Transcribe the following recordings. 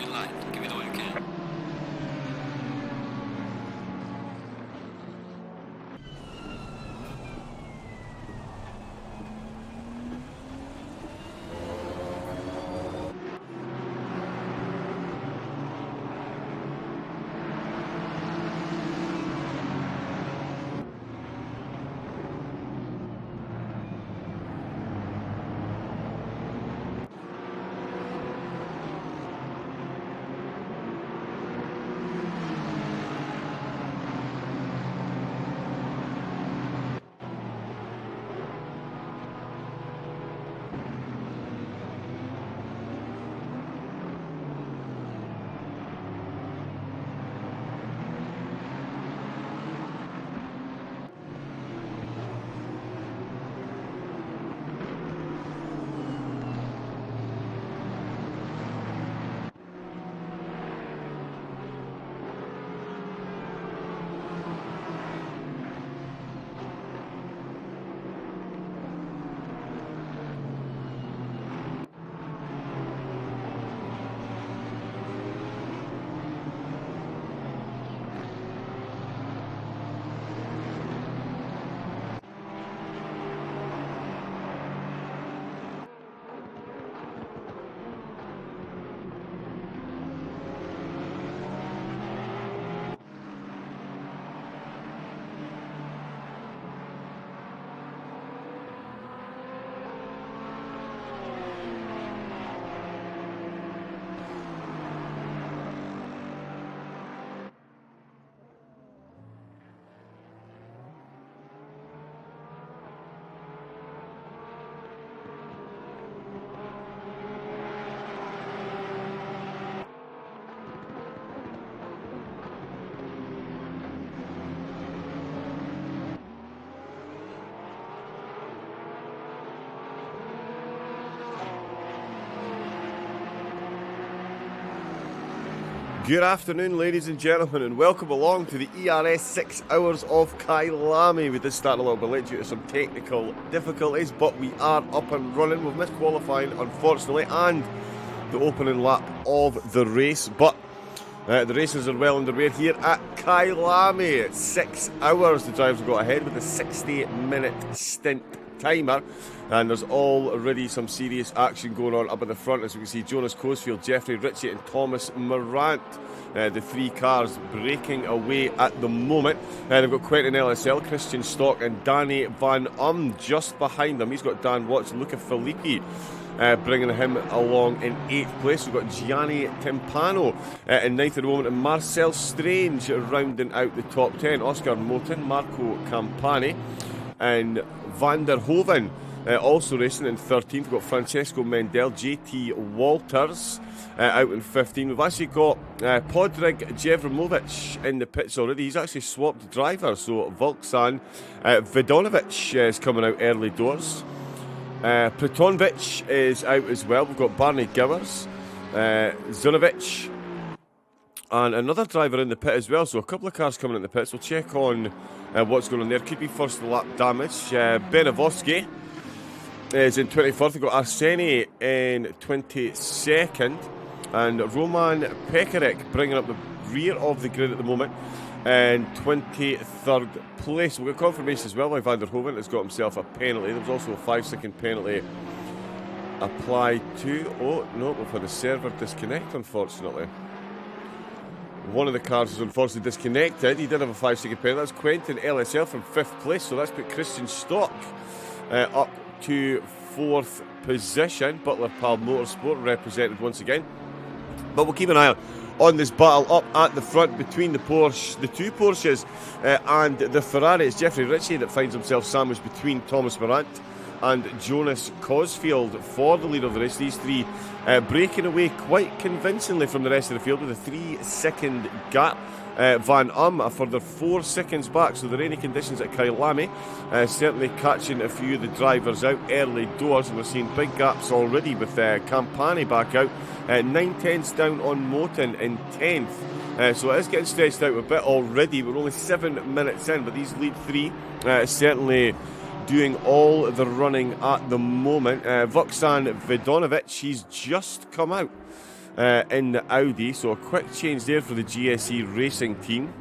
green light. Give it all you can. Good afternoon, ladies and gentlemen, and welcome along to the ERS 6 hours of Kyalami. We did start a little bit late due to some technical difficulties, but we are up and running. We've missed qualifying, unfortunately, and the opening lap of the race, but the races are well underway here at Kyalami. It's 6 hours. The drivers have got ahead with a 60-minute stint timer, and there's already some serious action going on up at the front. As we can see, Jonas Cosfield, Jeffrey Ritchie and Thomas Morant, the three cars breaking away at the moment. They've got Quentin LSL, Christian Stock and Danny Van just behind them. He's got Dan Watts and Luca Filippi bringing him along in 8th place. We've got Gianni Timpano in 9th at the moment, and Marcel Strange rounding out the top 10. Oscar Moten, Marco Campani and Van der Hoven also racing in 13th. We've got Francesco Mendel, JT Walters out in 15th. We've actually got Podrig Jevromovic in the pits already. He's actually swapped drivers, so Volksan Vidonovic is coming out early doors. Pritonvic is out as well. We've got Barney Gowers, Zunovic, and another driver in the pit as well. So a couple of cars coming in the pits. We'll check on what's going on there. Could be first lap damage. Benavoski is in 24th. We've got Arseni in 22nd. And Roman Pekarik bringing up the rear of the grid at the moment in 23rd place. We've got confirmation as well by Van der Hoven has got himself a penalty. There was also a 5-second penalty applied to... Oh, no, we've had a server disconnect, unfortunately. One of the cars is unfortunately disconnected. He did have a 5-second penalty. That's Quentin LSL from 5th place. So that's put Christian Stock up to 4th position. Butler Pal Motorsport represented once again. But we'll keep an eye on this battle up at the front between the two Porsches and the Ferrari. It's Jeffrey Ritchie that finds himself sandwiched between Thomas Morant and Jonas Cosfield for the lead of the race. These three breaking away quite convincingly from the rest of the field with a 3-second gap. Van a further 4 seconds back, so the rainy conditions at Kyalami certainly catching a few of the drivers out early doors, and we're seeing big gaps already with Campani back out, 9/10ths down on Moten in 10th, so it is getting stretched out a bit already. We're only 7 minutes in, but these lead three certainly doing all the running at the moment. Voksan Vidonovic, he's just come out in the Audi. So a quick change there for the GSE racing team.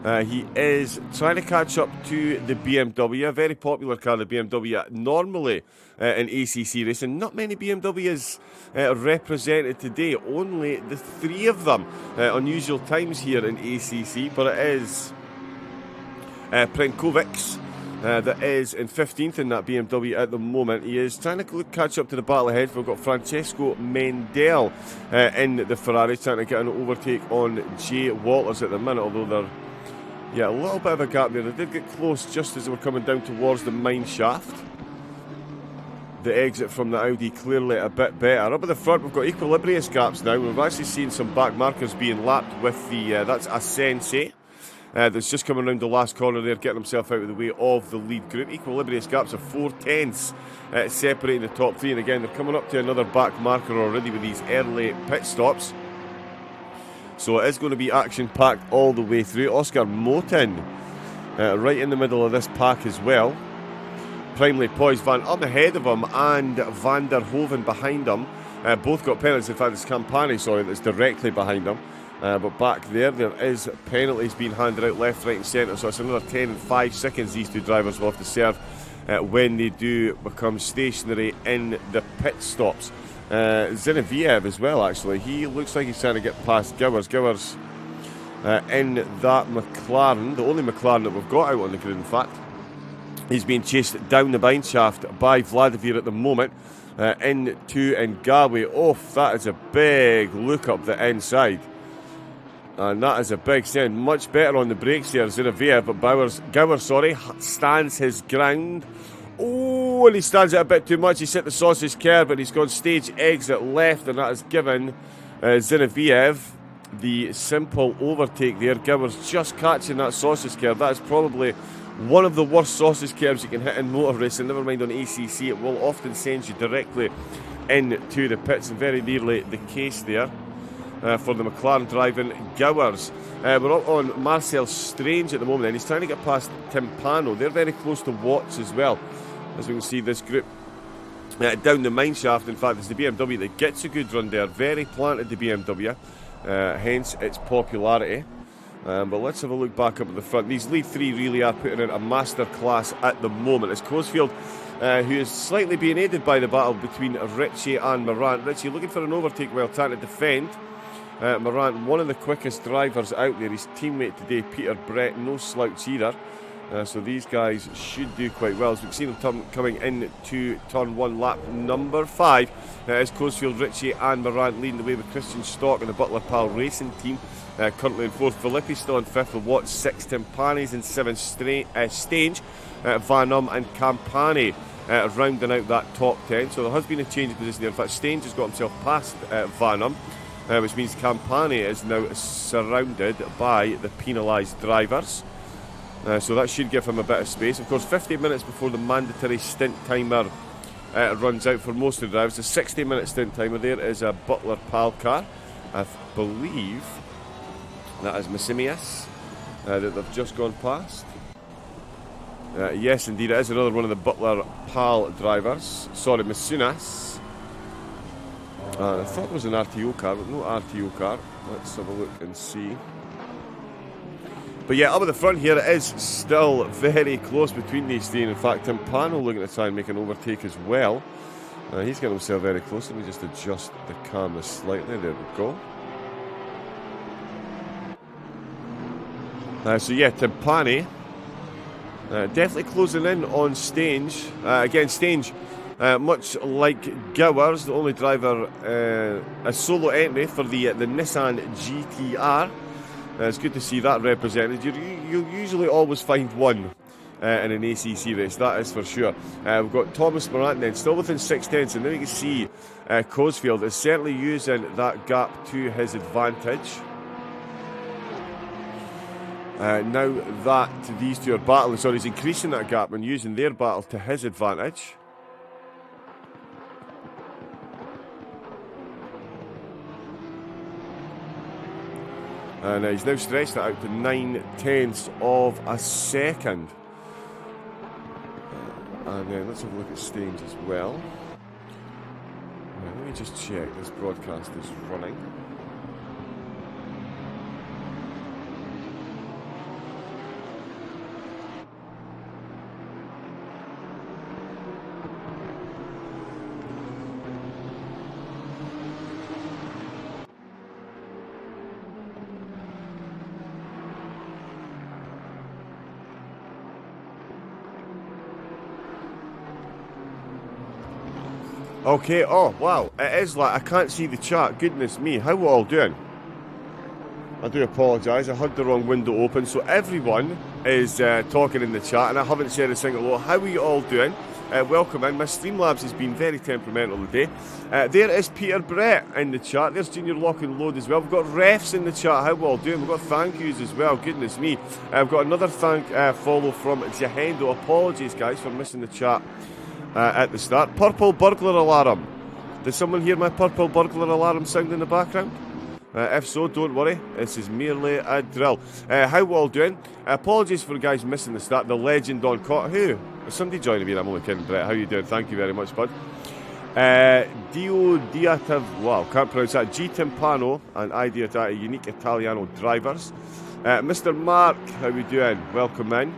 He is trying to catch up to the BMW, a very popular car, the BMW. Normally in ACC racing, not many BMWs represented today, only the 3 of them. Unusual times here in ACC, but it is Prenkovic that is in 15th in that BMW at the moment. He is trying to catch up to the battle ahead. We've got Francesco Mendel in the Ferrari, trying to get an overtake on Jay Walters at the minute, although they're a little bit of a gap there. They did get close just as they were coming down towards the mine shaft. The exit from the Audi clearly a bit better. Up at the front, we've got equilibrious gaps now. We've actually seen some back markers being lapped with the, that's a Sensei. That's just coming around the last corner there, getting himself out of the way of the lead group. Equilibrious gaps of 4/10 separating the top 3. And again, they're coming up to another back marker already with these early pit stops. So it is going to be action-packed all the way through. Oscar Moten right in the middle of this pack as well. Primely poised, Van Umm ahead of him and Van der Hoven behind him. Both got penalties. In fact, it's Campani, that's directly behind him. But back there is penalties being handed out left, right and centre. So it's another 10 and 5 seconds these 2 drivers will have to serve when they do become stationary in the pit stops. Zinoviev as well, actually. He looks like he's trying to get past Gowers. Gowers in that McLaren, the only McLaren that we've got out on the grid, in fact. He's being chased down the mine shaft by Vladimir at the moment. Into Ngawe. That is a big look up the inside. And that is a big stand. Much better on the brakes there, Zinoviev. But Gowers stands his ground. Oh, and he stands it a bit too much. He's hit the sausage curb and he's gone stage exit left, and that has given Zinoviev the simple overtake there. Gowers just catching that sausage curb. That is probably one of the worst sausage curbs you can hit in motor racing. Never mind on ACC, it will often send you directly into the pits, and very nearly the case there for the McLaren driving Gowers. We're up on Marcel Strange at the moment, and he's trying to get past Timpano. They're very close to Watts as well. As we can see, this group down the mine shaft. In fact, it's the BMW that gets a good run there. Very planted, the BMW, hence its popularity. But let's have a look back up at the front. These lead 3 really are putting in a masterclass at the moment. It's Cosfield who is slightly being aided by the battle between Ritchie and Morant. Ritchie looking for an overtake while trying to defend. Morant, one of the quickest drivers out there. His teammate today, Peter Brett, no slouch either. So these guys should do quite well. As we've seen them coming into turn 1, lap number 5. As Cosfield, Ritchie and Morant leading the way with Christian Stock and the Butler Pal Racing team. Currently in 4th. Filippi still in 5th with Watts, 6th. Timpani's in 7th. Stange, Van Umm and Campani rounding out that top 10. So there has been a change of position there. In fact, Stange has got himself past Van Umm. Which means Campani is now surrounded by the penalised drivers. So that should give him a bit of space. Of course, 50 minutes before the mandatory stint timer runs out for most of the drivers. The 60-minute stint timer there is a Butler Pal car. I believe that is Massimius that they've just gone past. Yes, indeed, it is another one of the Butler Pal drivers. Sorry, Masunas. I thought it was an RTO car, but no RTO car. Let's have a look and see. But yeah, up at the front here, it is still very close between these 3. And in fact, Timpano looking to try and make an overtake as well. He's getting himself very close. Let me just adjust the camera slightly. There we go. So yeah, Timpani definitely closing in on Stange. Again, Stange, much like Gowers, the only driver, a solo entry for the Nissan GTR. It's good to see that represented. You'll usually always find one in an ACC race, that is for sure. We've got Thomas Morant then, still within 6/10, and then you can see Cosfield is certainly using that gap to his advantage. Now that these 2 are battling, he's increasing that gap and using their battle to his advantage. And he's now stretched that out to 9/10 of a second. And then let's have a look at Stange as well. Let me just check this broadcast is running. Okay, oh wow, it is like I can't see the chat. Goodness me, how are we all doing? I do apologise, I had the wrong window open. So everyone is talking in the chat and I haven't said a single hello. How are you all doing? Welcome in. My Streamlabs has been very temperamental today. There is Peter Brett in the chat. There's Junior Lock and Load as well. We've got refs in the chat. How are we all doing? We've got thank yous as well. Goodness me. I've got another follow from Jahendo. Apologies guys for missing the chat at the start. Purple burglar alarm. Does someone hear my purple burglar alarm sound in the background? If so, don't worry. This is merely a drill. How we all doing? Apologies for the guys missing the start. The legend on cot. Who? Is somebody joining me? I'm only kidding, Brett. How you doing? Thank you very much, bud. Dio Diatav. Wow, can't pronounce that. G Timpano and Ideata Unique Italiano drivers. Mr. Mark, how you doing? Welcome in.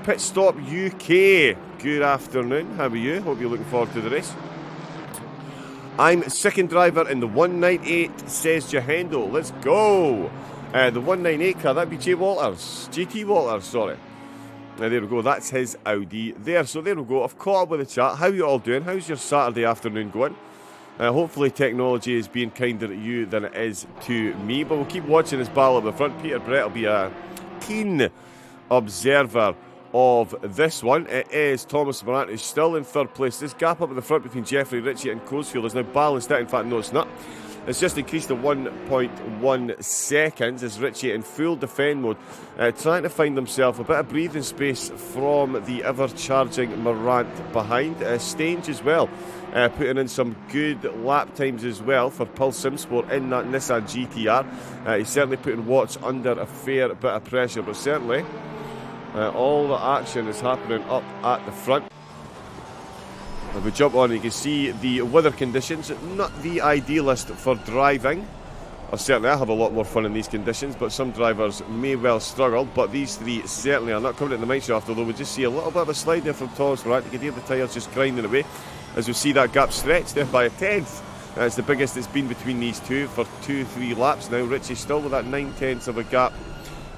Pit Stop UK. Good afternoon. How are you? Hope you're looking forward to the race. I'm second driver in the 198, says Jahendo. Let's go. The 198 car, that'd be GT Walters, sorry. There we go, that's his Audi there. So there we go, I've caught up with the chat. How are you all doing? How's your Saturday afternoon going? Hopefully technology is being kinder to you than it is to me. But we'll keep watching this battle at the front. Peter Brett will be a keen observer of this one. It is Thomas Morant is still in third place. This gap up at the front between Jeffrey Ritchie and Coesfield is now balanced out. In fact, no, it's not. It's just increased to 1.1 seconds as Ritchie in full defend mode, trying to find himself a bit of breathing space from the ever-charging Morant behind. Stange as well, putting in some good lap times as well for Pulse Simsport in that Nissan GTR. He's certainly putting Watts under a fair bit of pressure, but certainly all the action is happening up at the front. If we jump on, you can see the weather conditions, not the idealist for driving. Certainly I have a lot more fun in these conditions, but some drivers may well struggle. But these three certainly are not coming in the mic shaft, although we just see a little bit of a slide there from Thomas Morant. You can hear the tyres just grinding away as we see that gap stretched there by a tenth. It's the biggest it's been between these two for 2-3 laps now. Ritchie still with that 9/10 of a gap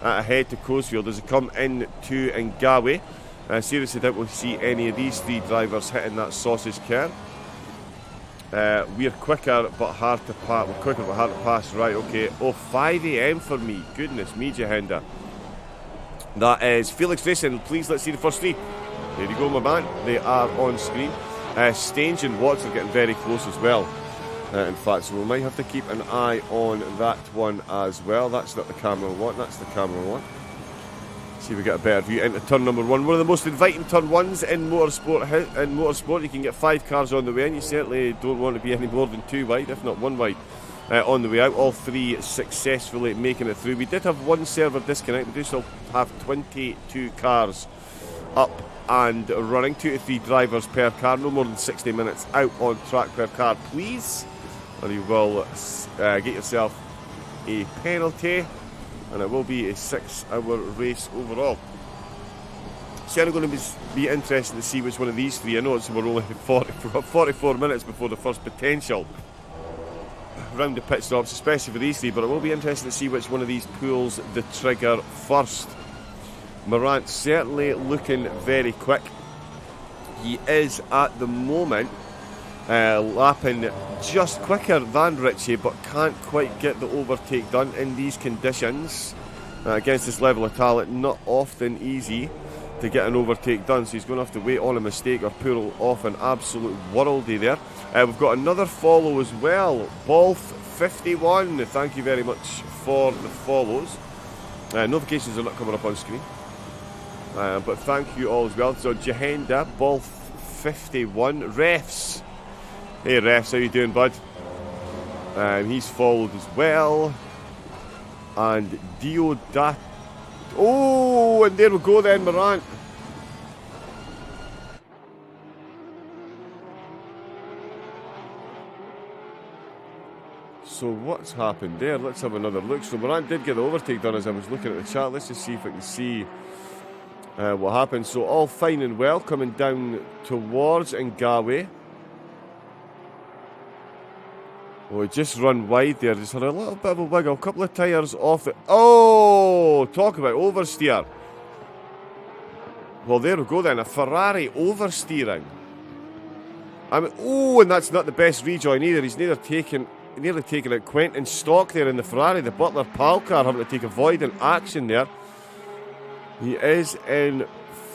ahead to Coesfield as they come into Ngawe. Seriously doubt we'll see any of these three drivers hitting that sausage curve. We're quicker but hard to pass. We're quicker but hard to pass. Right, okay. Oh, 5 a.m. for me. Goodness me, Jahenda. That is Felix Racing. Please let's see the first three. There you go, my man. They are on screen. Stange and Watts are getting very close as well. In fact, so we might have to keep an eye on that one as well. That's not the camera one. That's the camera one. See if we get a better view into turn number one. One of the most inviting turn ones in motorsport. You can get 5 cars on the way in. You certainly don't want to be any more than 2 wide, if not 1 wide, on the way out. All 3 successfully making it through. We did have 1 server disconnect. We do still have 22 cars up and running. 2 to 3 drivers per car. No more than 60 minutes out on track per car, please. Or you will get yourself a penalty. And it will be a 6-hour race overall. Certainly going to be interesting to see which one of these three. I know we're only 44 minutes before the first potential round of pit stops, especially for these three, but it will be interesting to see which one of these pulls the trigger first. Morant certainly looking very quick. He is at the moment lapping just quicker than Ritchie, but can't quite get the overtake done in these conditions. Against this level of talent, not often easy to get an overtake done, so he's going to have to wait on a mistake or pull off an absolute worldie there. We've got another follow as well, Bolf51. Thank you very much for the follows. Notifications are not coming up on screen, but thank you all as well. So Jahenda, Bolf51, refs. Hey refs, how you doing, bud? He's followed as well. And Diodat. Oh, and there we go then, Morant. So what's happened there? Let's have another look. So Morant did get the overtake done as I was looking at the chat. Let's just see if I can see what happened. So all fine and well coming down towards Ngawe. Oh, he just run wide there. Just had a little bit of a wiggle. A couple of tyres off it. Oh, talk about oversteer. Well, there we go then. A Ferrari oversteering. I mean, oh, and that's not the best rejoin either. He's nearly taken out Quentin Stock there in the Ferrari. The Butler Pal car having to take avoidant action there. He is in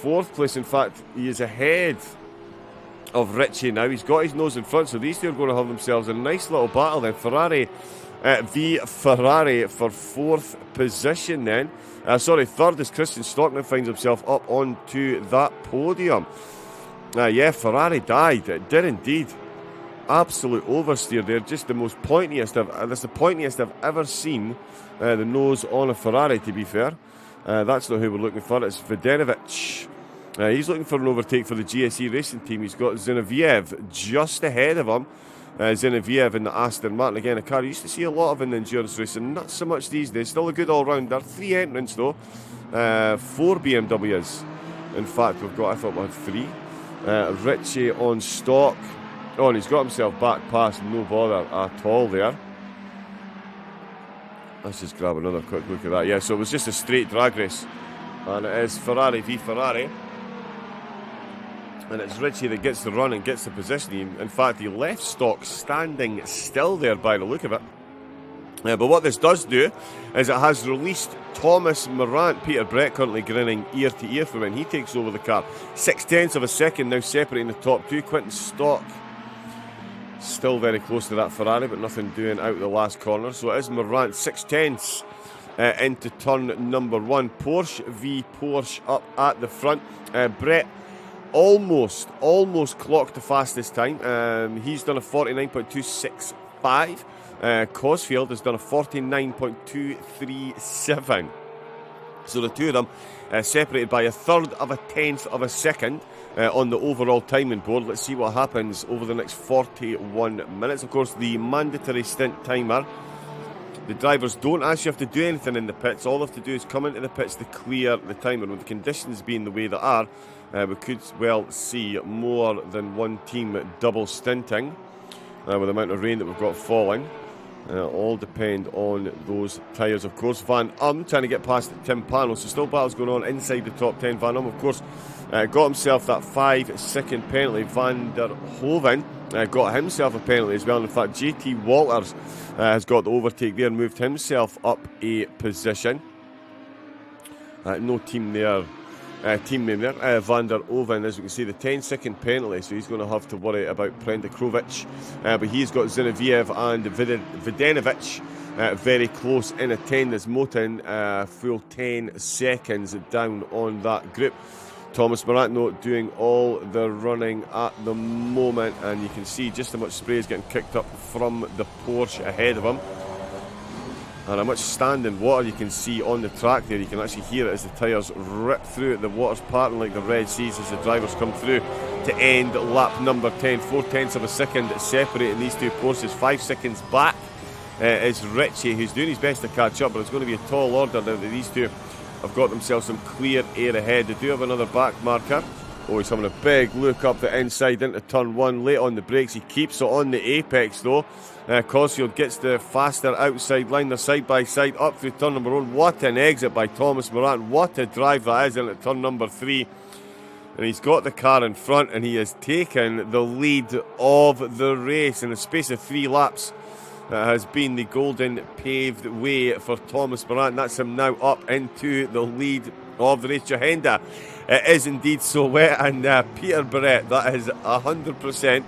4th place. In fact, he is ahead of Richie now. He's got his nose in front, so these two are going to have themselves a nice little battle then. Ferrari v Ferrari for 4th position then. 3rd as Christian Stockman finds himself up onto that podium. Yeah, Ferrari died. It did indeed. Absolute oversteer there. Just the most pointiest that's the pointiest I've ever seen the nose on a Ferrari, to be fair. That's not who we're looking for. It's Vodenovic. He's looking for an overtake for the GSE racing team. He's got Zinoviev just ahead of him. Zinoviev in the Aston Martin. Again, a car you used to see a lot of in the endurance racing. Not so much these days. Still a good all-rounder. 3 entrants, though. 4 BMWs. In fact, we've got, I thought we had 3. Richie on stock. Oh, and he's got himself back past, no bother at all there. Let's just grab another quick look at that. Yeah, so it was just a straight drag race. And it is Ferrari v Ferrari. And it's Richie that gets the run and gets the position. In fact, he left stock standing still there by the look of it. But what this does do is it has released Thomas Morant. Peter Brett currently grinning ear to ear for when he takes over the car. 0.6 of a second now separating the top two. Quentin Stock still very close to that Ferrari, but nothing doing out the last corner. So it is Morant 0.6 into turn number 1. Porsche v Porsche up at the front. Brett almost clocked the fastest time. He's done a 49.265. Cosfield has done a 49.237. So the two of them separated by 1/3 of a 10th of a second on the overall timing board. Let's see what happens over the next 41 minutes. Of course, the mandatory stint timer. The drivers don't actually have to do anything in the pits. All they have to do is come into the pits to clear the timer. With the conditions being the way they are, we could well see more than one team double stinting with the amount of rain that we've got falling. All depend on those tyres, of course. Van trying to get past Tim Pano, so still battles going on inside the top 10. Van of course, got himself that 5-second penalty. Van der Hoven got himself a penalty as well. In fact, JT Walters has got the overtake there and moved himself up a position. No team there. Team name there, Van der Oven, as we can see, the 10-second penalty, so he's going to have to worry about Prendakrovic. But he's got Zinoviev and Vodenovic very close in attendance. Motin full 10 seconds down on that group. Thomas Morant doing all the running at the moment, and you can see just how much spray is getting kicked up from the Porsche ahead of him. And how much standing water you can see on the track there. You can actually hear it as the tyres rip through it. The water's parting like the Red Seas as the drivers come through to end lap number 10. 0.4 of a second separating these two Porsches. 5 seconds back is Richie, who's doing his best to catch up, but it's going to be a tall order now that these two have got themselves some clear air ahead. They do have another back marker. Oh, he's having a big look up the inside into turn 1. Late on the brakes. He keeps it on the apex though. Cosfield gets the faster outside line. They're side by side up through turn number 1. What an exit by Thomas Morant. What a drive that is into turn number 3. And he's got the car in front and he has taken the lead of the race in the space of 3 laps. Has been the golden paved way for Thomas Morant. That's him now up into the lead of the race. Jahenda, it is indeed so wet, and Peter Brett, that is 100%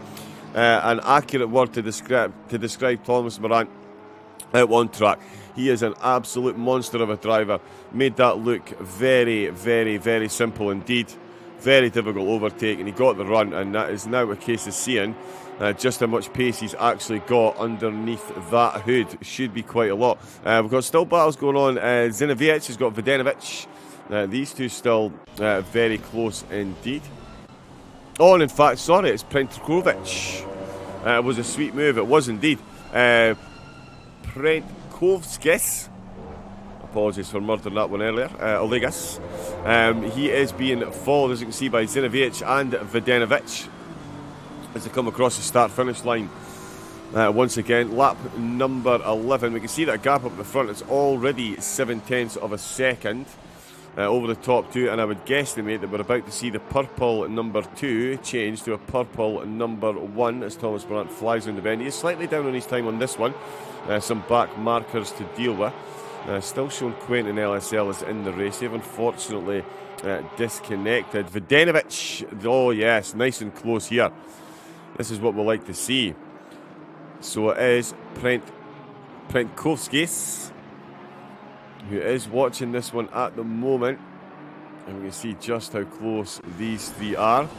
an accurate word to describe Thomas Morant out on track. He is an absolute monster of a driver. Made that look very, very, very simple indeed. Very difficult overtake, and he got the run, and that is now a case of seeing just how much pace he's actually got underneath that hood. Should be quite a lot. We've got still battles going on. Zinoviev has got Vodenovic. These two still very close indeed. Oh, and in fact, sorry, it's Prendakrovic. It was a sweet move. It was indeed. Prentkovskis. Apologies for murdering that one earlier. Olegas. He is being followed, as you can see, by Zinovic and Vodanovic as they come across the start-finish line. Once again, lap number 11. We can see that gap up at the front. It's already 0.7 of a second over the top two, and I would guesstimate that we're about to see the purple number 2 change to a purple number 1 as Thomas Morant flies around the bend. He is slightly down on his time on this one. Some back markers to deal with. Still showing Quentin LSL is in the race. They've unfortunately disconnected. Vodanovic, oh yes, nice and close here. This is what we like to see. So it is Prentkovskis who is watching this one at the moment. And we can see just how close these three are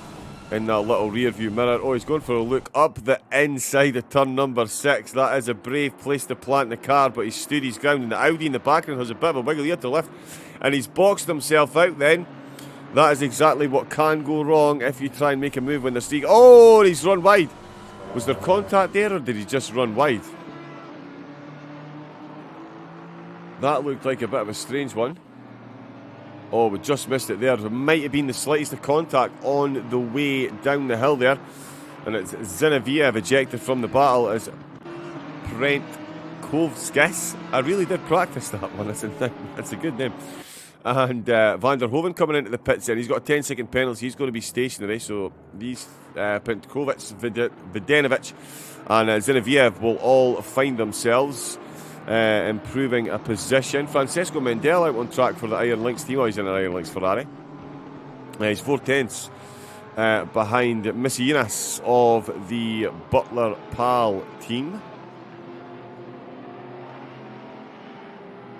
in that little rear view mirror. Oh, he's going for a look up the inside of turn number 6. That is a brave place to plant the car, but he's stood his ground, and the Audi in the background has a bit of a wiggle here to lift, and he's boxed himself out then. That is exactly what can go wrong if you try and make a move when they're steering. Oh, he's run wide. Was there contact there, or did he just run wide? That looked like a bit of a strange one. Oh, we just missed it there. There might have been the slightest of contact on the way down the hill there. And it's Zinoviev ejected from the battle as Prentkovskis. I really did practice that one. That's a good name. And Van der Hoven coming into the pits there. He's got a 10-second penalty. He's going to be stationary. So these Prentkovskis, Vodanovic and Zinoviev will all find themselves improving a position. Francesco Mendel out on track for the Iron Lynx team. Oh, he's in an Iron Lynx Ferrari. He's 4/10 behind Messinas of the Butler Pal team.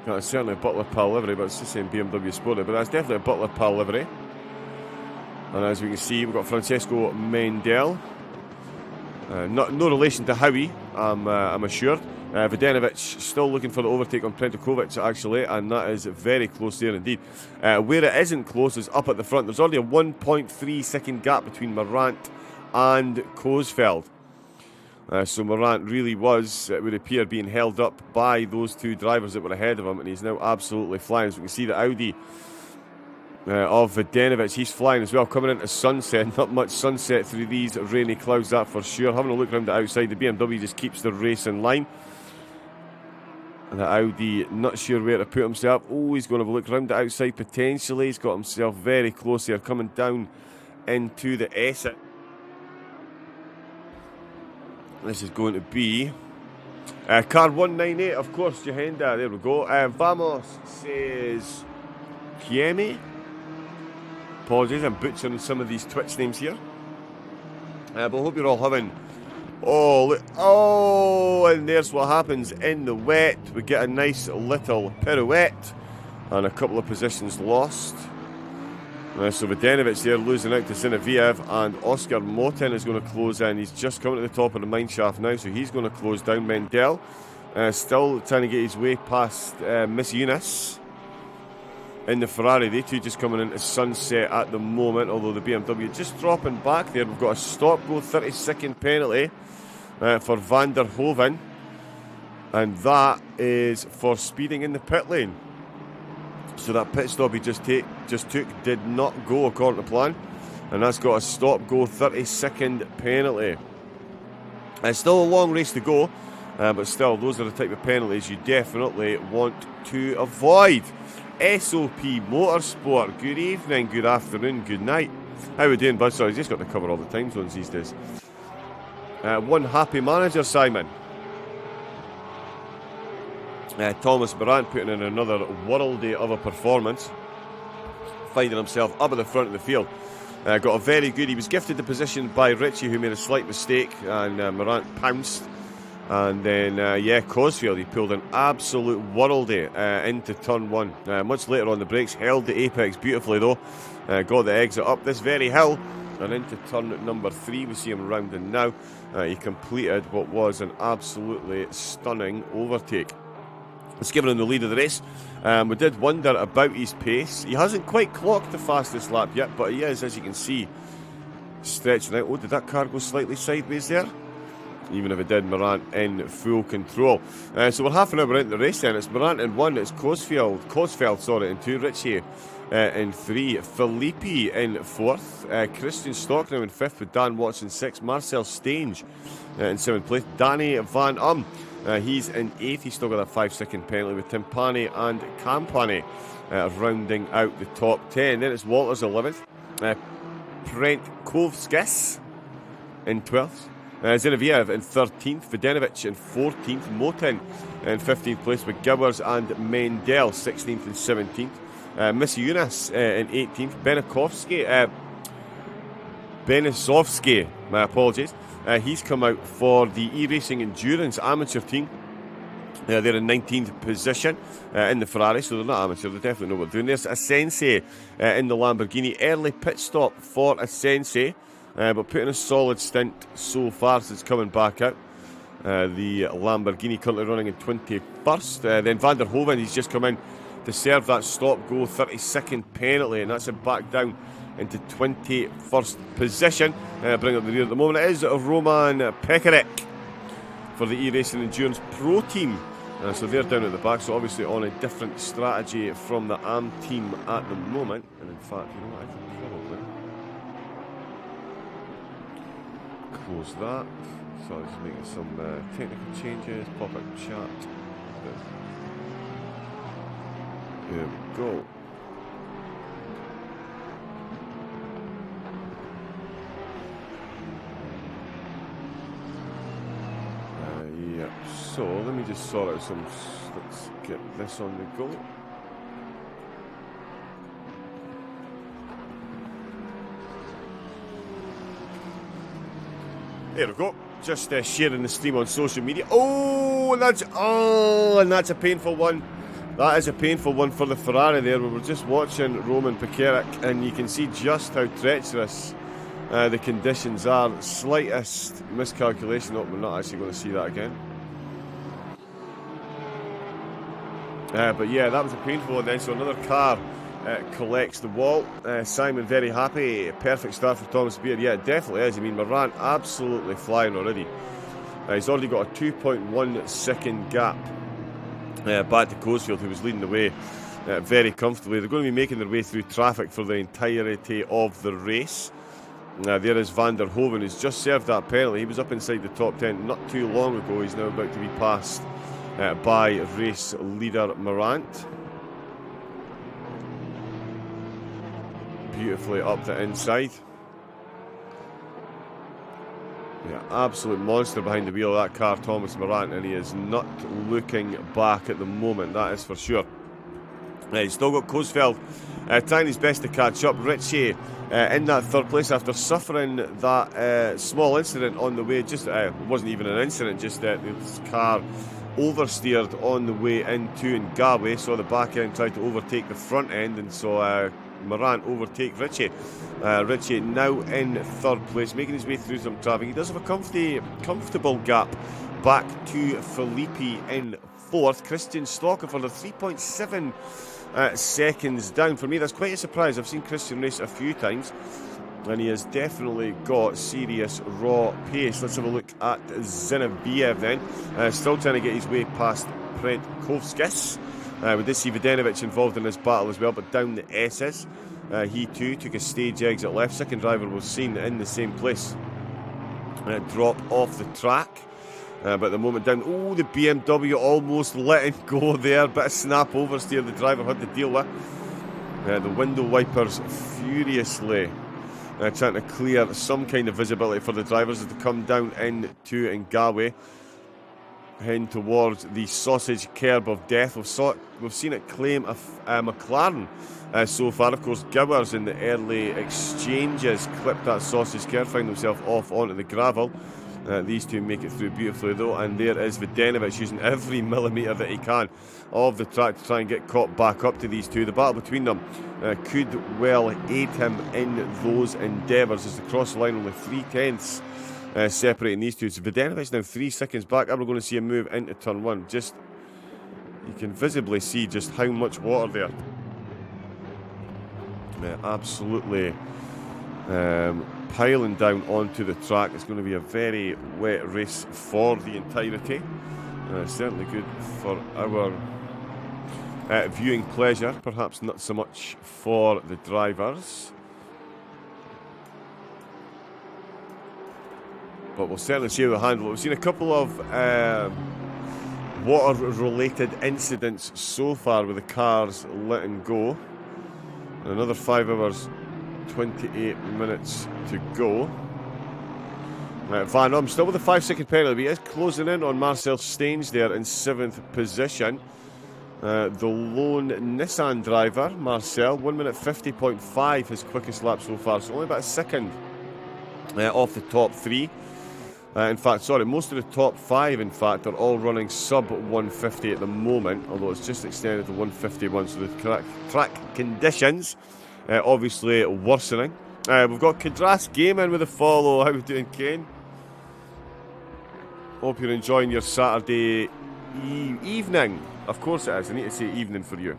It's certainly a Butler Pal livery, but it's the same BMW Sporty, but that's definitely a Butler Pal livery. And as we can see, we've got Francesco Mendel. No relation to Howie, I'm assured. Vodanovic still looking for the overtake on Prentkovskis actually, and that is very close there indeed. Where it isn't close is up at the front. There's already a 1.3 second gap between Morant and Kosfeld. So Morant really was, it would appear, being held up by those two drivers that were ahead of him, and he's now absolutely flying. As we can see the Audi of Vodanovic, he's flying as well, coming into sunset. Not much sunset through these rainy clouds, that for sure. Having a look around the outside, the BMW just keeps the race in line. And the Audi, not sure where to put himself. Oh, he's going to have a look around the outside potentially. He's got himself very close here, coming down into the exit. This is going to be car 198, of course, Jehenda. There we go. Vamos says Kyalami. Apologies, I'm butchering some of these Twitch names here. But I hope you're all having... Oh, look. Oh, and there's what happens in the wet. We get a nice little pirouette and a couple of positions lost. So Vodanovic there losing out to Zinoviev, and Oscar Moten is going to close in. He's just coming to the top of the mine shaft now, so he's going to close down. Mendel still trying to get his way past Miss Eunice in the Ferrari. They two just coming into sunset at the moment, although the BMW just dropping back there. We've got a stop-go 30-second penalty for Van der Hoven, and that is for speeding in the pit lane. So that pit stop he just took did not go according to plan, and that's got a stop-go 30-second penalty. It's still a long race to go, but still, those are the type of penalties you definitely want to avoid. SOP Motorsport, good evening, good afternoon, good night. How are we doing, bud? Sorry, he's just got to cover all the time zones these days. One happy manager, Simon. Thomas Morant putting in another worldie of a performance, finding himself up at the front of the field. Got a very good, he was gifted the position by Richie, who made a slight mistake, and Morant pounced. And then, Kosfeld, he pulled an absolute worldie into turn 1. Much later on the brakes, held the apex beautifully though. Got the exit up this very hill and into turn number 3. We see him rounding now. He completed what was an absolutely stunning overtake. It's given him the lead of the race. We did wonder about his pace. He hasn't quite clocked the fastest lap yet, but he is, as you can see, stretching out. Oh, did that car go slightly sideways there? even if it did, Morant in full control. So we're half an hour into the race then. It's Morant in 1, it's Cosfeld in 2, Ritchie in 3, Felipe in 4th, Christian Stock now in 5th with Dan Watson 6, Marcel Stange in 7th place, Danny Van he's in 8th, he's still got that 5-second penalty with Timpani and Campani rounding out the top 10. Then it's Walters 11th, Brent Kovskis in 12th, Zinoviev in 13th, Videnovic in 14th, Motin in 15th place with Gowers and Mendel 16th and 17th, Misiunas in 18th, Benisovsky, my apologies, he's come out for the E-Racing Endurance amateur team. They're in 19th position in the Ferrari, so they're not amateur, they definitely know what they're doing. There's Asense in the Lamborghini, early pit stop for Asense, but putting a solid stint so far since coming back out. The Lamborghini currently running in 21st. Then Van der Hoeven, he's just come in to serve that stop-go 30-second penalty, and that's it back down into 21st position. Bring up the rear at the moment. It is Roman Pekarik for the E-Racing Endurance Pro team. So they're down at the back, so obviously on a different strategy from the AM team at the moment. And in fact, you know what, I can probably close that. So I'm just making some technical changes, pop out chat. There we go. Yeah, so let me just sort out some. Let's get this on the go. There we go. Just sharing the stream on social media. And that's a painful one. That is a painful one for the Ferrari there. We were just watching Roman Pekarik, and you can see just how treacherous the conditions are. Slightest miscalculation. Oh, we're not actually going to see that again. But yeah, that was a painful one then. So another car collects the wall. Simon very happy. Perfect start for Thomas Beard. Yeah, it definitely is. I mean, Morant absolutely flying already. He's already got a 2.1 second gap back to Cosfield, who was leading the way very comfortably. They're going to be making their way through traffic for the entirety of the race. There is Van der Hoeven, who's just served that penalty. He was up inside the top 10 not too long ago. He's now about to be passed by race leader Morant. Beautifully up the inside. Yeah, absolute monster behind the wheel of that car, Thomas Morant, and he is not looking back at the moment, that is for sure. He's still got Cosfeld trying his best to catch up. Ritchie in that third place after suffering that small incident on the way. Just it wasn't even an incident, just this car oversteered on the way into Ngawe, saw the back end try to overtake the front end, and saw Morant overtake Ritchie. Ritchie now in third place, making his way through some traffic. He does have a comfortable gap back to Felipe in fourth. Christian Stocker for the 3.7 seconds down. For me, that's quite a surprise. I've seen Christian race a few times, and he has definitely got serious raw pace. Let's have a look at Zinoviev then. Still trying to get his way past Brent Kovskis. We did see Videnovic involved in this battle as well, but down the S's. He too took a stage exit left. Second driver was seen in the same place. Drop off the track. But at the moment down, the BMW almost letting go there. Bit of snap oversteer the driver had to deal with. The window wipers furiously trying to clear some kind of visibility for the drivers as they come down into Ngawe, heading towards the sausage curb of death. We've seen it claim a McLaren so far. Of course, Gowers in the early exchanges clipped that sausage curb, found himself off onto the gravel. These two make it through beautifully though, and there is Videnovic using every millimetre that he can of the track to try and get caught back up to these two. The battle between them could well aid him in those endeavours as they cross the line, only 3/10 separating these two. So Videnovic now 3 seconds back, and we're going to see a move into turn one. Just, you can visibly see just how much water there. Absolutely piling down onto the track. It's going to be a very wet race for the entirety. Certainly good for our viewing pleasure, perhaps not so much for the drivers. But we'll certainly see how we handle it. We've seen a couple of water-related incidents so far with the cars letting go. Another 5 hours, 28 minutes to go. Van still with a 5-second penalty. He is closing in on Marcel Staines there in 7th position. The lone Nissan driver, Marcel, 1 minute 50.5, his quickest lap so far. So only about a second off the top 3. In fact, most of the top 5, in fact, are all running sub 150 at the moment, although it's just extended to 151, so the track conditions obviously worsening. We've got Kadras Gaming with a follow. How are we doing, Kane? Hope you're enjoying your Saturday evening. Of course it is. I need to say evening for you.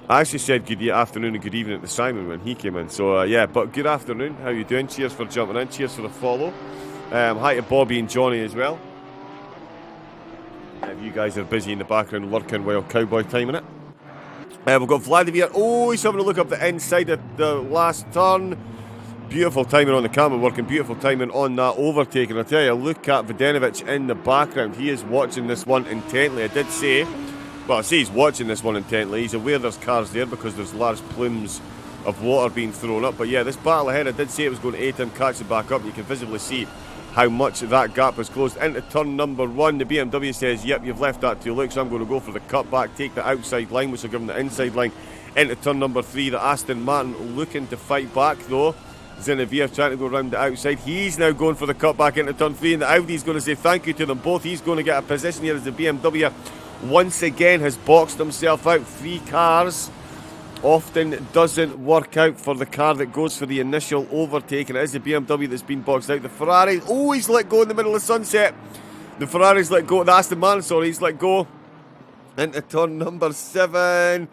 I actually said good afternoon and good evening to Simon when he came in. So, yeah, but good afternoon. How are you doing? Cheers for jumping in. Cheers for the follow. Hi to Bobby and Johnny as well. If you guys are busy in the background lurking while cowboy timing it. We've got Vladimir. Oh, he's having a look up the inside of the last turn. Beautiful timing on the camera working. Beautiful timing on that overtake. And I'll tell you, look at Vodenovic in the background. He is watching this one intently. I did say, well, I say he's watching this one intently. He's aware there's cars there because there's large plumes of water being thrown up. But yeah, this battle ahead, I did say it was going to 8 and catch it back up. You can visibly see how much that gap has closed into turn number 1. The BMW says, yep, you've left that to your look, so I'm going to go for the cutback, take the outside line, which will give them the inside line into turn number 3. The Aston Martin looking to fight back, though. Zinoviev trying to go around the outside. He's now going for the cutback into turn 3, and the Audi's going to say thank you to them both. He's going to get a position here as the BMW once again has boxed himself out. 3 cars. Often doesn't work out for the car that goes for the initial overtake, and it is the BMW that's been boxed out. The Ferrari, oh, he's let go in the middle of sunset. The Ferrari's let go, the Aston Martin, sorry, he's let go into turn number 7.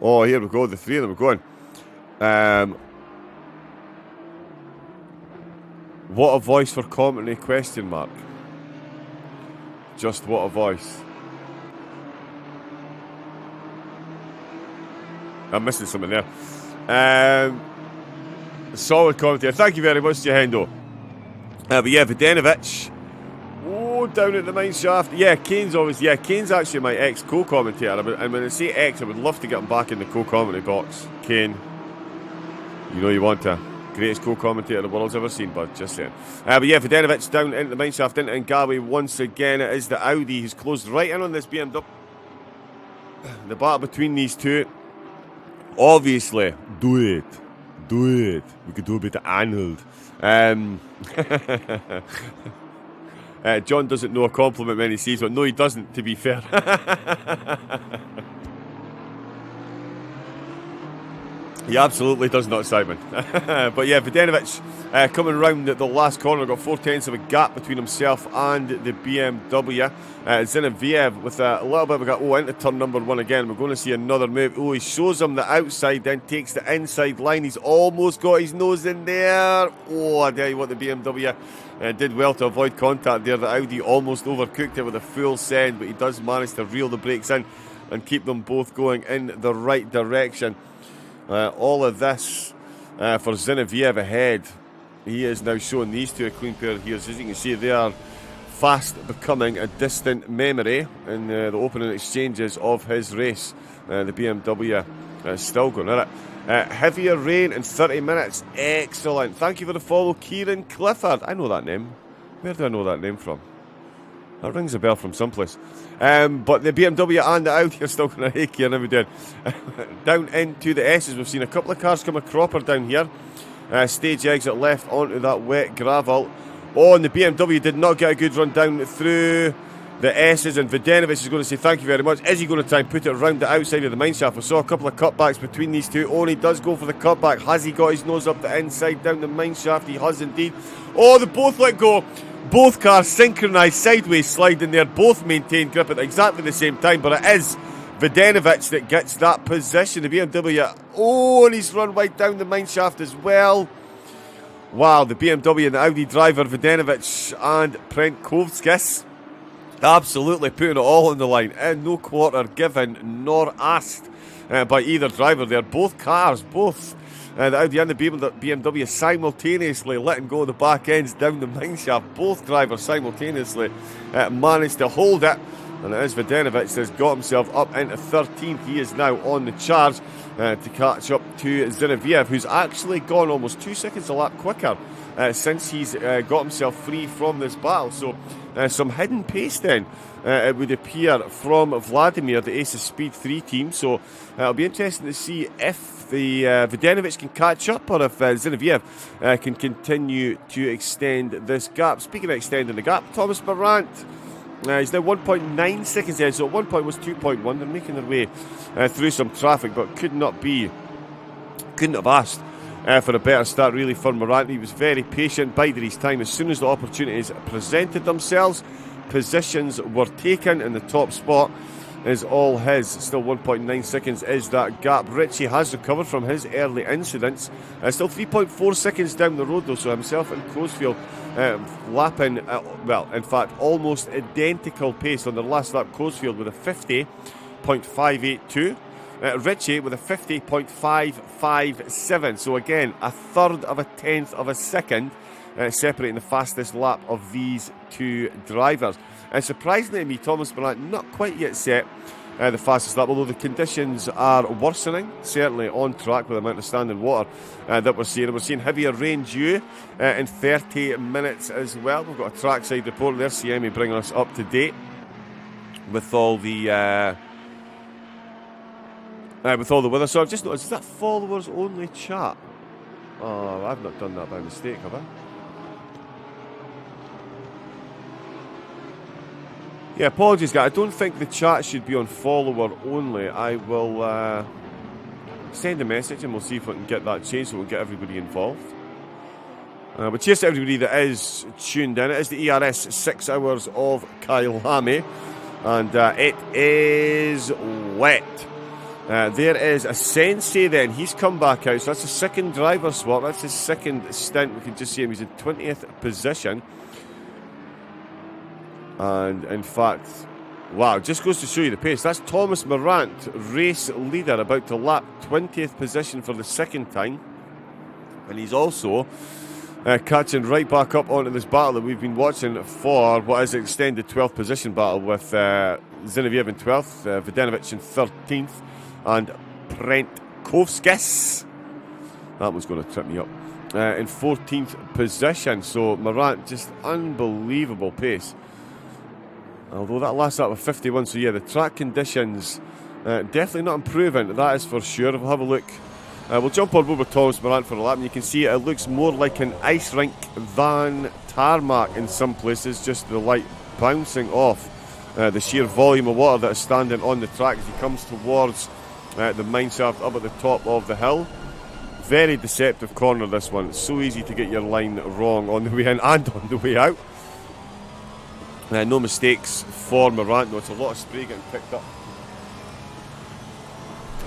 Oh, here we go, the 3 of them are going. What a voice for commentary, question mark. Just what a voice. I'm missing something there. Solid commentary. Thank you very much, Jahendo. But yeah, Vodenovic. Oh, down at the mine shaft. Yeah, Kane's always. Yeah, Kane's actually my ex-co-commentator. And when I say ex, I would love to get him back in the co-commentary box. Kane, you know you want to. Greatest co-commentator the world's ever seen, bud. Just saying. But yeah, Vodenovic down into the mine shaft, into Ngawi once again. It is the Audi who's closed right in on this BMW. The battle between these two. Obviously, do it. We could do a bit of Arnold. John doesn't know a compliment when he sees one. No, he doesn't, to be fair. He absolutely does not, Simon. But yeah, Vodenovic coming round at the last corner, got 4/10 of a gap between himself and the BMW. Zinoviev with a little bit of a gap. Oh, into turn number 1 again. We're going to see another move. Oh, he shows him the outside, then takes the inside line. He's almost got his nose in there. Oh, I tell you what, the BMW did well to avoid contact there. The Audi almost overcooked it with a full send, but he does manage to reel the brakes in and keep them both going in the right direction. All of this for Zinoviev ahead. He is now showing these two a clean pair of heels. As you can see, they are fast becoming a distant memory in the opening exchanges of his race. The BMW is still going at it. Heavier rain in 30 minutes. Excellent. Thank you for the follow, Kieran Clifford. I know that name. Where do I know that name from? That rings a bell from someplace. But the BMW and the Audi are still going to hake here, never did. Down into the S's, we've seen a couple of cars come a cropper down here. Stage exit left onto that wet gravel. Oh, and the BMW did not get a good run down through the S's, and Vodenovic is going to say thank you very much. Is he going to try and put it around the outside of the mineshaft? We saw a couple of cutbacks between these two. Oh, and he does go for the cutback. Has he got his nose up the inside down the mineshaft? He has indeed. Oh, they both let go. Both cars synchronised sideways sliding there. Both maintained grip at exactly the same time, but it is Vodenovic that gets that position. The BMW, oh, and he's run right down the mineshaft as well. Wow, the BMW and the Audi driver, Vodanovic and Prentkovskis, absolutely putting it all on the line. And no quarter given nor asked by either driver there. Both cars, both the Audi and the BMW simultaneously letting go of the back ends down the mineshaft. Both drivers simultaneously managed to hold it. And it is Vodanovic that's got himself up into 13th. He is now on the charge to catch up to Zinoviev, who's actually gone almost 2 seconds a lap quicker since he's got himself free from this battle. So some hidden pace then, it would appear, from Vladimir, the Ace of Speed 3 team. So it'll be interesting to see if the Vodanovic can catch up, or if Zinoviev can continue to extend this gap. Speaking of extending the gap, Thomas Morant, he's now 1.9 seconds ahead, so at one point was 2.1. They're making their way through some traffic, but couldn't have asked for a better start really for Morant. He was very patient, bided his time. As soon as the opportunities presented themselves, positions were taken, and the top spot is all his. Still 1.9 seconds is that gap. Richie has recovered from his early incidents. Still 3.4 seconds down the road though, so himself and Crosfield lapping, well, in fact, almost identical pace on their last lap. Crosfield with a 50.582. Richie with a 50.557. So again, a third of a tenth of a second separating the fastest lap of these two drivers. And surprisingly to me, Thomas Morant not quite yet set the fastest lap, although the conditions are worsening, certainly on track with the amount of standing water that we're seeing. And we're seeing heavier rain due in 30 minutes as well. We've got a trackside report there, CME bringing us up to date with all the weather. So I've just noticed, is that followers only chat? Oh, I've not done that by mistake, have I? Yeah, apologies guys, I don't think the chat should be on follower only. I will send a message and we'll see if we can get that changed so we'll get everybody involved. But cheers to everybody that is tuned in. It is the ERS 6 hours of Kyalami, and it is wet. There is a Sensei then, he's come back out, so that's a second driver swap, that's his second stint. We can just see him, he's in 20th position. And in fact, wow, just goes to show you the pace. That's Thomas Morant, race leader, about to lap 20th position for the second time. And he's also catching right back up onto this battle that we've been watching for what is an extended 12th position battle with Zinoviev in 12th, Vodanovic in 13th, and Prentkovskis, that one's going to trip me up, in 14th position. So Morant, just unbelievable pace. Although that last lap was 51, so yeah, the track conditions definitely not improving, that is for sure. We'll have a look. We'll jump on board with Thomas Morant for a lap, and you can see it looks more like an ice rink than tarmac in some places, just the light bouncing off the sheer volume of water that is standing on the track as he comes towards the mineshaft up at the top of the hill. Very deceptive corner, this one. It's so easy to get your line wrong on the way in and on the way out. No mistakes for Morant, though. It's a lot of spray getting picked up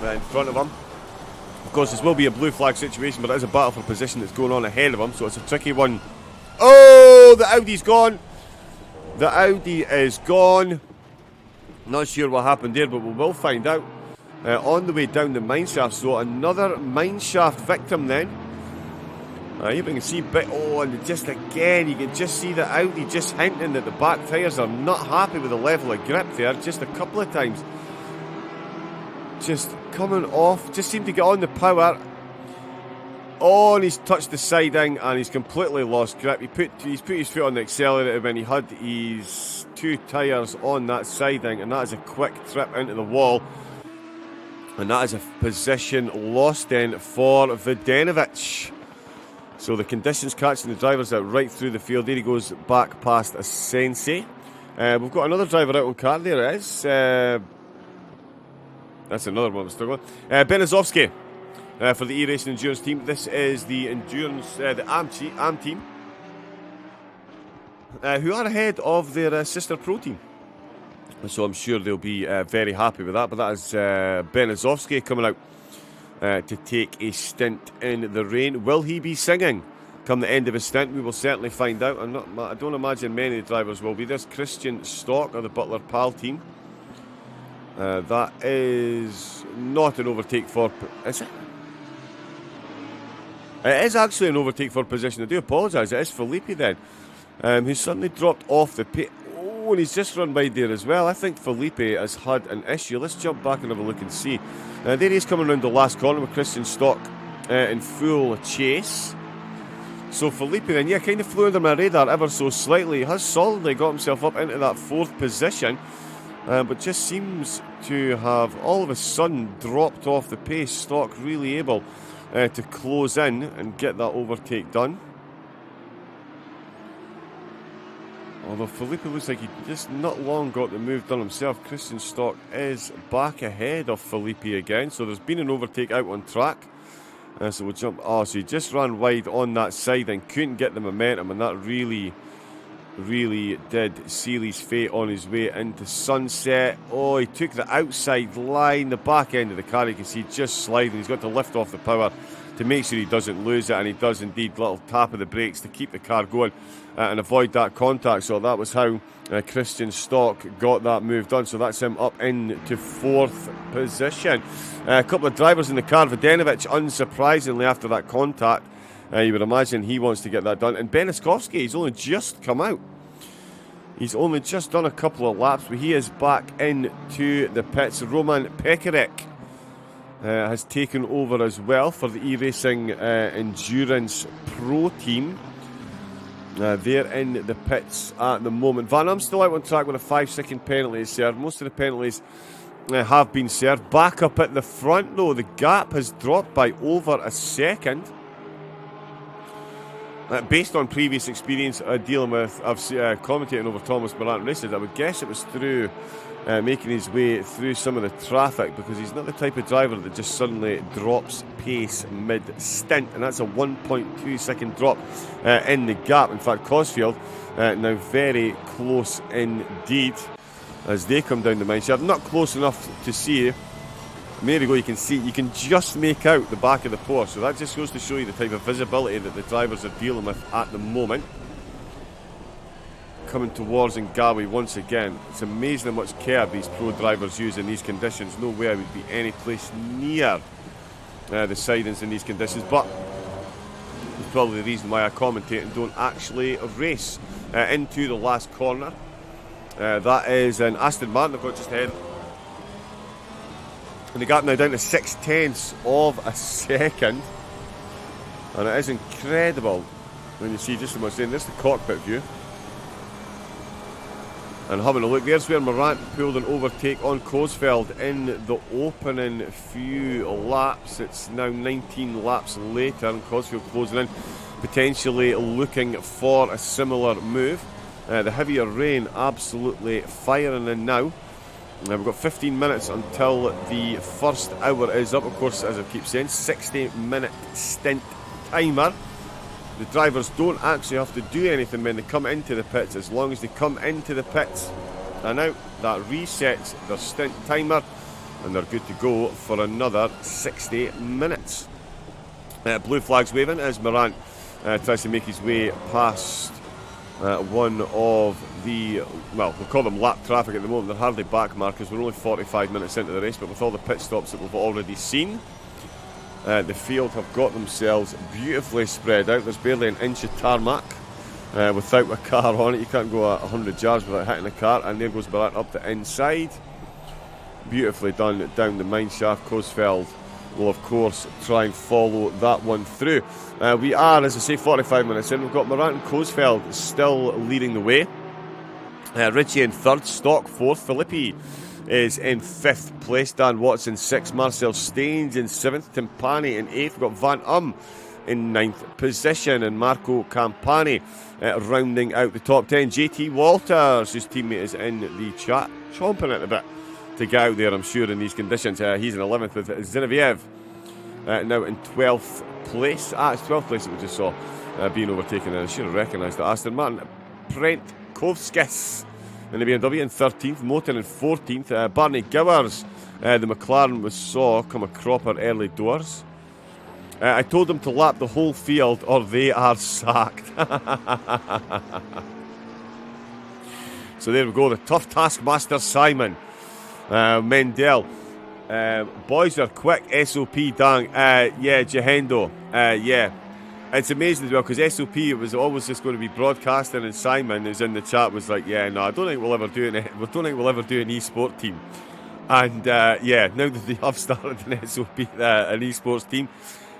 in front of him. Of course, this will be a blue flag situation, but it is a battle for position that's going on ahead of him, so it's a tricky one. Oh, the Audi's gone. The Audi is gone. Not sure what happened there, but we will find out on the way down the mineshaft. So another mineshaft victim then. You can see and just again, you can just see the Audi just hinting that the back tyres are not happy with the level of grip there, just a couple of times. Just coming off, just seemed to get on the power. Oh, and he's touched the siding and he's completely lost grip. He's put his foot on the accelerator when he had his two tyres on that siding, and that is a quick trip into the wall. And that is a position lost then for Vodanovic. So the conditions catching the drivers out right through the field. There he goes back past a Sensei. We've got another driver out on car. There it is. That's another one I'm struggling. Benazovsky for the E-Racing Endurance team. This is the Endurance, the AM team, who are ahead of their sister pro team. So I'm sure they'll be very happy with that. But that is Benazovsky coming out to take a stint in the rain. Will he be singing come the end of his stint. We will certainly find out. I don't imagine many of the drivers will be. There's Christian Stock of the Butler Pal team. That is not an overtake for... Is it? It is actually an overtake for position. I do apologise. It is Felipe then. Who suddenly dropped off the pace. Oh, and he's just run by there as well. I think Felipe has had an issue. Let's jump back and have a look and see. There he is coming around the last corner with Christian Stock in full chase. So Felipe then, yeah, kind of flew under my radar ever so slightly. He has solidly got himself up into that 4th position. But just seems to have all of a sudden dropped off the pace. Stock really able to close in and get that overtake done. Although Felipe looks like he just not long got the move done himself. Christian Stock is back ahead of Felipe again. So there's been an overtake out on track. So we'll jump. Oh, so he just ran wide on that side and couldn't get the momentum. And that really did seal his fate on his way into sunset. Oh, he took the outside line, the back end of the car. You can see just sliding. He's got to lift off the power to make sure he doesn't lose it, and he does indeed. Little tap of the brakes to keep the car going and avoid that contact. So that was how Christian Stock got that move done. So that's him up into 4th position. A couple of drivers in the car. Vodenovic, unsurprisingly, after that contact, you would imagine he wants to get that done. And Beniskovsky, he's only just come out. He's only just done a couple of laps, but he is back into the pits. Roman Pekarek has taken over as well for the E-Racing Endurance Pro team. They're in the pits at the moment. Van Um's still out on track with a 5-second penalty served. Most of the penalties have been served. Back up at the front, though, the gap has dropped by over a second. Based on previous experience dealing with, commentating over Thomas Morant races, I would guess it was through making his way through some of the traffic, because he's not the type of driver that just suddenly drops pace mid-stint, and that's a 1.2 second drop in the gap. In fact, Cosfield now very close indeed as they come down the mineshaft. Not close enough to see. There we go, you can see, you can just make out the back of the Porsche. So that just goes to show you the type of visibility that the drivers are dealing with at the moment. Coming towards Ngawi once again. It's amazing how much care these pro drivers use in these conditions. No way I would be any place near the sidings in these conditions. But it's probably the reason why I commentate and don't actually race into the last corner. That is an Aston Martin I've got just ahead. And the gap now down to 0.6 of a second. And it is incredible when you see just what I'm saying. There's the cockpit view. And having a look, there's where Morant pulled an overtake on Cosfeld in the opening few laps. It's now 19 laps later, and Cosfeld closing in, potentially looking for a similar move. The heavier rain absolutely firing in now. We've got 15 minutes until the first hour is up. Of course, as I keep saying, 60-minute stint timer. The drivers don't actually have to do anything when they come into the pits. As long as they come into the pits and out, that resets their stint timer, and they're good to go for another 60 minutes. Blue flags waving as Morant tries to make his way past one of the, well, we'll call them lap traffic at the moment. They're hardly back markers. We're only 45 minutes into the race, but with all the pit stops that we've already seen, the field have got themselves beautifully spread out. There's barely an inch of tarmac without a car on it. You can't go 100 yards without hitting a car, and there goes Barat up the inside. Beautifully done down the mine shaft. Cosfeld will, of course, try and follow that one through. We are, as I say, 45 minutes in. We've got Morant and Cosfeld still leading the way. Ritchie in 3rd, Stock 4th. Filippi is in 5th place. Dan Watson 6th. Marcel Staines in 7th. Timpani in 8th. We've got Van in 9th position. And Marco Campani rounding out the top 10. JT Walters, his teammate, is in the chat, chomping at the bit to get out there, I'm sure, in these conditions. He's in 11th with Zinoviev now in 12th place. It's 12th place that we just saw being overtaken, and I should have recognised that. Aston Martin, Brent Kovskis in the BMW in 13th, Moten in 14th. Barney Gowers, the McLaren, we saw come a cropper early doors. I told them to lap the whole field or they are sacked. So there we go, the tough taskmaster Simon Mendel. Boys are quick, SOP dang. Yeah, Jahendo. Yeah. It's amazing as well because SOP, it was always just going to be broadcasting, and Simon who's in the chat was like, yeah, no, I don't think we'll ever do an eSport team. And yeah, now that they have started an SOP, an eSports team,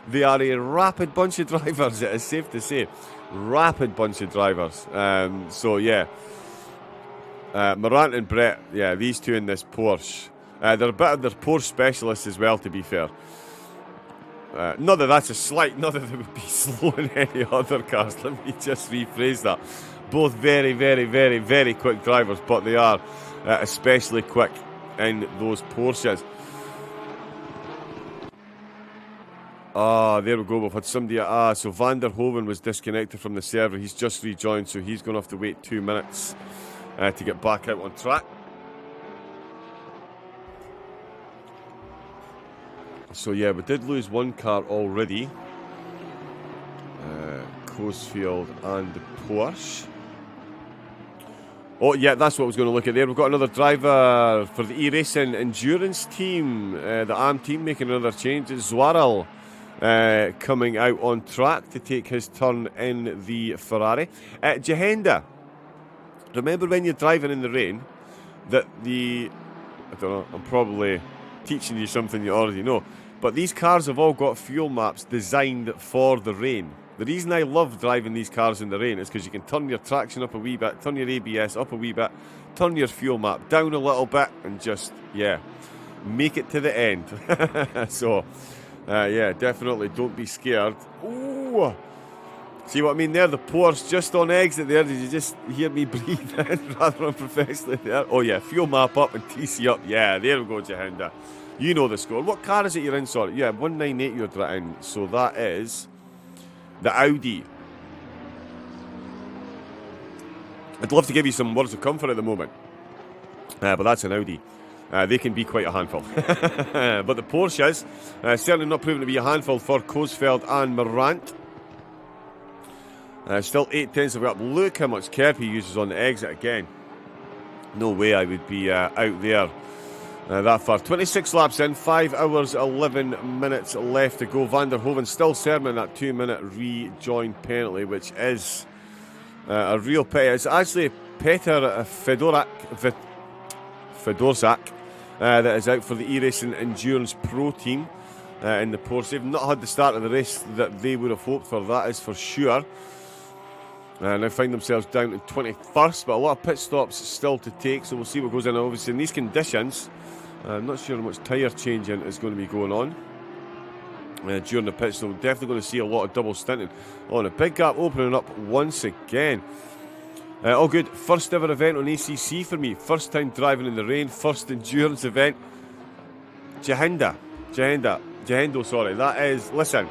they are a rapid bunch of drivers, it is safe to say. Rapid bunch of drivers. So yeah. Morant and Brett, yeah, these two in this Porsche. They're a bit of their Porsche specialists as well, to be fair. Not that that's a slight, not that they would be slow in any other cars. Let me just rephrase that. Both very, very, very, very quick drivers, but they are especially quick in those Porsches. There we go. We've had somebody. So Van der Hoven was disconnected from the server. He's just rejoined, so he's going to have to wait 2 minutes to get back out on track. So yeah, we did lose one car already. Coesfield and the Porsche. Oh yeah, that's what I was going to look at there. We've got another driver for the ERS Endurance team. The AM team making another change. It's Zwarel coming out on track to take his turn in the Ferrari. Jahenda, remember when you're driving in the rain that I don't know, I'm probably teaching you something you already know, but these cars have all got fuel maps designed for the rain. The reason I love driving these cars in the rain is because you can turn your traction up a wee bit, turn your ABS up a wee bit, turn your fuel map down a little bit, and just, yeah, make it to the end. So, yeah, definitely don't be scared. Ooh! See what I mean there? The Porsche just on exit there. Did you just hear me breathe in rather unprofessionally there? Oh, yeah, fuel map up and TC up. Yeah, there we go, Jahenda. You know the score. What car is it you're in? Sorry. Yeah, 198 you're in. So that is the Audi. I'd love to give you some words of comfort at the moment, but that's an Audi. They can be quite a handful. But the Porsches, certainly not proven to be a handful for Coesfeld and Morant. Still 8 tenths of a up. Look how much kerb he uses on the exit again. No way I would be out there that far. 26 laps in, 5 hours, 11 minutes left to go. Van der Hoven still serving that 2-minute rejoin penalty, which is a real pity. It's actually Peter Fedorczak that is out for the ERS Endurance Pro team in the Porsche. They've not had the start of the race that they would have hoped for, that is for sure. Now find themselves down to 21st, but a lot of pit stops still to take, so we'll see what goes in. Obviously, in these conditions, I'm not sure how much tyre changing is going to be going on during the pit, so we're definitely going to see a lot of double stinting. On a big gap opening up once again. All good. First ever event on ACC for me. First time driving in the rain. First endurance event. Jahendo, sorry. That is, listen,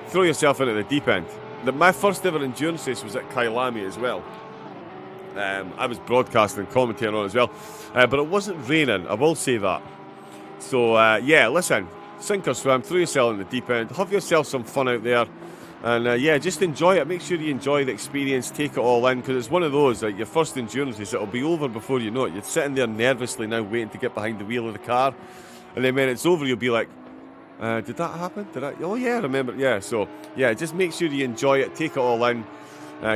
throw yourself into the deep end. My first ever endurance race was at Kyalami as well. I was broadcasting and commentating on as well. But it wasn't raining, I will say that. So, yeah, listen, sink or swim, throw yourself in the deep end, have yourself some fun out there. And, yeah, just enjoy it. Make sure you enjoy the experience, take it all in, because it's one of those, like your first endurance race, it'll be over before you know it. You're sitting there nervously now waiting to get behind the wheel of the car. And then when it's over, you'll be like, did that happen? Oh yeah, I remember. Yeah, so yeah, just make sure you enjoy it, take it all in,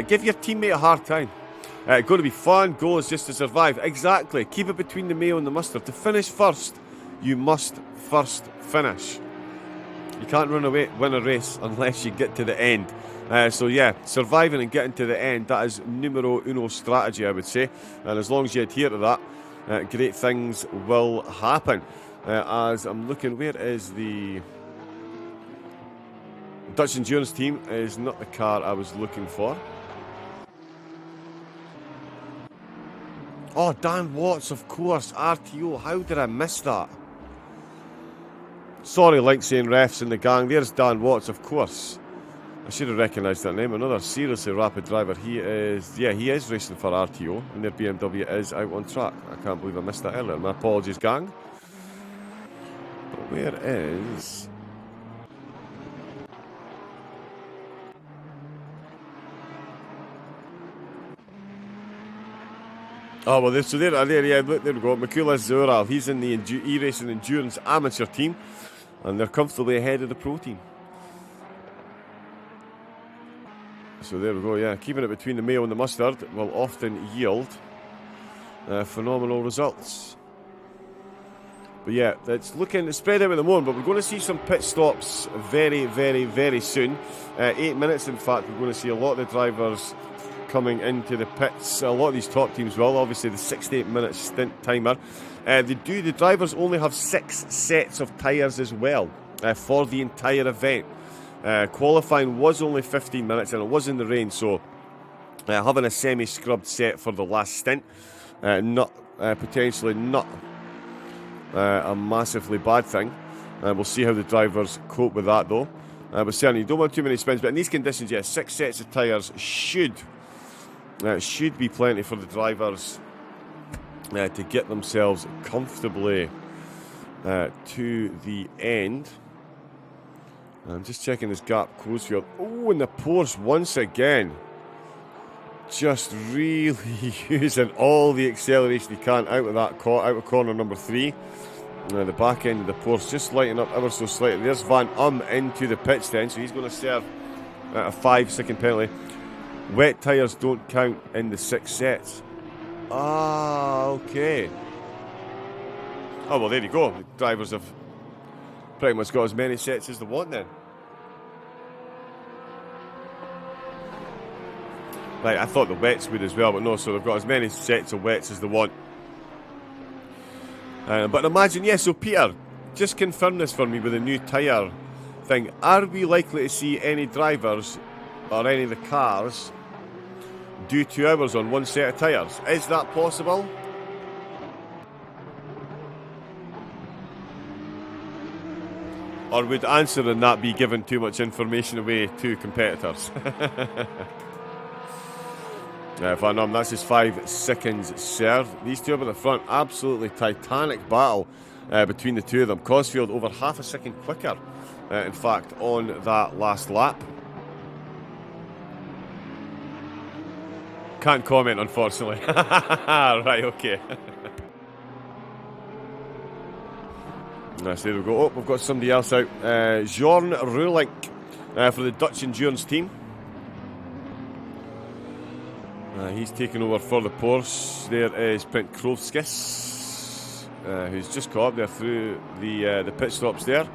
give your teammate a hard time. Going to be fun. Goal is just to survive. Exactly. Keep it between the mayo and the mustard. To finish first, you must first finish. You can't win a race unless you get to the end. So yeah, surviving and getting to the end, that is numero uno strategy, I would say. And as long as you adhere to that, great things will happen. As I'm looking, where is the Dutch Endurance team? Is not the car I was looking for. Oh, Dan Watts, of course, RTO. How did I miss that? Sorry, like saying refs in the gang. There's Dan Watts, of course. I should have recognised that name. Another seriously rapid driver. He is racing for RTO, and their BMW is out on track. I can't believe I missed that earlier. My apologies, gang. But where is Oh, well, so there, yeah, look, there we go. Mikula Zoral, he's in the E-Racing Endurance Amateur team, and they're comfortably ahead of the Pro team. So there we go, yeah. Keeping it between the mayo and the mustard will often yield phenomenal results. But yeah, it's looking spread out at the moment, but we're going to see some pit stops very, very, very soon. 8 minutes, in fact, we're going to see a lot of the drivers coming into the pits. A lot of these top teams will. Obviously, the 68-minute stint timer. The drivers only have 6 sets of tyres as well for the entire event. Qualifying was only 15 minutes, and it was in the rain, so having a semi-scrubbed set for the last stint, potentially not a massively bad thing. We'll see how the drivers cope with that, though. But certainly, you don't want too many spins. But in these conditions, yeah, 6 sets of tyres should be plenty for the drivers to get themselves comfortably to the end. I'm just checking this gap, Coesfield. Oh, and the Porsche once again. Just really using all the acceleration he can out of corner number 3. The back end of the Porsche just lighting up ever so slightly. There's Van into the pits then, so he's going to serve a 5-second penalty. Wet tyres don't count in the 6 sets. Ah, okay. Oh, well, there you go. The drivers have pretty much got as many sets as they want then. Right, I thought the wets would as well, but no, so they've got as many sets of wets as they want. But imagine, yeah, so Peter, just confirm this for me with the new tyre thing. Are we likely to see any drivers or any of the cars do 2 hours on 1 set of tyres? Is that possible? Or would answering that be giving too much information away to competitors? Van Om, that's his 5 seconds served. These two up at the front, absolutely titanic battle between the two of them. Coesfield over half a second quicker, in fact, on that last lap. Can't comment, unfortunately. Right, okay. Nice, there we go. Oh, we've got somebody else out. Jorn Roelink for the Dutch Endurance team. He's taken over for the Porsche. There is Brent Krovskis, who's just caught up there through the pit stops there.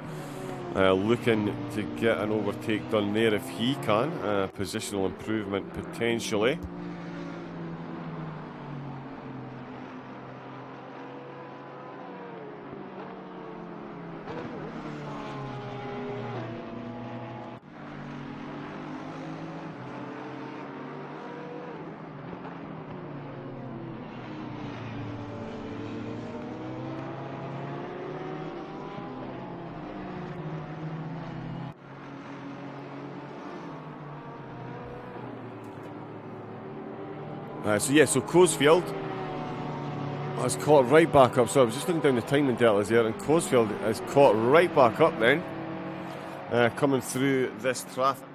Looking to get an overtake done there if he can. Positional improvement potentially. So Coesfield has caught right back up. So I was just looking down the timing deltas there, and Coesfield has caught right back up then, coming through this traffic.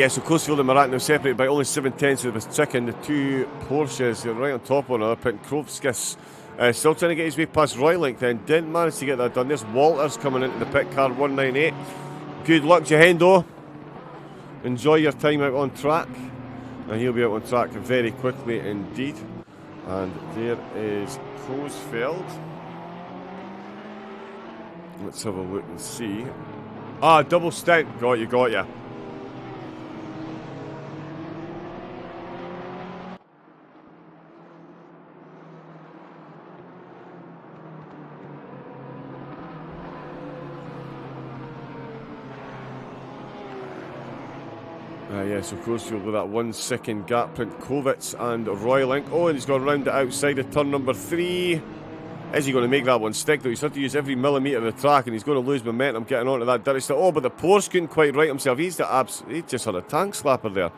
So Coesfield and Marat now separated by only 7/10 of a second. The two Porsches are right on top of one another. Pit Krovskis still trying to get his way past Roylink then. Didn't manage to get that done. There's Walters coming into the pit car, 198. Good luck, Jahendo. Enjoy your time out on track. And he'll be out on track very quickly indeed. And there is Coesfield. Let's have a look and see. Double stint. Got you. So Coesfield with that 1 second gap. Print Kovitz and Roylink. Oh, and he's gone round the outside of turn number 3. Is he going to make that one stick, though? He's had to use every millimetre of the track, and he's going to lose momentum getting onto that dirty stuff. Oh, but the Porsche couldn't quite right himself. He just had a tank slapper there.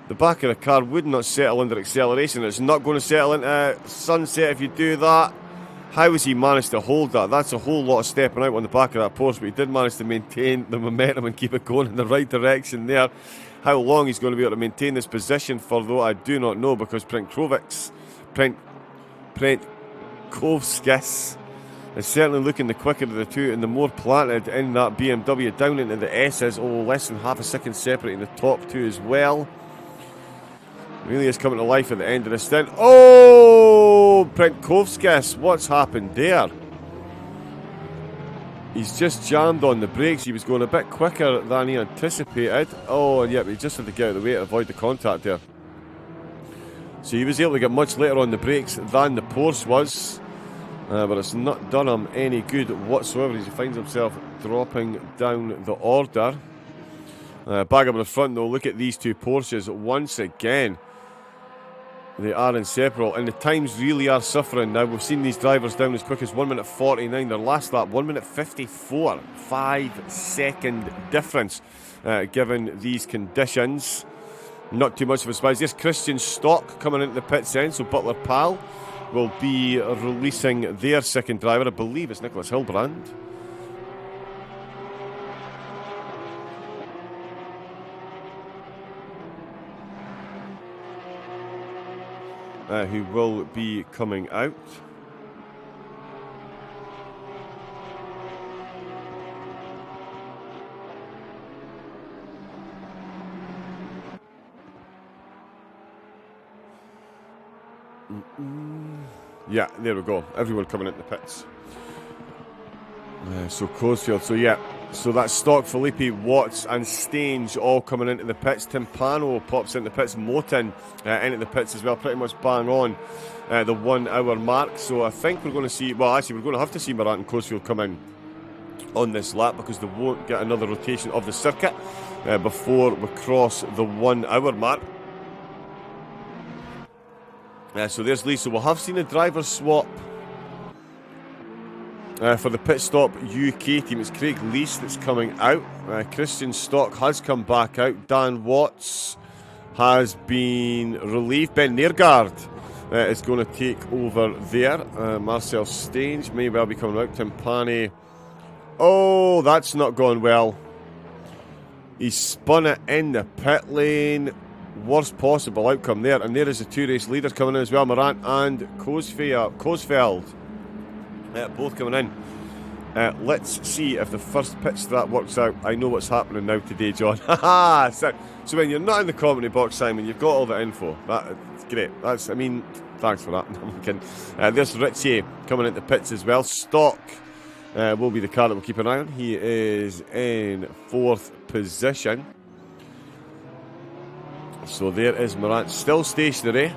The back of the car would not settle under acceleration. It's not going to settle into sunset if you do that. How has he managed to hold that? That's a whole lot of stepping out on the back of that Porsche, but he did manage to maintain the momentum and keep it going in the right direction there. How long he's going to be able to maintain this position for, though, I do not know, because Prentkovskis is certainly looking the quicker of the two and the more planted in that BMW. Down into the S's, less than half a second separating the top two as well. Really is coming to life at the end of the stint. Oh, Prentkovskis, what's happened there? He's just jammed on the brakes. He was going a bit quicker than he anticipated. Oh, and yep, he just had to get out of the way to avoid the contact there. So he was able to get much later on the brakes than the Porsche was. But it's not done him any good whatsoever as he finds himself dropping down the order. Back up in the front, though, look at these two Porsches once again. They are inseparable, and the times really are suffering now. We've seen these drivers down as quick as 1 minute 49. Their last lap, 1 minute 54. 5-second difference given these conditions. Not too much of a surprise. There's Christian Stock coming into the pits end, so Butler Pal will be releasing their second driver. I believe it's Nicholas Hilbrand. Who will be coming out. Yeah, there we go. Everyone coming into the pits. So Coesfield. So yeah. So that's Stock, Felipe, Watts and Stange all coming into the pits. Timpano pops into the pits. Motin into the pits as well. Pretty much bang on the 1 hour mark. So I think we're going to see... Well, actually, we're going to have to see Morant and Coesfield come in on this lap because they won't get another rotation of the circuit before we cross the 1 hour mark. So there's Lee. So we'll have seen a driver swap for the pit stop UK team. It's Craig Lease that's coming out. Christian Stock has come back out. Dan Watts has been relieved. Ben Neergaard is going to take over there. Marcel Stange may well be coming out. Timpani. Oh, that's not gone well. He spun it in the pit lane. Worst possible outcome there. And there is the two race leaders coming in as well. Morant and Coesfeld. Both coming in. Let's see if the first pit strat works out. I know what's happening now today, John. So when you're not in the commentary box, Simon, you've got all the info. That's great. Thanks for that. I'm kidding. There's Ritchie coming into pits as well. Stock will be the car that we'll keep an eye on. He is in 4th position. So there is Morant, still stationary.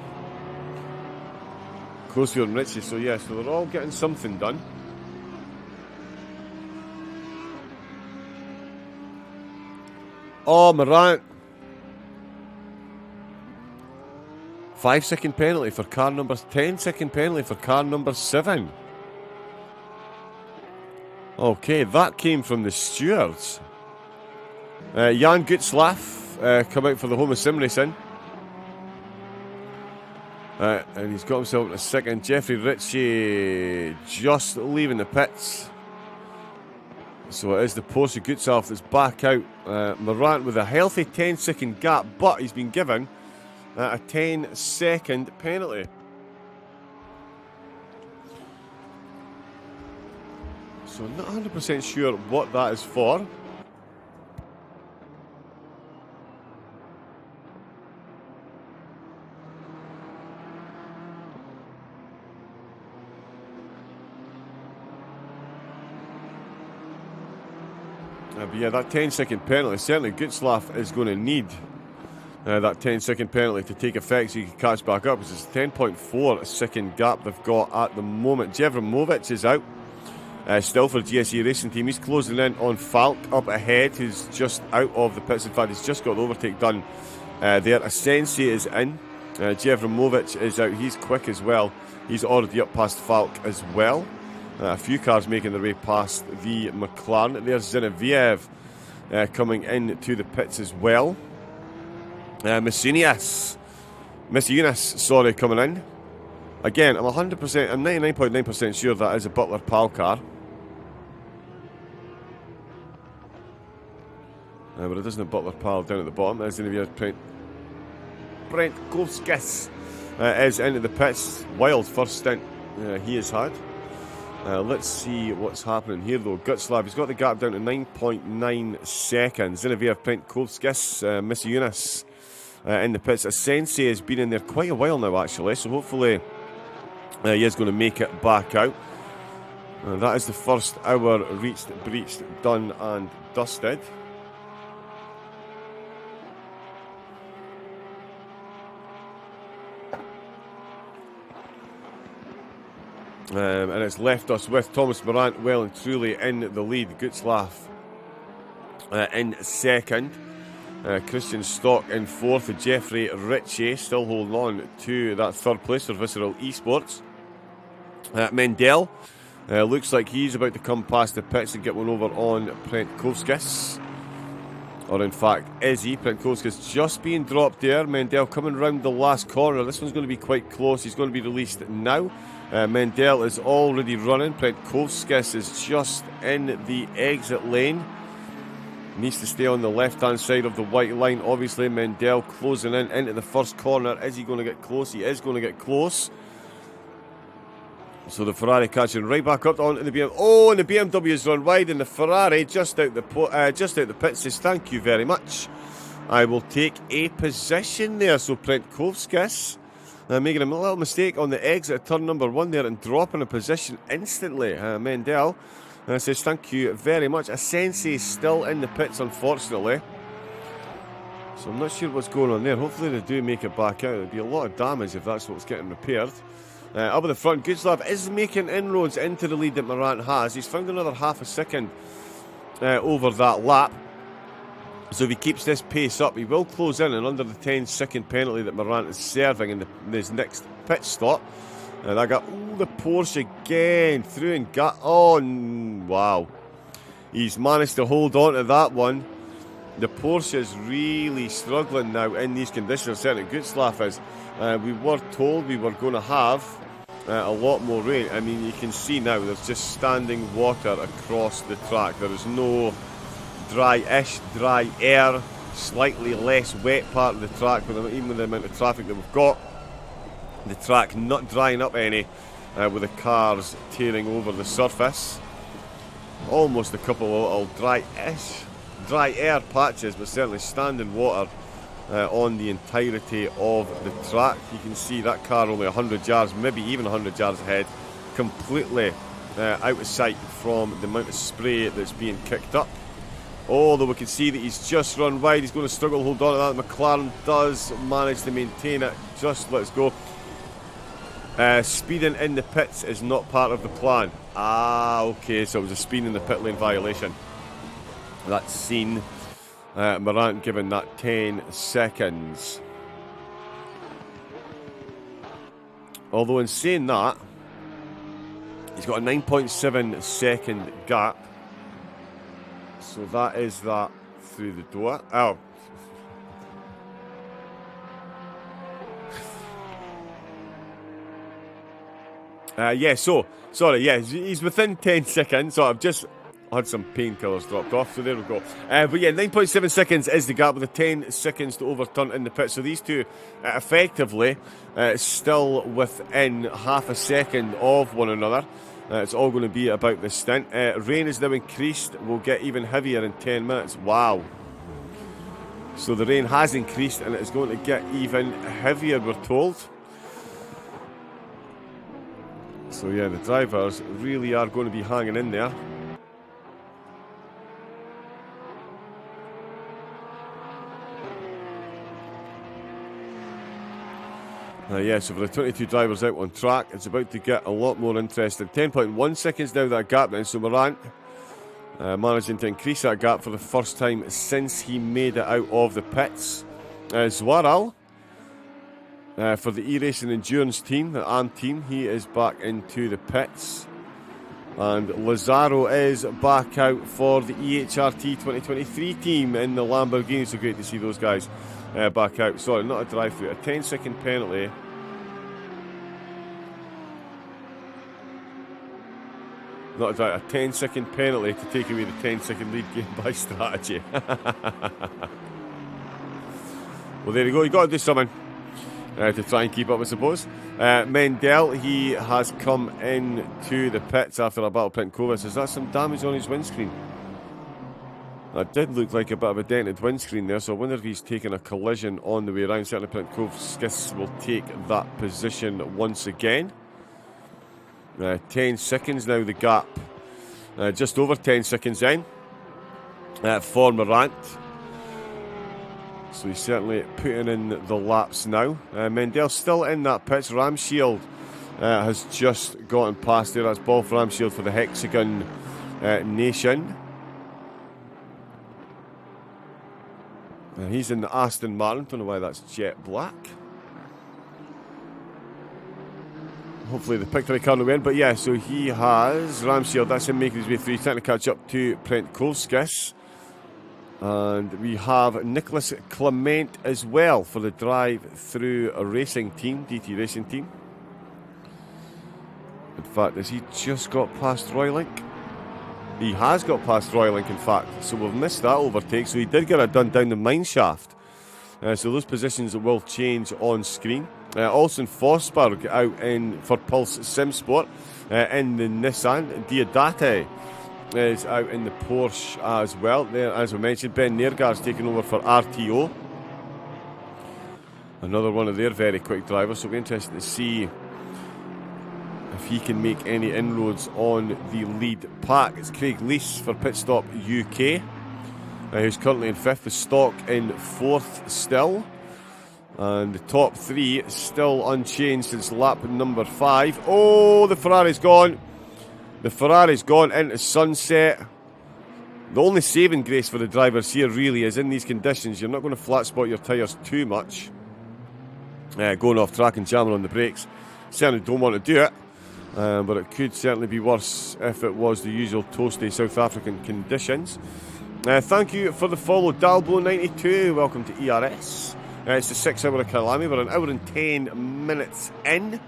Coesfield and Ritchie, so yeah, so they're all getting something done. Oh, Morant. 5-second penalty for car number 10-second penalty for car number 7. Okay, that came from the stewards. Jan Gutzlaff come out for the home of sim racing. And he's got himself in a second. Jeffrey Ritchie just leaving the pits. So it is the Porsche Gutzlaff that's back out. Morant with a healthy 10-second gap, but he's been given a 10-second penalty. So I'm not 100% sure what that is for. But yeah, that 10-second penalty, certainly Gutzlaff is going to need that 10-second penalty to take effect so he can catch back up, because it's a 10.4 second gap they've got at the moment. Jevremovic is out, still for GSE Racing Team. He's closing in on Falk up ahead, who's just out of the pits. In fact, he's just got the overtake done there. Asensi is in Jevramovic is out. He's quick as well. He's already up past Falk as well. A few cars making their way past the McLaren. There's Zinoviev coming into the pits as well. Messiunas, coming in. Again, I'm 99.9% sure that is a Butler Pal car. But it isn't a Butler Pal down at the bottom. There's Zinoviev. Brent Kovskis is into the pits. Wild first stint he has had. Let's see what's happening here though. Gutslav, he's got the gap down to 9.9 seconds. Zinoviev, Brent Kovskis, Messiunas in the pits. Sensei has been in there quite a while now actually, so hopefully he is going to make it back out. That is the first hour breached, done and dusted. And it's left us with Thomas Morant well and truly in the lead. Gutslav in second. Christian Stock in fourth. Jeffrey Ritchie still holding on to that third place for Visceral Esports. Mendel looks like he's about to come past the pits and get one over on Prentkovskis. Or in fact, is he? Prentkovskis just being dropped there. Mendel coming round the last corner. This one's going to be quite close. He's going to be released now. Mendel is already running. Prentkovskis is just in the exit lane. Needs to stay on the left-hand side of the white line. Obviously, Mendel closing in into the first corner. Is he going to get close? He is going to get close. So the Ferrari catching right back up onto the BMW. Oh, and the BMW has run wide, and the Ferrari just out the pit says thank you very much. I will take a position there. So Prentkovskis making a little mistake on the exit of turn number 1 there and dropping a position instantly. Mendel says thank you very much. A Sensei still in the pits, unfortunately. So I'm not sure what's going on there. Hopefully they do make it back out. It'd be a lot of damage if that's what's getting repaired. Up at the front, Gutslav is making inroads into the lead that Morant has. He's found another half a second over that lap. So if he keeps this pace up, he will close in and under the 10-second penalty that Morant is serving in his next pit stop. And I got the Porsche again through and got on. Wow. He's managed to hold on to that one. The Porsche is really struggling now in these conditions. Certainly Gutslav is. We were told we were going to have a lot more rain. I mean, you can see now there's just standing water across the track. There is no dry air, slightly less wet part of the track, but even with the amount of traffic that we've got, the track not drying up any with the cars tearing over the surface. Almost a couple of little dry air patches, but certainly standing water on the entirety of the track. You can see that car only 100 yards, maybe even 100 yards ahead, completely out of sight from the amount of spray that's being kicked up. Although we can see that he's just run wide, he's going to struggle to hold on to that. McLaren does manage to maintain it. Just let's go. Speeding in the pits is not part of the plan. Okay, so it was a speed in the pit lane violation. That's seen. Morant given that 10 seconds. Although in saying that, he's got a 9.7 second gap. So that is that through the door. Oh. He's within 10 seconds. So I've just had some painkillers dropped off. So there we go. But yeah, 9.7 seconds is the gap with the 10 seconds to overturn in the pit. So these two effectively still within half a second of one another. It's all going to be about the stint. Rain is now increased. Will get even heavier in 10 minutes. Wow. So the rain has increased and it is going to get even heavier, we're told. So yeah, the drivers really are going to be hanging in there. So for the 22 drivers out on track, it's about to get a lot more interesting. 10.1 seconds now, that gap then. So Morant managing to increase that gap for the first time since he made it out of the pits. Zwaral for the E-Racing Endurance team, the ARM team. He is back into the pits. And Lazaro is back out for the EHRT 2023 team in the Lamborghini. So great to see those guys back out. Sorry, not a drive-through, a 10-second penalty. Not a drive, a 10-second penalty to take away the 10-second lead game by strategy. Well, there you go. You got to do something to try and keep up, I suppose. Mendel, he has come into the pits after a battle with Penkovic. Is that some damage on his windscreen? That did look like a bit of a dented windscreen there, so I wonder if he's taken a collision on the way around. Certainly Penkovic will take that position once again. 10 seconds now, the gap. Just over 10 seconds in for Morant. So he's certainly putting in the laps now. Mendel still in that pitch. Ramshield has just gotten past there. That's ball for Ramshield for the Hexagon Nation. He's in the Aston Martin. Don't know why that's jet black. Hopefully the Pictory car will win. But yeah, so he has Ramshield. That's him making his way through. He's trying to catch up to Prentkovskis. And we have Nicholas Clement as well for the drive-through racing team, DT racing team. In fact, has he just got past Roylink? He has got past Roylink, in fact. So we've missed that overtake. So he did get it done down the mine shaft. So those positions will change on screen. Olsen Forsberg out in for Pulse Simsport in the Nissan. Diodate is out in the Porsche as well. There, as we mentioned, Ben Nergar's taking over for RTO. Another one of their very quick drivers, so it'll be interesting to see if he can make any inroads on the lead pack. It's Craig Leese for Pitstop UK, who's currently in 5th, the Stock in 4th still. And the top 3 still unchanged since lap number 5. Oh, the Ferrari's gone. The Ferrari's gone into sunset. The only saving grace for the drivers here really is in these conditions, you're not going to flat spot your tyres too much. Going off track and jamming on the brakes. Certainly don't want to do it. But it could certainly be worse if it was the usual toasty South African conditions. Thank you for the follow, Dalbo92. Welcome to ERS. It's the 6 hour of Kyalami. We're an hour and 10 minutes in.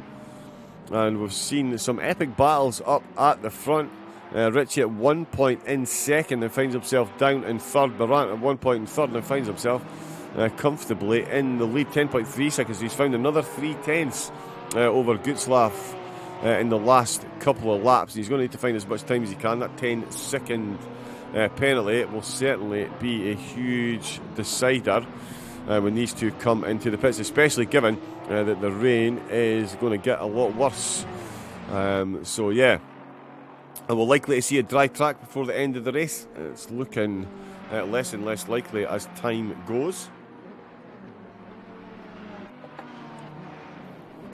And we've seen some epic battles up at the front. Richie at one point in second and finds himself down in third. Morant at one point in third and finds himself comfortably in the lead. 10.3 seconds. He's found another 3/10 over Gutzlaff in the last couple of laps. He's going to need to find as much time as he can. That 10-second penalty will certainly be a huge decider when these two come into the pits, especially given that the rain is going to get a lot worse. So yeah, and we're likely to see a dry track before the end of the race. It's looking less and less likely as time goes.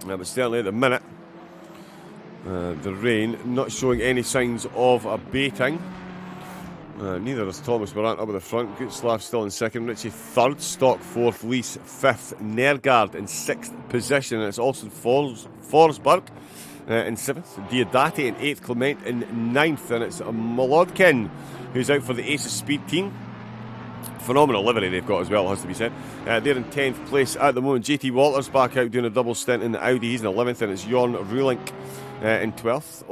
But certainly at the minute, the rain not showing any signs of abating. Neither is Thomas Morant up at the front. Gutzlaff still in second. Richie third. Stock fourth. Lease fifth. Nergard in sixth position. And it's also Forsberg in seventh. Diodate in eighth. Clement in ninth. And it's Molodkin who's out for the Aces Speed team. Phenomenal livery they've got as well, has to be said. They're in 10th place at the moment. JT Walters back out doing a double stint in the Audi. He's in 11th. And it's Jorn Rulink in 12th.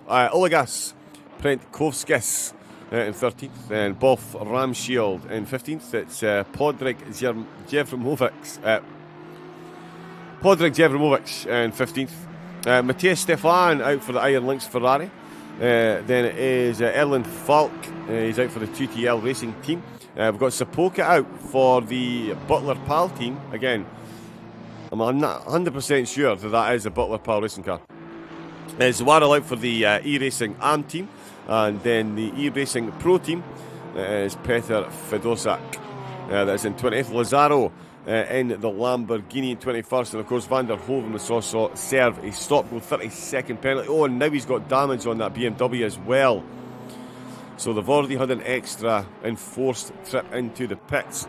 Olegas Prentkovskis in 13th, and Boff Ramshield in 15th. It's Podrick Jevremovic in 15th. Matthias Stefan out for the Iron Lynx Ferrari. Then it is Erland Falk. He's out for the 2TL Racing team. We've got Sapoka out for the Butler PAL team. Again, I'm not 100% sure that is a Butler PAL racing car. Zawarel out for the E-Racing AM team. And then the E-Racing Pro team is Peter Fedosak. That's in 20th. Lazaro in the Lamborghini in 21st. And of course, Van der Hoeven was also serve a stop goal 32nd penalty. Oh, and now he's got damage on that BMW as well. So they've already had an extra enforced trip into the pits.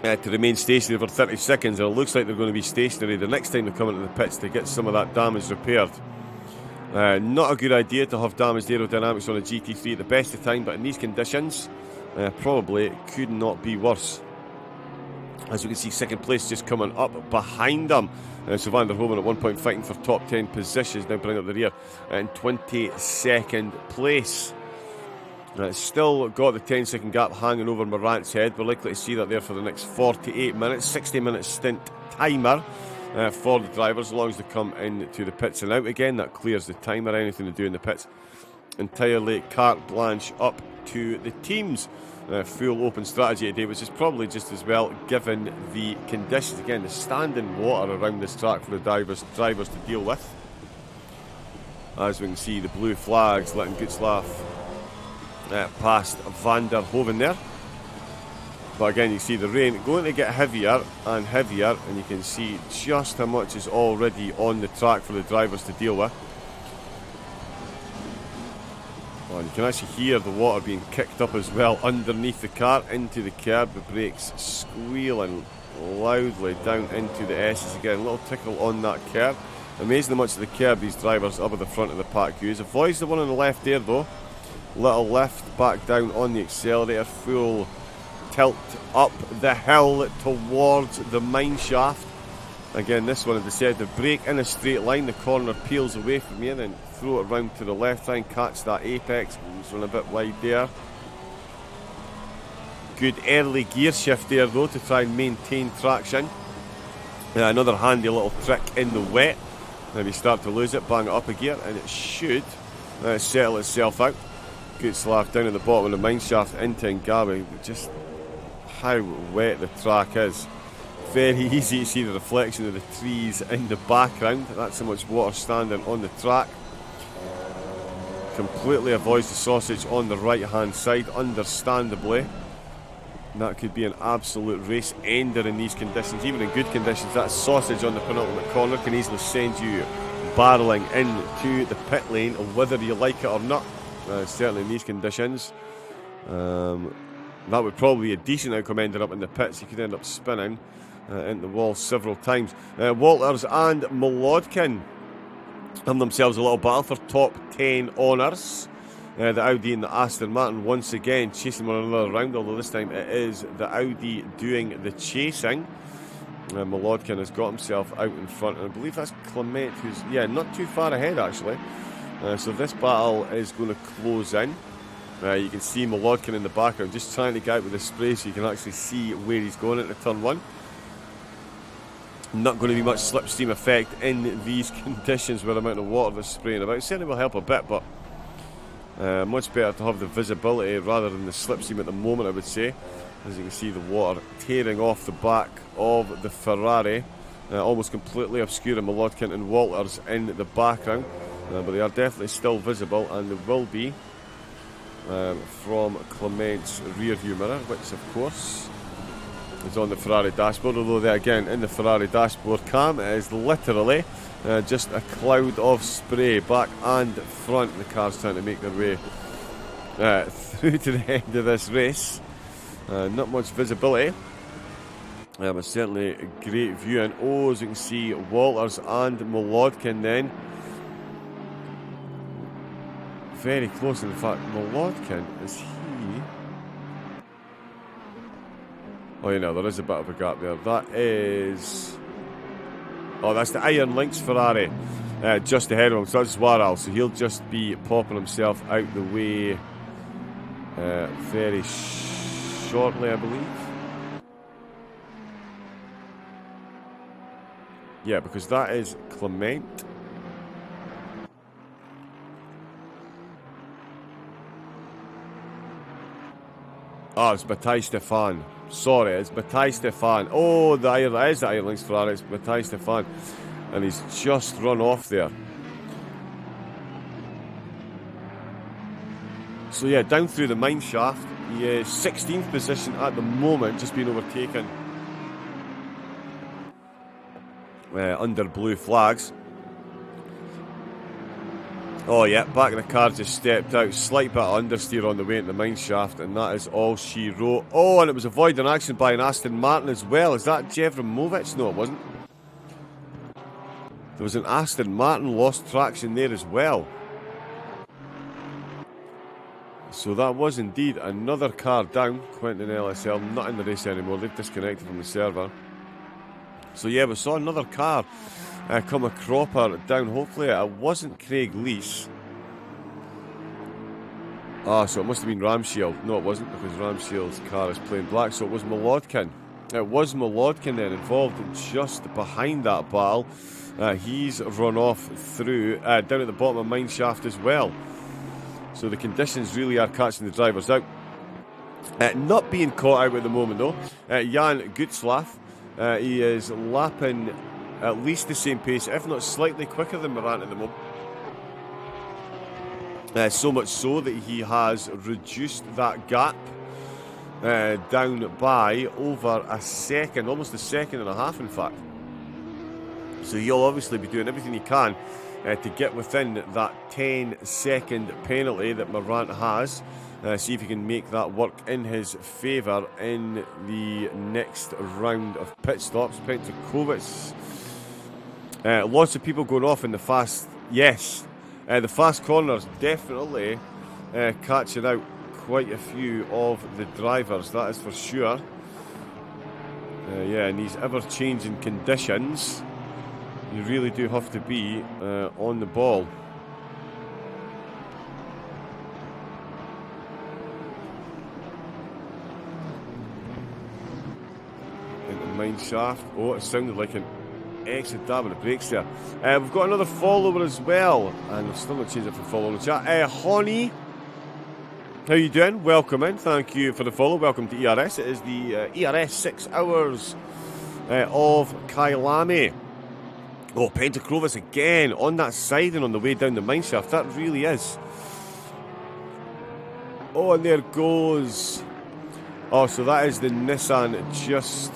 to remain stationary for 30 seconds, and it looks like they're going to be stationary the next time they come into the pits to get some of that damage repaired. Not a good idea to have damaged aerodynamics on a GT3 at the best of time, but in these conditions, probably could not be worse. As you can see, second place just coming up behind them. So Van der Hoeven at one point fighting for top 10 positions, now bringing up the rear in 22nd place. Still got the 10-second gap hanging over Morant's head. We're likely to see that there for the next 48 minutes. 60-minute stint timer for the drivers, as long as they come into the pits and out again. That clears the timer. Anything to do in the pits, entirely carte blanche up to the teams. Full open strategy today, which is probably just as well given the conditions. Again, the standing water around this track for the drivers to deal with. As we can see, the blue flags letting Gutzlaff past Van der Hoeven there. But again, you see the rain going to get heavier and heavier, and you can see just how much is already on the track for the drivers to deal with. Oh, you can actually hear the water being kicked up as well underneath the car into the curb. The brakes squealing loudly down into the S's again. A little tickle on that curb. Amazing how much of the curb these drivers up at the front of the pack use. Avoids the one on the left there though. Little lift back down on the accelerator. Full tilt up the hill towards the mine shaft. Again, this one, as I said, the brake in a straight line. The corner peels away from you, then throw it round to the left, try and catch that apex. It's run a bit wide there. Good early gear shift there though to try and maintain traction. Another handy little trick in the wet. If you start to lose it, bang it up a gear and it should settle itself out. Good slack down at the bottom of the mine shaft into Ngawi. Just how wet the track is. Very easy to see the reflection of the trees in the background. That's how much water standing on the track. Completely avoids the sausage on the right hand side, understandably. And that could be an absolute race ender in these conditions. Even in good conditions, that sausage on the penultimate corner can easily send you barreling into the pit lane, whether you like it or not. Certainly in these conditions, that would probably be a decent outcome ending up in the pits. You could end up spinning into the wall several times. Walters and Molodkin have themselves a little battle for top 10 honours. The Audi and the Aston Martin once again chasing one another around, although this time it is the Audi doing the chasing. Molodkin has got himself out in front, and I believe that's Clement who's, not too far ahead actually. So this battle is going to close in. You can see Molodkin in the background just trying to get out with the spray so you can actually see where he's going into turn one. Not going to be much slipstream effect in these conditions with the amount of water that's spraying about. It certainly will help a bit, but much better to have the visibility rather than the slipstream at the moment, I would say. As you can see, the water tearing off the back of the Ferrari, almost completely obscuring Molodkin and Walters in the background. But they are definitely still visible, and they will be from Clement's rear view mirror, which of course is on the Ferrari dashboard. Although there again, in the Ferrari dashboard cam, it is literally just a cloud of spray back and front. The cars trying to make their way through to the end of this race. Not much visibility, but certainly a great view. And as you can see, Walters and Molodkin then very close. In fact, Molodkin, is he? Oh, there is a bit of a gap there. That is... Oh, that's the Iron Lynx Ferrari just ahead of him. So that's Warral. So he'll just be popping himself out the way very shortly, I believe. Yeah, because that is Clement. Oh, it's Matthias Stefan. Sorry, it's Matthias Stefan. Oh, that is the Iron Lynx Ferrari. It's Matthias Stefan. And he's just run off there. So yeah, down through the mine shaft. He is 16th position at the moment, just being overtaken under blue flags. Oh yeah, back of the car just stepped out. Slight bit of understeer on the way into the mine shaft, and that is all she wrote. Oh, and it was avoided an accident by an Aston Martin as well. Is that Jevramovic? No, it wasn't. There was an Aston Martin lost traction there as well. So that was indeed another car down. Quentin LSL not in the race anymore. They've disconnected from the server. So yeah, we saw another car come a cropper down. Hopefully it wasn't Craig Lease. So it must have been Ramshield. No, it wasn't, because Ramshield's car is plain black. So it was Molodkin. It was Molodkin then involved just behind that battle. He's run off through down at the bottom of mine shaft as well. So the conditions really are catching the drivers out. Not being caught out at the moment though. Jan Gutzlaff, he is lapping at least the same pace, if not slightly quicker than Morant at the moment. So much so that he has reduced that gap down by over a second, almost a second and a half in fact. So he'll obviously be doing everything he can to get within that 10-second penalty that Morant has. See if he can make that work in his favour in the next round of pit stops. Petrokovic. Lots of people going off in the fast. Yes, the fast corners definitely catching out quite a few of the drivers, that is for sure. Yeah, in these ever-changing conditions, you really do have to be on the ball. Into mine shaft. Oh, it sounded like an extra dab of the brakes there. We've got another follower as well, and I've still not changed it for follow in the chat. Honey, how you doing? Welcome in. Thank you for the follow. Welcome to ERS. It is the ERS 6 hours of Kyalami. Oh, Pentakrovis again on that side and on the way down the mine shaft. That really is. Oh, and there goes. Oh, so that is the Nissan just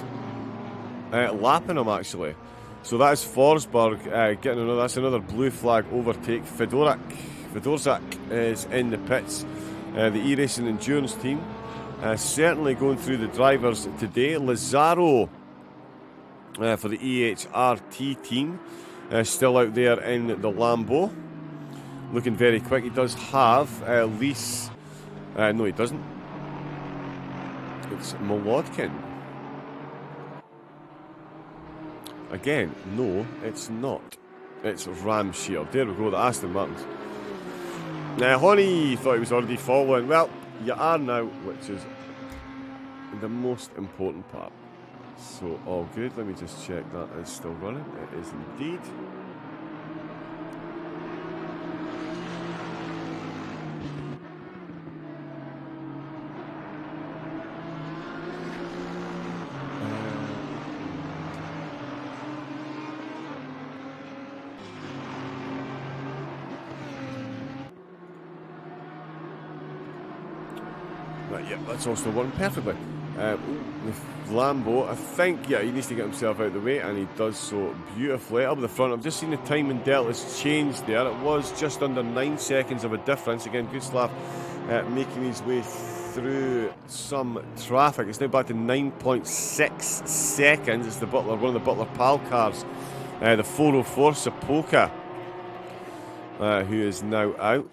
lapping him actually. So that is Forsberg getting another. That's another blue flag overtake. Fedorzak is in the pits. The E-Racing Endurance team certainly going through the drivers today. Lazaro for the EHRT team still out there in the Lambo, looking very quick. He does have Lease. No, he doesn't. It's Molodkin. Again, no, it's not. It's Ramshield. There we go, the Aston Martins. Honey thought he was already following. Well, you are now, which is the most important part. So, all good. Let me just check that is still running. It is indeed. Yeah, that's also working perfectly. With Lambo, I think, yeah, he needs to get himself out of the way, and he does so beautifully. Up at the front, I've just seen the time in delta's changed there. It was just under 9 seconds of a difference. Again, Gustav making his way through some traffic. It's now back to 9.6 seconds. It's the Butler, one of the Butler PAL cars, the 404 Sapoka, who is now out.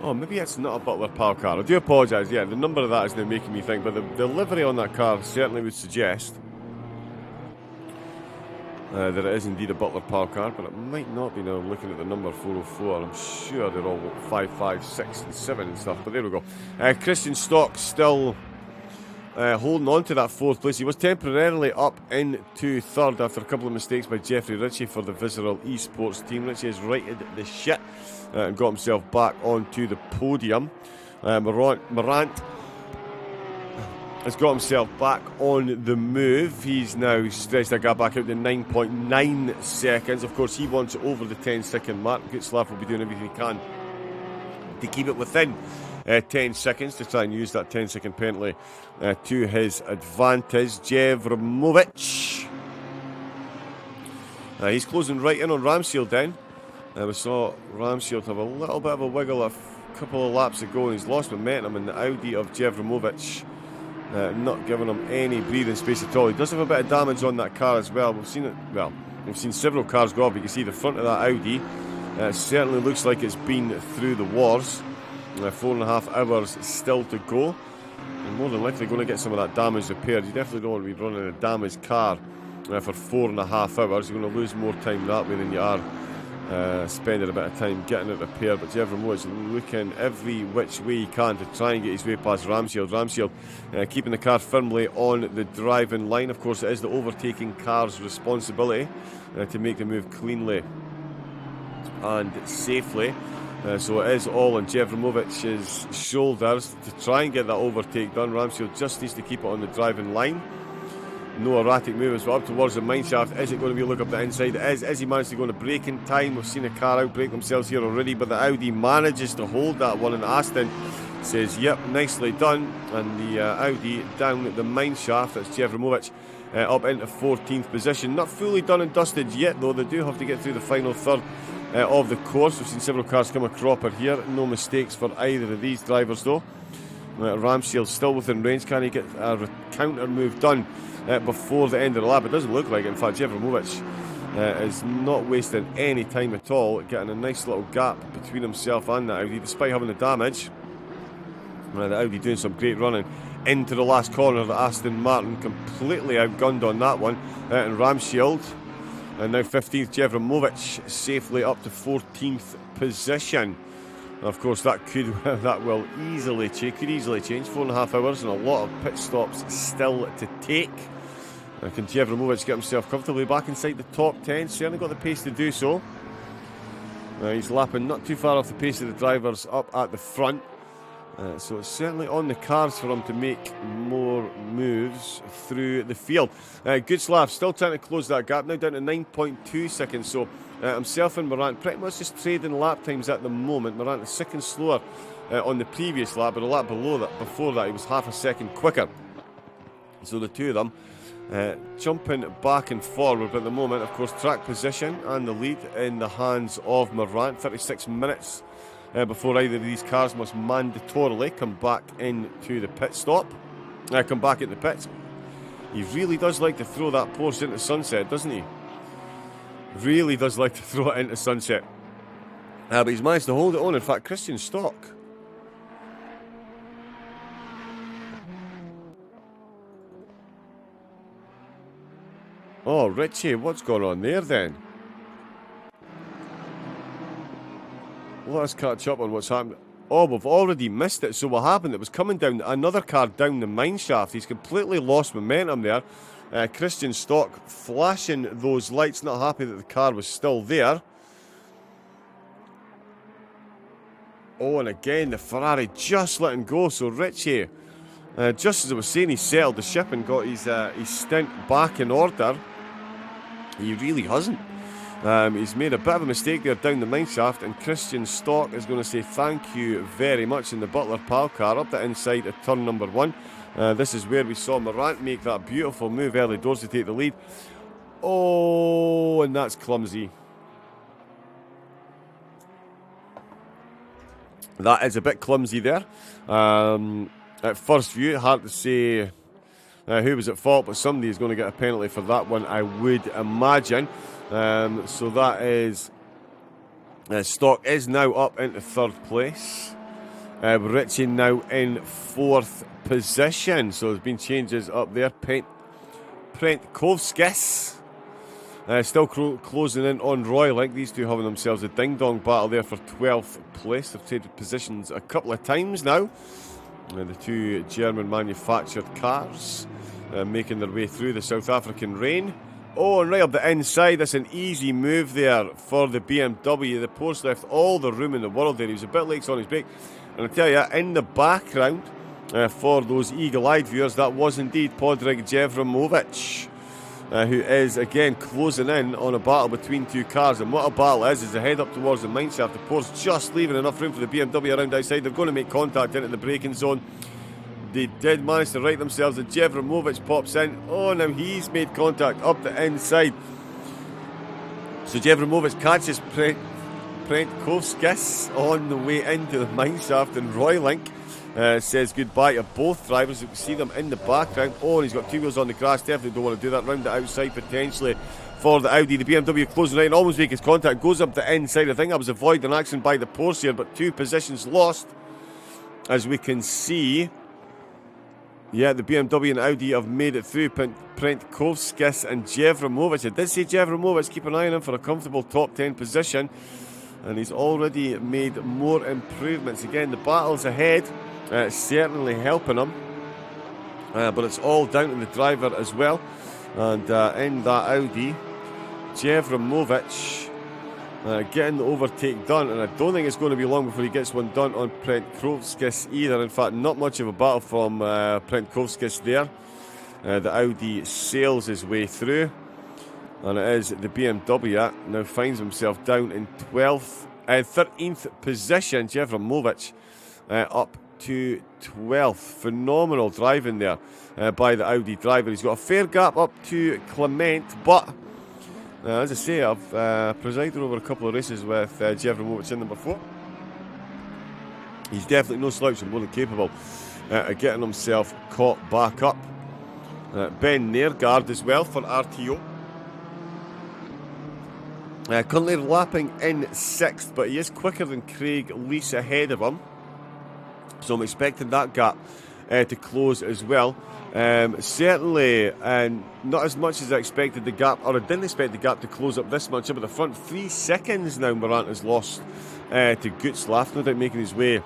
Oh, maybe it's not a Butler PAL car. I do apologise. Yeah, the number of that is now making me think, but the livery on that car certainly would suggest that it is indeed a Butler PAL car, but it might not be now. I'm looking at the number 404. I'm sure they're all 5, 5, 6 and 7 and stuff, but there we go. Christian Stock still holding on to that 4th place. He was temporarily up into 3rd after a couple of mistakes by Jeffrey Ritchie for the Visceral Esports team. Ritchie has righted the shit and got himself back onto the podium. Morant has got himself back on the move. He's now stretched that gap back out to 9.9 seconds. Of course, he wants it over the 10-second mark. Gutzlaff will be doing everything he can to keep it within 10 seconds to try and use that 10-second penalty to his advantage. Jevramovic He's closing right in on Ramsfield then. We saw Ramsfield have a little bit of a wiggle a couple of laps ago, and he's lost momentum in the Audi of Jevremovic. Not giving him any breathing space at all. He does have a bit of damage on that car as well. We've seen several cars go off. You can see the front of that Audi. It certainly looks like it's been through the wars. 4.5 hours still to go. And more than likely going to get some of that damage repaired. You definitely don't want to be running a damaged car for 4.5 hours. You're going to lose more time that way than you are spending a bit of time getting it repaired. But Jevremovic is looking every which way he can to try and get his way past Ramsfield. Ramsfield keeping the car firmly on the driving line. Of course, it is the overtaking car's responsibility to make the move cleanly and safely. So it is all on Jevremovic's shoulders to try and get that overtake done. Ramsfield just needs to keep it on the driving line. No erratic movements, but up towards the mineshaft. Is it going to be a look up the inside? It is he managed to go into brake in time? We've seen a car outbrake themselves here already, but the Audi manages to hold that one, and Aston says, yep, nicely done. And the Audi down at the mineshaft. That's Jevremovic up into 14th position. Not fully done and dusted yet, though. They do have to get through the final third of the course. We've seen several cars come a cropper here. No mistakes for either of these drivers, though. Ramsfield still within range. Can he get a counter move done before the end of the lap? It doesn't look like it. In fact, Jevremovic is not wasting any time at all, getting a nice little gap between himself and the Audi, despite having the damage. The Audi doing some great running into the last corner. The Aston Martin completely outgunned on that one. And Ramsfield, and now 15th, Jevremovic safely up to 14th position. And of course, that will easily change. Could easily change. 4.5 hours and a lot of pit stops still to take. Can Jevremovic get himself comfortably back inside the top 10? Certainly got the pace to do so. He's lapping not too far off the pace of the drivers up at the front. So it's certainly on the cards for him to make more moves through the field. Goodslav still trying to close that gap, now down to 9.2 seconds. So himself and Morant pretty much just trading lap times at the moment. Morant is 2 seconds slower on the previous lap, but a lap before that he was half a second quicker. So the two of them jumping back and forward, but at the moment, of course, track position and the lead in the hands of Morant. 36 minutes before either of these cars must mandatorily come back into the pit stop. Come back into the pits. He really does like to throw that Porsche into sunset, doesn't he? Really does like to throw it into sunset. But he's managed to hold it on. In fact, Christian Stock. Oh, Richie, what's going on there then? Let us catch up on what's happened. Oh, we've already missed it. So what happened? It was coming down, another car down the mine shaft. He's completely lost momentum there. Christian Stock flashing those lights, not happy that the car was still there. Oh, and again, the Ferrari just letting go. So Richie, just as I was saying, he settled the ship and got his stint back in order. He really hasn't. He's made a bit of a mistake there down the mine shaft, and Christian Stock is going to say thank you very much in the Butler Pal car up the inside of turn number 1. This is where we saw Morant make that beautiful move early doors to take the lead. Oh, and that's clumsy. That is a bit clumsy there. At first view, hard to say who was at fault, but somebody is going to get a penalty for that one, I would imagine. So that is Stock is now up into 3rd place. Richie now in 4th position. So there's been changes up there. Prentkovskis still closing in on Roylink. These two having themselves a ding-dong battle there for 12th place. They've traded positions a couple of times now. The two German manufactured cars making their way through the South African rain. Oh, and right up the inside, that's an easy move there for the BMW. The Porsche left all the room in the world there. He was a bit late on his brake. And I tell you, in the background, for those eagle-eyed viewers, that was indeed Podrig Jevremovic, who is, again, closing in on a battle between two cars. And what a battle is they head up towards the mineshaft. The Porsche just leaving enough room for the BMW around outside. They're going to make contact into the braking zone. They did manage to right themselves, and Jevremovic pops in. Oh, now he's made contact up the inside. So Jevramovic catches Prentkovskis on the way into the mineshaft, and Roylink says goodbye to both drivers. You can see them in the background. Oh, and he's got 2 wheels on the grass. Definitely don't want to do that. Round the outside potentially for the Audi. The BMW closing right and almost makes contact. Goes up the inside. I think I was avoiding an accident by the Porsche here, but 2 positions lost. As we can see, yeah, the BMW and Audi have made it through. Prentkovskis and Jevramovic. I did say Jevramovic, keep an eye on him for a comfortable top 10 position. And he's already made more improvements. Again, the battle's ahead. Certainly helping him. But it's all down to the driver as well. And in that Audi, Jevramovic getting the overtake done. And I don't think it's going to be long before he gets one done on Prentkovskis either. In fact, not much of a battle from Prentkovskis there. The Audi sails his way through. And it is the BMW now finds himself down in 13th position. Jevramovic up to 12th. Phenomenal driving there by the Audi driver. He's got a fair gap up to Clement, but as I say, I've presided over a couple of races with Jevramovic in them before. He's definitely no slouch and more than capable of getting himself caught back up. Ben Nergard as well for RTO. Currently lapping in 6th, but he is quicker than Craig Leese ahead of him. So I'm expecting that gap to close as well. Certainly not as much as I expected the gap, or I didn't expect the gap to close up this much. But the front 3 seconds now Morant has lost to Gutzlaff, no doubt making his way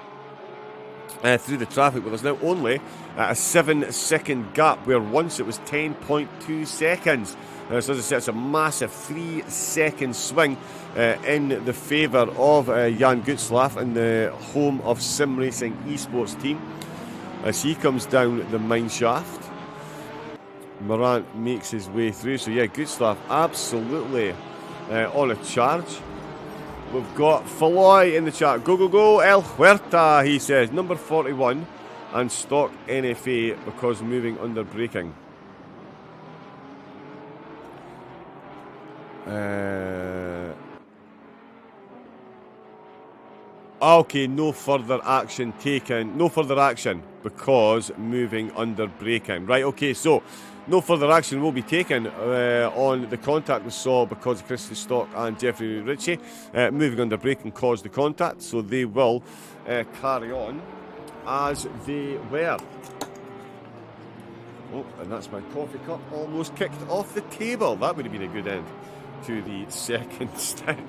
through the traffic. But there's now only a 7-second gap, where once it was 10.2 seconds. So as I said, it's a massive 3-second swing in the favour of Jan Gutzlaff and the home of Sim Racing Esports team. As he comes down the mine shaft, Morant makes his way through. So yeah, Gutzlaff absolutely on a charge. We've got Falloy in the chat. Go, go, go, El Huerta, he says. Number 41 and stock NFA because moving under braking. Okay, no further action taken. No further action because moving under braking. Right, okay, so no further action will be taken on the contact we saw because Christy Stock and Jeffrey Ritchie moving under braking caused the contact, so they will carry on as they were. Oh, and that's my coffee cup almost kicked off the table. That would have been a good end to the second stint.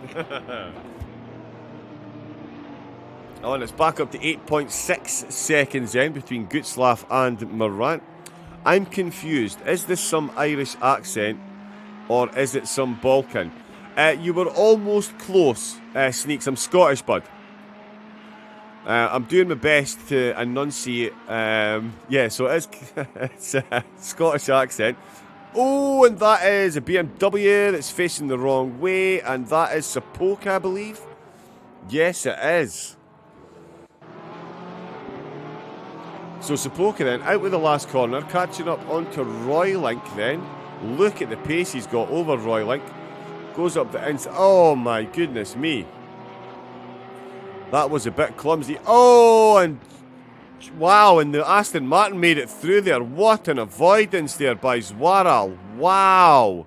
Oh, and it's back up to 8.6 seconds in between Gutzlaff and Morant. I'm confused. Is this some Irish accent or is it some Balkan? You were almost close, Sneaks. I'm Scottish, bud. I'm doing my best to enunciate. Yeah, so it's a Scottish accent. Oh, and that is a BMW that's facing the wrong way, and that is Sapoka, I believe. Yes, it is. So Sapoka then, out with the last corner, catching up onto Roylink then. Look at the pace he's got over Roylink. Goes up the inside. Oh my goodness me. That was a bit clumsy. Oh, and wow, and the Aston Martin made it through there. What an avoidance there by Zwaral. Wow.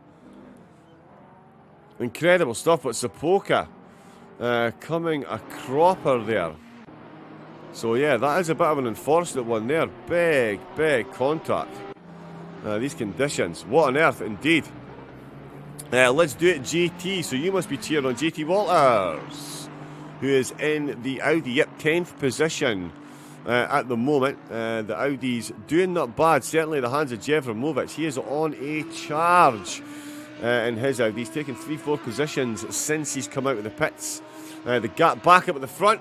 Incredible stuff, but Sapoka coming a cropper there. So yeah, that is a bit of an unfortunate one there. Big, big contact. These conditions. What on earth, indeed. Let's do it, JT. So you must be cheering on JT Walters, who is in the Audi. Yep, 10th position at the moment. The Audi's doing not bad. Certainly in the hands of Jevramovic. He is on a charge in his Audi. He's taken 3-4 positions since he's come out of the pits. The gap back up at the front.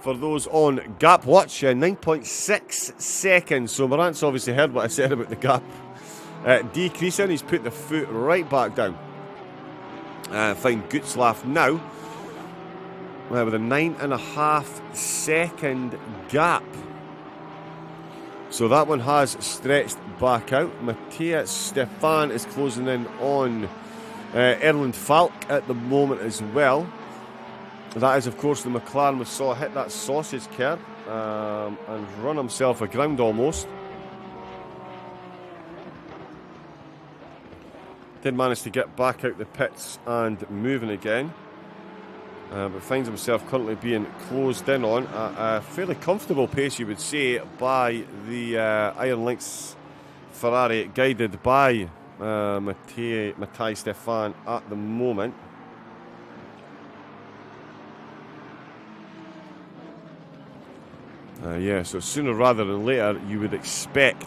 For those on gap watch, 9.6 seconds. So Morant's obviously heard what I said about the gap decreasing. He's put the foot right back down. Find Gutzlaff now with a 9.5 second gap. So that one has stretched back out. Matthias Stefan is closing in on Erland Falk at the moment as well. That is, of course, the McLaren we saw hit that sausage curb and run himself aground almost. Did manage to get back out the pits and moving again. But finds himself currently being closed in on at a fairly comfortable pace, you would say, by the Iron Lynx Ferrari, guided by Mattei Stefan at the moment. So sooner rather than later, you would expect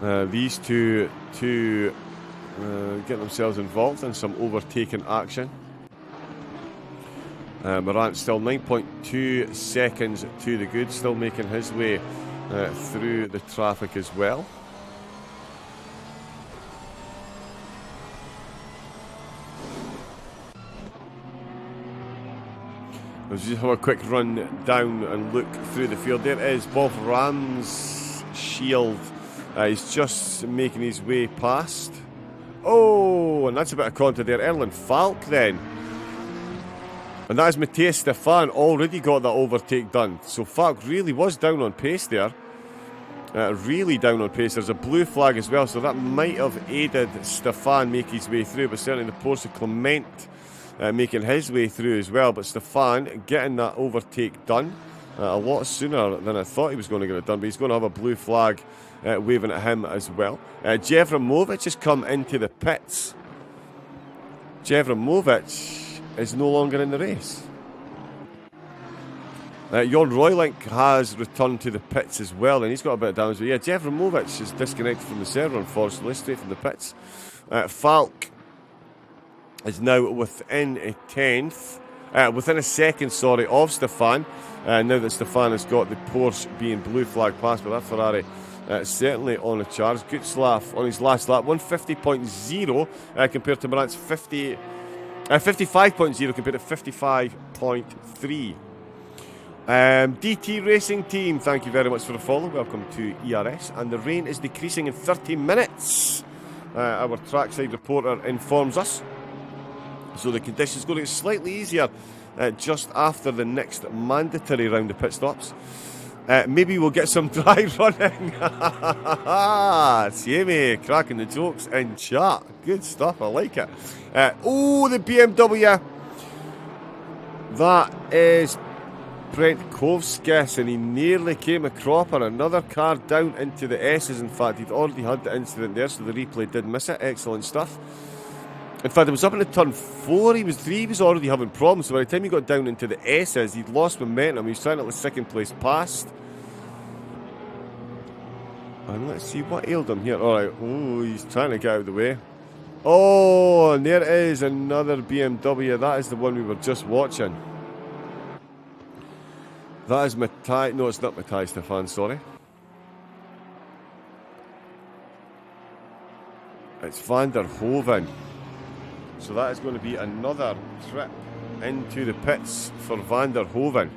these two to get themselves involved in some overtaking action. Morant still 9.2 seconds to the good, still making his way through the traffic as well. Let's just have a quick run down and look through the field. There is Bob Ramshield. He's just making his way past. Oh, and that's a bit of contact there. Erland Falk then. And that is Matthias Stefan, already got that overtake done. So Falk really was down on pace there. Really down on pace. There's a blue flag as well, so that might have aided Stefan make his way through. But certainly the Porsche Clement making his way through as well. But Stefan getting that overtake done a lot sooner than I thought he was going to get it done. But he's going to have a blue flag waving at him as well. Jevramovic has come into the pits. Jevramovic is no longer in the race. Jorn Roylink has returned to the pits as well, and he's got a bit of damage. But yeah, Jevramovic is disconnected from the server, unfortunately, straight from the pits. Falk is now within a second, of Stefan. Now that Stefan has got the Porsche being blue flag passed, but that Ferrari certainly on a charge. Gutzlaff on his last lap, 150.0 compared to Morant's 55.0 compared to 55.3. DT Racing Team, thank you very much for the follow. Welcome to ERS. And the rain is decreasing in 30 minutes. Our trackside reporter informs us. So the conditions going to get slightly easier just after the next mandatory round of pit stops. Maybe we'll get some dry running. Jamie cracking the jokes in chat. Good stuff, I like it. The BMW. That is Brent Kovskis, and he nearly came a cropper. Another car down into the S's. In fact, he'd already had the incident there, so the replay did miss it. Excellent stuff. In fact, it was up into turn 4. He was already having problems. So by the time he got down into the S's, he'd lost momentum. He was trying to let second place past. And let's see what ailed him here. All right. Oh, he's trying to get out of the way. Oh, and there is another BMW. That is the one we were just watching. That is Mattei. No, it's not Mattei Stefan, sorry. It's Van der Hoven. So that is going to be another trip into the pits for Van der Hoven.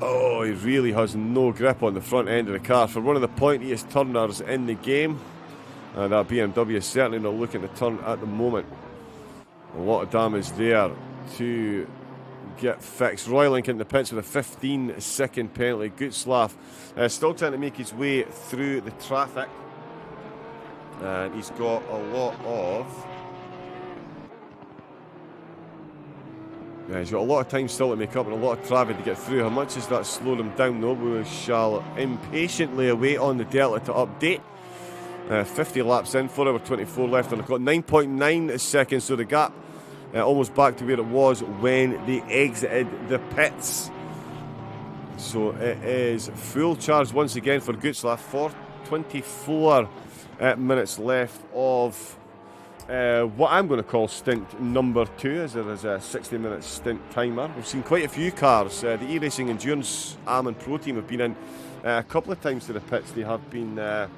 Oh, he really has no grip on the front end of the car. For one of the pointiest turners in the game, that BMW is certainly not looking to turn at the moment. A lot of damage there to get fixed. Roylink in the pits with a 15-second penalty. Gutzlaff still trying to make his way through the traffic. And he's got a lot of... he's got a lot of time still to make up and a lot of traffic to get through. How much has that slowed him down, though? We shall impatiently await on the Delta to update. 50 laps in, 4 hours 24 left on the clock. 9.9 seconds, so the gap almost back to where it was when they exited the pits. So it is full charge once again for Gutzlaff for 24 minutes left of what I'm going to call stint number 2, as there is a 60-minute stint timer. We've seen quite a few cars. The E-Racing Endurance Am and Pro team have been in a couple of times to the pits. They have been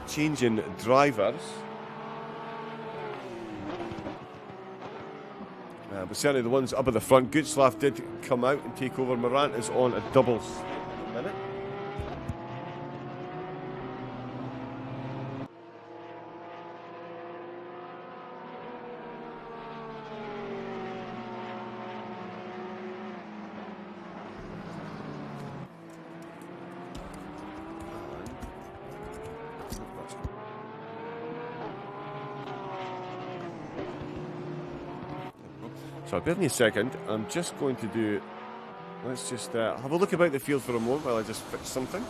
changing drivers. But certainly the ones up at the front. Gutzlaff did come out and take over. Morant is on a double minute. So bear with me a second. I'm just going to do... Let's just have a look about the field for a moment while I just fix something.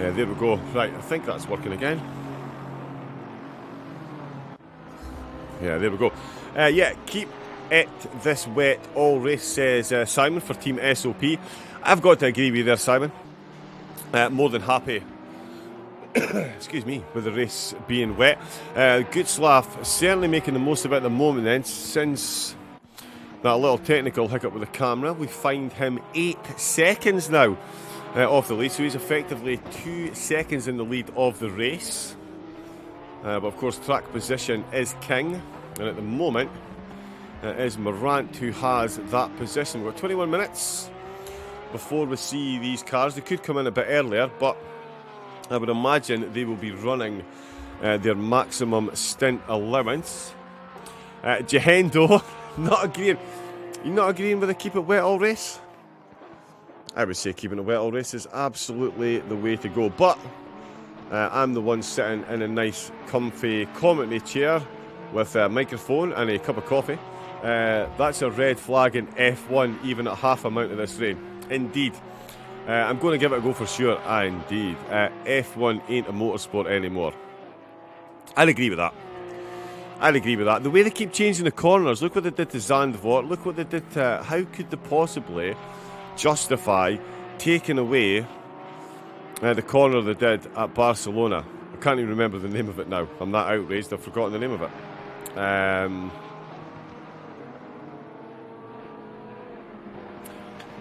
Yeah, there we go. Right, I think that's working again. Yeah, there we go. Yeah, keep it this wet all race, says Simon for Team SOP. I've got to agree with you there, Simon. More than happy, excuse me, with the race being wet. Gutzlaff certainly making the most of it at the moment then, since that little technical hiccup with the camera. We find him 8 seconds now off the lead, so he's effectively 2 seconds in the lead of the race. But of course, track position is king, and at the moment it is Morant who has that position. We've got 21 minutes before we see these cars. They could come in a bit earlier, but I would imagine they will be running their maximum stint allowance. Jehendo, not agreeing. You're not agreeing with the keep it wet all race? I would say keeping it wet all race is absolutely the way to go. But I'm the one sitting in a nice, comfy commentary chair with a microphone and a cup of coffee. That's a red flag in F1, even at half amount of this rain. Indeed. I'm going to give it a go for sure. Indeed. F1 ain't a motorsport anymore. I'll agree with that. I'll agree with that. The way they keep changing the corners, look what they did to Zandvoort, look what they did to... How could they possibly justify taking away the corner they did at Barcelona? I can't even remember the name of it now. I'm that outraged, I've forgotten the name of it.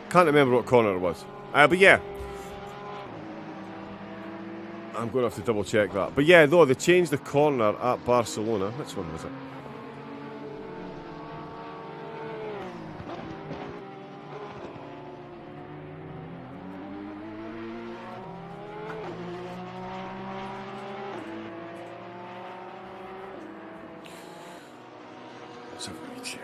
Can't remember what corner it was. But yeah, I'm going to have to double check that. But yeah, though, they changed the corner at Barcelona. Which one was it? Let's have a wee check.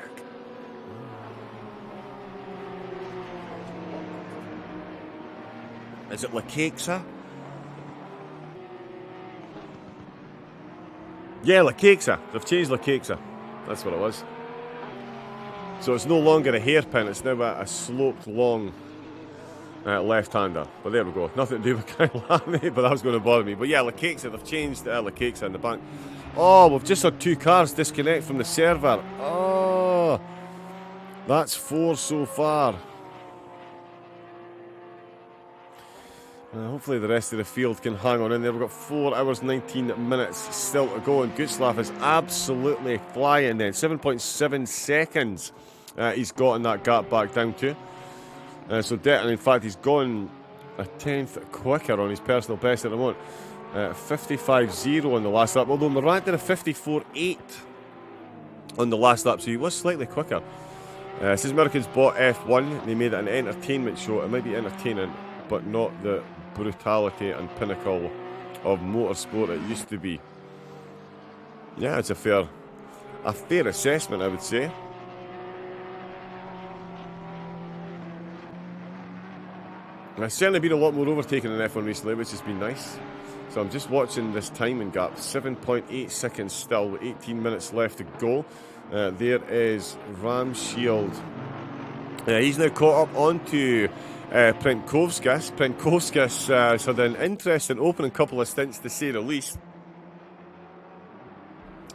Is it La Quexa? Yeah, La Quexa. They've changed La Quexa. That's what it was. So it's no longer a hairpin, it's now a sloped, long left-hander. But there we go. Nothing to do with Kyalami, but that was going to bother me. But yeah, La Quexa, they've changed La Quexa in the bank. Oh, we've just had 2 cars disconnect from the server. Oh, that's 4 so far. Hopefully the rest of the field can hang on in there. We've got 4 hours, 19 minutes still to go. And Gutzlaff is absolutely flying then. 7.7 seconds he's gotten that gap back down to. And in fact, he's gone a tenth quicker on his personal best at the moment. 55.0 on the last lap. Although Morant did a 54.8 on the last lap, so he was slightly quicker. Since Americans bought F1, they made it an entertainment show. It might be entertaining, but not the brutality and pinnacle of motorsport it used to be. Yeah, it's a fair assessment, I would say. There's certainly been a lot more overtaken in F1 recently, which has been nice. So I'm just watching this timing gap. 7.8 seconds still with 18 minutes left to go. There is Ramshield. He's now caught up onto Prentkovskis. Prentkovskis has had an interesting opening couple of stints, to say the least.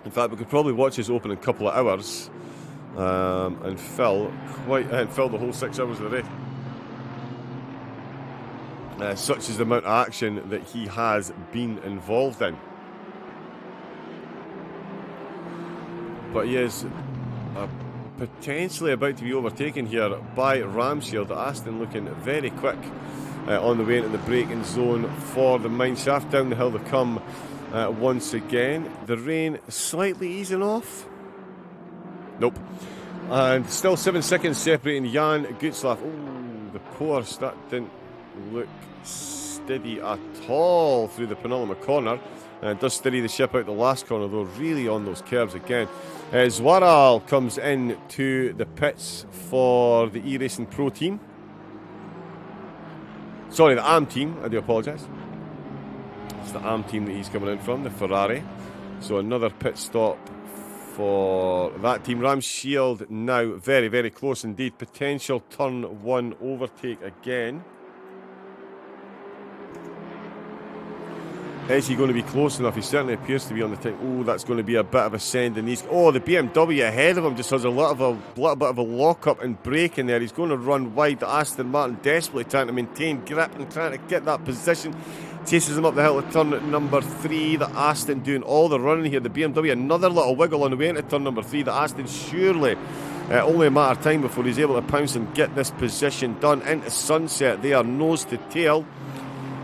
In fact, we could probably watch his opening couple of hours and fill the whole 6 hours of the race. Such is the amount of action that he has been involved in. But he is potentially about to be overtaken here by Ramshield. Aston looking very quick on the way into the braking zone for the mine shaft. Down the hill they come once again. The rain slightly easing off. Nope. And still 7 seconds separating Jan Gutzlaff. Oh, the course, that didn't look steady at all through the penultimate corner. It does steady the ship out the last corner, though, really on those curves again. Zwaral comes in to the pits for the E-Racing Pro team. Sorry, the AM team, I do apologise. It's the AM team that he's coming in from, the Ferrari. So another pit stop for that team. Ramshield now very, very close indeed. Potential turn 1 overtake again. Is he going to be close enough? He certainly appears to be on the time. Oh, that's going to be a bit of a send. And the BMW ahead of him just has a little bit of a lock-up and brake in there. He's going to run wide. The Aston Martin desperately trying to maintain grip and trying to get that position. Chases him up the hill to turn at number 3. The Aston doing all the running here. The BMW, another little wiggle on the way into turn number 3. The Aston surely only a matter of time before he's able to pounce and get this position done. Into sunset, they are nose to tail.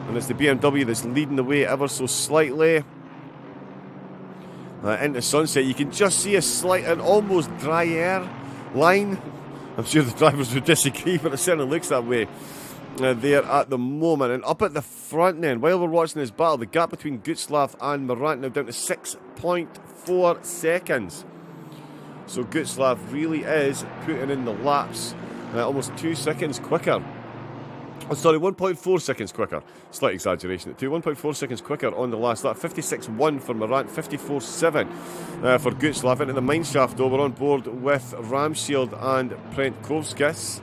And it's the BMW that's leading the way ever so slightly. Into sunset, you can just see a slight and almost dry air line. I'm sure the drivers would disagree, but it certainly looks that way there at the moment. And up at the front then, while we're watching this battle, the gap between Gutzlaff and Morant now down to 6.4 seconds. So Gutzlaff really is putting in the laps almost 2 seconds quicker. Oh, sorry, 1.4 seconds quicker. Slight exaggeration at 1.4 seconds quicker on the last lap. 56.1 for Morant, 54.7 for Gutzlaff. Into the mine shaft, though, we're on board with Ramshield and Prentkovskis.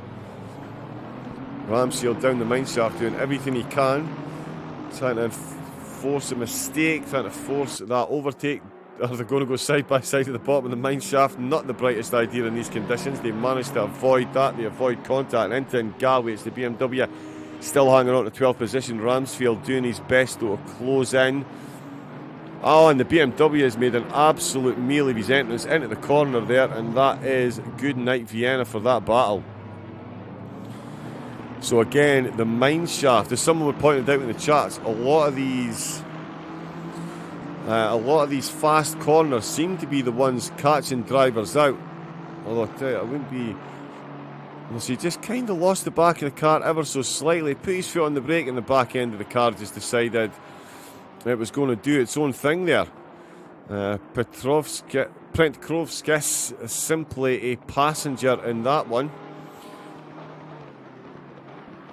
Ramshield down the mine shaft doing everything he can. Trying to force a mistake, trying to force that overtake. Are they going to go side by side at the bottom of the mine shaft? Not the brightest idea in these conditions. They managed to avoid that. They avoid contact. And into Galway, it's the BMW still hanging on to 12th position. Ramsfield doing his best though to close in. Oh, and the BMW has made an absolute meal of his entrance into the corner there, and that is good night Vienna for that battle. So again, the mine shaft, as someone pointed out in the chats, a lot of these fast corners seem to be the ones catching drivers out. Although I tell you, I wouldn't be. Well, so he just kind of lost the back of the car ever so slightly, put his foot on the brake, and the back end of the car just decided it was going to do its own thing there. Prentkovskis simply a passenger in that one.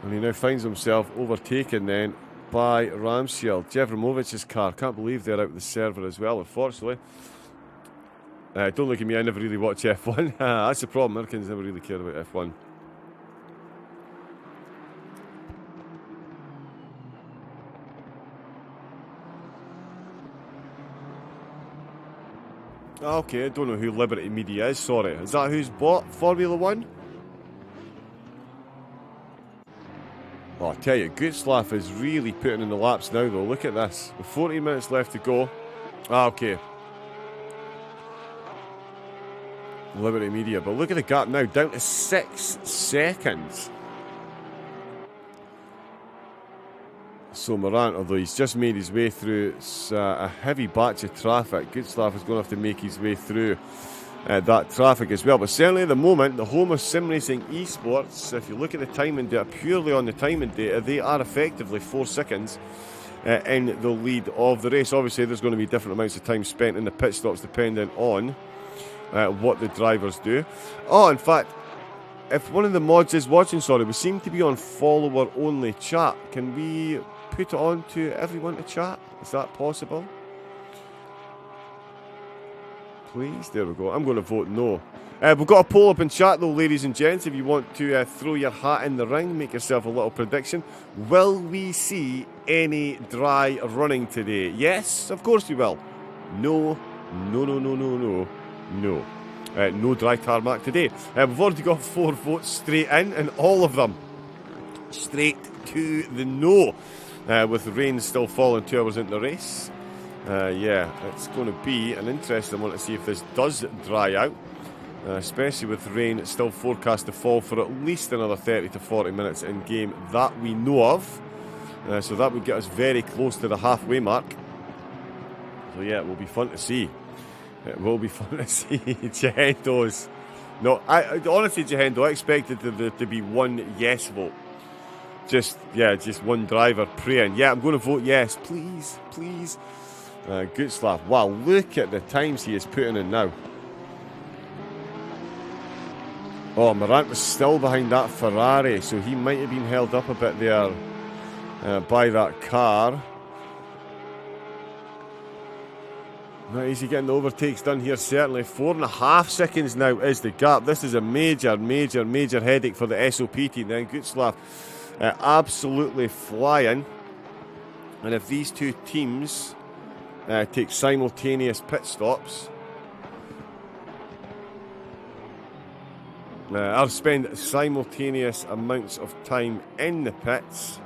And he now finds himself overtaken then by Ramshield. Jevrimovic's car. Can't believe they're out of the server as well, unfortunately. Don't look at me, I never really watch F1. That's the problem, Americans never really care about F1. Okay, I don't know who Liberty Media is, sorry. Is that who's bought Formula 1? Oh, I tell you, Gutzlaff is really putting in the laps now, though. Look at this. With 14 minutes left to go. Okay. Liberty Media. But look at the gap now, down to 6 seconds. So Morant, although he's just made his way through a heavy batch of traffic, Gutzlaff is going to have to make his way through that traffic as well. But certainly at the moment, the home of sim racing esports, if you look at the timing data, purely on the timing data, they are effectively 4 seconds in the lead of the race. Obviously, there's going to be different amounts of time spent in the pit stops depending on what the drivers do. Oh, in fact, if one of the mods is watching, sorry, we seem to be on follower-only chat. Can we put it on to everyone to chat? Is that possible? Please, there we go. I'm going to vote no. We've got a poll up in chat though, ladies and gents. If you want to throw your hat in the ring, make yourself a little prediction. Will we see any dry running today? Yes, of course we will. No, no, no, no, no, no, no. No dry tarmac today. We've already got 4 votes straight in, and all of them straight to the no. With rain still falling 2 hours into the race. Yeah, it's going to be an interesting one to see if this does dry out. Especially with rain still forecast to fall for at least another 30 to 40 minutes in game that we know of. So that would get us very close to the halfway mark. So yeah, it will be fun to see. It will be fun to see. Jahendo's. No, honestly, Jahendo, I expected there to be one yes vote. Just one driver praying. Yeah, I'm going to vote yes. Please, please. Gutslav. Wow, look at the times he is putting in now. Oh, Morant was still behind that Ferrari, so he might have been held up a bit there by that car. Not easy getting the overtakes done here, certainly. 4.5 seconds now is the gap. This is a major, major, major headache for the SOP team. Then Gutslav absolutely flying. And if these two teams take simultaneous pit stops, I'll spend simultaneous amounts of time in the pits.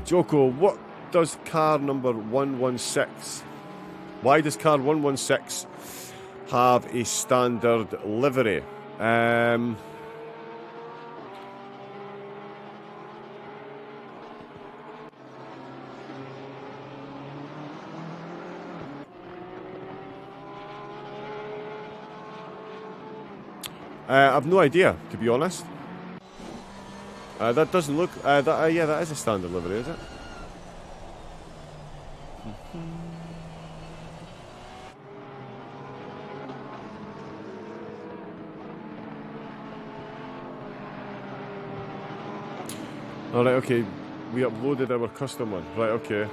Joko, what does car number 116? Why does car 116 have a standard livery? I've no idea, to be honest. That doesn't look... yeah, that is a standard livery, is it? Alright, okay. We uploaded our custom one. Right, okay.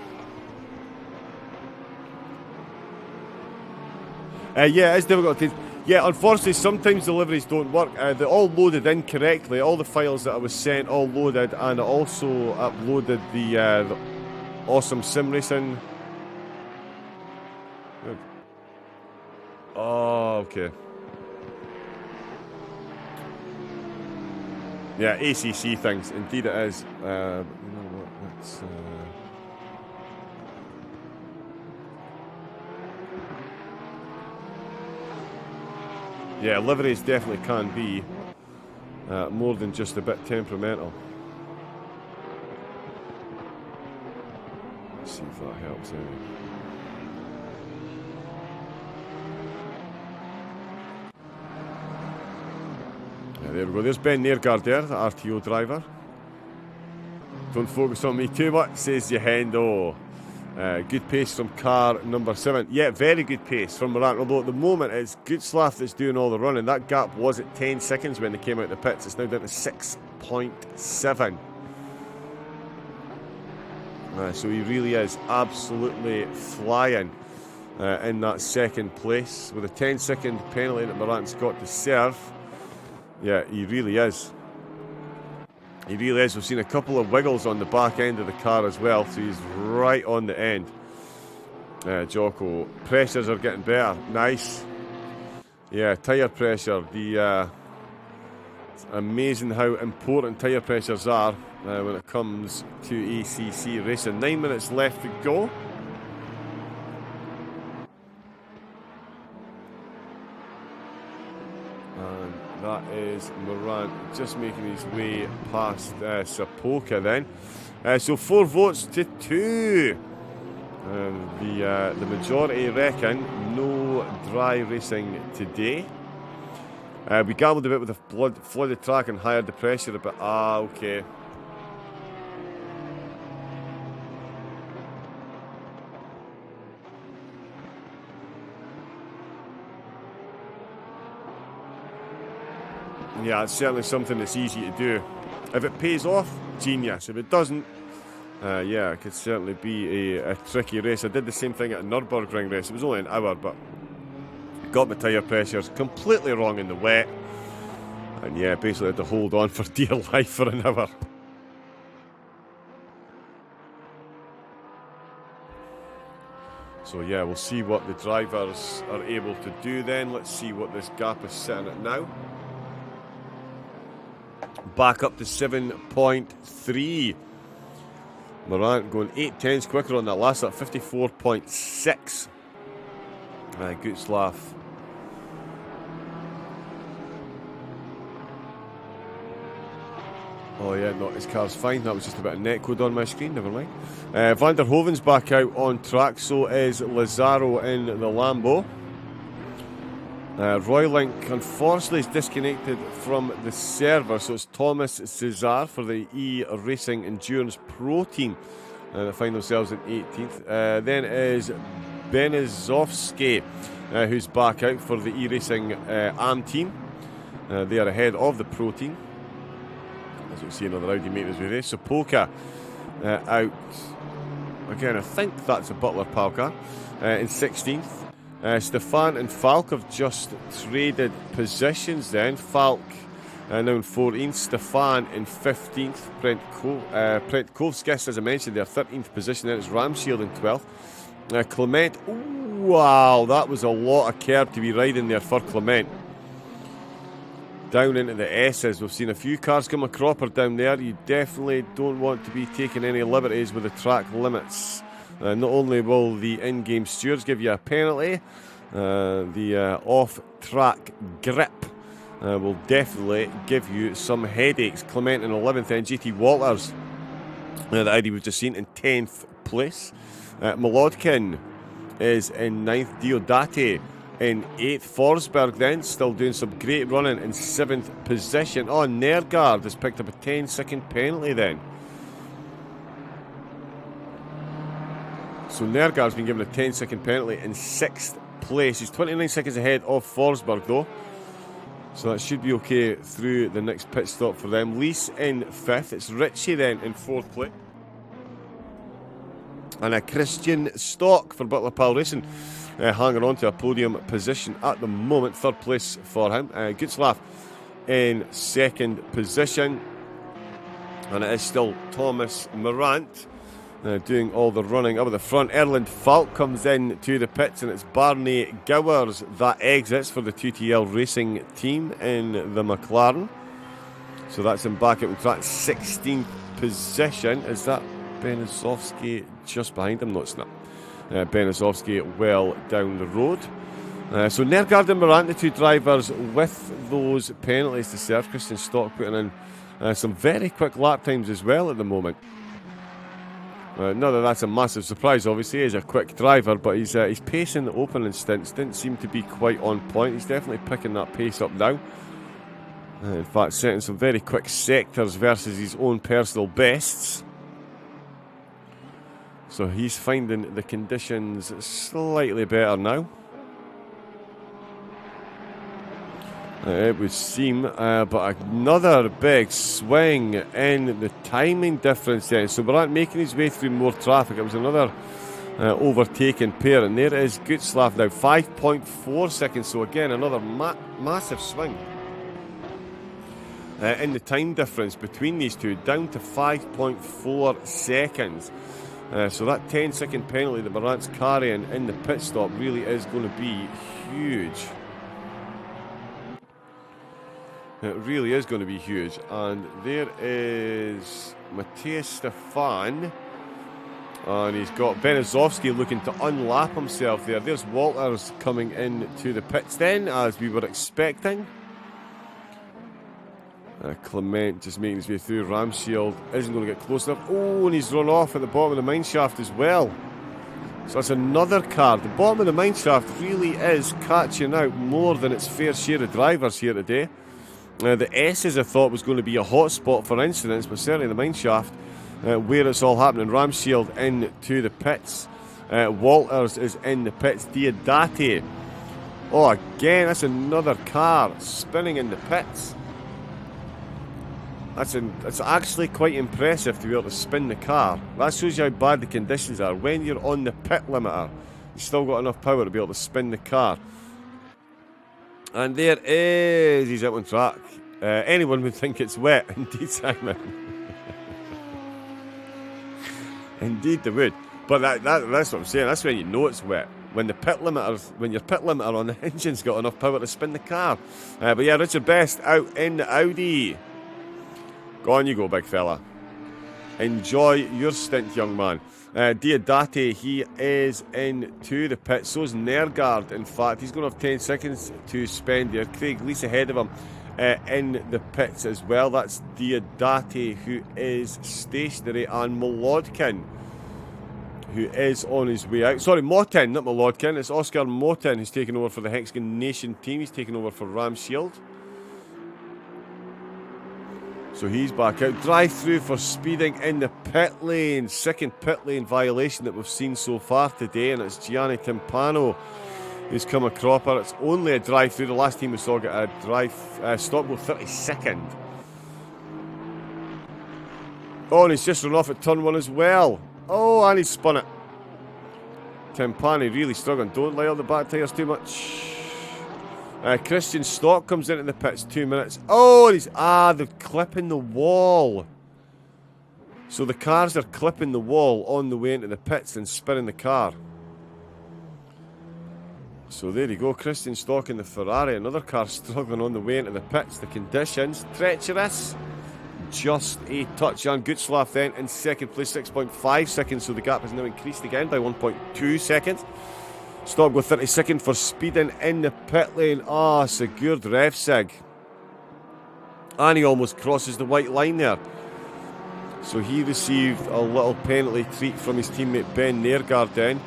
Yeah, it's difficult. Yeah, unfortunately, sometimes deliveries don't work. They're all loaded in correctly. All the files that I was sent, all loaded, and I also uploaded the awesome sim racing. Oh, okay. Yeah, ACC things. Indeed, it is. You know what? Let's. Yeah, liveries definitely can be more than just a bit temperamental. Let's see if that helps anyway. Yeah, there we go. There's Ben Nairgard there, the RTO driver. Don't focus on me too much, says Jahendo. Good pace from car number 7. Yeah, very good pace from Morant. Although at the moment it's Gutslav that's doing all the running. That gap was at 10 seconds when they came out of the pits. It's now down to 6.7. So he really is absolutely flying in that second place. With a 10-second penalty that Morant's got to serve. Yeah, he really is. He really is. We've seen a couple of wiggles on the back end of the car as well, so he's right on the end. Jocko, pressures are getting better. Nice. Yeah, tyre pressure. It's amazing how important tyre pressures are when it comes to ACC racing. 9 minutes left to go. That is Morant just making his way past Sapoka then. So 4 votes to 2 The majority reckon no dry racing today. We gambled a bit with the flooded track and hired the pressure a bit. Okay. Yeah, it's certainly something that's easy to do. If it pays off, genius. If it doesn't, yeah, it could certainly be a tricky race. I did the same thing at a Nürburgring race. It was only an hour, but got my tyre pressures completely wrong in the wet. And yeah, basically had to hold on for dear life for an hour. So yeah, we'll see what the drivers are able to do then. Let's see what this gap is sitting at now. Back up to 7.3. Morant going 8/10s quicker on that last lap, 54.6. Gutzlaff. Oh yeah, no, his car's fine. That was just a bit of netcode on my screen, never mind. Van der Hoeven's back out on track, so is Lazaro in the Lambo. Roylink, unfortunately, is disconnected from the server, so it's Thomas Cesar for the E-Racing Endurance Pro team that find themselves in 18th. Then is Benizovsky, who's back out for the E-Racing AM team. They are ahead of the Pro team. As you can see, another Audi mate is with this. Sopoka out again. I think that's a Butler Pal car in 16th. Stefan and Falk have just traded positions then. Falk now in 14th, Stefan in 15th. Brent Kovskis, as I mentioned, their 13th position. Then it's Ramshield in 12th. Clement, ooh, wow, that was a lot of curb to be riding there for Clement. Down into the S's. We've seen a few cars come a cropper down there. You definitely don't want to be taking any liberties with the track limits. Not only will the in-game stewards give you a penalty, the off-track grip will definitely give you some headaches. Clement in 11th, then GT Walters, the Audi we've just seen, in 10th place. Molodkin is in 9th, Diodati in 8th. Forsberg then still doing some great running in 7th position. Oh, Nergard has picked up a 10-second penalty then. So Nergard's been given a 10-second penalty in 6th place. He's 29 seconds ahead of Forsberg though. So that should be okay through the next pit stop for them. Lease in 5th. It's Ritchie then in 4th place. And a Christian Stock for Butler Pal Racing. Hanging on to a podium position at the moment. 3rd place for him. Gutzlaff in 2nd position. And it is still Thomas Morant doing all the running up at the front. Erland Falk comes in to the pits, and it's Barney Gowers that exits for the 2TL Racing team in the McLaren. So that's him back out on track, 16th position. Is that Benizovsky just behind him? No, it's not. Benizovsky well down the road. So Nergard and Morant, the two drivers with those penalties to serve. Christian Stock putting in some very quick lap times as well at the moment. Not that that's a massive surprise, obviously. He's a quick driver, but his pace in the opening stints didn't seem to be quite on point. He's definitely picking that pace up now. In fact, setting some very quick sectors versus his own personal bests. So he's finding the conditions slightly better now. It would seem, but another big swing in the timing difference then. So Morant making his way through more traffic. It was another overtaken pair, and there is Gutzlaff now, 5.4 seconds. So again, another massive swing in the time difference between these two, down to 5.4 seconds. So that 10-second penalty that Morant's carrying in the pit stop really is going to be huge. It really is going to be huge. And there is Matthias Stefan. And he's got Benizovsky looking to unlap himself there. There's Walters coming into the pits then, as we were expecting. Clement just making his way through. Ramshield isn't going to get close enough. Oh, and he's run off at the bottom of the mine shaft as well. So that's another car. The bottom of the mineshaft really is catching out more than its fair share of drivers here today. The S's I thought was going to be a hot spot for incidents, but certainly the mineshaft, where it's all happening. Ramshield into the pits. Walters is in the pits. Diodati. Oh, again, that's another car spinning in the pits. It's actually quite impressive to be able to spin the car. That shows you how bad the conditions are. When you're on the pit limiter, you've still got enough power to be able to spin the car. And there is, he's out on track. Anyone would think it's wet. Indeed, Simon. Indeed they would. But that's what I'm saying. That's when you know it's wet. When your pit limiter on the engine's got enough power to spin the car. But yeah, Richard Best out in the Audi. Go on you go, big fella. Enjoy your stint, young man. Diodati, he is into the pit. So is Nergard, in fact. He's going to have 10 seconds to spend there. Craig Lees ahead of him in the pits as well. That's Diodati, who is stationary, and Molodkin, who is on his way out. Sorry, Motin, not Molodkin. It's Oscar Motin who's taking over for the Hexagon Nation team. He's taking over for Ramshield. So he's back out. Drive-through for speeding in the pit lane. Second pit lane violation that we've seen so far today, and it's Gianni Timpano who's come a cropper. It's only a drive-through. The last team we saw get a stop go 32nd. Oh, and he's just run off at turn 1 as well. Oh, and he's spun it. Timpani really struggling. Don't light up the back tyres too much. Christian Stock comes into the pits, 2 minutes. Oh, and they're clipping the wall. So the cars are clipping the wall on the way into the pits and spinning the car. So there you go, Christian Stock in the Ferrari. Another car struggling on the way into the pits. The conditions, treacherous. Just a touch. Jan Gutzlaff then in second place, 6.5 seconds. So the gap has now increased again by 1.2 seconds. Stock go 32nd for speeding in the pit lane. Sigurd Revsig. And he almost crosses the white line there. So he received a little penalty treat from his teammate Ben Nergard then.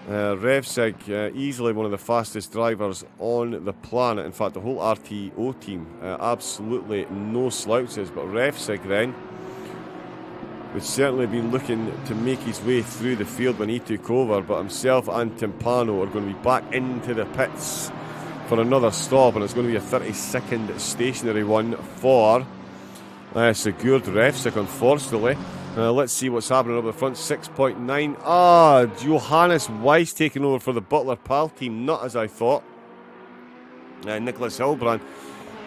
Revsig, easily one of the fastest drivers on the planet. In fact, the whole RTO team, absolutely no slouches. But Revsig then would certainly been looking to make his way through the field when he took over, but himself and Timpano are going to be back into the pits for another stop, and it's going to be a 30-second stationary one for Sigurd Revsig, unfortunately. Let's see what's happening up the front. 6.9. Johannes Weiss taking over for the Butler Pal team, not as I thought. Nicholas Hilbrand.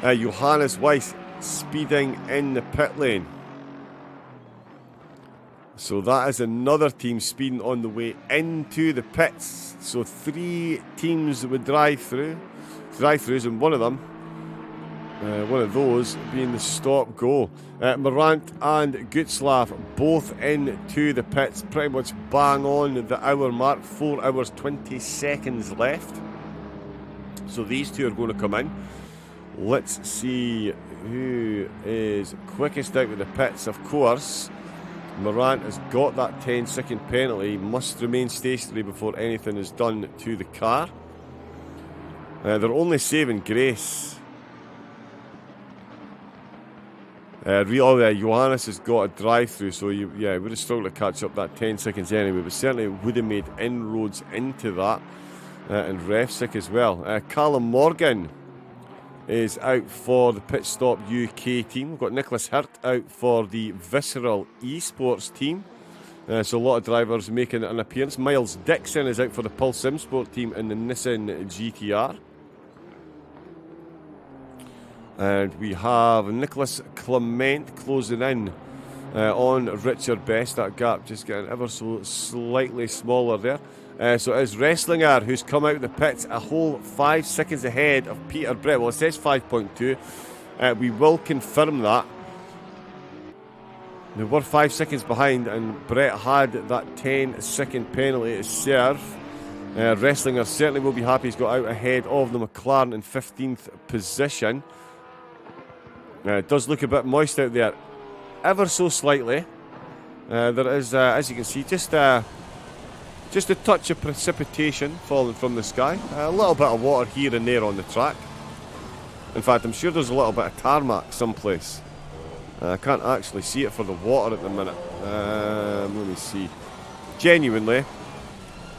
Johannes Weiss speeding in the pit lane. So that is another team speeding on the way into the pits. So 3 teams would drive-throughs, and one of those being the stop-go. Morant and Gutzlaff both into the pits, pretty much bang on the hour mark. 4 hours 20 seconds left. So these two are going to come in. Let's see who is quickest out of the pits. Of course, Morant has got that 10-second penalty, must remain stationary before anything is done to the car. They're only saving grace. Johannes has got a drive-through, so would have struggled to catch up that 10 seconds anyway, but certainly would have made inroads into that. And Revsig as well. Callum Morgan is out for the Pit Stop UK team. We've got Nicholas Hirt out for the Visceral Esports team. So a lot of drivers making an appearance. Miles Dixon is out for the Pulse Sim Sport team in the Nissan GTR. And we have Nicholas Clement closing in on Richard Best. That gap just getting ever so slightly smaller there. So it is Wrestlinger who's come out of the pits a whole 5 seconds ahead of Peter Brett. Well, it says 5.2. We will confirm that. They were 5 seconds behind, and Brett had that 10-second penalty to serve. Wrestlinger certainly will be happy he's got out ahead of the McLaren in 15th position. It does look a bit moist out there, ever so slightly. There is, as you can see, just Just a touch of precipitation falling from the sky. A little bit of water here and there on the track. In fact, I'm sure there's a little bit of tarmac someplace. I can't actually see it for the water at the minute. Let me see. Genuinely,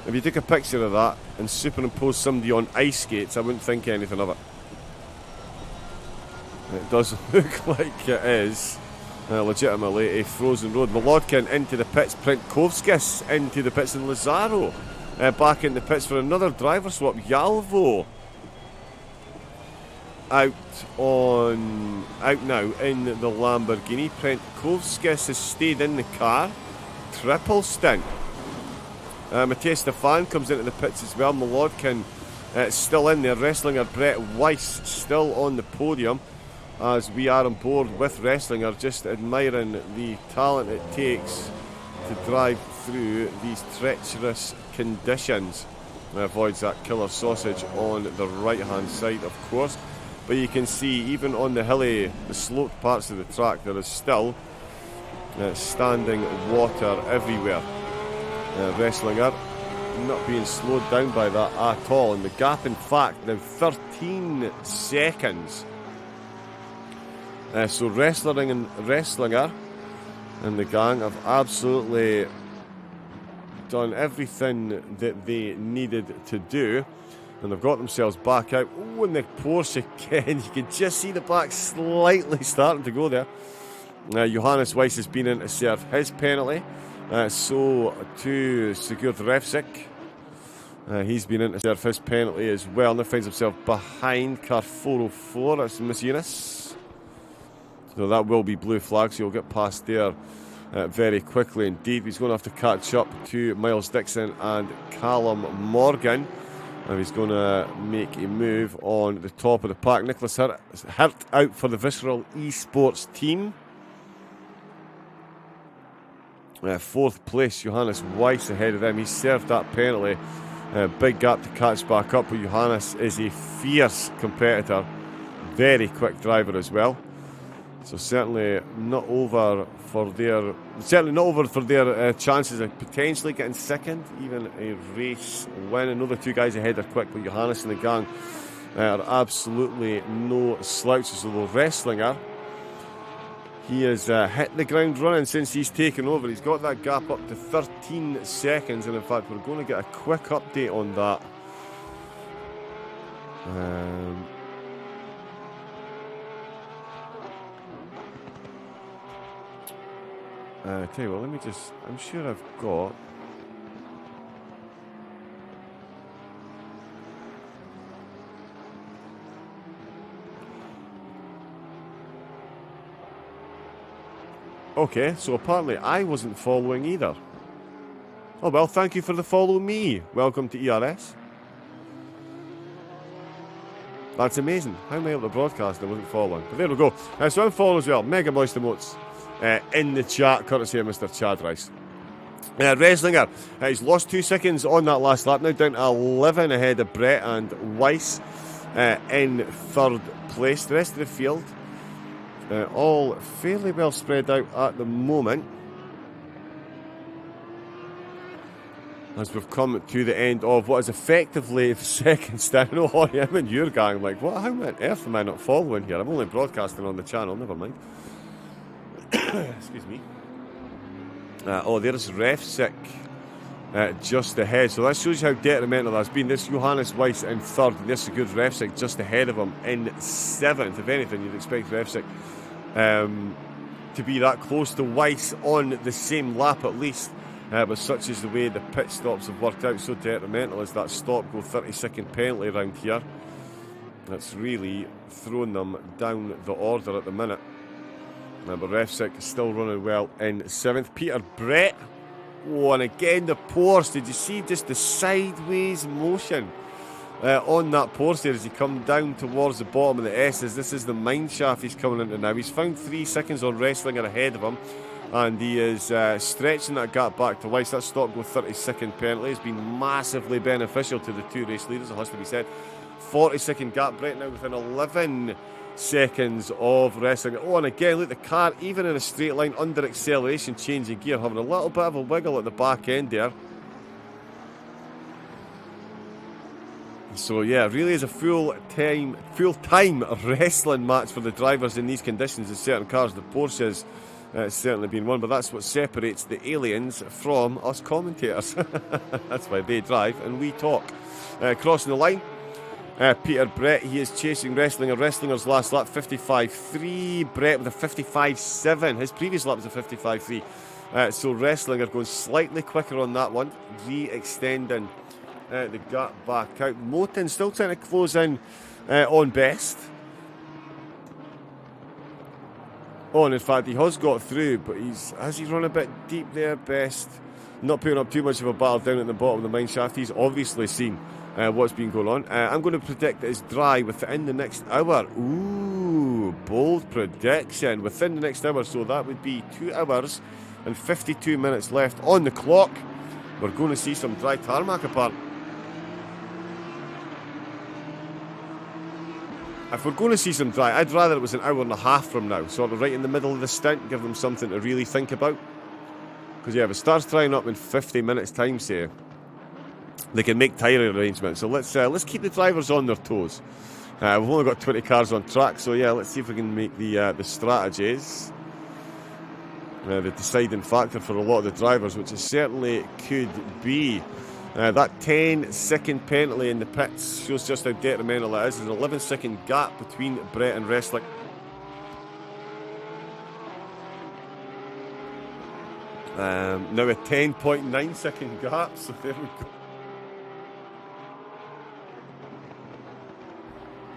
if you took a picture of that and superimposed somebody on ice skates, I wouldn't think anything of it. It does look like it is legitimately a frozen road. Molodkin into the pits, Prentkovskis into the pits, and Lazaro back in the pits for another driver swap. Jalvo out now in the Lamborghini. Prentkovskis has stayed in the car. Triple stint. Matthias Stefan comes into the pits as well. Molodkin still in there. Wrestlinger Brett Weiss still on the podium, as we are on board with Wrestlinger, just admiring the talent it takes to drive through these treacherous conditions. Avoids that killer sausage on the right hand side, of course, but you can see even on the hilly, the sloped parts of the track, there is still standing water everywhere. Wrestlinger not being slowed down by that at all, and the gap in fact now 13 seconds. So Wrestlinger and the gang have absolutely done everything that they needed to do, and they've got themselves back out. Oh, and the Porsche again, you can just see the back slightly starting to go there. Johannes Weiss has been in to serve his penalty, so to Sigurd Refsik, he's been in to serve his penalty as well. Now finds himself behind car 404, that's Miss Eunice. So that will be blue flag, so he'll get past there very quickly indeed. He's going to have to catch up to Miles Dixon and Callum Morgan. And he's going to make a move on the top of the pack. Nicholas Hirt out for the Visceral Esports team. Fourth place, Johannes Weiss ahead of them. He served that penalty. Big gap to catch back up, but Johannes is a fierce competitor. Very quick driver as well. So certainly not over for their chances of potentially getting second, even a race win. Another two guys ahead are quick, but Johannes and the gang are absolutely no slouches. Although Wrestlinger, he has hit the ground running since he's taken over. He's got that gap up to 13 seconds, and in fact we're going to get a quick update on that. Tell you what, I'm sure I've got... Okay, so apparently I wasn't following either. Oh well, thank you for the follow me. Welcome to ERS. That's amazing. How am I able to broadcast and I wasn't following? But there we go. So I'm following as well. Mega Moist Emotes in the chat, courtesy of Mr. Chad Rice. Wrestlinger, he's lost 2 seconds on that last lap, now down to 11 ahead of Brett and Weiss in third place. The rest of the field all fairly well spread out at the moment, as we've come to the end of what is effectively the second stint. I know, Holly, I'm in your gang, like, what? How on earth am I not following here? I'm only broadcasting on the channel, never mind. Excuse me. There's Refsik just ahead. So that shows you how detrimental that's been. This Johannes Weiss in third, and this is a good Refsik just ahead of him in seventh. If anything, you'd expect Refsik to be that close to Weiss on the same lap at least. But such is the way the pit stops have worked out. So detrimental is that stop-go 30-second penalty round here. That's really thrown them down the order at the minute. But Refsik is still running well in seventh. Peter Brett. Oh, and again the Porsche. Did you see just the sideways motion on that Porsche there as he come down towards the bottom of the S's? This is the mine shaft he's coming into now. He's found 3 seconds on Wrestlinger ahead of him, and he is stretching that gap back to Weiss. That stop-go 30-second penalty has been massively beneficial to the two race leaders, it has to be said. 40-second gap. Brett now within 11 seconds of Wrestling. Oh, and again, look, the car, even in a straight line under acceleration, changing gear, having a little bit of a wiggle at the back end there. So yeah, really is a full-time wrestling match for the drivers in these conditions in certain cars. The Porsches certainly been one, but that's what separates the aliens from us commentators. That's why they drive and we talk. Crossing the line, Peter Brett, he is chasing Wrestlinger. Wrestlinger's last lap, 55.3. Brett with a 55.7. His previous lap was a 55.3. So Wrestlinger going slightly quicker on that one, re-extending the gap back out. Moten still trying to close in on best. Oh, and in fact, he has got through, but has he run a bit deep there? Best not putting up too much of a battle down at the bottom of the mine shaft. He's obviously seen what's been going on. I'm going to predict that it's dry within the next hour. Ooh, bold prediction. Within the next hour, so that would be 2 hours and 52 minutes left on the clock. We're going to see some dry tarmac apart. If we're going to see some dry, I'd rather it was an hour and a half from now, sort of right in the middle of the stint, give them something to really think about. Because yeah, if it starts drying up in 50 minutes time, say, they can make tyre arrangements. So let's keep the drivers on their toes. We've only got 20 cars on track, so yeah, let's see if we can make the strategies the deciding factor for a lot of the drivers, which it certainly could be. That 10-second penalty in the pits shows just how detrimental it is. There's an 11-second gap between Brett and Wrestling. Now a 10.9-second gap, so there we go.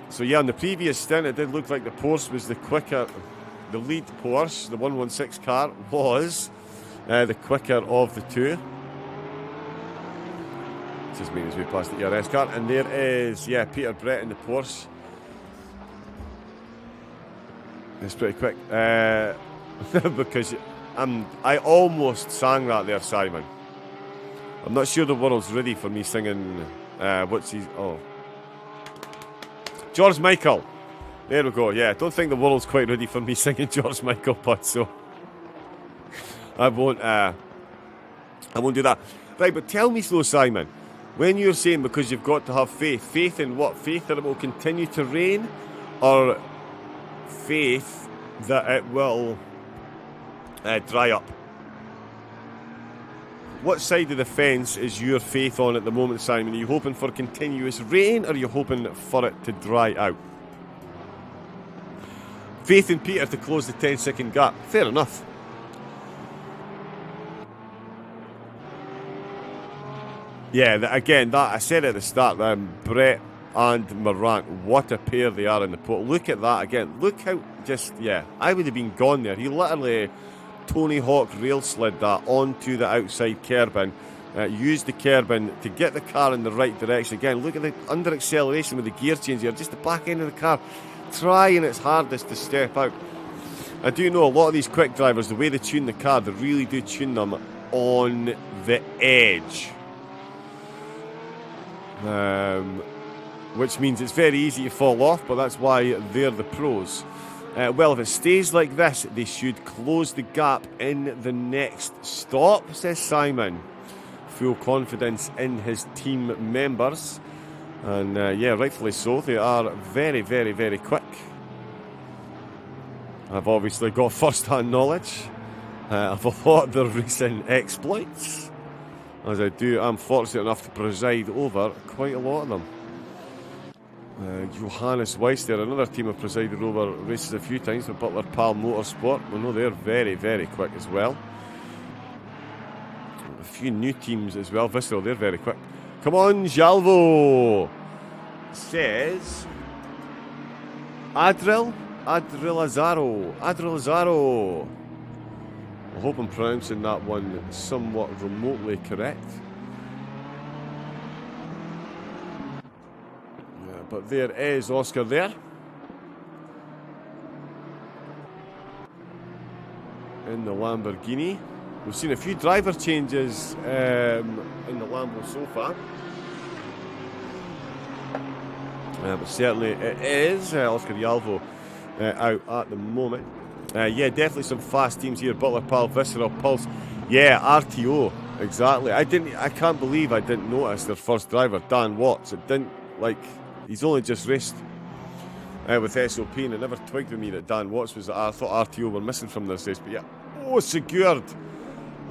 So yeah, on the previous stint, it did look like the Porsche was the quicker. The lead Porsche, the 116 car, was the quicker of the two. Just making his way past the ERS car, and there is, yeah, Peter Brett in the Porsche. It's pretty quick, because I almost sang that there, Simon. I'm not sure the world's ready for me singing. George Michael. There we go. Yeah, don't think the world's quite ready for me singing George Michael, but so I won't do that. Right, but tell me, slow Simon. When you're saying because you've got to have faith in what? Faith that it will continue to rain, or faith that it will dry up? What side of the fence is your faith on at the moment, Simon? Are you hoping for continuous rain, or are you hoping for it to dry out? Faith in Peter to close the 10-second gap. Fair enough. Yeah, that I said at the start, Brett and Morant, what a pair they are in the pole. Look at that again. Look how I would have been gone there. He literally Tony Hawk rail slid that onto the outside kerbin, used the kerbin to get the car in the right direction. Again, look at the under acceleration with the gear change here, just the back end of the car, trying its hardest to step out. I do know a lot of these quick drivers, the way they tune the car, they really do tune them on the edge. Which means it's very easy to fall off, but that's why they're the pros. Well, if it stays like this, they should close the gap in the next stop, says Simon. Full confidence in his team members. And yeah, rightfully so. They are very, very, very quick. I've obviously got first-hand knowledge of a lot of their recent exploits. As I'm fortunate enough to preside over quite a lot of them. Johannes Weiss there, another team have presided over races a few times for Butler Pal Motorsport. We know they're very, very quick as well. A few new teams as well. Visceral, they're very quick. Come on, Jalvo! Says Adrilazaro. I hope I'm pronouncing that one somewhat remotely correct. Yeah, but there is Oscar there. In the Lamborghini. We've seen a few driver changes in the Lambo so far. But certainly it is Oscar Jalvo out at the moment. Yeah, definitely some fast teams here. Butler, Pal, Visceral, Pulse. Yeah, RTO, exactly. I can't believe I didn't notice their first driver, Dan Watts. It didn't like, he's only just raced with SOP, and it never twigged with me that Dan Watts was. I thought RTO were missing from this race, but yeah. Oh, secured.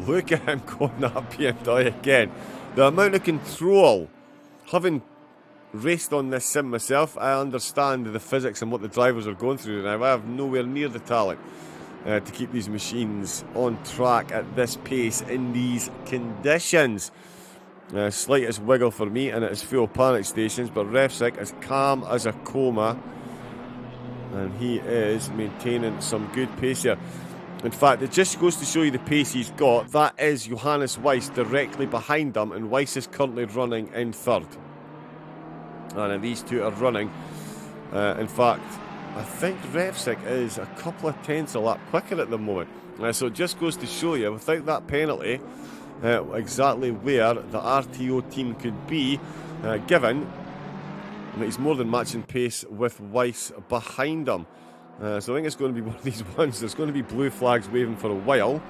Look at him going that BMW again. The amount of control, having raced on this sim myself, I understand the physics and what the drivers are going through now. I have nowhere near the talent to keep these machines on track at this pace in these conditions. Slightest wiggle for me and it is full panic stations, but Refsick is calm as a coma and he is maintaining some good pace here. In fact, it just goes to show you the pace he's got. That is Johannes Weiss directly behind him, and Weiss is currently running in third. And these two are running. In fact, I think Refsick is a couple of tenths a lap quicker at the moment. So it just goes to show you, without that penalty, exactly where the RTO team could be, given that he's more than matching pace with Weiss behind him. So I think it's going to be one of these ones. There's going to be blue flags waving for a while,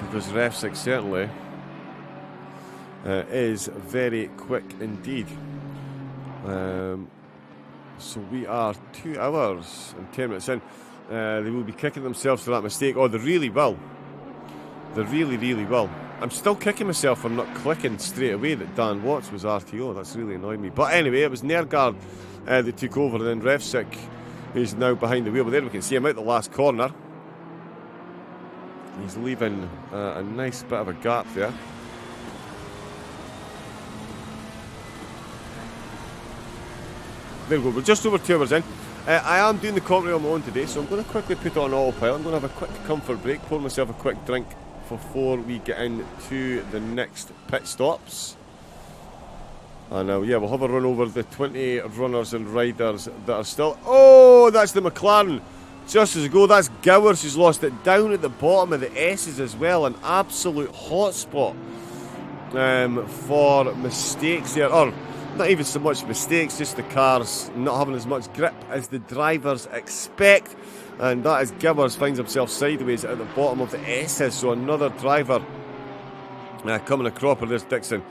because Refsick certainly is very quick indeed. So we are 2 hours and 10 minutes in. They will be kicking themselves for that mistake. Oh, they really will. They really, really will. I'm still kicking myself for not clicking straight away that Dan Watts was RTO. That's really annoyed me. But anyway, it was Nergard that took over, and then Refsick is now behind the wheel. But there we can see him out the last corner. He's leaving a nice bit of a gap there. There we go. We're just over 2 hours in. I am doing the commentary on my own today, so I'm going to quickly put on autopilot. I'm going to have a quick comfort break, pour myself a quick drink before we get into the next pit stops. And yeah, we'll have a run over the 20 runners and riders that are still... Oh, that's the McLaren. Just as a go, that's Gowers who's lost it down at the bottom of the S's as well. An absolute hotspot for mistakes there. Or not even so much mistakes, just the cars not having as much grip as the drivers expect. And that is Gowers finds himself sideways at the bottom of the S's. So another driver coming across. There's Dixon.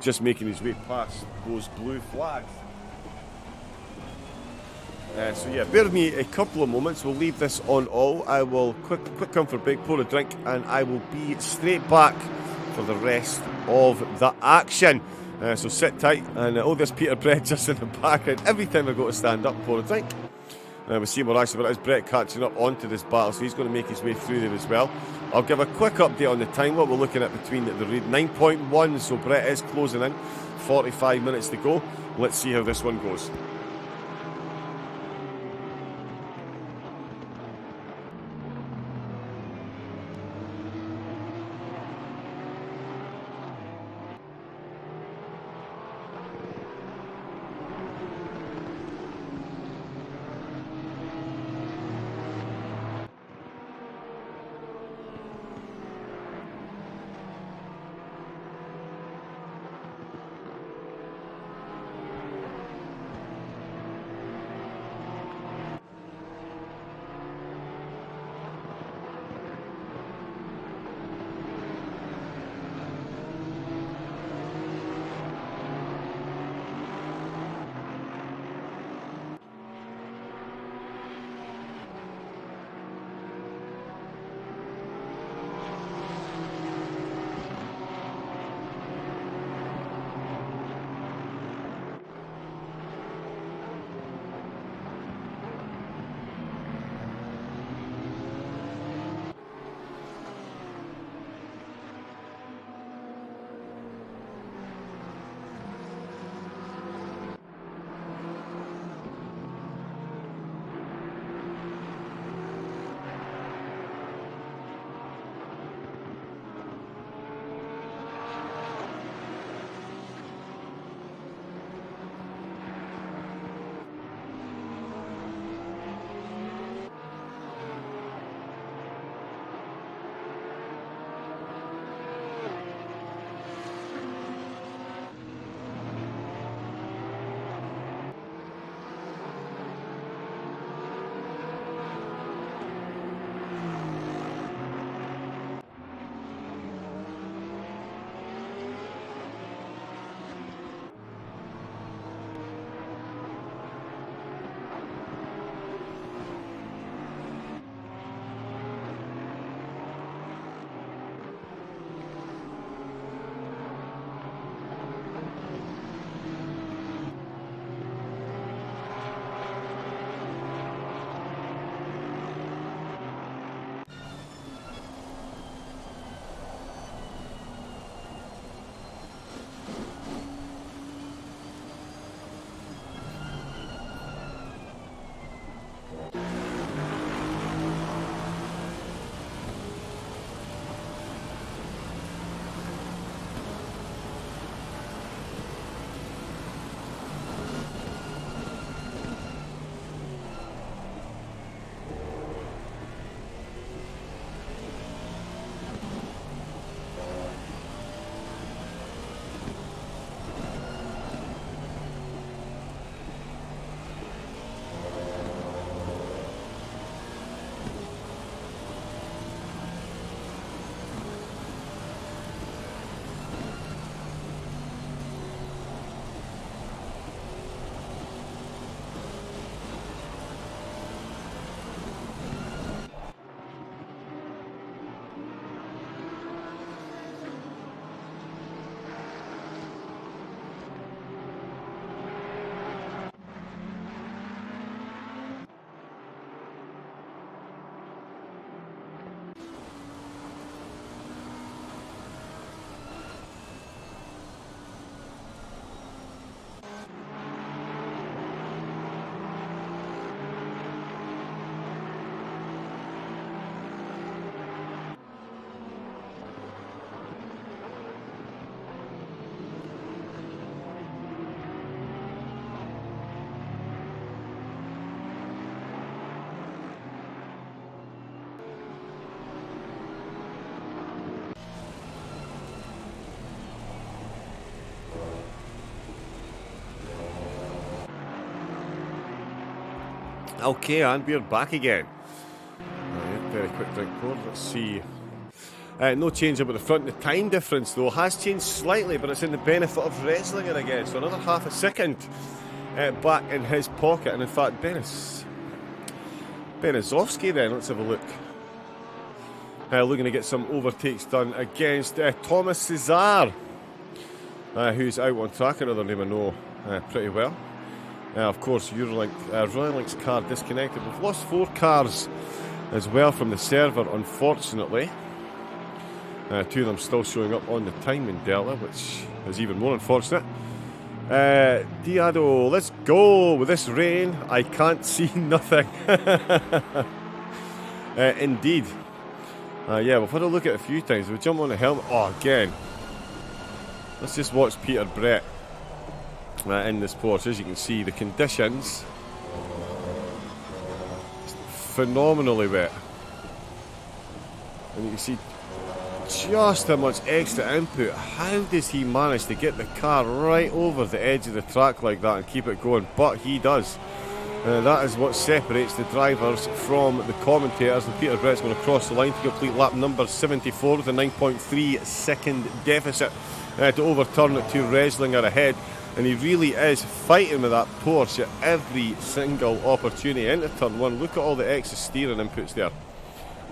Just making his way past those blue flags. So yeah, bear with me a couple of moments. We'll leave this on all. I will quick comfort break, pour a drink, and I will be straight back for the rest of the action. So sit tight, and oh, there's Peter Brett just in the background. Every time I go to stand up, pour a drink. We'll see more action, but it is Brett catching up onto this battle, so he's going to make his way through there as well. I'll give a quick update on the time, what we're looking at between the read 9.1, so Brett is closing in, 45 minutes to go. Let's see how this one goes. Okay, and we're back again. Very quick drink pour. Let's see. No change up at the front. The time difference, though, has changed slightly, but it's in the benefit of Reslinger again. So another half a second back in his pocket. And in fact, Berezovsky then, let's have a look. Looking to get some overtakes done against Thomas Cesar, who's out on track, another name I know pretty well. Of course, Royalink's car disconnected. We've lost 4 cars as well from the server, unfortunately. 2 of them still showing up on the timing delta, which is even more unfortunate. Diado, let's go. With this rain, I can't see nothing. Indeed. Yeah, we've had a look at it a few times. We jump on the helmet. Oh, again. Let's just watch Peter Brett in this Porsche. As you can see, the conditions phenomenally wet. And you can see just how much extra input. How does he manage to get the car right over the edge of the track like that and keep it going? But he does. That is what separates the drivers from the commentators. And Peter Brett's going to cross the line to complete lap number 74 with a 9.3 second deficit to overturn it to Reslinger ahead. And he really is fighting with that Porsche at every single opportunity. Into turn 1, look at all the extra steering inputs there,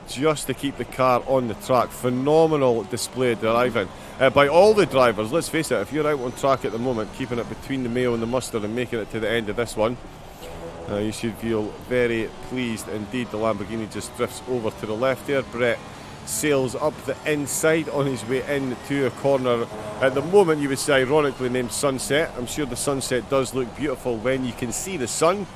just to keep the car on the track. Phenomenal display of driving by all the drivers. Let's face it, if you're out on track at the moment, keeping it between the Mayo and the Mustard and making it to the end of this one, you should feel very pleased indeed. The Lamborghini just drifts over to the left there. Brett sails up the inside on his way into a corner. At the moment, you would say ironically named Sunset. I'm sure the sunset does look beautiful when you can see the sun.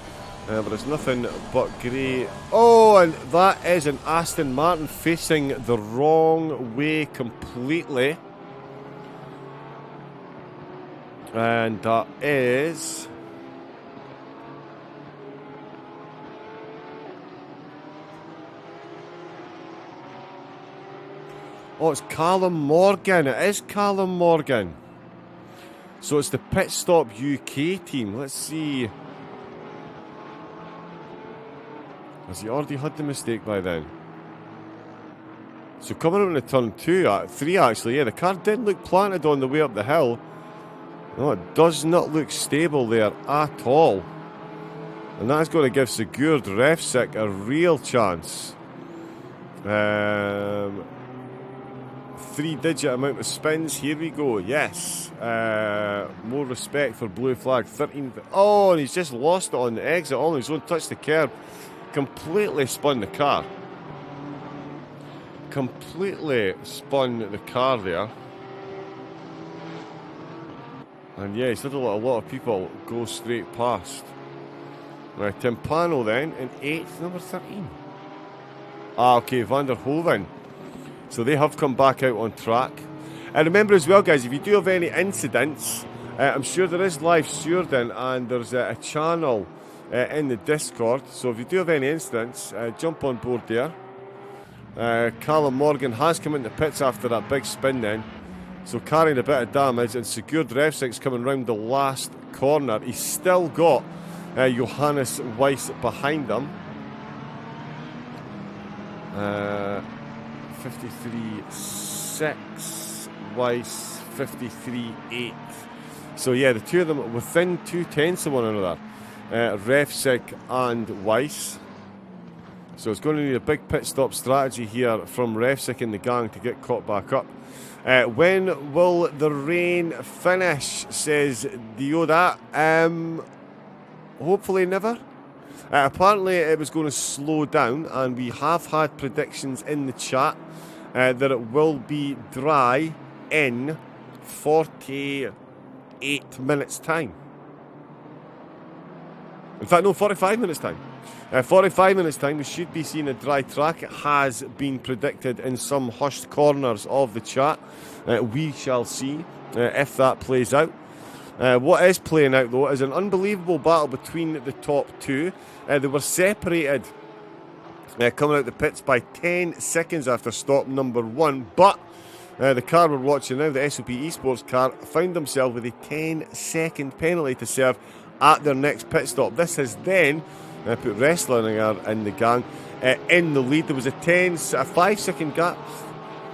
But it's nothing but grey. Oh, and that is an Aston Martin facing the wrong way completely. And that is... Oh, it's Callum Morgan. It is Callum Morgan. So it's the Pit Stop UK team. Let's see... Has he already had the mistake by then? So coming out into turn 3 actually, yeah, the car didn't look planted on the way up the hill. No, it does not look stable there at all. And that's going to give Sigurd Refsik a real chance. 3-digit amount of spins, here we go, yes. More respect for blue flag, 13. Oh, and he's just lost it on the exit, all on his own, touched the curb. Completely spun the car. Completely spun the car there. And yeah, he's had a lot of people go straight past. Right, Timpano then in 8th, number 13. Okay, Van der Hoven. So they have come back out on track. And remember as well, guys, if you do have any incidents, I'm sure there is live stewarding and there's a channel in the Discord. So if you do have any incidents, jump on board there. Callum Morgan has come into pits after that big spin then. So carrying a bit of damage, and Sigurd Refsik's coming round the last corner. He's still got Johannes Weiss behind him. 53.6, Weiss 53.8. So yeah, the two of them within 2/10 of one another. Refsik and Weiss. So it's going to need a big pit stop strategy here from Refsik and the gang to get caught back up. When will the rain finish, says Dioda. Hopefully never. Apparently it was going to slow down, and we have had predictions in the chat that it will be dry in 48 minutes time. In fact, no, 45 minutes time. 45 minutes time, we should be seeing a dry track. It has been predicted in some hushed corners of the chat. We shall see if that plays out. What is playing out, though, is an unbelievable battle between the top two. They were separated coming out the pits by 10 seconds after stop number 1. But the car we're watching now, the SOP Esports car, found themselves with a 10-second penalty to serve at their next pit stop. This has then Put Wrestlinger in the gang. In the lead, there was a 5-second gap.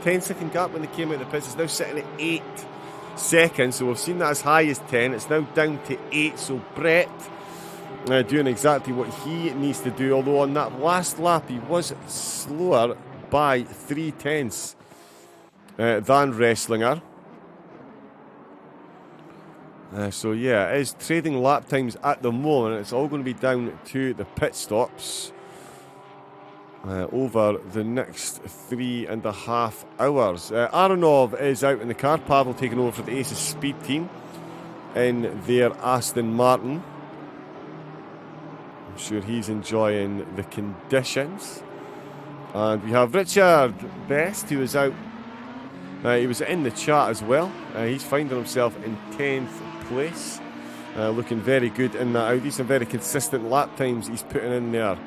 10-second gap when they came out of the pits. It's now sitting at 8 seconds. So we've seen that as high as 10. It's now down to 8. So Brett doing exactly what he needs to do. Although on that last lap, he was slower by 0.3 than Wrestlinger. So yeah, it is trading lap times at the moment. It's all going to be down to the pit stops over the next 3.5 hours. Aronov is out in the car. Pavel taking over for the Aces Speed team in their Aston Martin. I'm sure he's enjoying the conditions. And we have Richard Best, who is out. He was in the chat as well. He's finding himself in 10th place. Looking very good in that Audi. Some very consistent lap times he's putting in there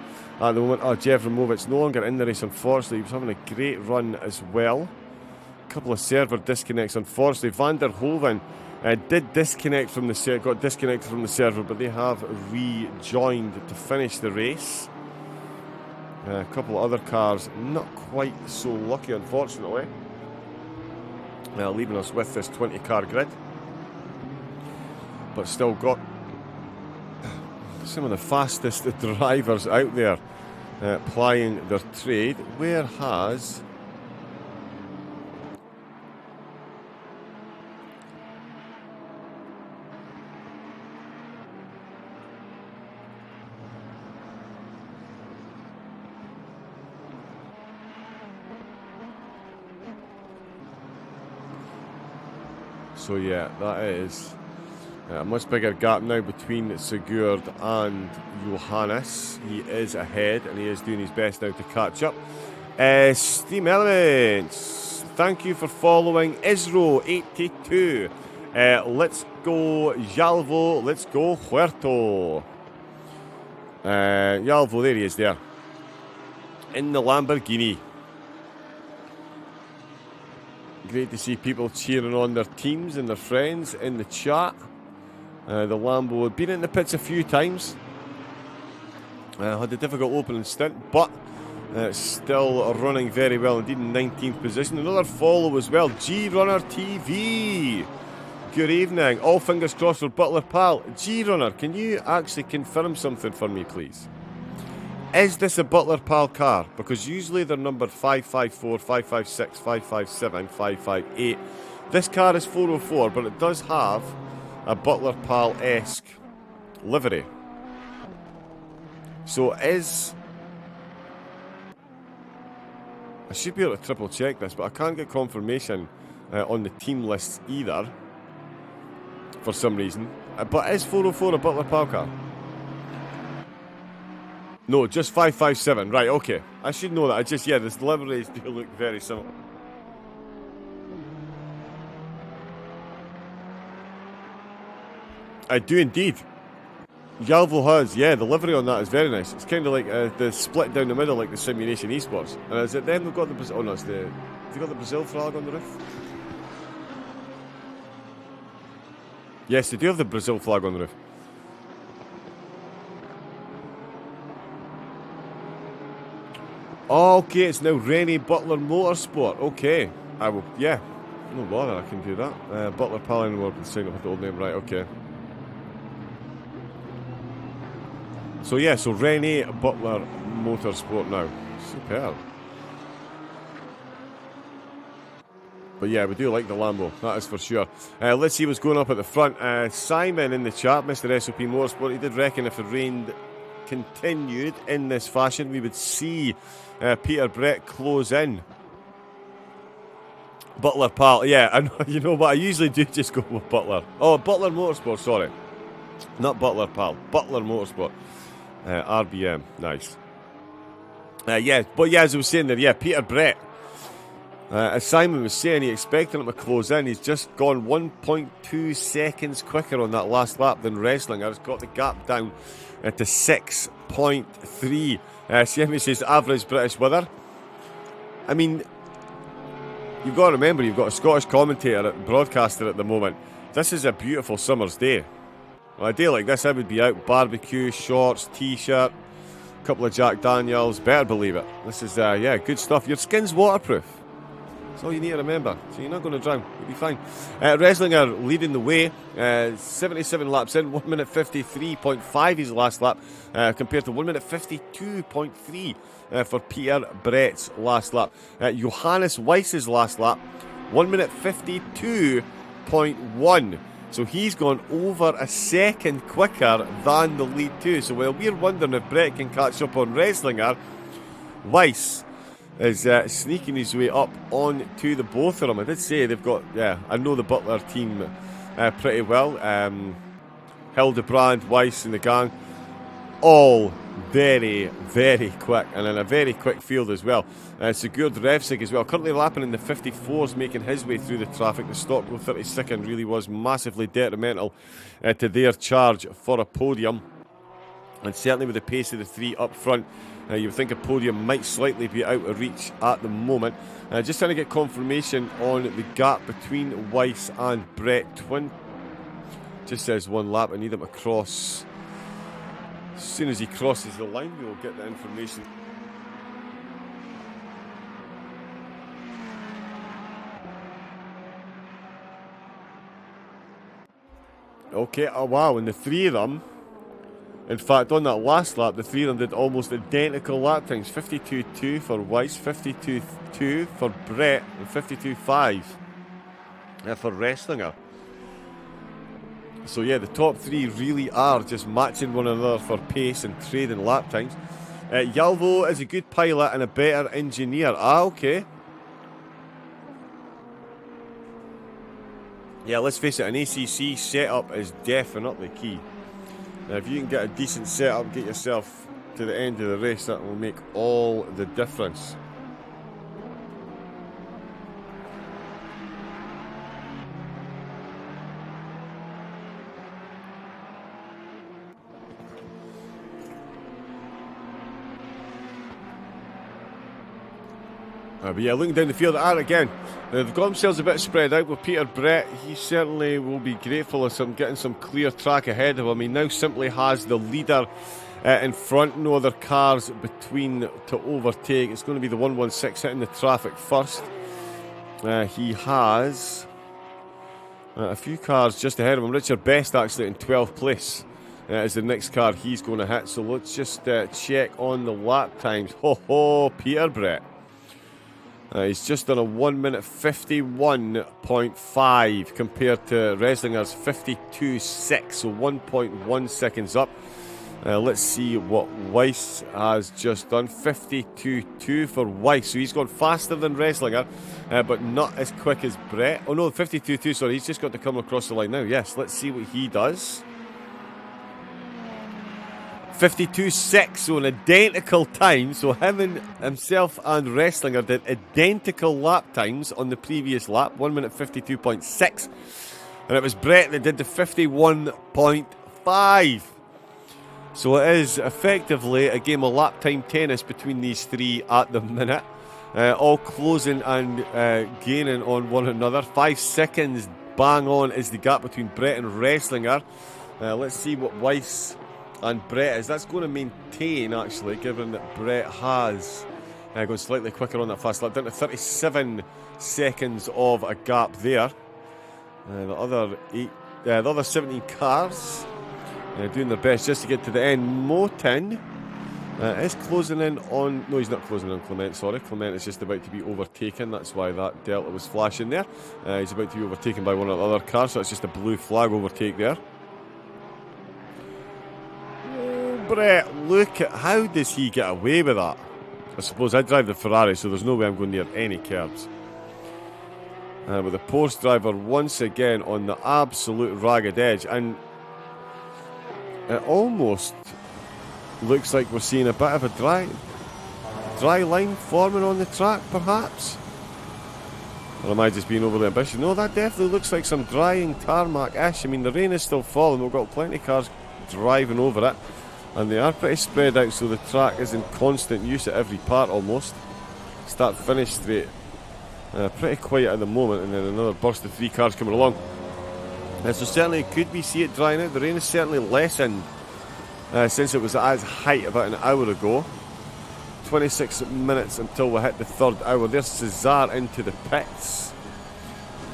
at the moment. Jeff Ramovich no longer in the race, unfortunately. He was having a great run as well. A couple of server disconnects, unfortunately. Van der Hoeven did disconnect from the got disconnected from the server, but they have rejoined to finish the race. A couple of other cars not quite so lucky, unfortunately. Leaving us with this 20-car grid. But still got some of the fastest drivers out there plying their trade. Where has... So yeah, that is a much bigger gap now between Sigurd and Johannes. He is ahead and he is doing his best now to catch up. Steam Elements, thank you for following. Isro82, let's go Jalvo, let's go Huerto. Jalvo, there he is there. In the Lamborghini. Great to see people cheering on their teams and their friends in the chat. The Lambo had been in the pits a few times. Had a difficult opening stint, but still running very well indeed in 19th position. Another follow as well. G-Runner TV. Good evening. All fingers crossed for Butler Pal. G-Runner, can you actually confirm something for me, please? Is this a Butler Pal car? Because usually they're numbered 554, 556, 557, 558. This car is 404, but it does have a Butler Pal-esque livery. So is... I should be able to triple check this, but I can't get confirmation on the team lists either, for some reason. But is 404 a Butler Pal car? No, just 557. Right, okay. I should know that. I just, yeah, the liveries do look very similar. I do indeed. Jalvo has, yeah, the livery on that is very nice. It's kind of like the split down the middle, like the Simulation Esports. And is it them who've got the Brazil? Oh no, it's the. Have they got the Brazil flag on the roof? Yes, they do have the Brazil flag on the roof. Okay, it's now Rennie Butler Motorsport. Okay, I will. Yeah, no bother. I can do that. Butler Palin will sign up with the old name, right? Okay. So yeah, so Rennie Butler Motorsport now. Superb. But yeah, we do like the Lambo, that is for sure. Let's see what's going up at the front. Simon in the chat, Mr. SOP Motorsport, he did reckon if the rain continued in this fashion, we would see Peter Brett close in. Butler Pal, yeah, I know, you know what, I usually do just go with Butler. Oh, Butler Motorsport, sorry. Not Butler Pal, Butler Motorsport. RBM, nice. Yeah, but yeah, as I was saying there, yeah, Peter Brett. As Simon was saying, he expected him to close in. He's just gone 1.2 seconds quicker on that last lap than Wrestling. It's got the gap down to 6.3. Sammy says average British weather. I mean, you've got to remember, you've got a Scottish commentator, broadcaster at the moment. This is a beautiful summer's day. On a day like this, I would be out, barbecue, shorts, t-shirt, A couple of Jack Daniels, better believe it. This is, yeah, good stuff. Your skin's waterproof. That's all you need to remember. So you're not going to drown. You'll be fine. Reslinger leading the way. 77 laps in. 1 minute 53.5 his last lap. Compared to 1 minute 52.3 for Peter Brett's last lap. Johannes Weiss's last lap. 1 minute 52.1. So he's gone over a second quicker than the lead two. So while we're wondering if Brett can catch up on Reslinger, Weiss is sneaking his way up on to the both of them. I did say they've got, yeah, I know the Butler team pretty well. Hildebrand, Weiss and the gang, all very, very quick, and in a very quick field as well. Sigurd Revsig as well, currently lapping in the 54s, making his way through the traffic. The Stockrow 32nd really was massively detrimental to their charge for a podium, and certainly with the pace of the three up front, you would think a podium might slightly be out of reach at the moment. Just trying to get confirmation on the gap between Weiss and Brett. Just says 1 lap. I need him to cross. As soon as he crosses the line, we will get the information. Okay, oh wow, and the three of them, in fact, on that last lap, the three of them did almost identical lap times. 52.2 for Weiss, 52.2 for Brett, and 52.5 for Reslinger. So yeah, the top three really are just matching one another for pace and trading lap times. Jalvo is a good pilot and a better engineer. Okay. Yeah, let's face it, an ACC setup is definitely key. Now, if you can get a decent setup, get yourself to the end of the race, that will make all the difference. But yeah, looking down the field at again. They've got themselves a bit spread out with Peter Brett. He certainly will be grateful of getting some clear track ahead of him. He now simply has the leader in front, no other cars between to overtake. It's going to be the 116 hitting the traffic first. He has a few cars just ahead of him. Richard Best actually in 12th place is the next car he's going to hit. So let's just check on the lap times. Ho, Peter Brett. He's just done a 1 minute 51.5 compared to Reslinger's 52.6, so 1.1 seconds up. Let's see what Weiss has just done. 52.2 for Weiss, so he's gone faster than Reslinger, but not as quick as Brett. Oh no, 52.2, sorry, he's just got to come across the line now. Yes, let's see what he does. 52.6, so an identical time. So himself and Reslinger did identical lap times on the previous lap, 1 minute 52.6, and it was Brett that did the 51.5. So it is effectively a game of lap time tennis between these three at the minute, all closing and gaining on one another. 5 seconds bang on is the gap between Brett and Reslinger. Let's see what Weiss and Brett is. That's going to maintain, actually, given that Brett has gone slightly quicker on that fast lap, down to 37 seconds of a gap there. The other 17 cars doing their best just to get to the end. Motin is closing in on... No, he's not closing in Clement, sorry. Clement is just about to be overtaken. That's why that delta was flashing there. He's about to be overtaken by one of the other cars, so it's just a blue flag overtake there. Brett, look at how does he get away with that? I suppose I drive the Ferrari, so there's no way I'm going near any curbs. With the Porsche driver once again on the absolute ragged edge, and it almost looks like we're seeing a bit of a dry line forming on the track, perhaps. Or am I just being overly ambitious? No, that definitely looks like some drying tarmac-ish. I mean, the rain is still falling. We've got plenty of cars driving over it. And they are pretty spread out, so the track is in constant use at every part almost. Start-finish straight. Pretty quiet at the moment, and then another burst of 3 cars coming along. So certainly could we see it drying out? The rain is certainly lessened since it was at its height about an hour ago. 26 minutes until we hit the third hour. There's Cesar into the pits.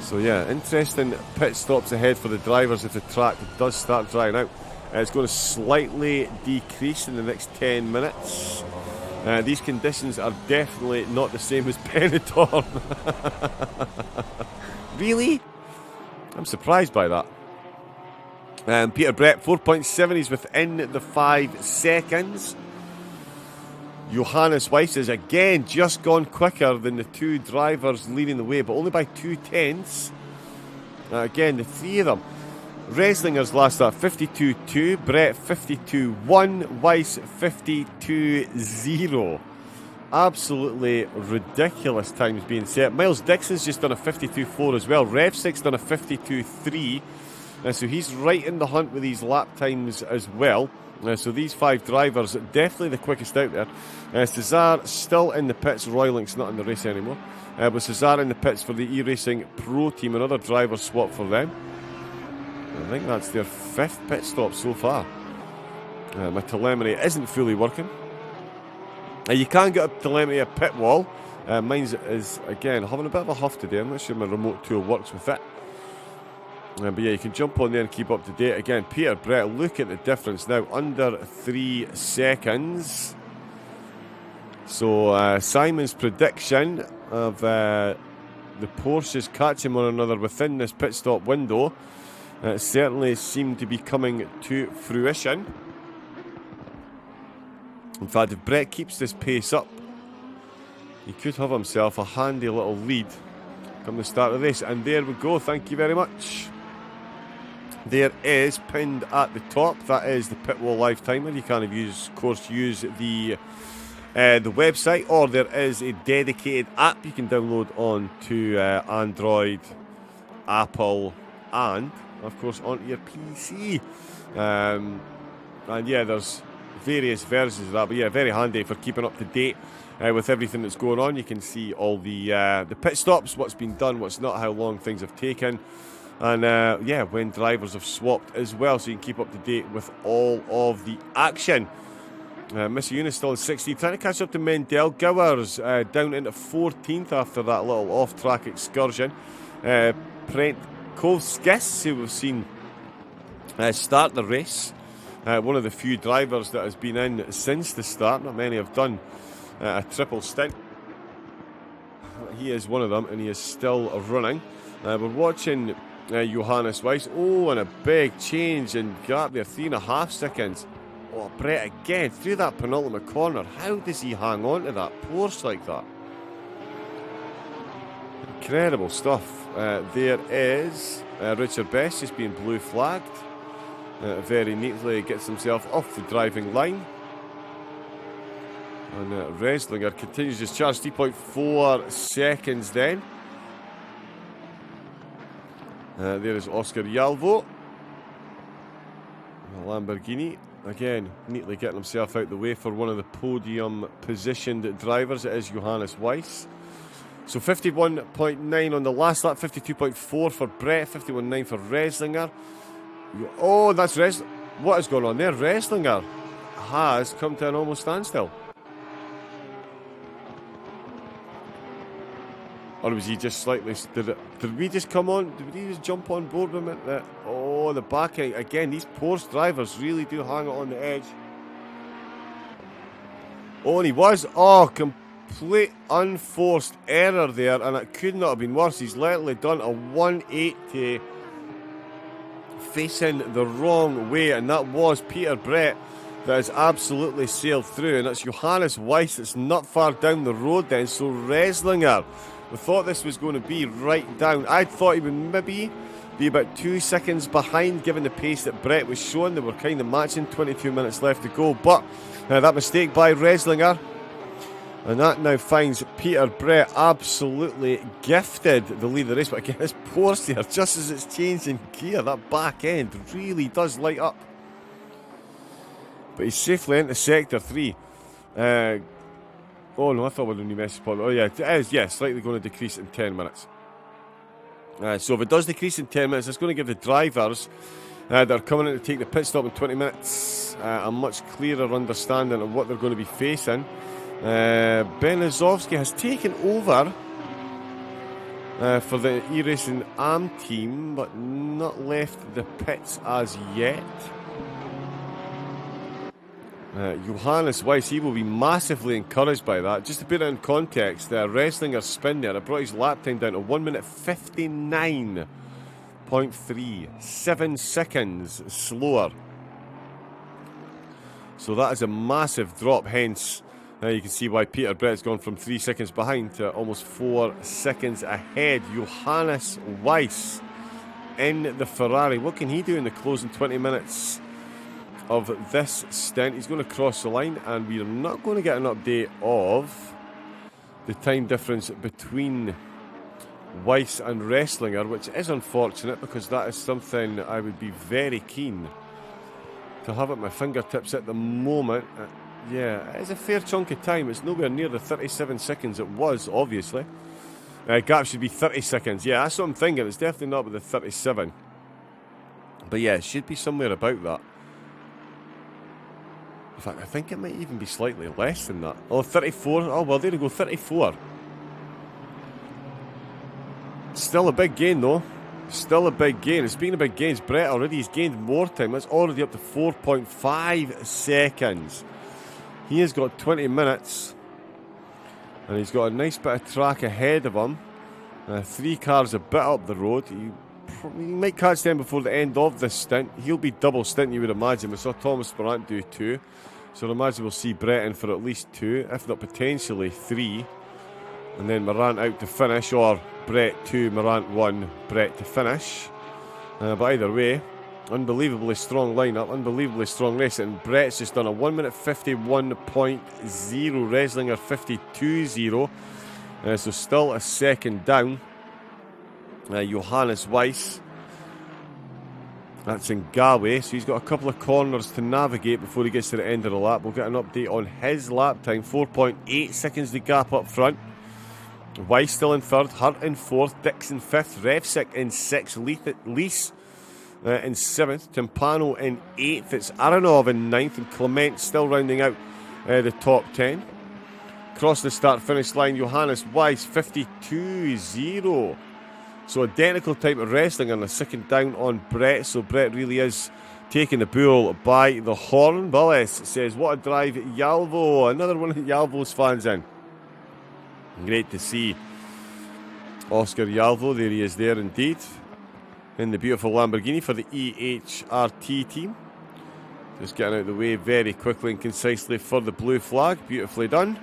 So yeah, interesting pit stops ahead for the drivers if the track does start drying out. It's going to slightly decrease in the next 10 minutes. These conditions are definitely not the same as Benetton. Really? I'm surprised by that. Peter Brett, 4.7. He's within the 5 seconds. Johannes Weiss has again just gone quicker than the two drivers leading the way, but only by 2/10. Again, the three of them. Reslinger's last lap 52.2, Brett 52.1, Weiss 52.0. Absolutely ridiculous times being set. Miles Dixon's just done a 52.4 as well. Revsik's done a 52.3. So he's right in the hunt with these lap times as well. So these 5 drivers, definitely the quickest out there. Cesar still in the pits. Roylink's not in the race anymore. But Cesar in the pits for the E-Racing Pro team. Another driver swap for them. I think that's their 5th pit stop so far. My telemetry isn't fully working. You can get a telemetry at pit wall. Mine is, again, having a bit of a huff today. I'm not sure my remote tool works with it. But yeah, you can jump on there and keep up to date. Again, Peter Brett, look at the difference now. Under 3 seconds. So Simon's prediction of the Porsches catching one another within this pit stop window certainly seemed to be coming to fruition. In fact, if Brett keeps this pace up, he could have himself a handy little lead come the start of the race. And there we go, thank you very much. There is, pinned at the top, that is the pit wall live timer. You can, of course, use the website, or there is a dedicated app you can download onto Android, Apple, and, of course, onto your PC. And yeah, there's various versions of that, but yeah, very handy for keeping up to date with everything that's going on. You can see all the pit stops, what's been done, what's not, how long things have taken. And yeah, when drivers have swapped as well, so you can keep up to date with all of the action. Mr. Eunice still in 16th, trying to catch up to Mendel. Gowers down into 14th after that little off-track excursion. Brent Kovskis, who we've seen start the race. One of the few drivers that has been in since the start. Not many have done a triple stint. He is one of them, and he is still running. We're watching Johannes Weiss. Oh, and a big change in gap there, 3.5 seconds. Oh, Brett again through that penultimate corner. How does he hang on to that Porsche like that? Incredible stuff. There is Richard Best just being blue flagged. Very neatly gets himself off the driving line. And Reslinger continues his charge, 3.4 seconds then. There is Oscar Yalvo. Lamborghini. Again, neatly getting himself out the way for one of the podium positioned drivers. It is Johannes Weiss. So 51.9 on the last lap, 52.4 for Brett, 51.9 for Reslinger. Oh, that's what is going on there? Reslinger has come to an almost standstill. Or was he just slightly... Did we just come on? Did we just jump on board with him? Oh, the back end. Again, these Porsche drivers really do hang it on the edge. Oh, and he was. Oh, complete unforced error there. And it could not have been worse. He's literally done a 180 facing the wrong way. And that was Peter Brett that has absolutely sailed through. And it's Johannes Weiss that's not far down the road then. So Reslinger... We thought this was going to be right down. I thought he would maybe be about 2 seconds behind given the pace that Brett was showing. They were kind of matching, 22 minutes left to go. But that mistake by Reslinger. And that now finds Peter Brett absolutely gifted the lead of the race. But again, this Porsche there, just as it's changing gear, that back end really does light up. But he's safely into Sector 3. Oh no, I thought we had a new message point. Oh yeah, it is, yeah, slightly going to decrease in 10 minutes. So if it does decrease in 10 minutes, it's going to give the drivers They're coming in to take the pit stop in 20 minutes. A much clearer understanding of what they're going to be facing. Benazovsky has taken over for the ERS ACC team, but not left the pits as yet. Johannes Weiss, he will be massively encouraged by that. Just to put it in context, the Wrestlinger spin there, it brought his lap time down to 1 minute 59.3, 7 seconds slower. So that is a massive drop, hence you can see why Peter Brett's gone from 3 seconds behind to almost 4 seconds ahead. Johannes Weiss in the Ferrari. What can he do in the closing 20 minutes of this stint? He's going to cross the line, and we're not going to get an update of the time difference between Weiss and Wrestlinger, which is unfortunate because that is something I would be very keen to have at my fingertips at the moment. Yeah, it's a fair chunk of time. It's nowhere near the 37 seconds it was, obviously. Gap should be 30 seconds. Yeah, that's what I'm thinking. It's definitely not with the 37. But yeah, it should be somewhere about that. In fact, I think it might even be slightly less than that. Oh, 34. Oh, well, there we go, 34. Still a big gain, though. Still a big gain. It's been a big gain. Brett already has gained more time. That's already up to 4.5 seconds. He has got 20 minutes. And he's got a nice bit of track ahead of him. 3 cars a bit up the road. He might catch them before the end of this stint. He'll be double stint, you would imagine. We saw Thomas Morant do 2. So I'd imagine we'll see Brett in for at least 2, if not potentially 3. And then Morant out to finish, or Brett 2, Morant 1, Brett to finish. But either way, unbelievably strong lineup, unbelievably strong race. And Brett's just done a 1 minute 51.0, Reslinger 52.0. So still a second down. Johannes Weiss, that's in Galway, so he's got a couple of corners to navigate before he gets to the end of the lap. We'll get an update on his lap time. 4.8 seconds the gap up front. Weiss still in third, Hurt in fourth, Dixon fifth, Revsick in sixth, Lease in seventh, Timpano in eighth, it's Aronov in ninth, and Clement still rounding out the top 10. Across the start-finish line, Johannes Weiss 52.0. So identical type of wrestling, and a second down on Brett. So Brett really is taking the bull by the horn. Bullis says, what a drive, Yalvo. Another one of Yalvo's fans in. Great to see Oscar Yalvo. There he is there indeed. In the beautiful Lamborghini for the EHRT team. Just getting out of the way very quickly and concisely for the blue flag. Beautifully done.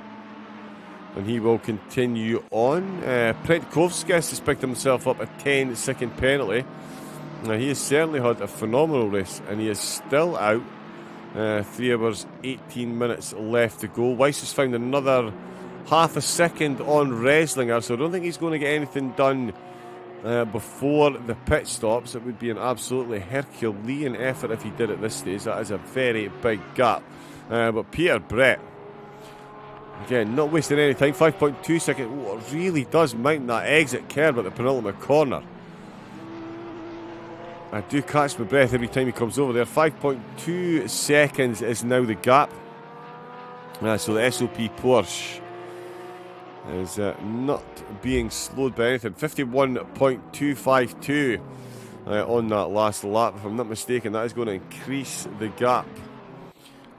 And he will continue on. Predkovskis has picked himself up a 10-second penalty. Now, he has certainly had a phenomenal race, and he is still out. 3 hours, 18 minutes left to go. Weiss has found another half a second on Reslinger, so I don't think he's going to get anything done before the pit stops. It would be an absolutely Herculean effort if he did at this stage. That is a very big gap. But Peter Brett, again, not wasting any time. 5.2 seconds. Oh, it really does mount that exit curve at the penultimate corner. I do catch my breath every time he comes over there. 5.2 seconds is now the gap. So the SOP Porsche is not being slowed by anything. 51.252 on that last lap. If I'm not mistaken, that is going to increase the gap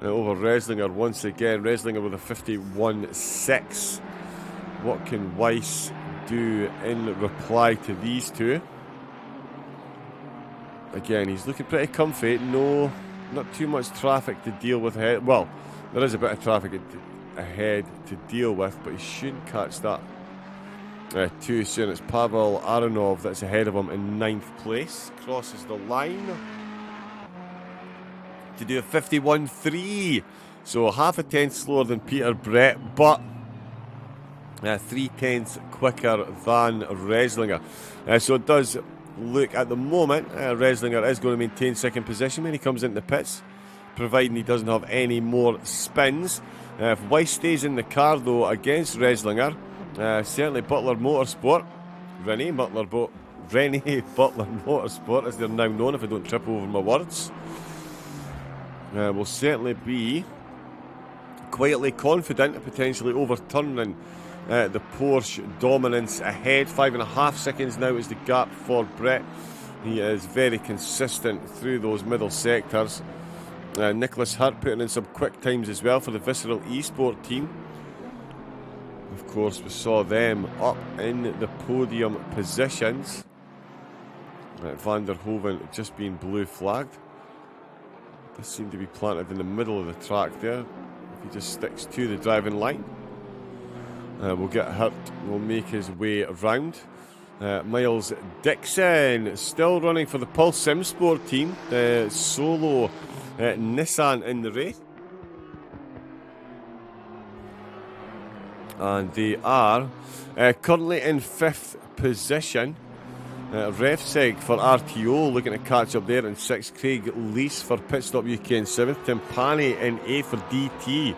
over Reslinger once again. Reslinger with a 51.6. What can Weiss do in reply to these two? Again, he's looking pretty comfy. No, not too much traffic to deal with ahead. Well, there is a bit of traffic ahead to deal with, but he shouldn't catch that too soon. It's Pavel Aronov that's ahead of him in 9th place. Crosses the line to do a 51.3. So half a tenth slower than Peter Brett, but 3/10 quicker than Reslinger. So it does look at the moment, Reslinger is going to maintain second position when he comes into the pits, providing he doesn't have any more spins. If Weiss stays in the car though against Reslinger, certainly Butler Motorsport, Rennie Butler Rennie Butler Motorsport, as they're now known, if I don't trip over my words, will certainly be quietly confident of potentially overturning the Porsche dominance ahead. 5.5 seconds now is the gap for Brett. He is very consistent through those middle sectors. Nicholas Hurt putting in some quick times as well for the Visceral Esport team. Of course, we saw them up in the podium positions. Van der Hoeven just being blue flagged. This seemed to be planted in the middle of the track there. If he just sticks to the driving line, we'll get Hurt. We'll make his way around. Miles Dixon still running for the Pulse Sim Sport team. Solo Nissan in the race. And they are currently in 5th position. Refseg for RTO looking to catch up there in 6th. Craig Lease for Pitstop UK in 7th. Tim Pani in 8th for DT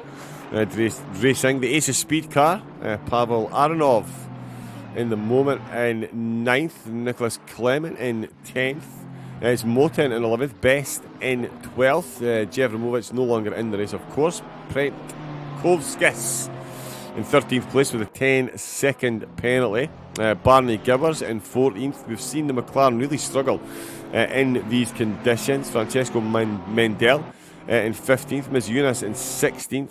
Racing. The Ace of Speed car, Pavel Aronov in the moment in 9th. Nicholas Clement in 10th. It's Moten in 11th. Best in 12th. Jevramovic no longer in the race, of course. Brent Kovskis in 13th place with a 10-second penalty. Barney Gibbers in 14th. We've seen the McLaren really struggle in these conditions. Francesco Mendel in 15th. Mizunas in 16th.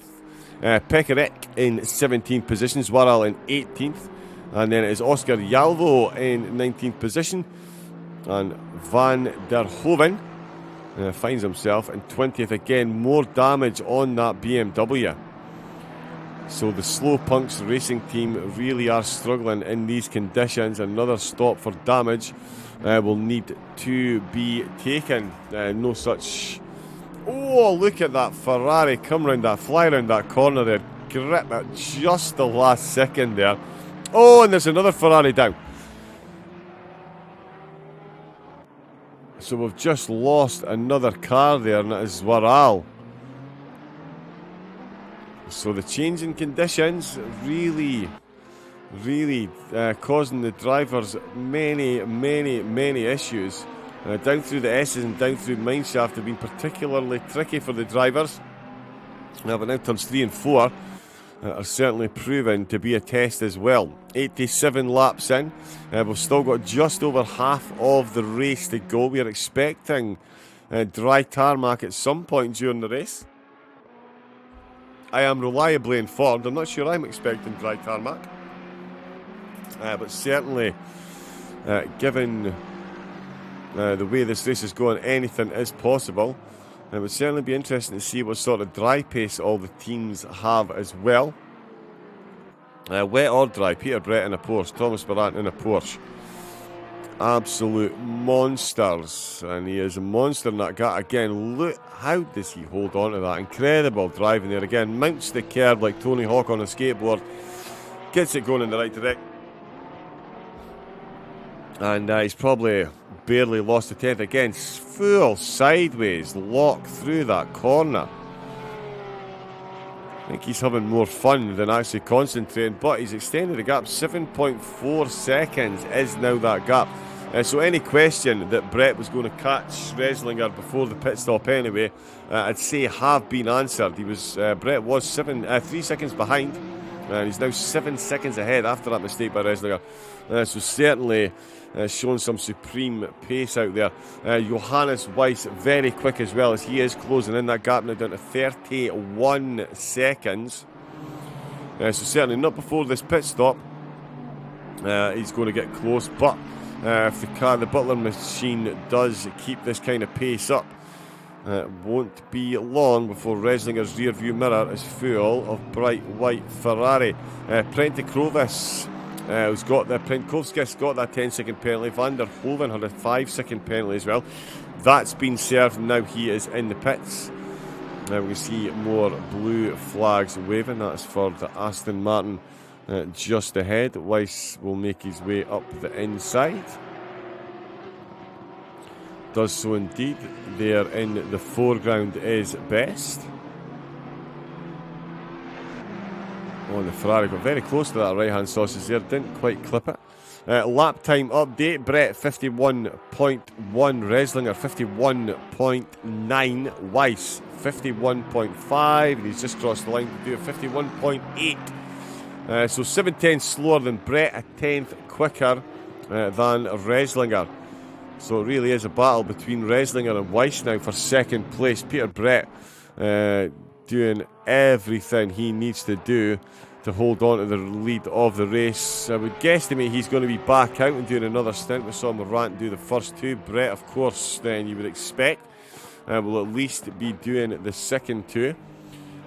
Pekarek in 17th position. Zwaral in 18th. And then it is Oscar Yalvo in 19th position. And Van der Hoeven finds himself in 20th again. More damage on that BMW. So the Slow Punks racing team really are struggling in these conditions. Another stop for damage will need to be taken. No such... Oh, look at that Ferrari come round that, fly round that corner there. Grip at just the last second there. Oh, and there's another Ferrari down. So we've just lost another car there, and that is Zwaral. So the change in conditions really causing the drivers many issues. Down through the S's and down through Mineshaft have been particularly tricky for the drivers. But now turns 3 and 4 are certainly proven to be a test as well. 87 laps in. We've still got just over half of the race to go. We are expecting dry tarmac at some point during the race. I am reliably informed. I'm not sure I'm expecting dry tarmac. But certainly, given the way this race is going, anything is possible. It would certainly be interesting to see what sort of dry pace all the teams have as well. Wet or dry, Peter Brett in a Porsche, Thomas Barant in a Porsche. Absolute monsters, and he is a monster in that gap. Again, look, how does he hold on to that? Incredible driving there again. Mounts the curb like Tony Hawk on a skateboard. Gets it going in the right direction. And he's probably barely lost the 10th again. Full sideways lock through that corner. I think he's having more fun than actually concentrating, but he's extended the gap. 7.4 seconds is now that gap. So any question that Brett was going to catch Reslinger before the pit stop anyway, I'd say have been answered. He was Brett was 3 seconds behind, and he's now 7 seconds ahead after that mistake by Reslinger. So certainly showing some supreme pace out there. Johannes Weiss very quick as well, as he is closing in that gap now down to 31 seconds. So certainly not before this pit stop. He's going to get close, but if the Butler machine does keep this kind of pace up, it won't be long before Reslinger's rear view mirror is full of bright white Ferrari. Prentikrovis who's got the Prenkovskis got that 10-second penalty. Van der Hoeven had a 5-second penalty as well. That's been served, and now he is in the pits. Now we see more blue flags waving. That's for the Aston Martin just ahead. Weiss will make his way up the inside. Does so indeed. There in the foreground is Best. Oh, and the Ferrari got very close to that right-hand sausage there. Didn't quite clip it. Lap time update, Brett 51.1, Reslinger 51.9, Weiss 51.5, and he's just crossed the line to do a 51.8. So 7/10 slower than Brett, a 10th quicker than Reslinger. So it really is a battle between Reslinger and Weiss now for second place. Peter Brett doing everything he needs to do to hold on to the lead of the race. I would guesstimate he's going to be back out and doing another stint. We saw Morant do the first two. Brett, of course, then you would expect, will at least be doing the second two.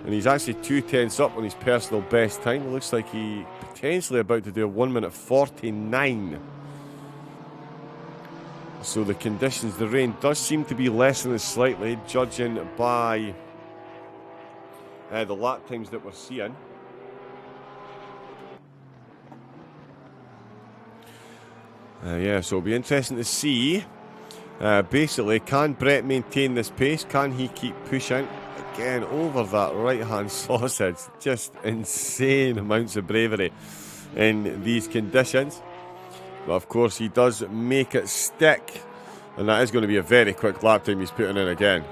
And he's actually 2/10 up on his personal best time. It looks like he potentially about to do a 1:49. So the conditions, the rain does seem to be lessening slightly, judging by the lap times that we're seeing. Yeah, so it'll be interesting to see. Basically, can Brett maintain this pace? Can he keep pushing? Again, over that right-hand sausage. Just insane amounts of bravery in these conditions. But of course, he does make it stick. And that is going to be a very quick lap time he's putting in again.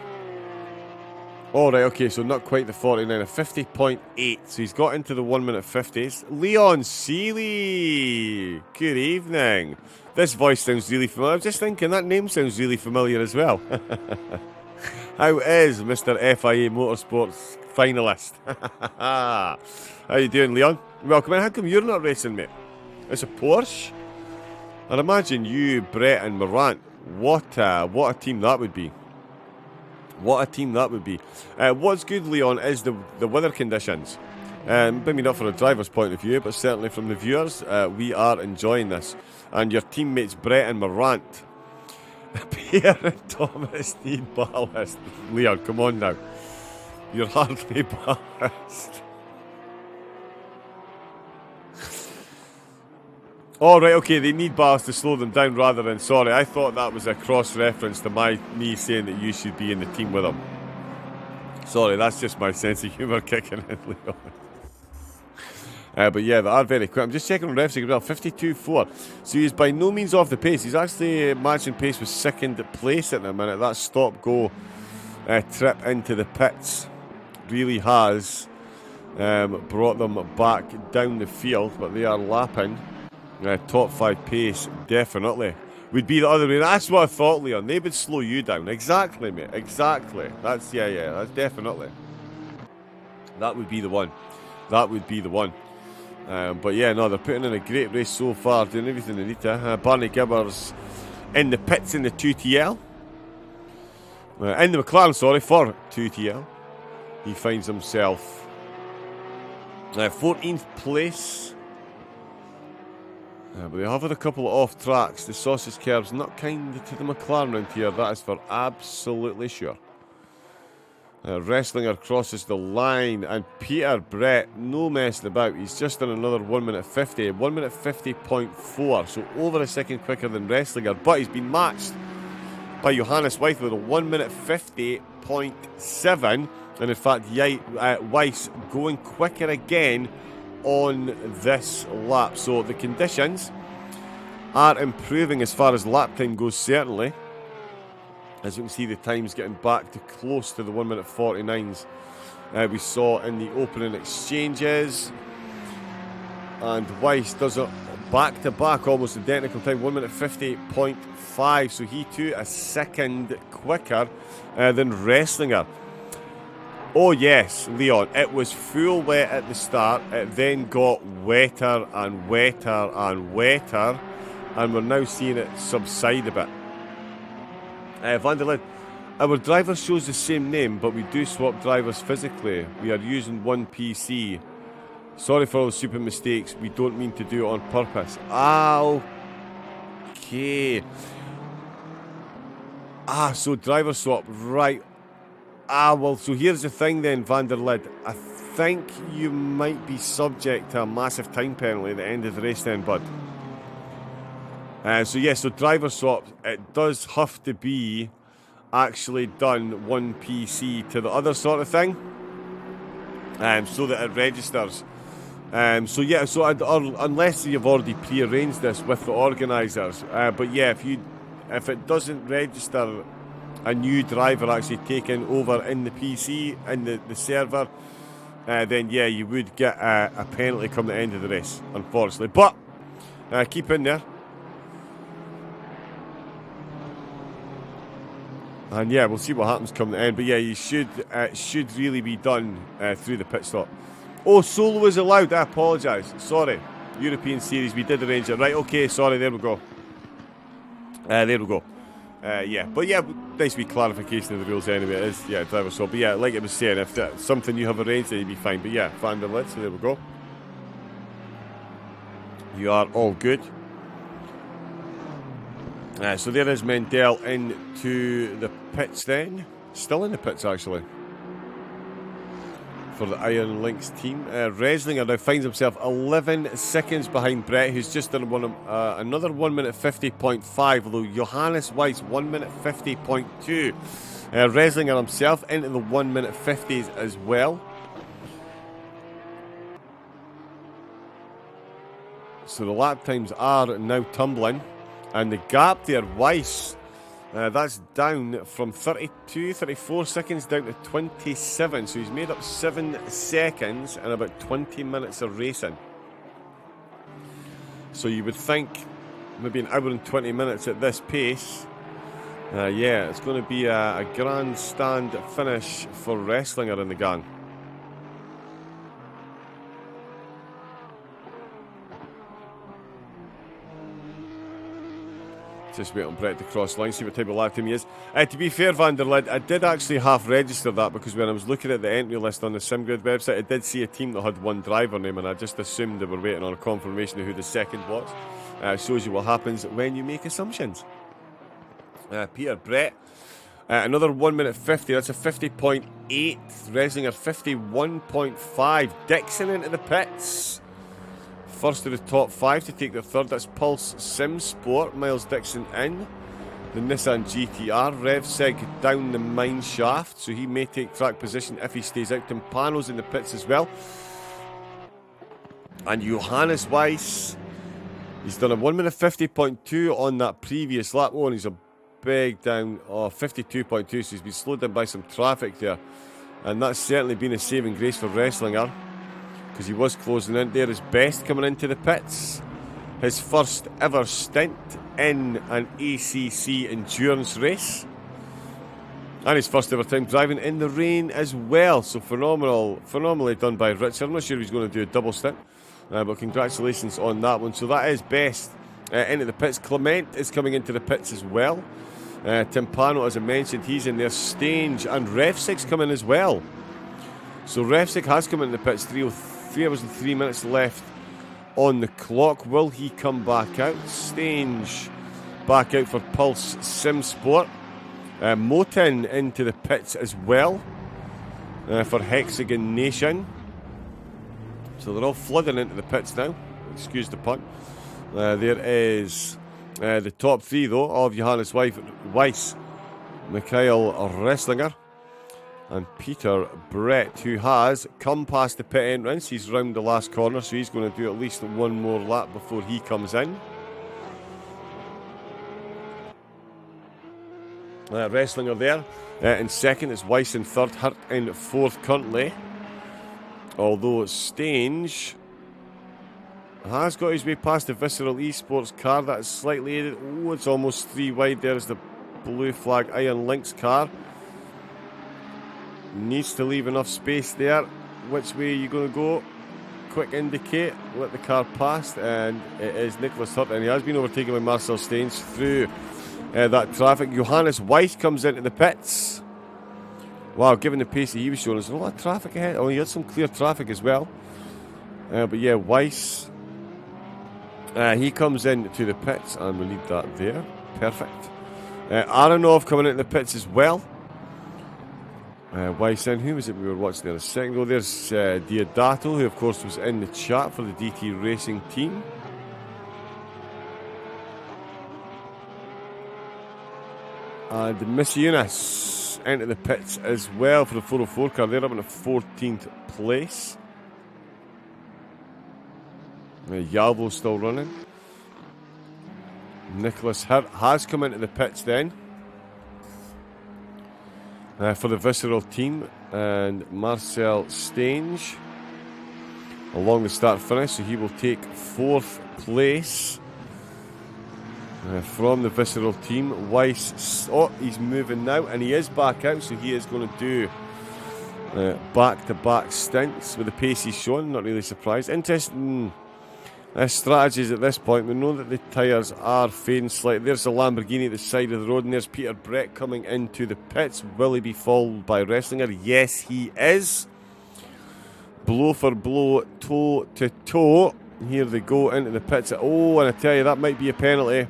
Alright, okay, so not quite the 49, a 50.8. So he's got into the 1:50s. Leon Seeley! Good evening. This voice sounds really familiar. I was just thinking that name sounds really familiar as well. How is Mr. FIA Motorsports finalist? How you doing, Leon? Welcome in. How come you're not racing, mate? It's a Porsche? I'd imagine you, Brett and Morant. What a team that would be. What a team that would be. What's good, Leon, is the weather conditions. Maybe not from a driver's point of view, but certainly from the viewers, we are enjoying this. And your teammates Brett and Morant, Pierre and Thomas need ballast. Leon, come on now. You're hardly ballast. Oh, right, okay, they need ballast to slow them down rather than... Sorry, I thought that was a cross-reference to me saying that you should be in the team with them. Sorry, that's just my sense of humour kicking in, Leon. But yeah, they are very quick. I'm just checking on refs as well, 52.4. So he's by no means off the pace. He's actually matching pace with second place at the minute. That stop-go trip into the pits really has brought them back down the field, but they are lapping. Top 5 pace, definitely. Would be the other way. That's what I thought, Leon. They would slow you down. Exactly, mate. Exactly. That's, yeah, that's definitely. That would be the one. That would be the one. But yeah, no, they're putting in a great race so far, doing everything they need to. Barney Gibbers in the pits in the 2TL. In the McLaren, sorry, for 2TL. He finds himself 14th place. But they have had a couple of off tracks. The sausage curve's not kind to the McLaren round here, that is for absolutely sure. Reslinger crosses the line, and Peter Brett, no messing about. He's just done another 1:50, 1:50.4, so over a second quicker than Reslinger, but he's been matched by Johannes Weiss with a 1:50.7, and in fact, Weiss going quicker again on this lap. So the conditions are improving as far as lap time goes, certainly. As you can see, the time's getting back to close to the 1:49s we saw in the opening exchanges. And Weiss does it back-to-back, almost identical time, 1:50.5. So he too a second quicker than Reslinger. Oh yes, Leon, it was full wet at the start. It then got wetter and wetter and wetter, and we're now seeing it subside a bit. Van der Linde, our driver shows the same name, but we do swap drivers physically. We are using one PC. Sorry for all the stupid mistakes. We don't mean to do it on purpose. Okay. So driver swap, right. Well, so here's the thing then, Van der Linde. I think you might be subject to a massive time penalty at the end of the race then, bud. So driver swap, it does have to be actually done one PC to the other sort of thing, so that it registers So yeah, unless you've already pre-arranged this with the organisers, but yeah, if it doesn't register a new driver actually taken over in the PC in the server, then yeah, you would get a penalty come the end of the race, unfortunately. But keep in there, and yeah, we'll see what happens come the end. But yeah, you should really be done through the pit stop. Oh, solo is allowed. I apologise. Sorry. European Series, we did arrange it. Right, okay, sorry, there we go. There we go. Yeah, but yeah, nice wee clarification of the rules anyway. It is, yeah, driver solo. But yeah, like I was saying, if that's something you have arranged, then you'd be fine. But yeah, Van der Lid, so there we go. You are all good. So there is Mendel into the pits then. Still in the pits, actually, for the Iron Lynx team. Reslinger now finds himself 11 seconds behind Brett, who's just done another 1 minute 50.5, although Johannes Weiss 1 minute 50.2. Reslinger himself into the 1 minute 50s as well. So the lap times are now tumbling, and the gap there, Weiss, that's down from 34 seconds down to 27. So he's made up 7 seconds in about 20 minutes of racing. So you would think maybe an hour and 20 minutes at this pace. Yeah, it's going to be a grandstand finish for Reslinger in the gang. Just wait on Brett to cross line, see what type of lap time he is. To be fair, Van der Lid, I did actually half register that, because when I was looking at the entry list on the SimGrid website, I did see a team that had one driver name, and I just assumed they were waiting on a confirmation of who the second was. Shows you what happens when you make assumptions. Peter Brett, another 1 minute 50, that's a 50.8. Reslinger 51.5. Dixon into the pits. First of the top 5 to take their third. That's Pulse Sim Sport. Miles Dixon in. The Nissan GTR. Revsig down the mine shaft, so he may take track position if he stays out. Timpano's in the pits as well. And Johannes Weiss, he's done a 1 minute 50.2 on that previous lap. Oh, and he's a big down. 52.2, so he's been slowed down by some traffic there. And that's certainly been a saving grace for Reslinger, because he was closing in there. His best coming into the pits. His first ever stint in an ACC endurance race. And his first ever time driving in the rain as well. So phenomenally done by Richard. I'm not sure if he's going to do a double stint, but congratulations on that one. So that is best into the pits. Clement is coming into the pits as well. Timpano, as I mentioned, he's in there. Stange and Revsig's coming as well. So Revsig has come into the pits. 3 hours and 3 minutes left on the clock. Will he come back out? Stange back out for Pulse Sim Sport. Motin into the pits as well for Hexagon Nation. So they're all flooding into the pits now. Excuse the pun. There is the top 3 though of Johannes Weiss, Mikhail Reslinger, and Peter Brett, who has come past the pit entrance. He's round the last corner, so he's going to do at least one more lap before he comes in. Reslinger there in second. It's Weiss in third. Hurt in fourth currently. Although Stange has got his way past the Visceral Esports car. That's slightly aided. Oh, it's almost 3 wide. There's the blue flag Iron Lynx car. Needs to leave enough space there. Which way are you going to go? Quick indicate. Let the car past. And it is Nicholas Hurt. And he has been overtaken by Marcel Stange through that traffic. Johannes Weiss comes into the pits. Wow, given the pace that he was showing, there's a lot of traffic ahead. Oh, he had some clear traffic as well. But yeah, Weiss, he comes into the pits, and we'll leave that there. Perfect. Aronov coming into the pits as well. Weiss in. Who was it we were watching there a second ago? There's Diodato, who of course was in the chat for the DT Racing team. And Miss into the pits as well for the 404 car. They're up in the 14th place. Yalvo still running. Nicholas Hirt has come into the pits then for the Visceral team, and Marcel Stange along the start finish, so he will take 4th place from the Visceral team. Weiss, he's moving now, and he is back out, so he is going to do back-to-back stints with the pace he's shown. Not really surprised. Interesting strategies at this point. We know that the tyres are fading slightly. There's a Lamborghini at the side of the road, and there's Peter Brett coming into the pits. Will he be followed by Wrestlinger? Yes, he is. Blow for blow, toe to toe. Here they go into the pits. Oh, and I tell you, that might be a penalty.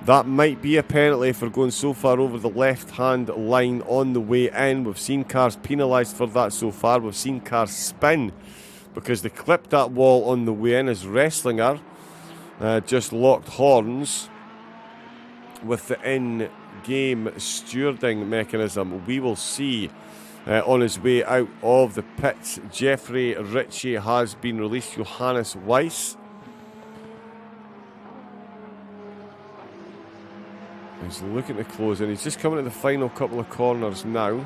That might be a penalty for going so far over the left-hand line on the way in. We've seen cars penalised for that so far. We've seen cars spin because they clipped that wall on the way in, as Wrestlinger just locked horns with the in-game stewarding mechanism. We will see on his way out of the pits. Jeffrey Ritchie has been released. Johannes Weiss is looking to close in. He's just coming to the final couple of corners now.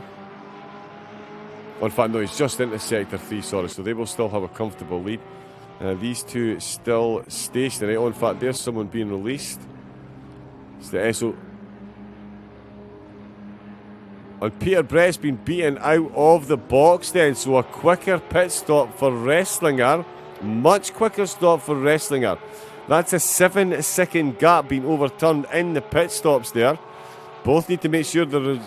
In fact, no, he's just into Sector 3, sorry, so they will still have a comfortable lead. These two still stationary. Oh, in fact, there's someone being released. It's the SO. And Peter Brett's been beaten out of the box then, so a quicker pit stop for Wrestlinger. Much quicker stop for Wrestlinger. That's a 7-second gap being overturned in the pit stops there. Both need to make sure they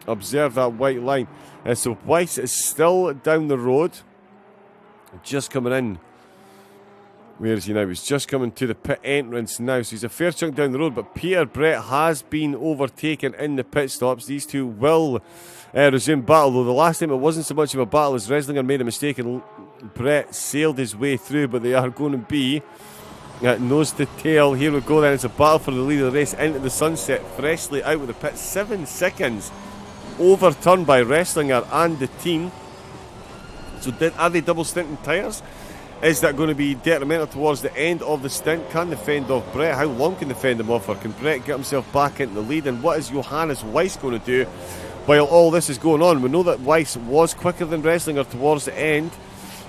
observe that white line. So Weiss is still down the road. Just coming in. Where is he now? He's just coming to the pit entrance now. So he's a fair chunk down the road. But Peter Brett has been overtaken in the pit stops. These two will resume battle. Though the last time it wasn't so much of a battle as Wrestlinger made a mistake and Brett sailed his way through. But they are going to be nose to tail. Here we go then. It's a battle for the lead of the race into the sunset. Freshly out with the pit. 7 seconds. Overturned by Wrestlinger and the team. So are they double stinting tyres? Is that going to be detrimental towards the end of the stint? Can they fend off Brett? How long can they fend him off? Or can Brett get himself back into the lead? And what is Johannes Weiss going to do while all this is going on? We know that Weiss was quicker than Wrestlinger towards the end.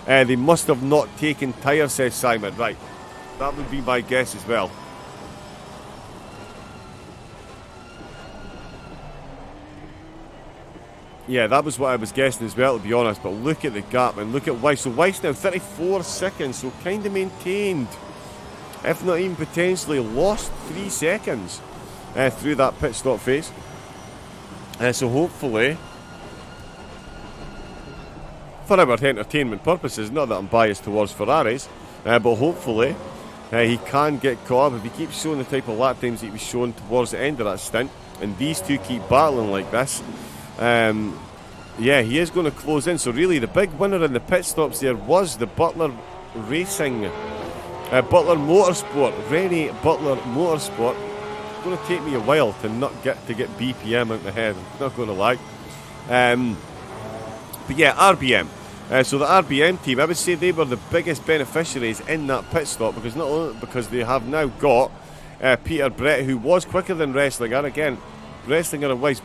They must have not taken tyre, says Simon. Right, that would be my guess as well. Yeah, that was what I was guessing as well, to be honest. But look at the gap and look at Weiss. So Weiss now 34 seconds, so kind of maintained, if not even potentially lost 3 seconds through that pit stop phase. So hopefully, for our entertainment purposes, not that I'm biased towards Ferraris, but hopefully he can get caught up. If he keeps showing the type of lap times that he was showing towards the end of that stint, and these two keep battling like this, yeah, he is going to close in. So really the big winner in the pit stops there was the Butler Racing, Butler Motorsport, Rennie Butler Motorsport. It's going to take me a while to get BPM out the head, I'm not going to lie. But yeah, RBM. So the RBM team, I would say they were the biggest beneficiaries in that pit stop, because not only because they have now got Peter Brett, who was quicker than Wrestlinger. Again, Wrestlinger and Weiss,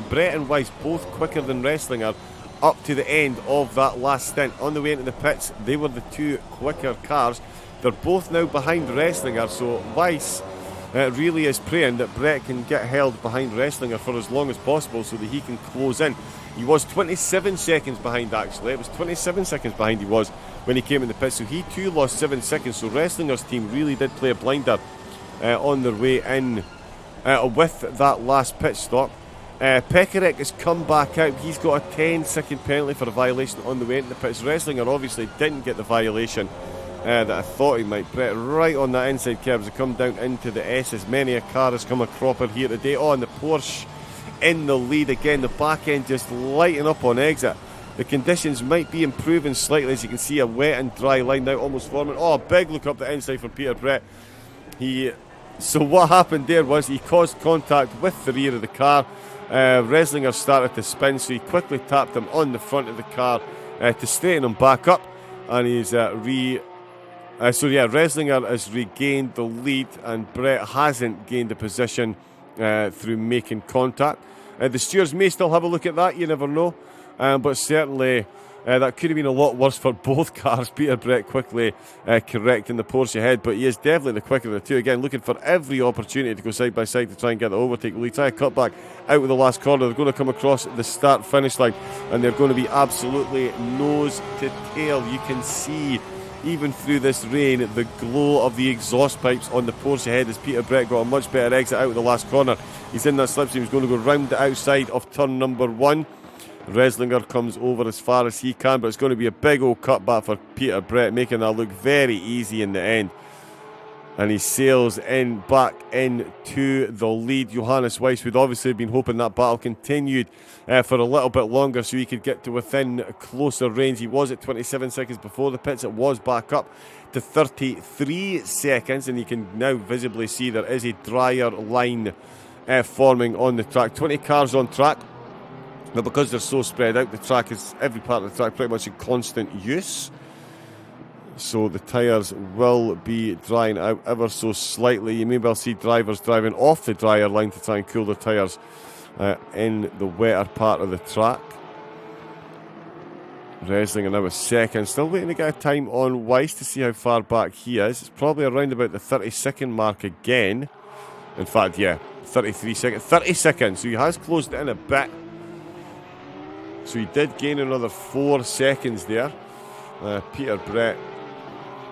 Brett and Weiss both quicker than Wrestlinger up to the end of that last stint. On the way into the pits, they were the two quicker cars. They're both now behind Wrestlinger, so Weiss really is praying that Brett can get held behind Wrestlinger for as long as possible so that he can close in. He was 27 seconds behind, actually. It was 27 seconds behind he was when he came in the pits, so he too lost 7 seconds. So Wrestlinger's team really did play a blinder on their way in with that last pit stop. Pekarek has come back out. He's got a 10-second penalty for a violation on the way into the pits. Wrestlinger obviously didn't get the violation that I thought he might. Brett right on that inside curb as they come down into the S's. Many a car has come a cropper here today. Oh, and the Porsche in the lead again. The back end just lighting up on exit. The conditions might be improving slightly, as you can see a wet and dry line now almost forming. Oh, a big look up the inside from Peter Brett. So what happened there was he caused contact with the rear of the car. Wrestlinger started to spin, so he quickly tapped him on the front of the car to straighten him back up, and he's So yeah, Reslinger has regained the lead, and Brett hasn't gained the position through making contact. The stewards may still have a look at that, you never know. But certainly that could have been a lot worse for both cars. Peter Brett quickly correcting the Porsche ahead, but he is definitely the quicker of the two. Again, looking for every opportunity to go side by side to try and get the overtake. Will he try a cutback out of the last corner? They're going to come across the start-finish line, and they're going to be absolutely nose to tail. You can see, even through this rain, the glow of the exhaust pipes on the Porsche head as Peter Brett got a much better exit out of the last corner. He's in that slipstream. He's going to go round the outside of turn number 1. Reslinger comes over as far as he can, but it's going to be a big old cutback for Peter Brett, making that look very easy in the end. And he sails in back into the lead. Johannes Weiss would obviously have been hoping that battle continued for a little bit longer so he could get to within closer range. He was at 27 seconds before the pits. It was back up to 33 seconds, and you can now visibly see there is a drier line forming on the track. 20 cars on track. But because they're so spread out, the track is, every part of the track pretty much in constant use. So the tyres will be drying out ever so slightly. You may well see drivers driving off the dryer line to try and cool their tyres in the wetter part of the track. Reslinger now a second. Still waiting to get a time on Weiss to see how far back he is. It's probably around about the 30-second mark again. In fact, yeah, 33 seconds. 30 seconds. So he has closed it in a bit. So he did gain another 4 seconds there. Peter Brett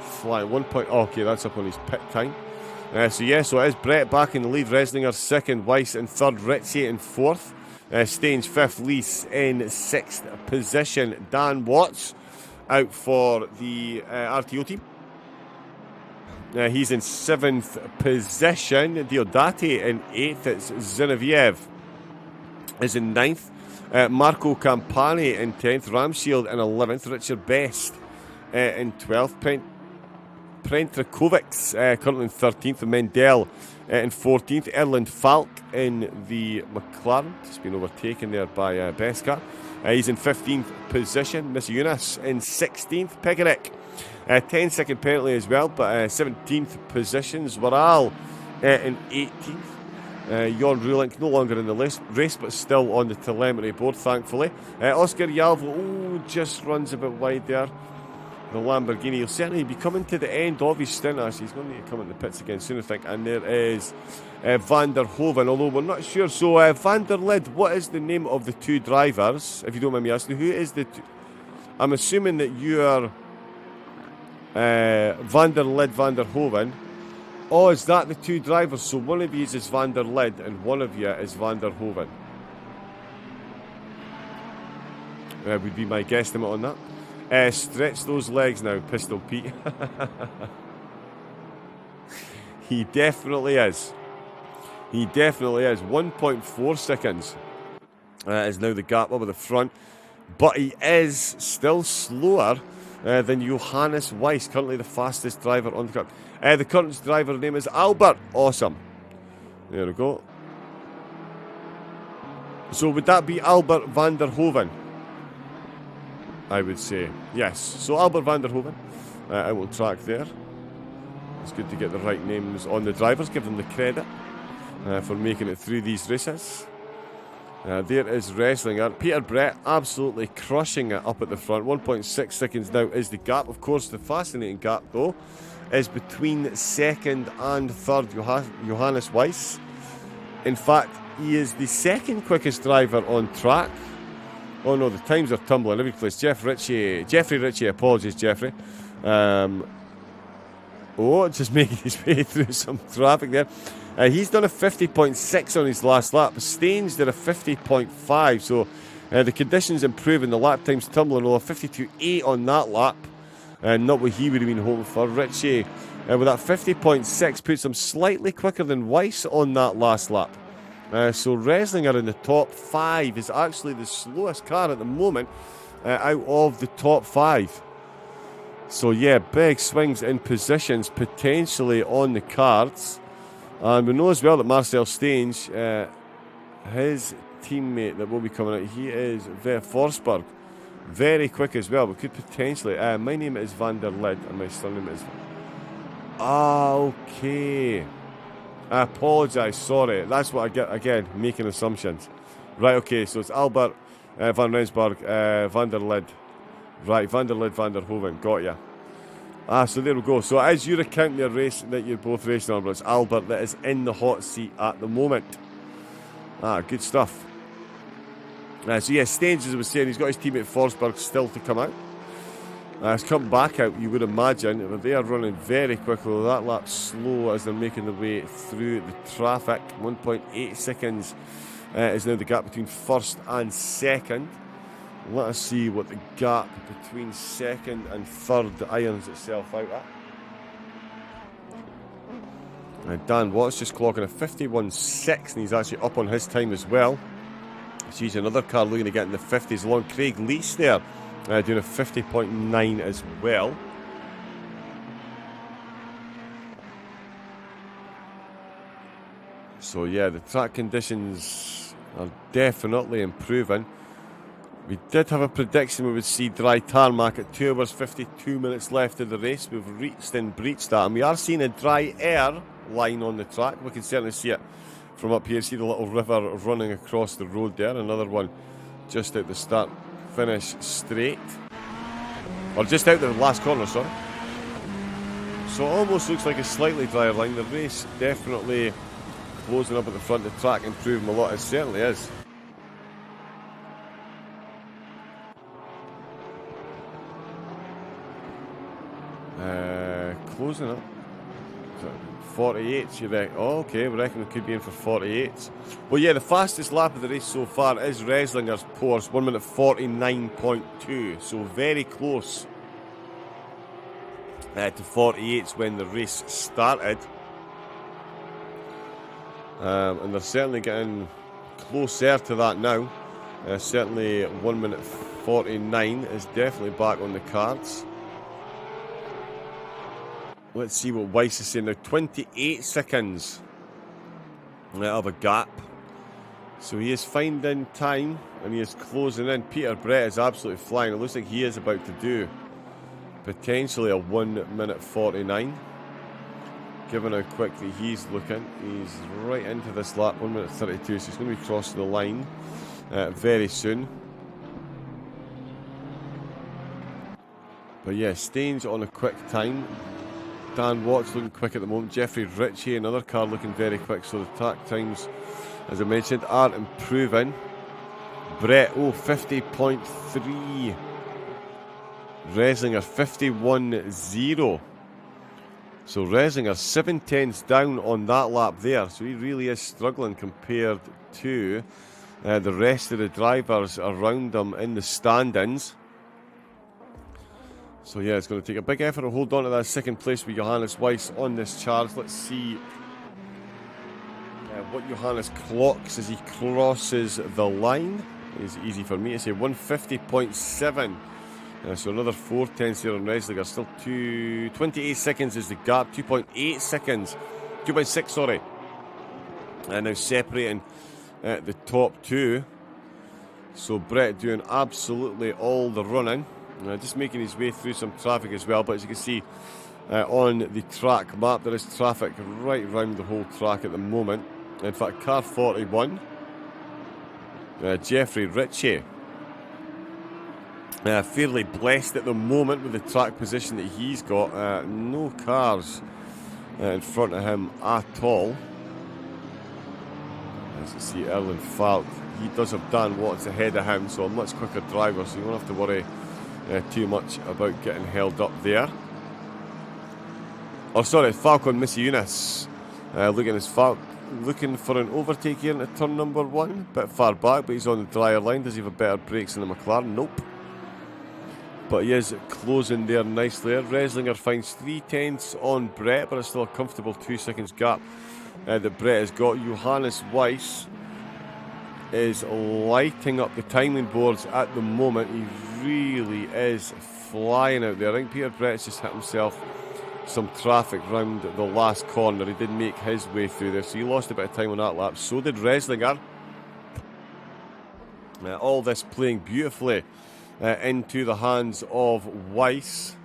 flying 1 point. Oh, okay, that's up on his pit time. So it is Brett back in the lead. Reslinger second, Weiss in third, Ritchie in fourth. Staines fifth, Lees in sixth position. Dan Watts out for the RTO team. He's in seventh position. Diodati in eighth. It's Zinoviev is in ninth. Marco Campani in 10th, Ramshield in 11th, Richard Best in 12th, Prentrakovics currently in 13th, Mendel in 14th, Erland Falk in the McLaren, just been overtaken there by Beskar. He's in 15th position, Miss Eunice in 16th, Pekarik 10-second penalty as well, but 17th positions, Waral in 18th. Jon Rulink no longer in the race, but still on the telemetry board, thankfully. Oscar Yalvo just runs a bit wide there. The Lamborghini. He'll certainly be coming to the end of his stint, actually. He's going to need to come in the pits again soon, I think. And there is Van der Hoven, although we're not sure. So, Van der Lid, what is the name of the two drivers, if you don't mind me asking? Who is the two? I'm assuming that you are Van der Lid, Van der Hoven. Oh, is that the two drivers? So one of you is Van der Lid and one of you is Van der Hoven. Would be my guesstimate on that. Stretch those legs now, Pistol Pete. He definitely is. He definitely is. 1.4 seconds is now the gap over the front. But he is still slower than Johannes Weiss, currently the fastest driver on the track. The current driver name is Albert. Awesome. There we go. So would that be Albert van der Hoven? I would say yes. So Albert van der Hoven out on track there. It's good to get the right names on the drivers, give them the credit for making it through these races. There is Reslinger. Peter Brett absolutely crushing it up at the front. 1.6 seconds now is the gap. Of course, the fascinating gap, though, is between second and third, Johannes Weiss. In fact, he is the second quickest driver on track. Oh no, the times are tumbling every place. Jeffrey Ritchie, apologies, Jeffrey. Just making his way through some traffic there. He's done a 50.6 on his last lap. Staines did a 50.5, so the conditions improving. The lap times tumbling over 52.8 on that lap. Not what he would have been hoping for. Ritchie, with that 50.6, puts him slightly quicker than Weiss on that last lap. So Reslinger in the top 5 is actually the slowest car at the moment out of the top 5. So yeah, big swings in positions potentially on the cards. And we know as well that Marcel Staines, his teammate that will be coming out, he is Forsberg. Very quick as well, but could potentially. My name is Van der Lid and my surname is Ah, okay. I apologise, sorry. That's what I get, again, making assumptions. Right, okay, so it's Albert, Van Rensburg, Van der Lid. Right, Van der Lid, Van der Hoven, got ya. Ah, so there we go. So as you recount your race that you're both racing on, but it's Albert that is in the hot seat at the moment. Ah, good stuff. So yeah, Staines, as I was saying, he's got his teammate Forsberg still to come out. It's come back out, you would imagine, but they are running very quickly. That lap's slow as they're making their way through the traffic. 1.8 seconds is now the gap between first and second. Let us see what the gap between second and third irons itself out at. And Dan Watts just clocking a 51.6, and he's actually up on his time as well. Sees another car looking to get in the 50s along. Craig Lease there doing a 50.9 as well. So yeah, the track conditions are definitely improving. We did have a prediction we would see dry tarmac at 2 hours 52 minutes left of the race. We've reached and breached that, and we are seeing a dry air line on the track. We can certainly see it from up here. See the little river running across the road there. Another one just out the start finish straight, or just out the last corner, sorry. So it almost looks like a slightly drier line. The race definitely closing up at the front. The track improving a lot. It certainly is. Closing up. 48, you reckon? Oh, okay, we reckon we could be in for 48. Well, yeah, the fastest lap of the race so far is Reslinger's Porsche, 1 minute 49.2. So very close to 48 when the race started. And they're certainly getting closer to that now. Certainly 1 minute 49 is definitely back on the cards. Let's see what Weiss is saying now. 28 seconds of a gap. So he is finding time and he is closing in. Peter Brett is absolutely flying. It looks like he is about to do potentially a 1 minute 49. Given how quickly he's looking. He's right into this lap, 1 minute 32. So he's going to be crossing the line very soon. But yeah, Staines on a quick time. Dan Watts looking quick at the moment. Jeffrey Ritchie, another car looking very quick. So the track times, as I mentioned, are improving. Brett, 50.3. Reslinger, 51.0. So Reslinger, 7 tenths down on that lap there. So he really is struggling compared to the rest of the drivers around him in the standings. So yeah, it's going to take a big effort to hold on to that second place with Johannes Weiss on this charge. Let's see what Johannes clocks as he crosses the line. It's easy for me to say 150.7. So another 4 tenths here on Reslinger. Still 28 seconds is the gap. 2.8 seconds. 2.6, sorry. And now separating the top two. So Brett doing absolutely all the running. Just making his way through some traffic as well. But as you can see on the track map, there is traffic right around the whole track at the moment. In fact, car 41, Jeffrey Ritchie, fairly blessed at the moment with the track position that he's got. No cars in front of him at all. As you see, Erlen Falk, he does have Dan Watts ahead of him, so a much quicker driver, so you won't have to worry too much about getting held up there. Oh, sorry, Falcon Missiunas. Looking for an overtake here into turn number 1. Bit far back, but he's on the drier line. Does he have better brakes than the McLaren? Nope. But he is closing there nicely. Reslinger finds 3 tenths on Brett, but it's still a comfortable 2 seconds gap that Brett has got. Johannes Weiss is lighting up the timing boards at the moment. He really is flying out there. I think Peter Brett's just hit himself some traffic round the last corner. He did make his way through there, so he lost a bit of time on that lap. So did Reslinger. All this playing beautifully into the hands of Weiss.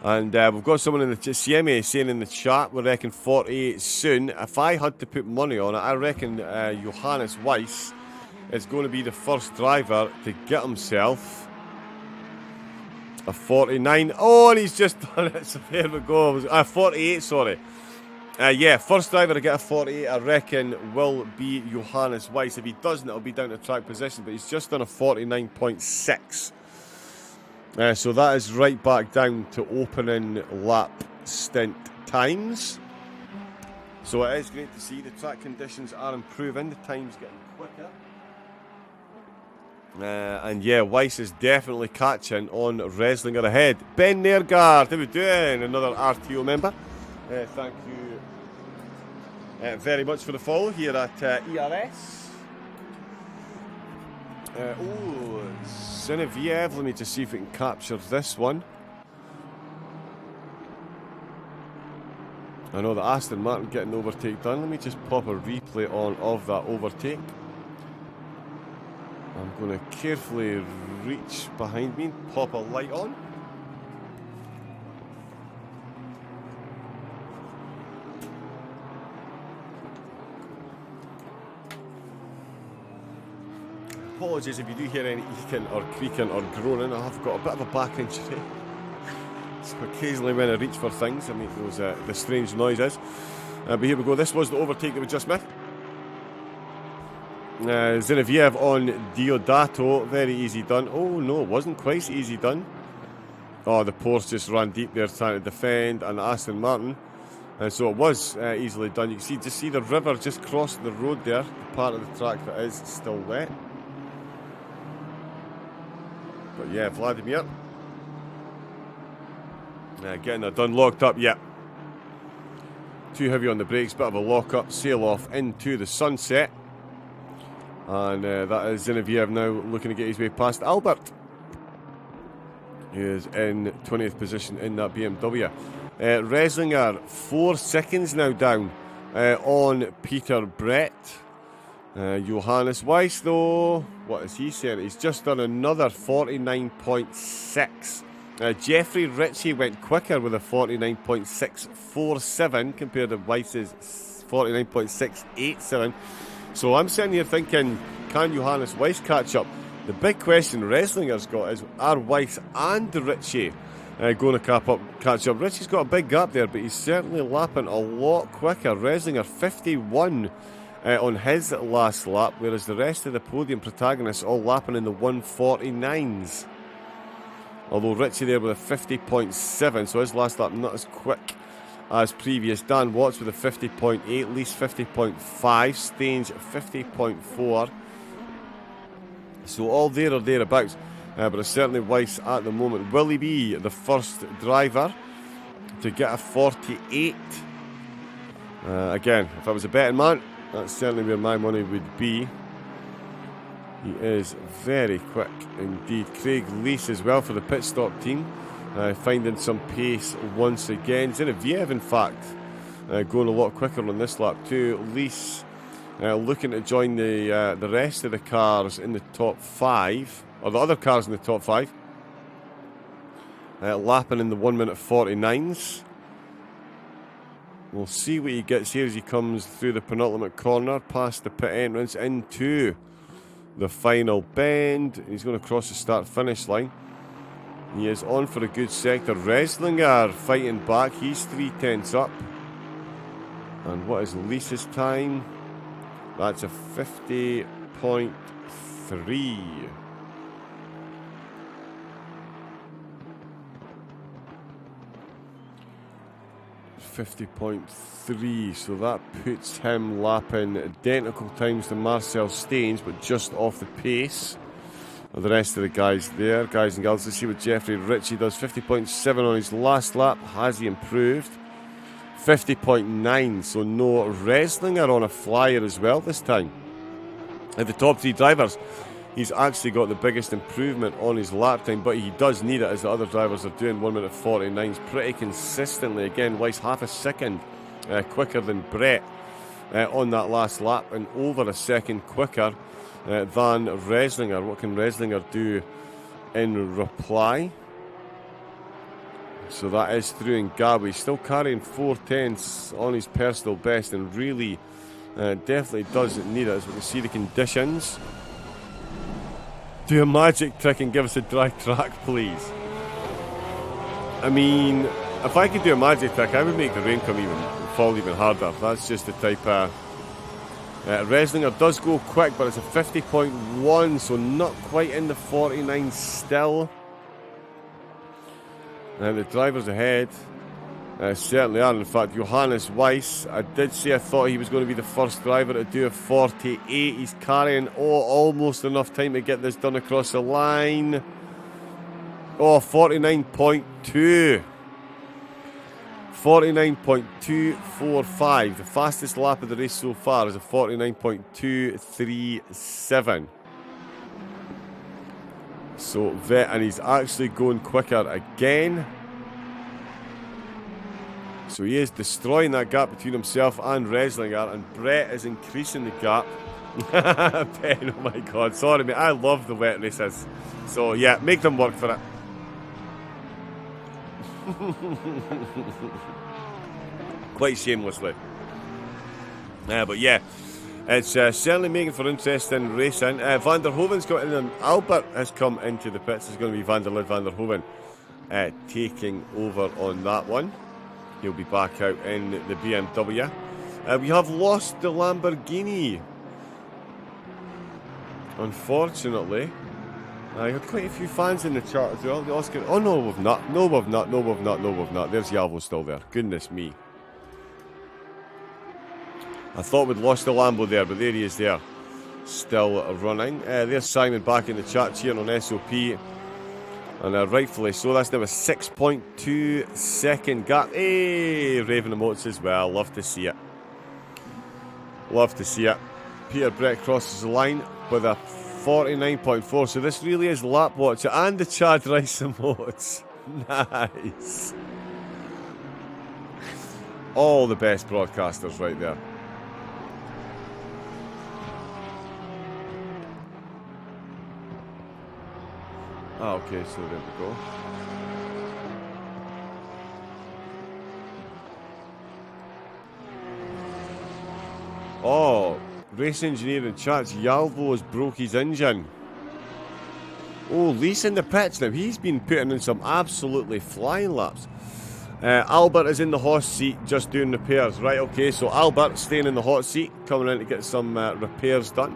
And we've got someone in the CMA saying in the chat, we reckon 48 soon. If I had to put money on it, I reckon Johannes Weiss is going to be the first driver to get himself a 49. Oh, and he's just done it. So there we go. 48, sorry. Yeah, first driver to get a 48, I reckon, will be Johannes Weiss. If he doesn't, it'll be down to track position. But he's just done a 49.6. So that is right back down to opening lap stint times. So it is great to see the track conditions are improving. The time's getting quicker. And yeah, Weiss is definitely catching on Reslinger ahead. Ben Nergard, how are we doing? Another RTO member. Thank you very much for the follow here at ERS. Zinoviev, let me just see if we can capture this one. I know that Aston Martin getting the overtake done. Let me just pop a replay on of that overtake. I'm going to carefully reach behind me and pop a light on. Apologies if you do hear any eking or creaking or groaning. I have got a bit of a back injury. So occasionally when I reach for things, I make those the strange noises. But here we go. This was the overtake that we just missed. Zinoviev on Diodato. Very easy done. Oh no, it wasn't quite easy done. Oh, the Porsche just ran deep there trying to defend, and Aston Martin. So it was easily done. You can see the river just crossed the road there, the part of the track that is still wet. But yeah, Vladimir. Getting that done, locked up, yeah. Too heavy on the brakes, bit of a lock up, sail off into the sunset. And that is Zinoviev now looking to get his way past Albert. He is in 20th position in that BMW. Reslinger, 4 seconds now down on Peter Brett. Johannes Weiss, though, what is he saying? He's just done another 49.6. Jeffrey Ritchie went quicker with a 49.647 compared to Weiss's 49.687. So I'm sitting here thinking, can Johannes Weiss catch up? The big question Reslinger's got is, are Weiss and Ritchie going to catch up? Ritchie's got a big gap there, but he's certainly lapping a lot quicker. Reslinger 51 on his last lap, whereas the rest of the podium protagonists all lapping in the 149s. Although Ritchie there with a 50.7, so his last lap not as quick as previous. Dan Watts with a 50.8, Lease 50.5, Stange 50.4. So all there or thereabouts. But it's certainly Weiss at the moment. Will he be the first driver to get a 48? Again, if I was a betting man, that's certainly where my money would be. He is very quick indeed. Craig Lease as well for the pit stop team. Finding some pace once again. Zinoviev, in fact, going a lot quicker on this lap too. Lease looking to join the rest of the cars in the top 5, or the other cars in the top 5. Lapping in the 1 minute 49s. We'll see what he gets here as he comes through the penultimate corner, past the pit entrance, into the final bend. He's going to cross the start-finish line. He is on for a good sector. Reslinger fighting back. He's 3/10 up. And what is Lisa's time? That's a 50.3. 50.3, so that puts him lapping identical times to Marcel Stange, but just off the pace of the rest of the guys there. Guys and girls, let's see what Jeffrey Ritchie does. 50.7 on his last lap. Has he improved? 50.9, so no Reslinger on a flyer as well this time. At the top 3 drivers, he's actually got the biggest improvement on his lap time, but he does need it as the other drivers are doing 1 minute 49s pretty consistently. Again, Weiss half a second quicker than Brett on that last lap, and over a second quicker than Reslinger. What can Reslinger do in reply? So that is through in Gabi. Still carrying 4 tenths on his personal best and really definitely does need it. As we can see the conditions. Do a magic trick and give us a dry track, please. I mean, if I could do a magic trick, I would make the rain fall even harder. That's just the type of... Reslinger does go quick, but it's a 50.1, so not quite in the 49 still. And the drivers ahead certainly are. In fact, Johannes Weiss, I did say I thought he was going to be the first driver to do a 48. He's carrying, almost enough time to get this done across the line. 49.2. 49.245. The fastest lap of the race so far is a 49.237. So, and he's actually going quicker again. So he is destroying that gap between himself and Reslinger, and Brett is increasing the gap. Ben, oh my God, sorry mate, I love the wet races. So yeah, make them work for it. Quite shamelessly. But yeah, it's certainly making for interesting racing. Van der Hoeven's got in, and Albert has come into the pits. It's going to be Van der Hoeven taking over on that one. He'll be back out in the BMW. We have lost the Lamborghini, unfortunately. I had quite a few fans in the chat as well. The Oscar. Oh no, we've not. No, we've not. No, we've not. No, we've not. There's Yalvo still there. Goodness me. I thought we'd lost the Lambo there, but there he is there. Still running. There's Simon back in the chat cheering on SOP. And rightfully so. That's now a 6.2 second gap. Hey, Raven emotes as well. Love to see it. Love to see it. Peter Brett crosses the line with a 49.4. So this really is lap watcher and the Chad Rice emotes. Nice. All the best broadcasters right there. Ah, okay, so there we go. Oh, race engineer in chats. Yalvo has broke his engine. Oh, Lee's in the pits now. He's been putting in some absolutely flying laps. Albert is in the hot seat, just doing repairs. Right, okay, so Albert staying in the hot seat, coming in to get some repairs done.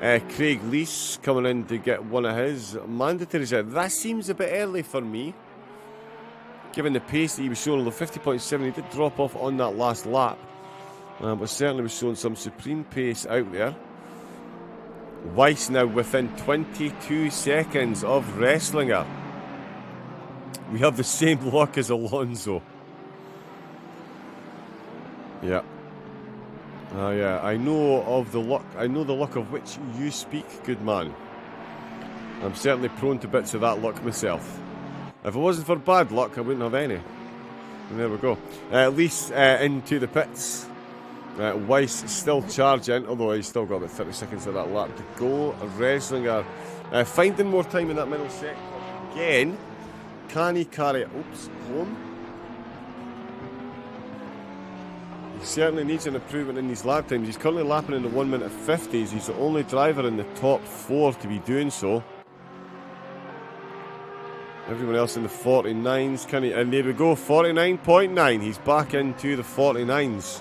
Craig Lees coming in to get one of his mandatories. That seems a bit early for me, given the pace that he was showing. Although 50.7, he did drop off on that last lap, but certainly was showing some supreme pace out there. Weiss now within 22 seconds of Reslinger. We have the same luck as Alonso. Yeah. Yeah, I know of the luck. I know the luck of which you speak, good man. I'm certainly prone to bits of that luck myself. If it wasn't for bad luck, I wouldn't have any. And there we go. At least into the pits. Weiss still charging, although he's still got about 30 seconds of that lap to go. Reslinger finding more time in that middle sector again. Can he carry it? Oops, home. He certainly needs an improvement in these lap times. He's currently lapping in the 1 minute 50s. He's the only driver in the top 4 to be doing so. Everyone else in the 49s. Can he? And there we go, 49.9. He's back into the 49s.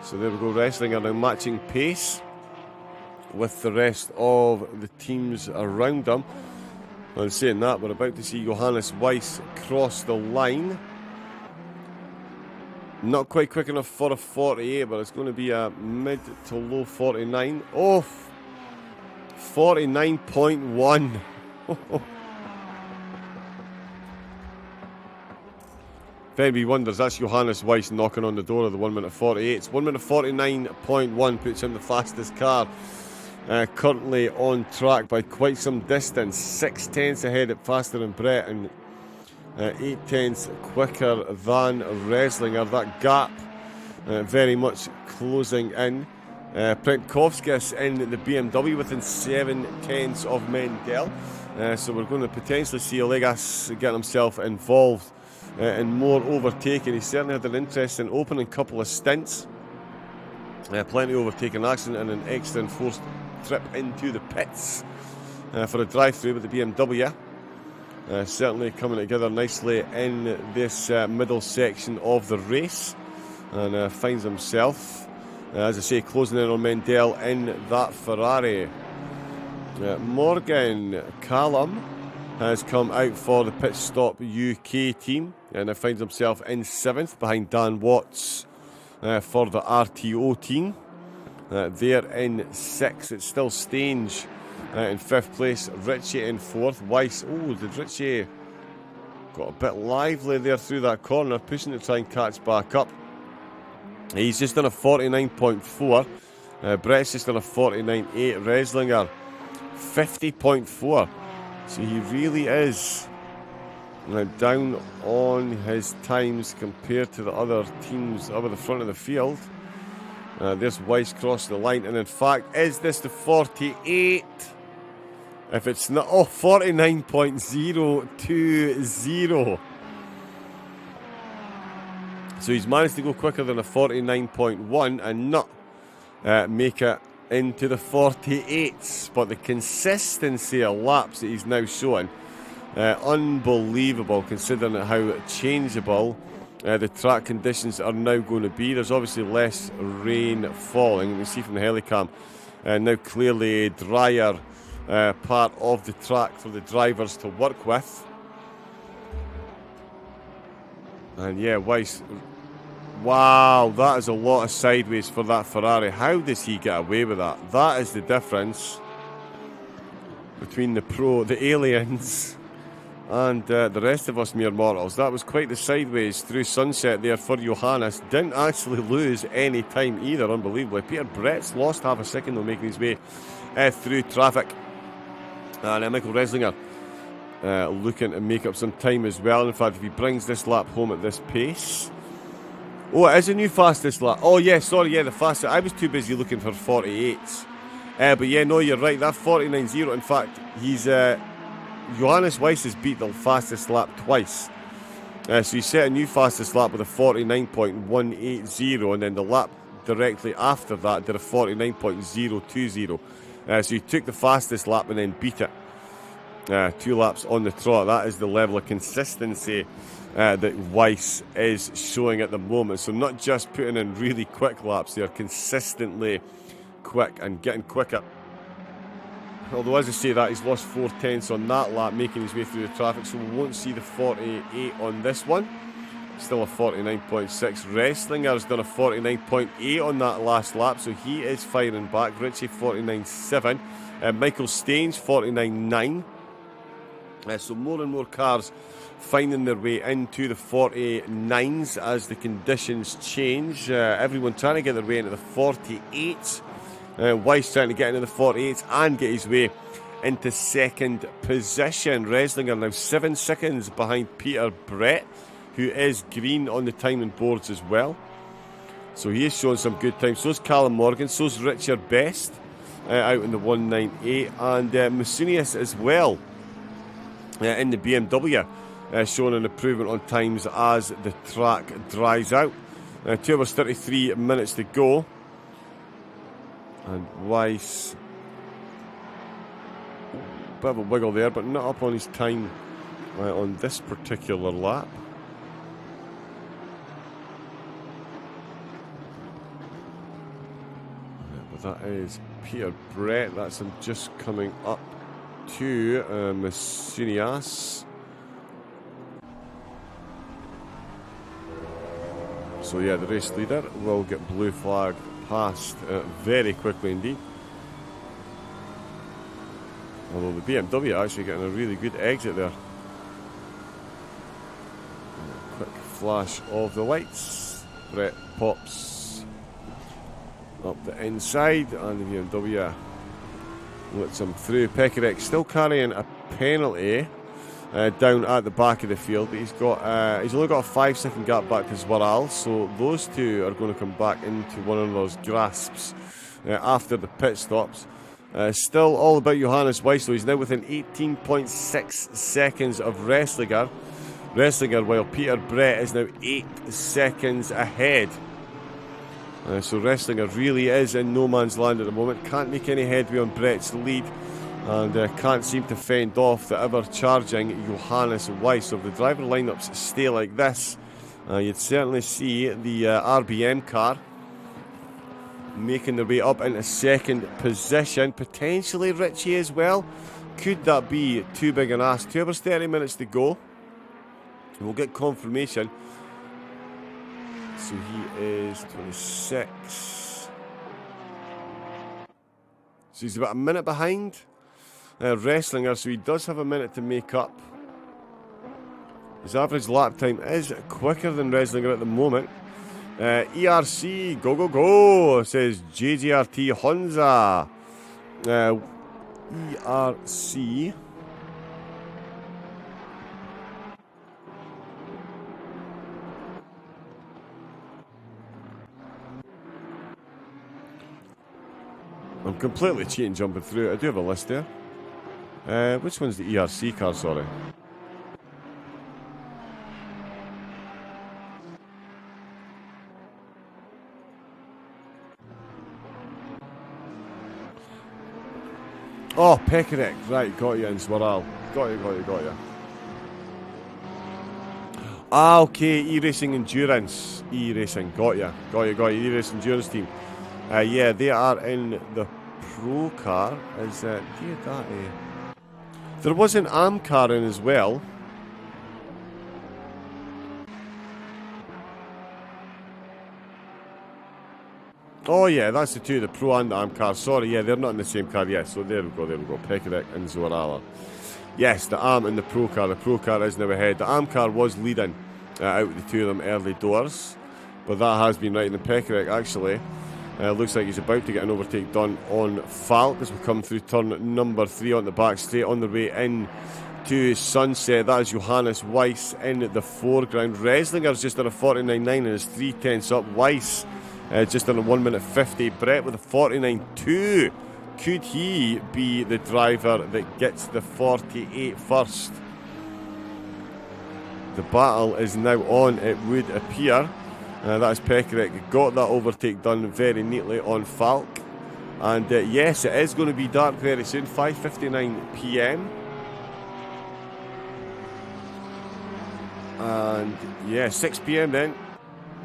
So there we go, Reslinger now matching pace with the rest of the teams around him. And saying that, we're about to see Johannes Weiss cross the line. Not quite quick enough for a 48, but it's going to be a mid to low 49. Oh, 49.1. If anybody wonders, that's Johannes Weiss knocking on the door of the 1 minute 48. It's 1 minute 49.1, puts him the fastest car. Currently on track by quite some distance. 6 tenths ahead at faster than Brett, and 8 tenths quicker than Reslinger. That gap very much closing in. Prentkovskis in the BMW within 7 tenths of Mendel. So we're going to potentially see Olegas getting himself involved and more overtaking. He certainly had an interesting opening couple of stints. Plenty of overtaking action and an extra enforced trip into the pits for a drive-through with the BMW. Certainly coming together nicely in this middle section of the race, and finds himself, as I say, closing in on Mendel in that Ferrari. Morgan Callum has come out for the pit stop UK team, and finds himself in 7th behind Dan Watts for the RTO team. They're in 6th. It's still Stange in 5th place. Ritchie in 4th. Weiss. Oh, did Ritchie got a bit lively there through that corner, pushing to try and catch back up. He's just done a 49.4. Brett's just done a 49.8. Reslinger 50.4. So he really is down on his times compared to the other teams over the front of the field. There's Weiss crossing the line, and in fact, is this the 48? If it's not, 49.020. So he's managed to go quicker than a 49.1 and not make it into the 48s. But the consistency of laps that he's now showing, unbelievable considering how changeable the track conditions are now going to be. There's obviously less rain falling. You can see from the helicam now clearly a drier part of the track for the drivers to work with. And yeah, Weiss, wow, that is a lot of sideways for that Ferrari. How does he get away with that? That is the difference between the aliens and the rest of us mere mortals. That was quite the sideways through sunset there for Johannes. Didn't actually lose any time either, unbelievably. Peter Brett's lost half a second though, making his way through traffic. And Michael Reslinger looking to make up some time as well. In fact, if he brings this lap home at this pace... Oh, it is a new fastest lap. Oh, yeah, sorry, yeah, the fastest. I was too busy looking for 48s. But yeah, no, you're right. That 49.0, in fact, he's... Johannes Weiss has beat the fastest lap twice. So he set a new fastest lap with a 49.180, and then the lap directly after that did a 49.020. So he took the fastest lap and then beat it 2 laps on the trot. That is the level of consistency that Weiss is showing at the moment. So not just putting in really quick laps, they are consistently quick and getting quicker. Although, as I say that, he's lost 4/10 on that lap, making his way through the traffic, so we won't see the 48 on this one. Still a 49.6. Wrestlinger's done a 49.8 on that last lap, so he is firing back. Ritchie 49.7. Michael Stange 49.9. So more and more cars finding their way into the 49s as the conditions change. Everyone trying to get their way into the 48s. Weiss trying to get into the 48s and get his way into second position. Reslinger now 7 seconds behind Peter Brett, who is green on the timing boards as well. So he is showing some good time. So is Callum Morgan. So is Richard Best out in the 198. And Musunius as well in the BMW, showing an improvement on times as the track dries out. 2 hours 33 minutes to go. And Weiss, bit of a wiggle there, but not up on his time on this particular lap. But that is Peter Brett. That's him just coming up to Musunias. So yeah, the race leader will get blue flag past very quickly indeed. Although the BMW actually getting a really good exit there. Quick flash of the lights. Brett pops up the inside and the BMW lets him through. Pekarek still carrying a penalty down at the back of the field, but he's only got a 5-second gap back to Zwaral, so those two are going to come back into one another's grasps after the pit stops. Still all about Johannes Weiss, though. He's now within 18.6 seconds of Reslinger. Wrestlinger, while Peter Brett is now 8 seconds ahead. So Wrestlinger really is in no man's land at the moment. Can't make any headway on Brett's lead. And can't seem to fend off the ever-charging Johannes Weiss. So if the driver lineups stay like this, you'd certainly see the RBM car making their way up into second position. Potentially Richie as well. Could that be too big an ask? 2 hours 30 minutes to go. We'll get confirmation. So he is 26. So he's about a minute behind Wrestlinger, so he does have a minute to make up. His average lap time is quicker than Wrestlinger at the moment. ERC, go, go, go, says JGRT Honza. ERC. I'm completely cheating jumping through it. I do have a list there. Which one's the ERC car, sorry? Oh, Pekarek. Right, got you in Swaral. Got you. Ah, okay, E-Racing Endurance. E-Racing, got you. E-Racing Endurance team. Yeah, they are in the Pro car. Is that there was an AM car in as well. Oh yeah, that's the two, the Pro and the AM car. Sorry, yeah, they're not in the same car yet. So there we go. Pekarek and Zorala. Yes, the AM and the Pro car. The Pro car is now ahead. The AM car was leading out the two of them early doors, but that has been right. And the Pekarek actually looks like he's about to get an overtake done on Falk as we come through turn number 3 on the back straight on the way in to Sunset. That is Johannes Weiss in the foreground. Reslinger's just on a 49.9 and is 3/10 up. Weiss just on a 1 minute 50. Brett with a 49.2. Could he be the driver that gets the 48 first? The battle is now on, it would appear. That is Pekarek. Got that overtake done very neatly on Falk. And yes, it is going to be dark very soon. 5:59 PM. And yeah, 6 PM then.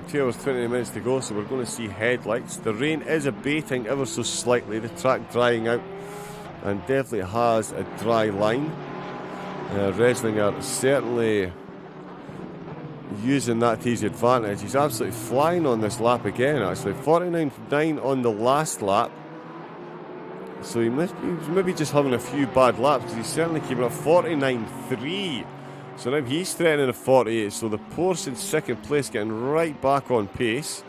2 hours 20 minutes to go, so we're going to see headlights. The rain is abating ever so slightly. The track drying out and definitely has a dry line. Reslinger certainly using that to his advantage. He's absolutely flying on this lap again, actually. 49.9 on the last lap. So he was maybe just having a few bad laps, because he's certainly keeping up 49.3. So now he's threatening a 48. So the Porsche in second place getting right back on pace.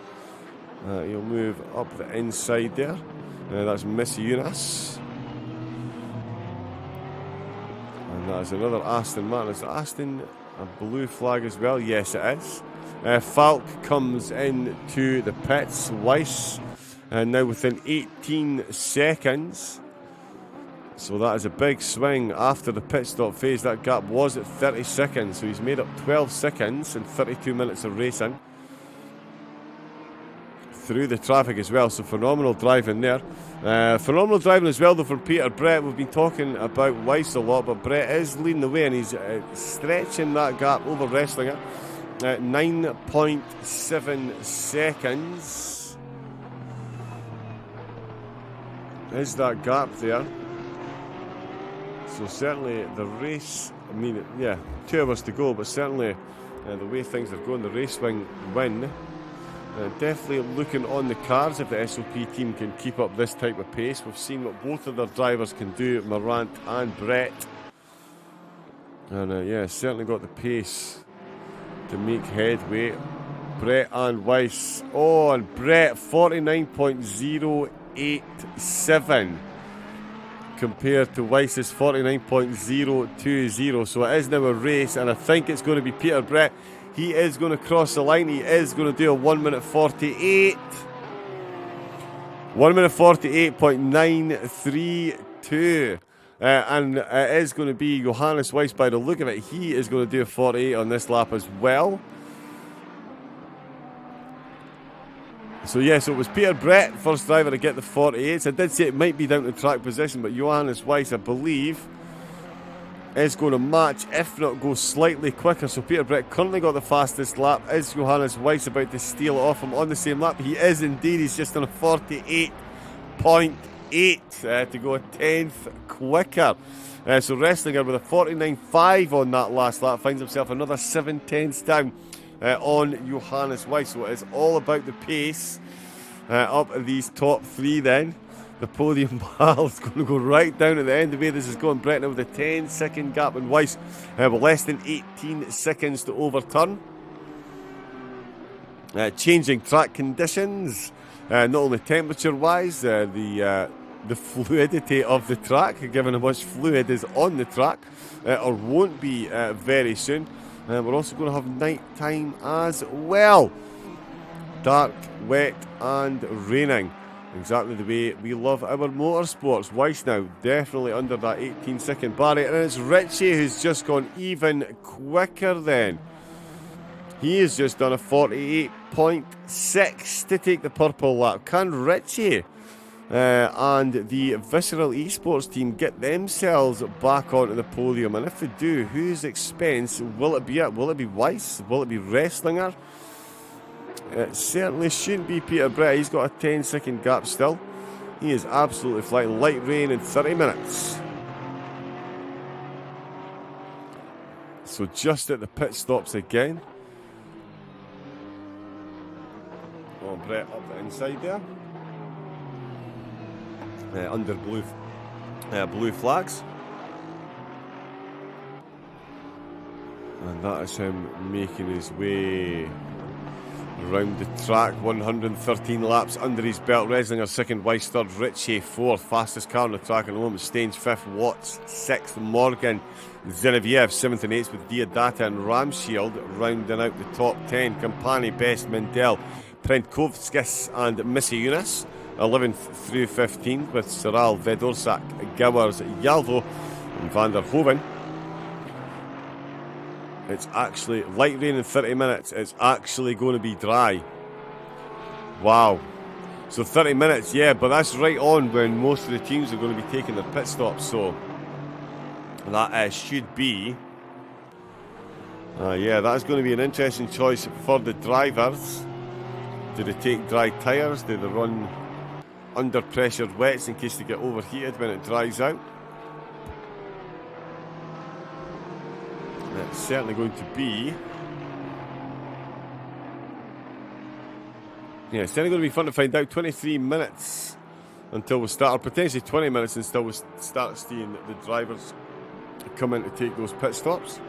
He'll move up the inside there. That's Missy Eunice. And that's another Aston Martin. Is Aston a blue flag as well? Yes, it is. Falk comes into the pits. Weiss now within 18 seconds. So that is a big swing after the pit stop phase. That gap was at 30 seconds. So he's made up 12 seconds in 32 minutes of racing. Through the traffic as well. So phenomenal driving there. Phenomenal driving as well though from Peter Brett. We've been talking about Weiss a lot, but Brett is leading the way and he's stretching that gap over Wrestlinger at 9.7 seconds. Is that gap there? So certainly the race, I mean, yeah, 2 hours to go, but certainly the way things are going, the race win. Definitely looking on the cards if the SOP team can keep up this type of pace. We've seen what both of their drivers can do, Morant and Brett. And yeah, certainly got the pace to make headway. Brett and Weiss. Oh, and Brett, 49.087 compared to Weiss's 49.020. So it is now a race, and I think it's going to be Peter Brett. He is going to cross the line. He is going to do a 1 minute 48. 1 minute 48.932. And it is going to be Johannes Weiss by the look of it. He is going to do a 48 on this lap as well. So it was Peter Brett, first driver to get the 48s. I did say it might be down to track position, but Johannes Weiss, I believe, is going to match, if not go slightly quicker. So Peter Brett currently got the fastest lap. Is Johannes Weiss about to steal it off him on the same lap? He is indeed. He's just on a 48.8 to go a 10th quicker. So Wrestlinger with a 49.5 on that last lap finds himself another 7/10ths down on Johannes Weiss. So it is all about the pace up these top three then. The podium battle is going to go right down at the end. The way this is going, Brett now with a 10-second gap in Weiss, with less than 18 seconds to overturn. Changing track conditions, not only temperature-wise, the fluidity of the track, given how much fluid is on the track, or won't be very soon. We're also going to have night time as well. Dark, wet and raining. Exactly the way we love our motorsports. Weiss now definitely under that 18-second barrier. And it's Ritchie who's just gone even quicker then. He has just done a 48.6 to take the purple lap. Can Ritchie and the Visceral Esports team get themselves back onto the podium? And if they do, whose expense will it be at? Will it be Weiss? Will it be Wrestlinger? It certainly shouldn't be Peter Brett. He's got a 10-second gap still. He is absolutely flying. Light rain in 30 minutes. So just at the pit stops again. Oh, Brett up the inside there. Under blue flags. And that is him making his way around the track. 113 laps under his belt. Reslinger second, Weiss third, Ritchie fourth. Fastest car on the track at the moment. Staines fifth, Watts sixth, Morgan, Zinoviev seventh and eighth with Diodata and Ramshield rounding out the top 10. Campani, Best, Mendel, Prentkovskis and Missy Eunice 11th through 15th with Soral, Vedorsak, Gowers, Jalvo and Van der Hoven. It's actually light rain in 30 minutes. It's actually going to be dry. Wow. So 30 minutes, yeah, but that's right on when most of the teams are going to be taking their pit stops. So that should be... that's going to be an interesting choice for the drivers. Do they take dry tyres? Do they run under pressured wets in case they get overheated when it dries out? It's certainly going to be... Yeah, it's certainly going to be fun to find out. 23 minutes until we start, or potentially 20 minutes until we start seeing the drivers come in to take those pit stops.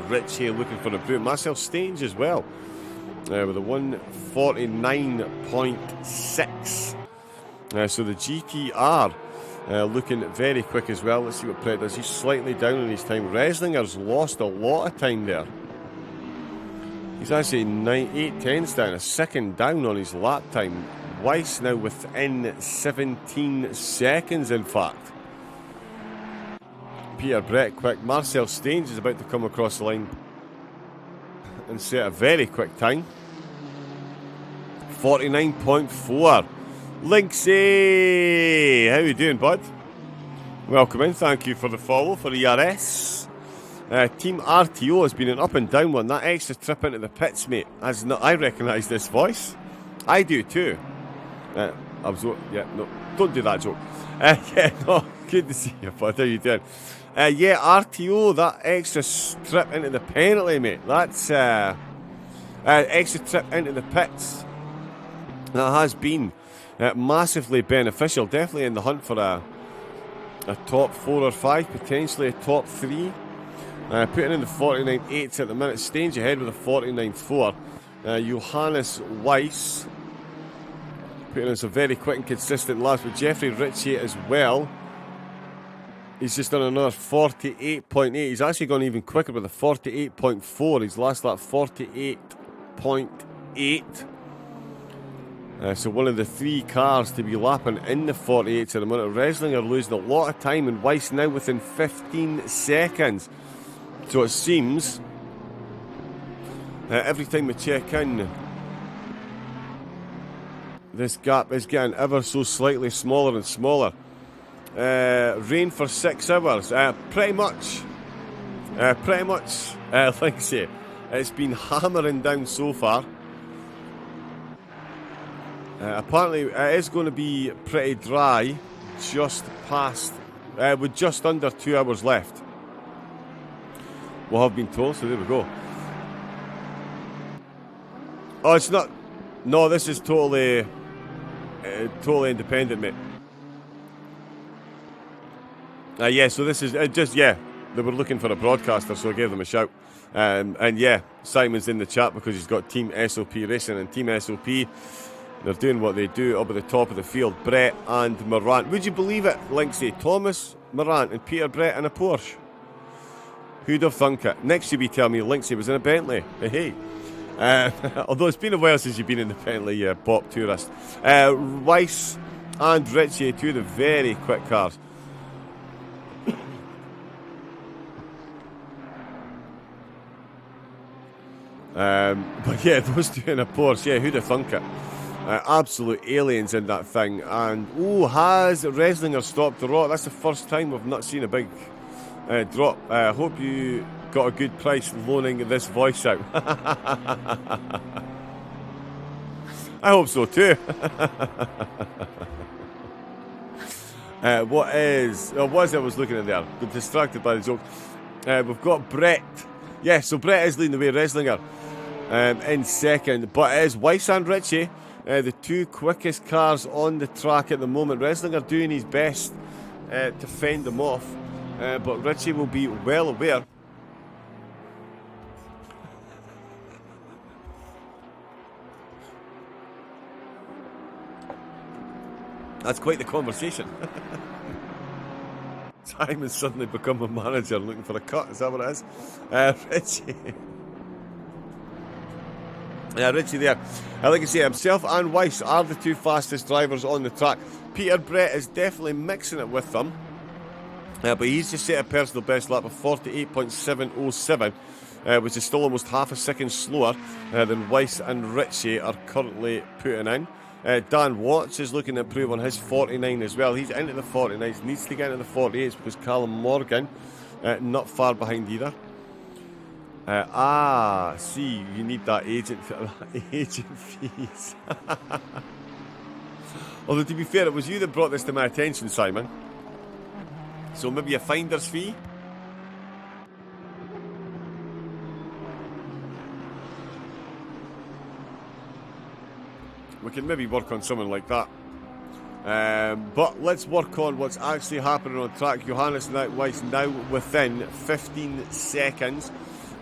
Rich here looking for a boot. Marcel Staines as well, with a 149.6. So the GTR looking very quick as well. Let's see what Pret does. He's slightly down on his time. Reslinger's lost a lot of time there. He's actually 8/10 down, a second down on his lap time. Weiss now within 17 seconds, in fact. Peter Brett quick. Marcel Staines is about to come across the line and set a very quick time. 49.4. Linksy! How you doing, bud? Welcome in. Thank you for the follow for ERS. Team RTO has been an up and down one. That extra trip into the pits, mate. I recognise this voice. I do too. Don't do that joke. Good to see you, bud. How you doing? RTO, that extra trip into the penalty, mate. That's extra trip into the pits. That has been massively beneficial. Definitely in the hunt for a top 4 or 5, potentially a top 3. Putting in the 49.8s at the minute. Staines ahead with a 49.4. Johannes Weiss putting in some very quick and consistent laps with Jeffrey Ritchie as well. He's just done another 48.8. He's actually gone even quicker with a 48.4. His last lap 48.8. So one of the 3 cars to be lapping in the 48s at the minute. Reslinger losing a lot of time, and Weiss now within 15 seconds. So it seems every time we check in, this gap is getting ever so slightly smaller and smaller. Rain for 6 hours. Pretty much, Linksay. It's been hammering down so far. Apparently it is going to be pretty dry just past, with just under 2 hours left. We'll have been told, so there we go. Oh, it's not. No, this is totally independent, mate. Yeah, so this is they were looking for a broadcaster, so I gave them a shout. And yeah, Simon's in the chat because he's got Team SOP Racing, and Team SOP, they're doing what they do up at the top of the field. Brett and Morant. Would you believe it, Linksay? Thomas, Morant and Peter Brett in a Porsche. Who'd have thunk it? Next you'll be telling me Linksay was in a Bentley. Hey. Although it's been a while since you've been in the Bentley, Bop Tourist. Weiss and Ritchie, 2 of the very quick cars. But yeah, those 2 in a Porsche, yeah, who'd have thunk it? Absolute aliens in that thing. And has Reslinger stopped the rot? That's the first time we've not seen a big drop. Hope you got a good price loaning this voice out. I hope so too. What is it I was looking at there? Got distracted by the joke. We've got Brett. Yeah, so Brett is leading the way, Reslinger in second, but it is Weiss and Ritchie, the 2 quickest cars on the track at the moment. Reslinger doing his best to fend them off, but Ritchie will be well aware. That's quite the conversation. Simon's suddenly become a manager looking for a cut. Is that what it is? Ritchie. Yeah, Ritchie there. Like I say, himself and Weiss are the 2 fastest drivers on the track. Peter Brett is definitely mixing it with them. But he's just set a personal best lap of 48.707, which is still almost half a second slower than Weiss and Ritchie are currently putting in. Dan Watts is looking to improve on his 49 as well. He's into the 49s, needs to get into the 48s because Callum Morgan not far behind either. See, you need that agent fees. Although to be fair, it was you that brought this to my attention, Simon. So maybe a finder's fee? We can maybe work on something like that. But let's work on what's actually happening on track. Johannes Weiss now within 15 seconds.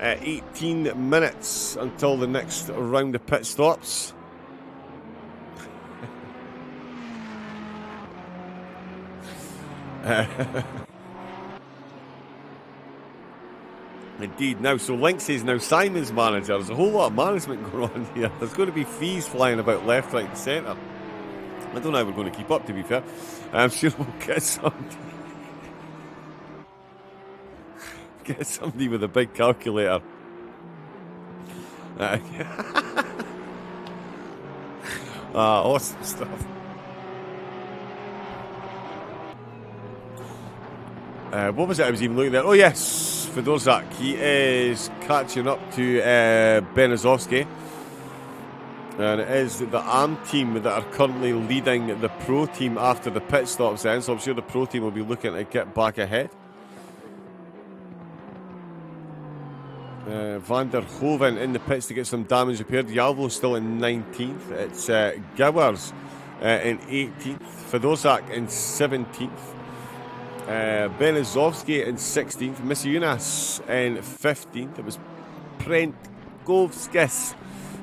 18 minutes until the next round of pit stops. Indeed. Now, so Linksay is now Simon's manager. There's a whole lot of management going on here. There's going to be fees flying about left, right and centre. I don't know how we're going to keep up, to be fair. I'm sure we'll get somebody with a big calculator. Awesome stuff. What was it I was even looking at? Oh yes, Fedorzak. He is catching up to Benazovsky. And it is the AM team that are currently leading the pro team after the pit stops then. So I'm sure the pro team will be looking to get back ahead. Van der Hoven in the pits to get some damage repaired. Yalvo still in 19th. It's Gowers in 18th. Fedorzak in 17th. Benazovsky in 16th. Misiunas in 15th. It was Prentkovskis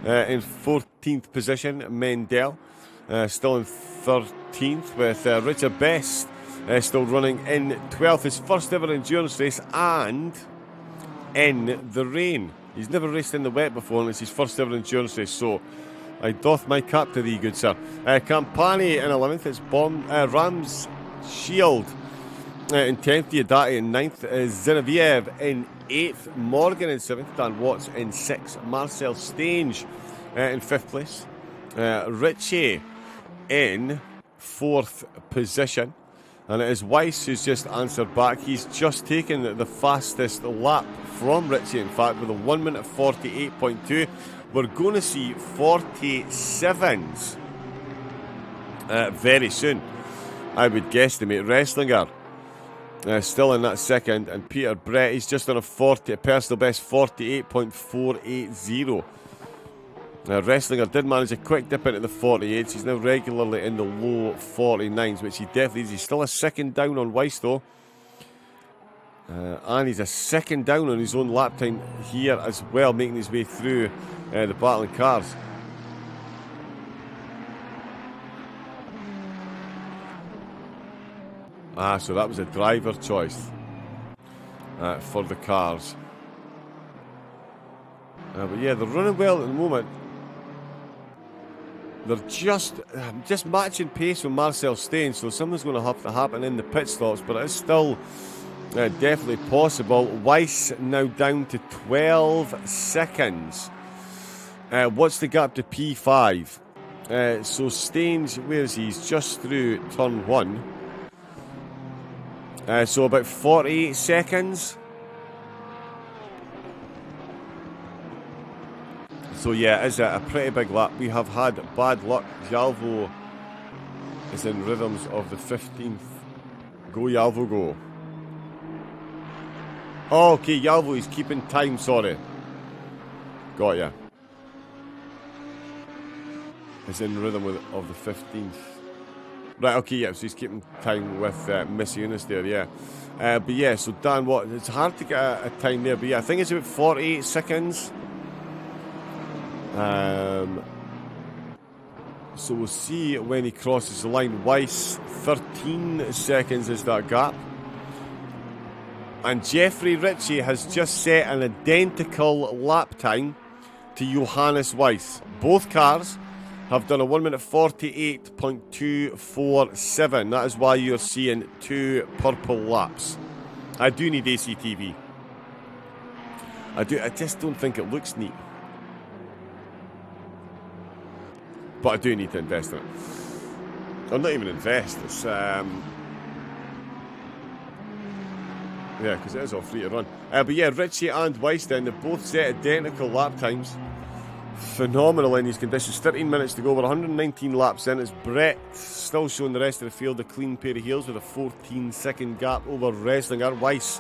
in 14th position. Mendel still in 13th with Richard Best still running in 12th. His first ever endurance race and in the rain. He's never raced in the wet before and it's his first ever endurance race, so I doff my cap to thee, good sir. Campani in 11th. It's Rams Shield in 10th. Diodati in 9th. Zinoviev in 8th. Morgan in 7th. Dan Watts in 6th. Marcel Stange in 5th place. Richie in 4th position. And it is Weiss who's just answered back. He's just taken the fastest lap from Richie, in fact, with a 1 minute 48.2. We're going to see 47s very soon, I would guesstimate. Wrestlinger still in that second, and Peter Brett, he's just on a personal best 48.480. Wrestlinger did manage a quick dip into the 48s. He's now regularly in the low 49s, which he definitely is. He's still a second down on Weiss, though. And he's a second down on his own lap time here as well, making his way through the battling cars. So that was a driver choice for the cars. But yeah, they're running well at the moment. They're just matching pace with Marcel Stain, so something's going to have to happen in the pit stops, but it is still definitely possible. Weiss now down to 12 seconds. What's the gap to P5? So Staines, where is he? He's just through turn 1. So about 48 seconds. So yeah, it's a pretty big lap. We have had bad luck. Jalvo is in rhythms of the 15th. Go Jalvo, go. Oh, okay, Jalvo is keeping time, sorry. Got ya. Is in rhythm of the 15th. Right, okay, yeah, so he's keeping time with Miss Eunice there, yeah. But yeah, so Dan Watt, it's hard to get a time there, but yeah, I think it's about 48 seconds. So we'll see when he crosses the line. Weiss, 13 seconds is that gap. And Jeffrey Ritchie has just set an identical lap time to Johannes Weiss. Both cars have done a 1 minute 48.247. That is why you're seeing 2 purple laps. I do need ACTV. I just don't think it looks neat. But I do need to invest in it. Or not even invest. It's yeah, because it is all free to run. But yeah, Ritchie and Weiss then, they both set identical lap times. Phenomenal in these conditions. 13 minutes to go. We're 119 laps in. It's Brett still showing the rest of the field a clean pair of heels with a 14-second gap over Wrestlinger. Weiss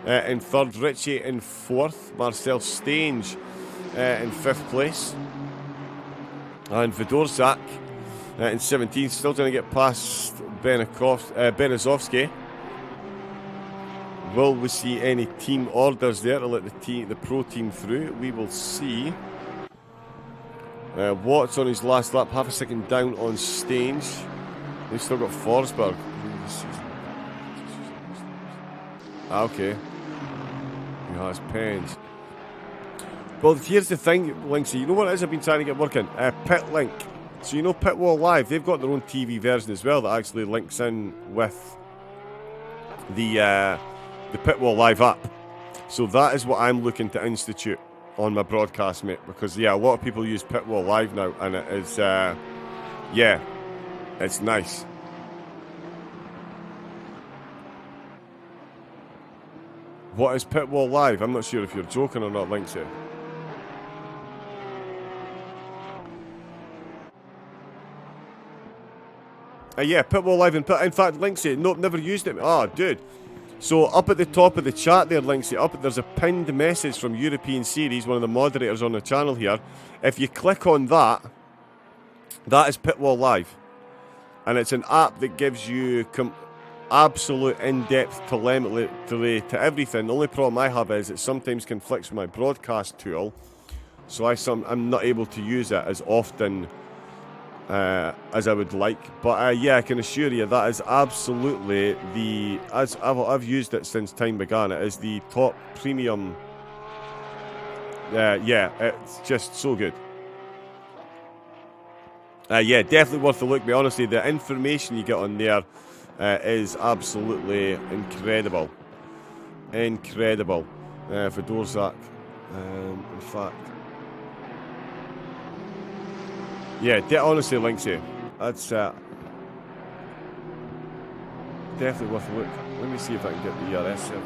in 3rd. Ritchie in 4th. Marcel Stange in 5th place. And Vidorczak in 17th. Still trying to get past Berezovsky. Will we see any team orders there to let the pro team through? We will see. Watts on his last lap, half a second down on Stange. They've still got Forsberg. Okay. He has pens. Well, here's the thing, Linksy. You know what it is I've been trying to get working? Pit Link. So you know Pitwall Live, they've got their own TV version as well that actually links in with the Pitwall Live app. So that is what I'm looking to institute on my broadcast, mate, because yeah, a lot of people use Pitwall Live now, and it is yeah, it's nice. What is Pitwall Live? I'm not sure if you're joking or not, Linksy. Yeah, Pitwall Live in fact, Linksy, nope, never used it. Oh, dude. So up at the top of the chat there, Linksy, there's a pinned message from European Series, one of the moderators on the channel here. If you click on that, that is Pitwall Live. And it's an app that gives you absolute in-depth telemetry to everything. The only problem I have is it sometimes conflicts with my broadcast tool. So I'm not able to use it as often as I would like, but yeah, I can assure you that is absolutely as I've used it since time began. It is the top premium. Yeah, it's just so good. Yeah, definitely worth a look. But honestly, the information you get on there is absolutely incredible. Incredible. For Dorzak. In fact. Yeah, honestly, Linksy. That's definitely worth a look. Let me see if I can get the ERS 7.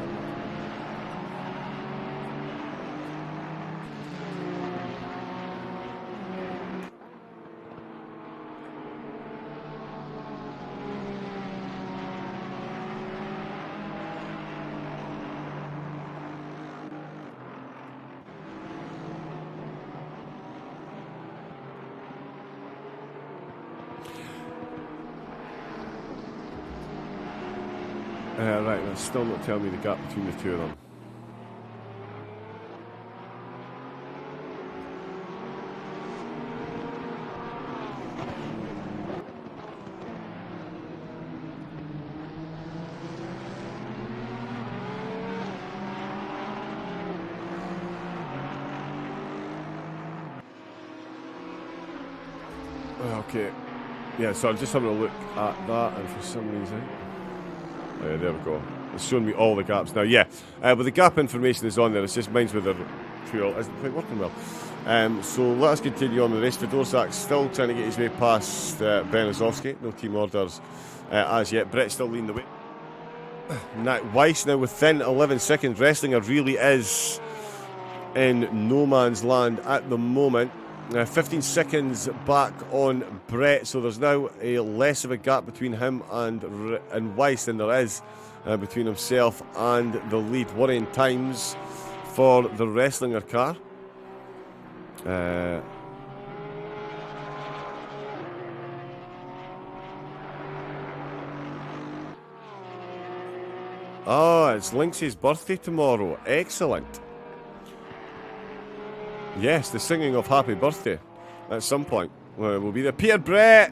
Right, that's still not telling me the gap between the two of them. Okay. Yeah, so I'm just having a look at that, and for some reason... there we go. It's showing me all the gaps now. Yeah, but the gap information is on there. It's just mine's with the fuel isn't quite working well. So let us continue on with the rest. Fedorsak's still trying to get his way past Berezovsky. No team orders as yet. Brett's still leading the way. Weiss now within 11 seconds. Wrestlinger really is in no man's land at the moment. 15 seconds back on Brett, so there's now a less of a gap between him and Weiss than there is between himself and the lead. Worrying times for the Wrestlinger car. It's Lynx's birthday tomorrow. Excellent. Yes, the singing of happy birthday at some point will be there. Peter Brett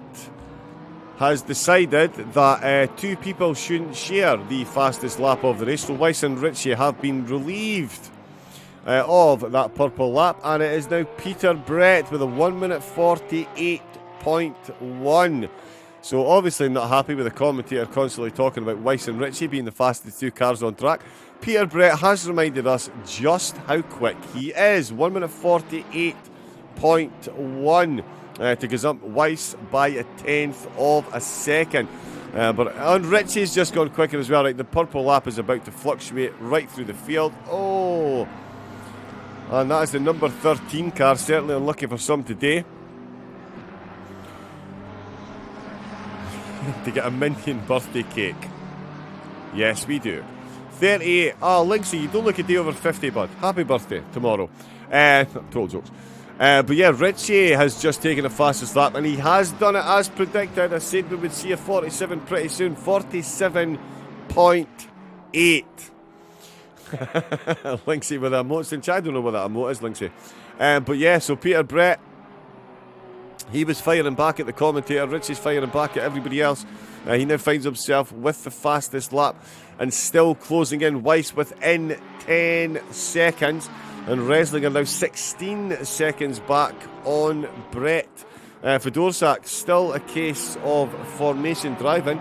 has decided that two people shouldn't share the fastest lap of the race. So Weiss and Ritchie have been relieved of that purple lap, and it is now Peter Brett with a 1 minute 48.1. So obviously not happy with the commentator constantly talking about Weiss and Ritchie being the fastest two cars on track. Peter Brett has reminded us just how quick he is. 1 minute 48.1 to gazump Weiss by a tenth of a second. And Ritchie's just gone quicker as well. Right, the purple lap is about to fluctuate right through the field. Oh, and that is the number 13 car. Certainly unlucky for some today. To get a minion birthday cake. Yes, we do. 38. Linksy, you don't look a day over 50, bud. Happy birthday tomorrow. Total jokes. But yeah, Ritchie has just taken the fastest lap, and he has done it as predicted. I said we would see a 47 pretty soon. 47.8. Linksy with a emote. Since I don't know what that emote is, Linksy. But yeah, so Peter Brett, he was firing back at the commentator. Ritchie's firing back at everybody else. He now finds himself with the fastest lap and still closing in. Weiss within 10 seconds. And Reslinger now 16 seconds back on Brett. Fedorczak, still a case of formation driving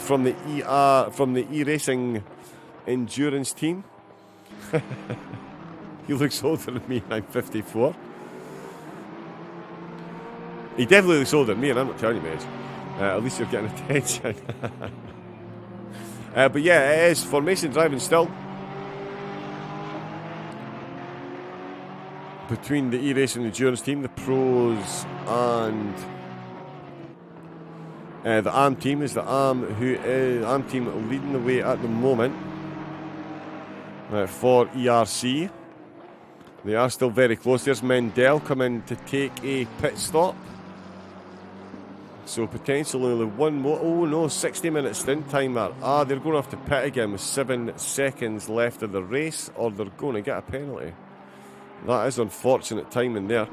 from the E-Racing endurance team. He looks older than me, I'm 54. He definitely looks older than me, and I'm not telling you my age. At least you're getting attention. But yeah, it is formation driving still. Between the E-Racing endurance team, the pros, and the ARM team is the ARM team leading the way at the moment for ERC. They are still very close. There's Mendel coming to take a pit stop. So potentially only one more. Oh no, 60-minute stint timer. They're going off to pit again with 7 seconds left of the race, or they're going to get a penalty. That is unfortunate timing there.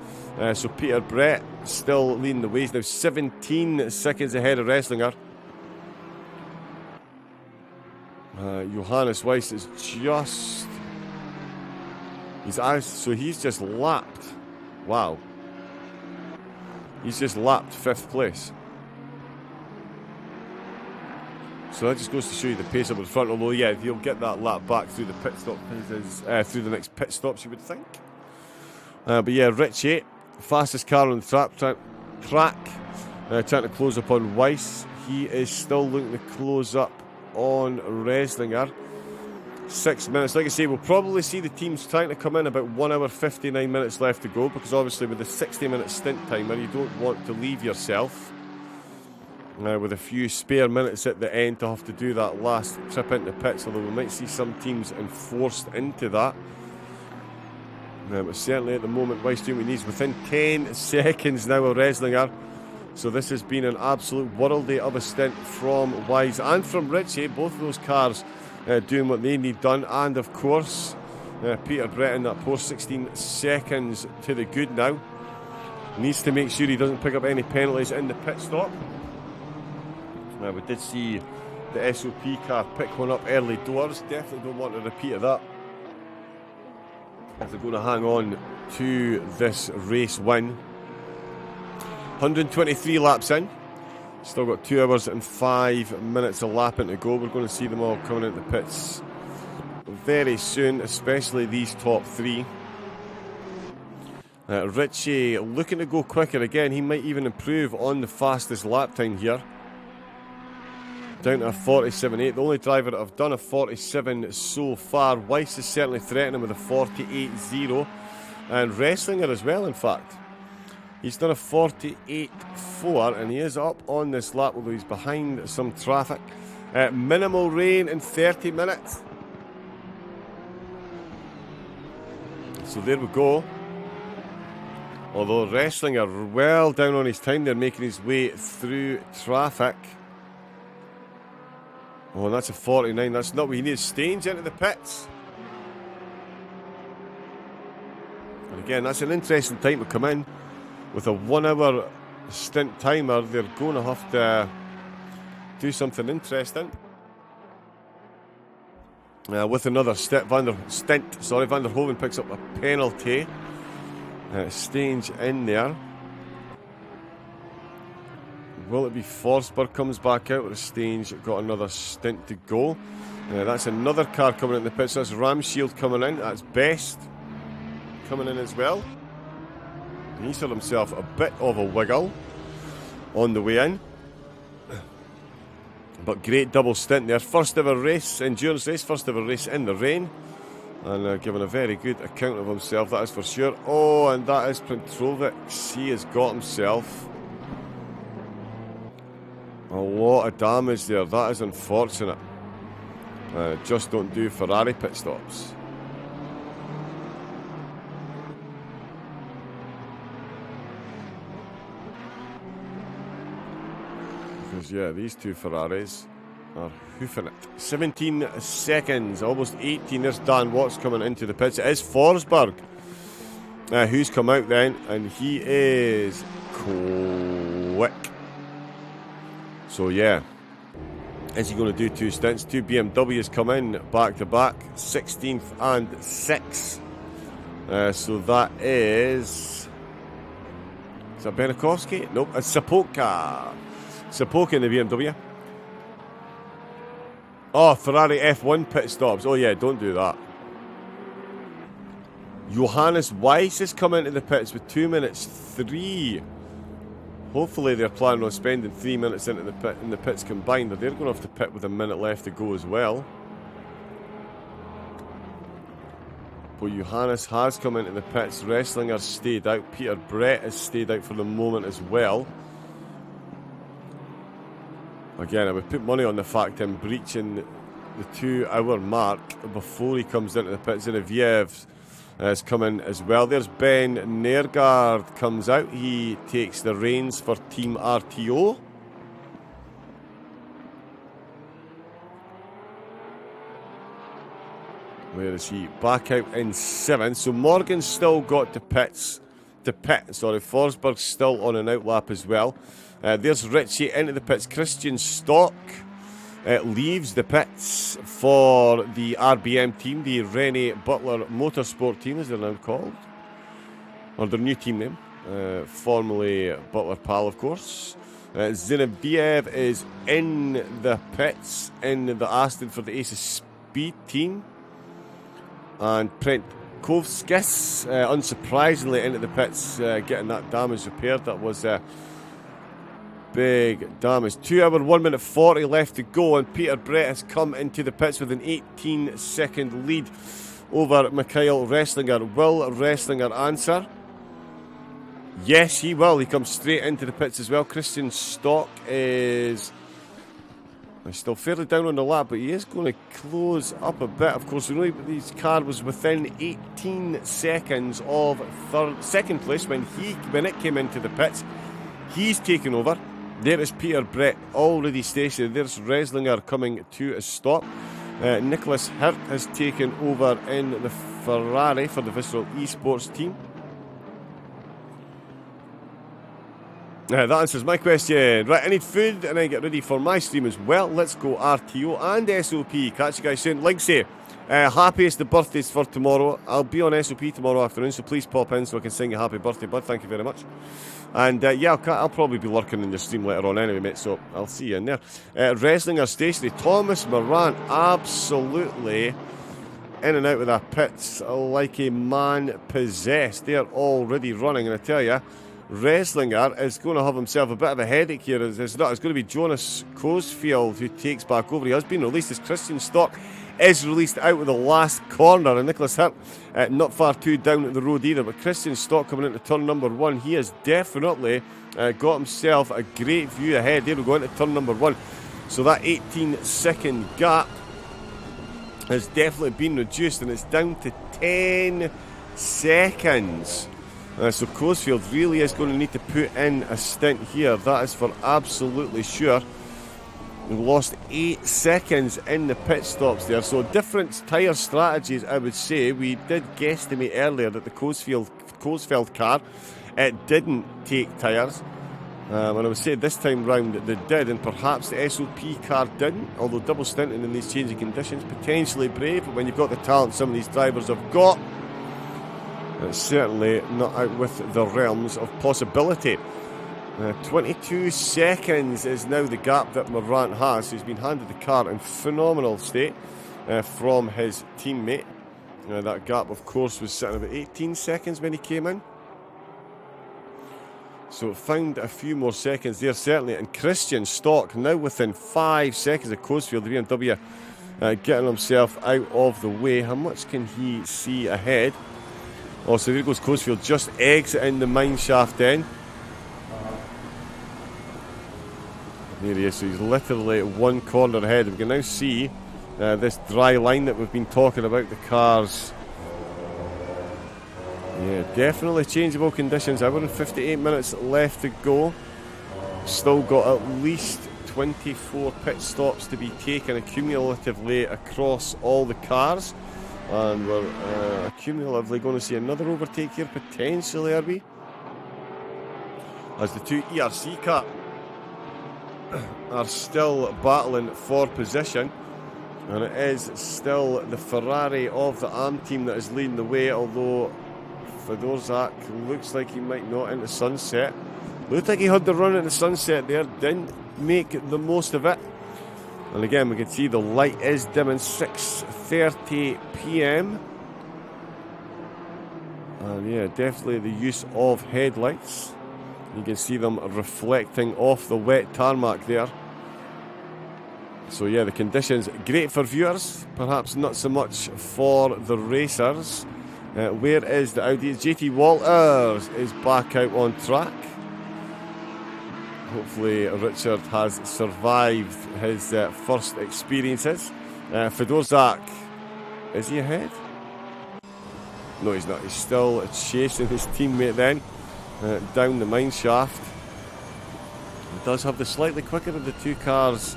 So Peter Brett still leading the way. He's now 17 seconds ahead of Reslinger. Johannes Weiss is just... He's just lapped. Wow. He's just lapped 5th place. So that just goes to show you the pace up in front. Although, yeah, he'll get that lap back through the pit stop, through the next pit stops, you would think. But yeah, Richie, fastest car on the track, trying to close up on Weiss. He is still looking to close up on Reslinger. 6 minutes. Like I say, we'll probably see the teams trying to come in about 1 hour 59 minutes left to go, because obviously with the 60-minute stint timer, you don't want to leave yourself with a few spare minutes at the end to have to do that last trip into pits, although we might see some teams enforced into that. But certainly at the moment, Weiss doing what he needs within 10 seconds now of Reslinger. So this has been an absolute worldie of a stint from Wise and from Richie. Both of those cars doing what they need done. And of course, Peter Breton, that poor 16 seconds to the good now. Needs to make sure he doesn't pick up any penalties in the pit stop. We did see the SOP car pick one up early doors. Definitely don't want a repeat of that, if they're going to hang on to this race win. 123 laps in. Still got 2 hours and 5 minutes a lap in to go. We're going to see them all coming into the pits very soon, especially these top 3. Richie looking to go quicker again. He might even improve on the fastest lap time here. Down to a 47.8. The only driver that have done a 47 so far. Weiss is certainly threatening with a 48.0. And Reslinger as well, in fact. He's done a 48.4 and he is up on this lap, although he's behind some traffic. Minimal rain in 30 minutes. So there we go. Although Reslinger well down on his time there, making his way through traffic. Oh, and that's a 49. That's not what he needs. Staines into the pits. And again, that's an interesting time to come in. With a 1 hour stint timer, they're going to have to do something interesting. With another stint, Van der Hoven picks up a penalty. Staines in there. Will it be Forsberg comes back out, or Staines got another stint to go? That's another car coming in the pits. That's Ramshield coming in. That's Best coming in as well. And he's had himself a bit of a wiggle on the way in. But great double stint there. First ever race, endurance race, first ever race in the rain. And giving a very good account of himself, that is for sure. Oh, and that is Printrovic. He has got himself a lot of damage there. That is unfortunate. Just don't do Ferrari pit stops. Because, yeah, these two Ferraris are hoofing it. 17 seconds, almost 18. There's Dan Watts coming into the pits. It is Forsberg who's come out then, and he is quick. So, yeah. Is he going to do 2 stints? 2 BMWs come in back to back, 16th and 6th. So that is that Benikovsky? Nope, it's Sapoka. Sapoka in the BMW. Oh, Ferrari F1 pit stops. Oh yeah, don't do that. Johannes Weiss has come into the pits with 2 minutes 3. Hopefully they're planning on spending 3 minutes into the pit in the pits combined, but they're going to have to pit with a minute left to go as well. But Johannes has come into the pits. Reslinger stayed out. Peter Brett has stayed out for the moment as well. Again, I would put money on the fact him breaching the 2 hour mark before he comes into the pits. Zineviev has come in as well. There's Ben Nergaard comes out. He takes the reins for Team RTO. Where is he? Back out in 7th. So Morgan's still got to pit. Forsberg's still on an outlap as well. There's Richie into the pits. Christian Stock leaves the pits for the RBM team, the Rennie Butler Motorsport team, as they're now called, or their new team name. formerly Butler Pal, of course. Zinoviev is in the pits in the Aston for the Ace of Speed team. And Prentkovskis, unsurprisingly, into the pits, getting that damage repaired. That was big damage. 2 hour, 1 minute 40 left to go, and Peter Brett has come into the pits with an 18-second lead over Mikhail Wrestlinger. Will Wrestlinger answer? Yes, he will. He comes straight into the pits as well. Christian Stock is still fairly down on the lap, but he is going to close up a bit. Of course, we know his car was within 18 seconds of second place when it came into the pits. He's taken over. There is Peter Brett already stationed. There's Wrestlinger coming to a stop. Nicholas Hirt has taken over in the Ferrari for the Visceral Esports team. That answers my question. Right, I need food and I get ready for my stream as well. Let's go RTO and SOP. Catch you guys soon. Linksay, happiest the birthdays for tomorrow. I'll be on SOP tomorrow afternoon, so please pop in so I can sing you happy birthday, bud. Thank you very much. And yeah, I'll probably be lurking in your stream later on anyway, mate, so I'll see you in there. Wrestlinger stationary. Thomas Moran, absolutely in and out with our pits like a man possessed. They're already running, and I tell you, Wrestlinger is going to have himself a bit of a headache here. It's going to be Jonas Cosfield who takes back over. He has been released as Christian Stock is released out with the last corner, and Nicholas Hirt not far too down the road either, but Christian Stock coming into turn number 1. He has definitely got himself a great view ahead. There we go into turn number 1. So that 18-second gap has definitely been reduced, and it's down to 10 seconds. So Cosfield really is going to need to put in a stint here. That is for absolutely sure. We lost 8 seconds in the pit stops there. So different tyre strategies, I would say. We did guesstimate earlier that the Cosfield car didn't take tyres. And I would say this time round that they did, and perhaps the SOP car didn't. Although double stinting in these changing conditions, potentially brave. But when you've got the talent some of these drivers have got, it's certainly not out with the realms of possibility. 22 seconds is now the gap that Morant has. He's been handed the car in phenomenal state from his teammate. That gap, of course, was sitting about 18 seconds when he came in. So found a few more seconds there, certainly. And Christian Stock now within 5 seconds of Cosfield, the BMW, getting himself out of the way. How much can he see ahead? Oh, so there goes Cosfield, just exiting the mine shaft then. There he is, so he's literally 1 corner ahead. We can now see this dry line that we've been talking about, the cars. Yeah, definitely changeable conditions. Hour and 58 minutes left to go. Still got at least 24 pit stops to be taken cumulatively across all the cars. And we're cumulatively going to see another overtake here, potentially, are we? As the two ERC cars are still battling for position. And it is still the Ferrari of the AM team that is leading the way, although Fedorzak looks like he might not into sunset. Looked like he had the run into sunset there, didn't make the most of it. And again, we can see the light is dimming, 6:30 p.m. And yeah, definitely the use of headlights. You can see them reflecting off the wet tarmac there. So yeah, the conditions great for viewers, perhaps not so much for the racers. Where is the Audi? JT Walters is back out on track. Hopefully Richard has survived his first experiences. Fedorzak, is he ahead? No, he's not. He's still chasing his teammate then down the mine shaft. He does have the slightly quicker of the two cars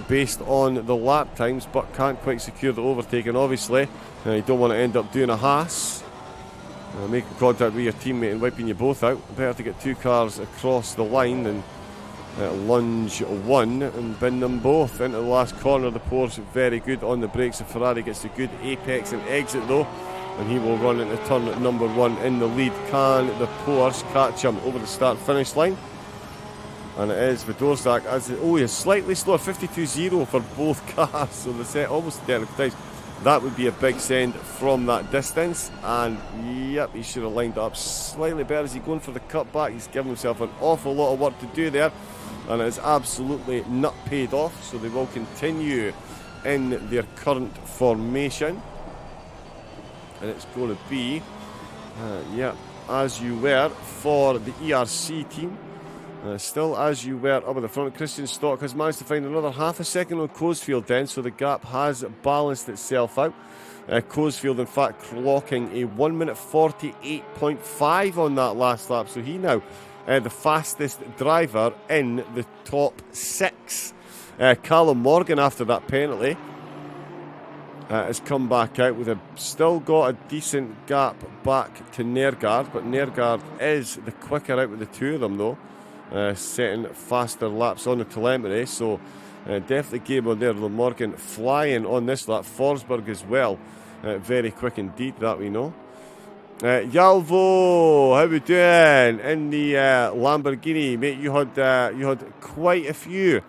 based on the lap times, but can't quite secure the overtaking, obviously. You don't want to end up doing a Haas. Making contact with your teammate and wiping you both out. Better to get two cars across the line than lunge one and bin them both into the last corner. The Porsche very good on the brakes. The Ferrari gets a good apex and exit though. and he will run into turn number 1 in the lead. Can the Porsche catch him over the start-finish line? And it is Vidorczak. He's slightly slower, 52.0 for both cars, so they set almost identical times. That would be a big send from that distance, and yep, he should have lined up slightly better. Is he going for the cutback? He's given himself an awful lot of work to do there, and it's absolutely not paid off, so they will continue in their current formation. And it's going to be, as you were for the ERC team. Still as you were up at the front. Christian Stock has managed to find another half a second on Coesfield then, so the gap has balanced itself out. Coesfield, in fact, clocking a 1 minute 48.5 on that last lap, so he now the fastest driver in the top 6. Callum Morgan, after that penalty, has come back out with still got a decent gap back to Nergard, but Nergard is the quicker out of the two of them though, setting faster laps on the telemetry, so definitely game on there. Morgan flying on this lap, Forsberg as well, very quick indeed, that we know. Yalvo, how we doing in the Lamborghini, mate? You had quite a few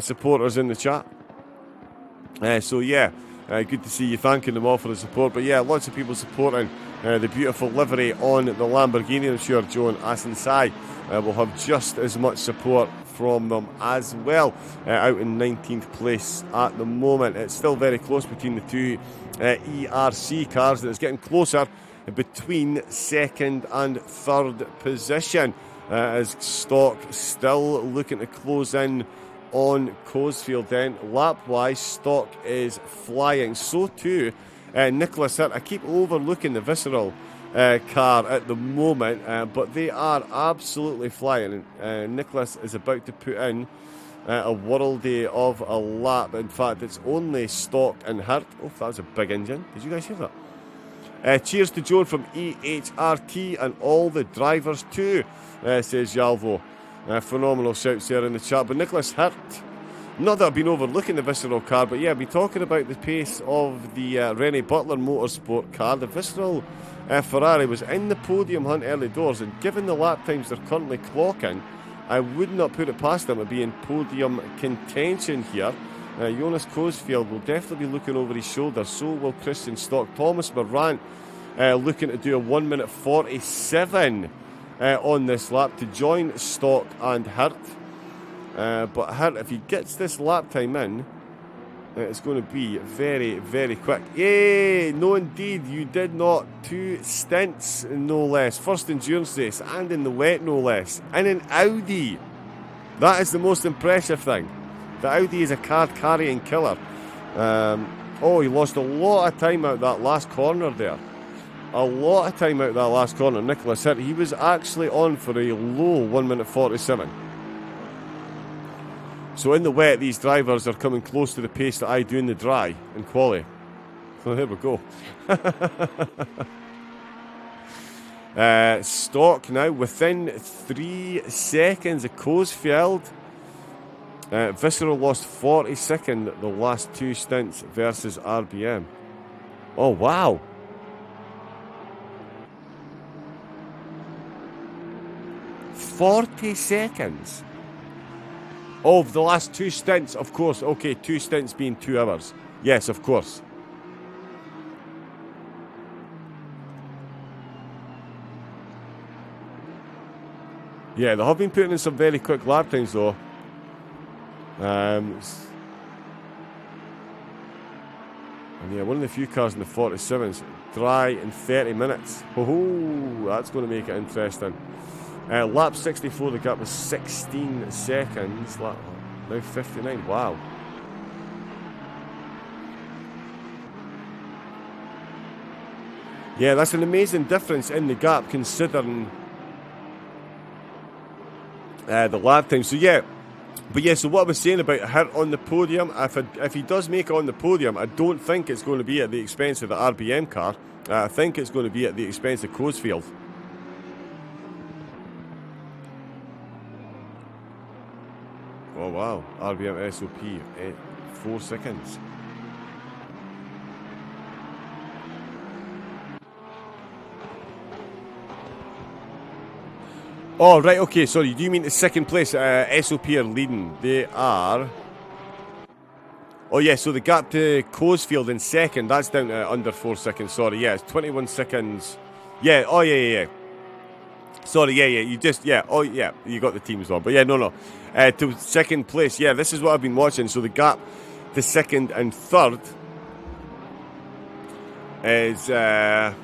supporters in the chat, so yeah. Good to see you, thanking them all for the support. But yeah, lots of people supporting the beautiful livery on the Lamborghini. I'm sure Joe and Asinsai will have just as much support from them as well. Out in 19th place at the moment. It's still very close between the two ERC cars, and it's getting closer between second and third position, as Stock still looking to close in on Coesfield then. Lap-wise, Stock is flying. So too, Nicholas Hirt. I keep overlooking the Visceral car at the moment, but they are absolutely flying. Nicholas is about to put in a worldie of a lap. In fact, it's only Stock and Hirt. Oh, that was a big engine. Did you guys hear that? Cheers to Joan from EHRT and all the drivers too, says Yalvo. Phenomenal shouts there in the chat. But Nicholas Hirt, not that I've been overlooking the Visceral car, but yeah, I've been talking about the pace of the Rennie Butler Motorsport car. The Visceral Ferrari was in the podium hunt early doors, and given the lap times they're currently clocking, I would not put it past them to be in podium contention here. Jonas Coesfield will definitely be looking over his shoulder, so will Christian Stock. Thomas Morant looking to do a 1 minute 47 on this lap to join Stock and Hirt. But Hirt, if he gets this lap time in, it's going to be very, very quick. Yay! No, indeed, you did not. 2 stints, no less. First endurance race, and in the wet, no less. And an Audi. That is the most impressive thing. The Audi is a card-carrying killer. He lost a lot of time out that last corner there. A lot of time out that last corner. Nicholas Hirt, he was actually on for a low 1 minute 47. So in the wet, these drivers are coming close to the pace that I do in the dry in quali. So there we go. Stock now within 3 seconds of Coesfield. Visceral lost 42nd the last 2 stints versus RBM. Oh, wow. $40 seconds of the last 2 stints, of course. Okay, 2 stints being 2 hours. Yes, of course. Yeah, they have been putting in some very quick lap times though. And yeah, one of the few cars in the 47s dry in 30 minutes. Oh, that's going to make it interesting. Lap 64, the gap was 16 seconds. Now 59. Wow. Yeah, that's an amazing difference in the gap considering the lap time. So yeah, but yeah. So what I was saying about Hirt on the podium, if he does make it on the podium, I don't think it's going to be at the expense of the RBM car. I think it's going to be at the expense of Coesfield. Oh wow, RBM SOP, 4 seconds. Oh, right, okay, sorry. Do you mean the second place? SOP are leading. They are... Oh, yeah, so the gap to Coesfield in second, that's down to under 4 seconds. Sorry, yeah, it's 21 seconds. Yeah, oh, yeah. Sorry, yeah, you just, yeah, oh, yeah, you got the teams on. But yeah, no. To second place, yeah, this is what I've been watching. So the gap to second and third is, yeah,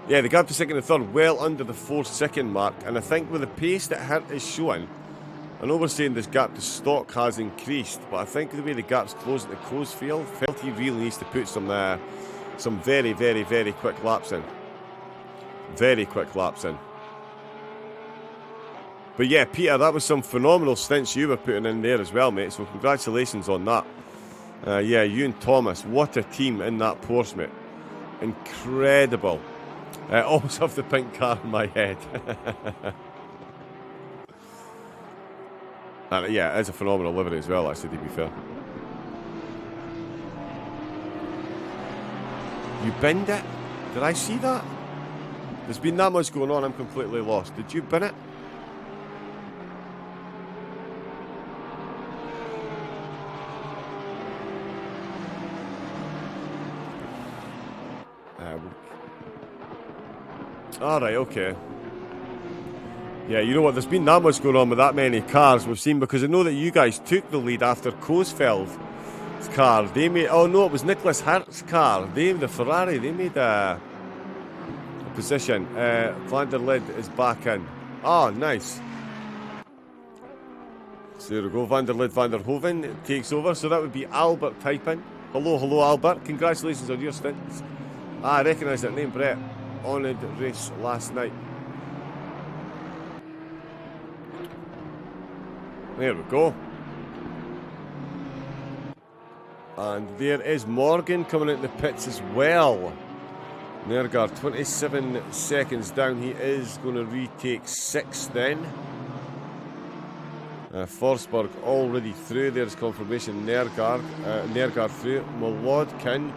the gap to second and third well under the 4 second mark. And I think with the pace that Hurt is showing, I know we're saying this gap to Stock has increased, but I think the way the gap's closing at Coesfield, felt he really needs to put some very, very, very quick laps in. Very quick laps in. But yeah, Peter, that was some phenomenal stints you were putting in there as well, mate. So congratulations on that. Yeah, you and Thomas, what a team in that Porsche, mate. Incredible. Always have the pink car in my head. And yeah, it's a phenomenal livery as well, actually, to be fair. You binned it? Did I see that? There's been that much going on, I'm completely lost. Did you bin it? Alright, okay. Yeah, you know what, there's been that much going on with that many cars we've seen, because I know that you guys took the lead after Coesfeld's car. They made, oh no, it was Nicholas Hart's car. The Ferrari, they made a position. Van der Lid is back in. Oh, nice. So there we go, Van der Lid, Van der Hoven takes over. So that would be Albert typing. Hello, Albert. Congratulations on your stints. I recognise that name, Brett. Honoured race last night. There we go. And there is Morgan coming into the pits as well. Nergard, 27 seconds down. He is going to retake 6th then. Forsberg already through. There's confirmation. Nergard through. Molodkin.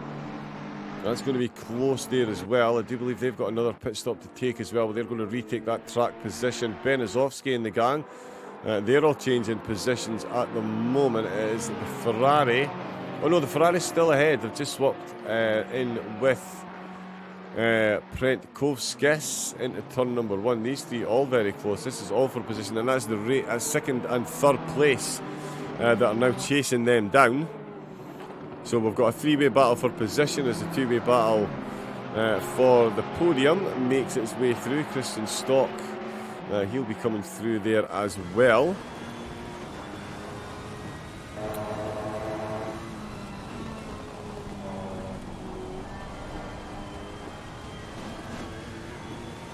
That's going to be close there as well. I do believe they've got another pit stop to take as well. They're going to retake that track position. Benizovsky and the gang. They're all changing positions at the moment. It is the Ferrari. Oh no, the Ferrari's still ahead. They've just swapped in with Prentkovskis into turn number 1. These three all very close. This is all for position, and that's the second and third place that are now chasing them down. So we've got a three-way battle for position as a two-way battle for the podium makes its way through. Christian Stock, he'll be coming through there as well.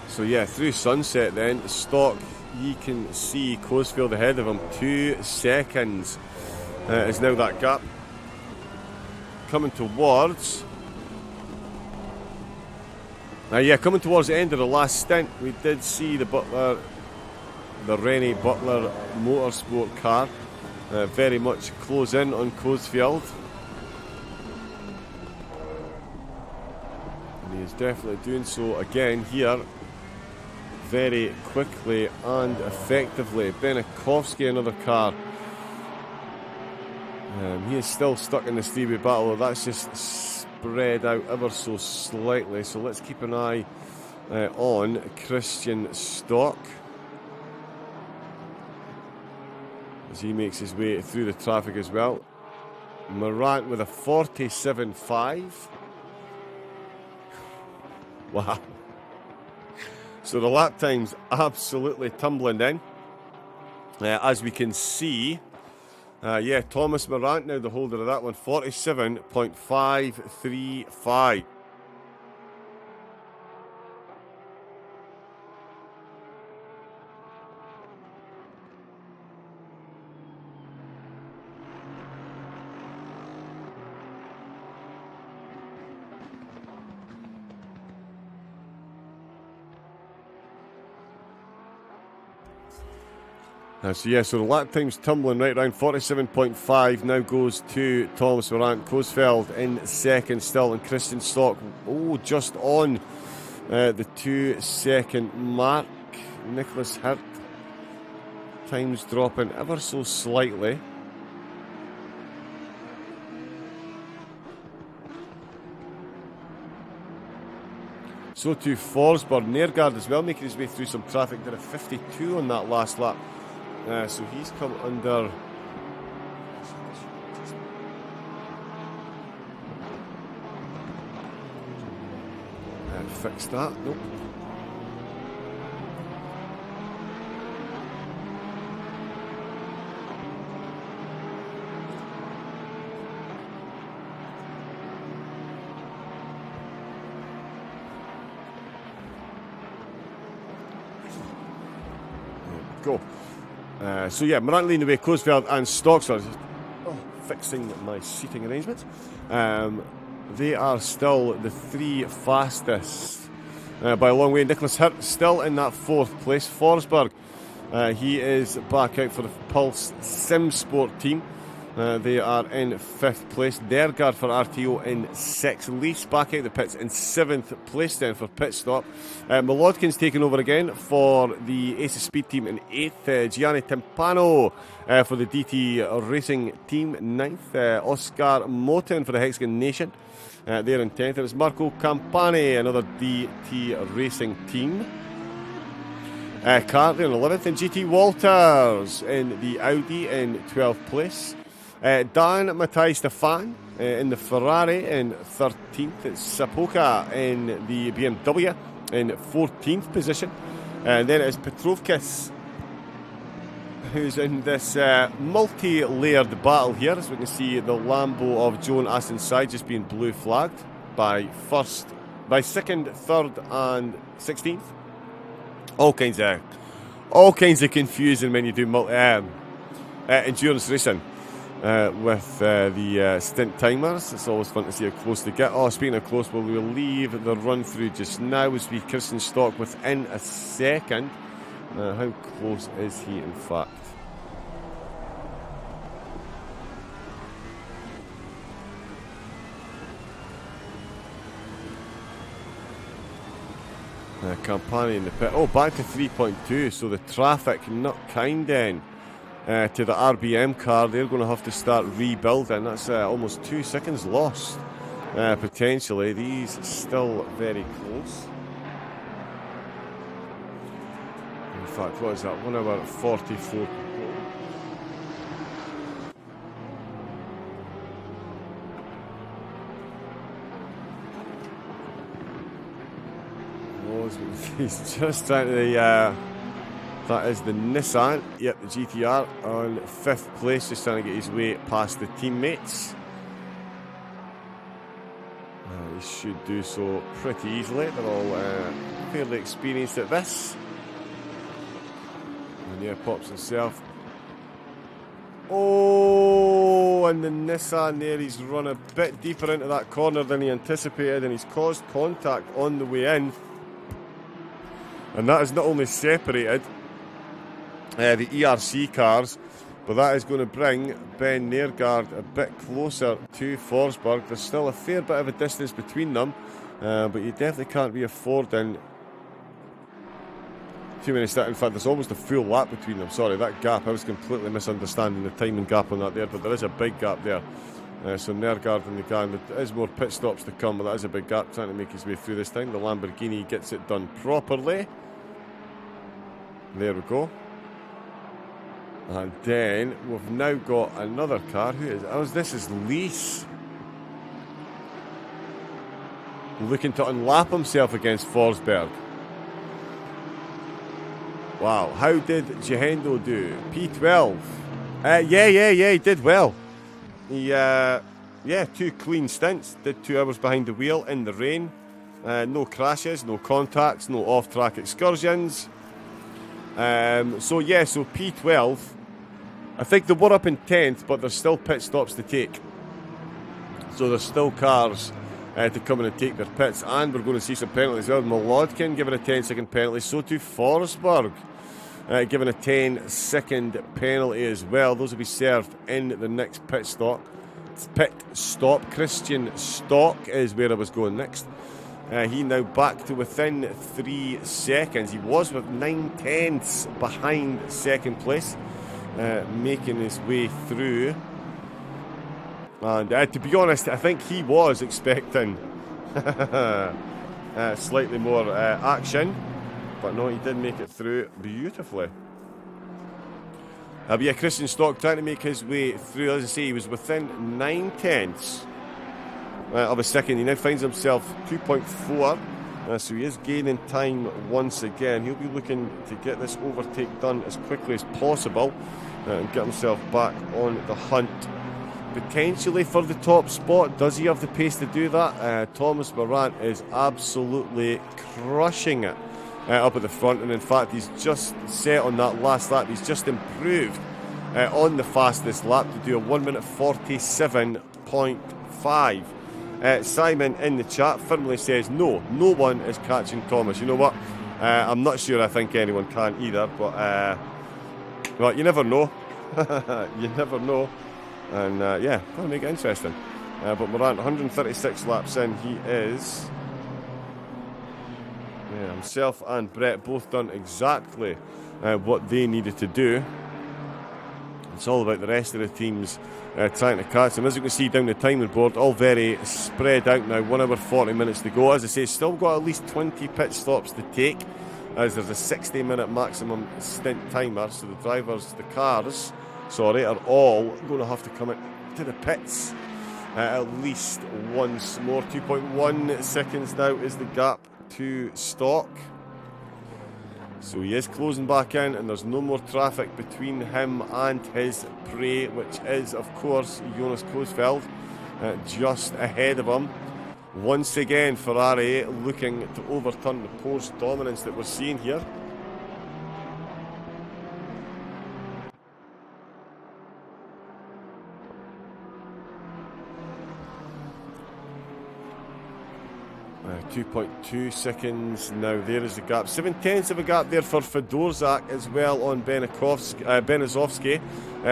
So yeah, through sunset then, Stock, you can see Coesfield ahead of him. 2 seconds is now that gap. Coming towards... coming towards the end of the last stint, we did see the Rennie Butler Motorsport car very much close in on Coesfield. And he is definitely doing so again here, very quickly and effectively. Benikovsky, another car. He is still stuck in this three-way battle. That's just spread out ever so slightly. So let's keep an eye on Christian Stock as he makes his way through the traffic as well. Morant with a 47.5. Wow. So the lap time's absolutely tumbling in. As we can see, Thomas Morant now the holder of that one, 47.535. So the lap time's tumbling right around 47.5. Now goes to Thomas Morant. Coesfeld in second still, and Christian Stock, just on the 2 second mark. Nicholas Hirt. Times dropping ever so slightly. So too Forsberg. Nergard as well, making his way through some traffic. Did a 52 on that last lap. So he's come under... fix that. Nope. Go. So yeah, Morant leading the way, Coesveld and Stocksford. Fixing my seating arrangements. They are still the three fastest by a long way. Nicholas Hirt still in that fourth place. Forsberg, he is back out for the Pulse Sim Sport team. They are in fifth place. Nergard for RTO in sixth. Leafs back out the pits in seventh place then for pit stop. Molodkin's taking over again for the Ace of Speed team in eighth. Gianni Timpano for the DT Racing team ninth. Oscar Moten for the Hexagon Nation. They're in 10th. It's Marco Campani, another DT Racing team. Carter in 11th, and GT Walters in the Audi in 12th place. Dan Mattei Stefan in the Ferrari in 13th. It's Sapoka in the BMW in 14th position. And then it's Petrovkis, who's in this multi-layered battle here. As we can see, the Lambo of Joan Assenside just being blue flagged by second, third, and 16th. All kinds of confusing when you do endurance racing with the stint timers. It's always fun to see how close they get. Speaking of close, we'll leave the run through just now as we Kirsten Stock within a second. How close is he, in fact? Campani in the pit. Back to 3.2. So the traffic not kind then to the RBM car. They're going to have to start rebuilding. That's almost 2 seconds lost potentially. These still very close. In fact, what is that? 1 hour 44. He's just trying to... that is the Nissan. Yep, the GTR on 5th place, just trying to get his way past the teammates. He should do so pretty easily. They're all fairly experienced at this. And yeah, pops himself. And the Nissan there, he's run a bit deeper into that corner than he anticipated, and he's caused contact on the way in. And that has not only separated the ERC cars, but that is going to bring Ben Nergard a bit closer to Forsberg. There's still a fair bit of a distance between them, but you definitely can't be affording too many starts. In fact, there's almost a full lap between them. Sorry, that gap, I was completely misunderstanding the timing gap on that there, but there is a big gap there. So Nergard and the gang, there is more pit stops to come, but that is a big gap, trying to make his way through this time. The Lamborghini gets it done properly. There we go. And then we've now got another car. Who is this? Is Lees looking to unlap himself against Forsberg. Wow, how did Jehendo do? P12. Yeah, he did well. He, 2 clean stints. Did 2 hours behind the wheel in the rain. No crashes, no contacts, no off-track excursions. So P12. I think they were up in 10th, but there's still pit stops to take. So there's still cars to come in and take their pits. And we're going to see some penalties as well. Molodkin giving a 10-second penalty. So too Forsberg given a 10-second penalty as well. Those will be served in the next pit stop. Christian Stock is where I was going next. He now back to within 3 seconds. He was with 9/10 behind second place, making his way through. And to be honest, I think he was expecting slightly more action, but no, he did make it through beautifully. But yeah, Christian Stock trying to make his way through. As I say, he was within 9/10 of a second. He now finds himself 2.4, so he is gaining time once again. He'll be looking to get this overtake done as quickly as possible and get himself back on the hunt, potentially for the top spot. Does he have the pace to do that? Thomas Morant is absolutely crushing it up at the front, and in fact he's just set on that last lap. He's just improved on the fastest lap to do a 1 minute 47.5. Simon in the chat firmly says no one is catching Thomas. You know what, I'm not sure I think anyone can either, but well, you never know. You never know. And yeah, going to make it interesting. But Morant, 136 laps in, he is. Yeah, himself and Brett both done exactly what they needed to do. It's all about the rest of the teams trying to catch him. As you can see down the timing board, all very spread out now. 1 hour 40 minutes to go. As I say, still got at least 20 pit stops to take, as there's a 60-minute maximum stint timer. So the cars, are all going to have to come into the pits at least once more. 2.1 seconds now is the gap to Stock. So he is closing back in, and there's no more traffic between him and his prey, which is, of course, Jonas Koosveld, just ahead of him. Once again, Ferrari looking to overturn the Porsche dominance that we're seeing here. Uh, 2.2 seconds now. There is the gap. 7/10 of a gap there for Fedorzak as well on Benazovsky.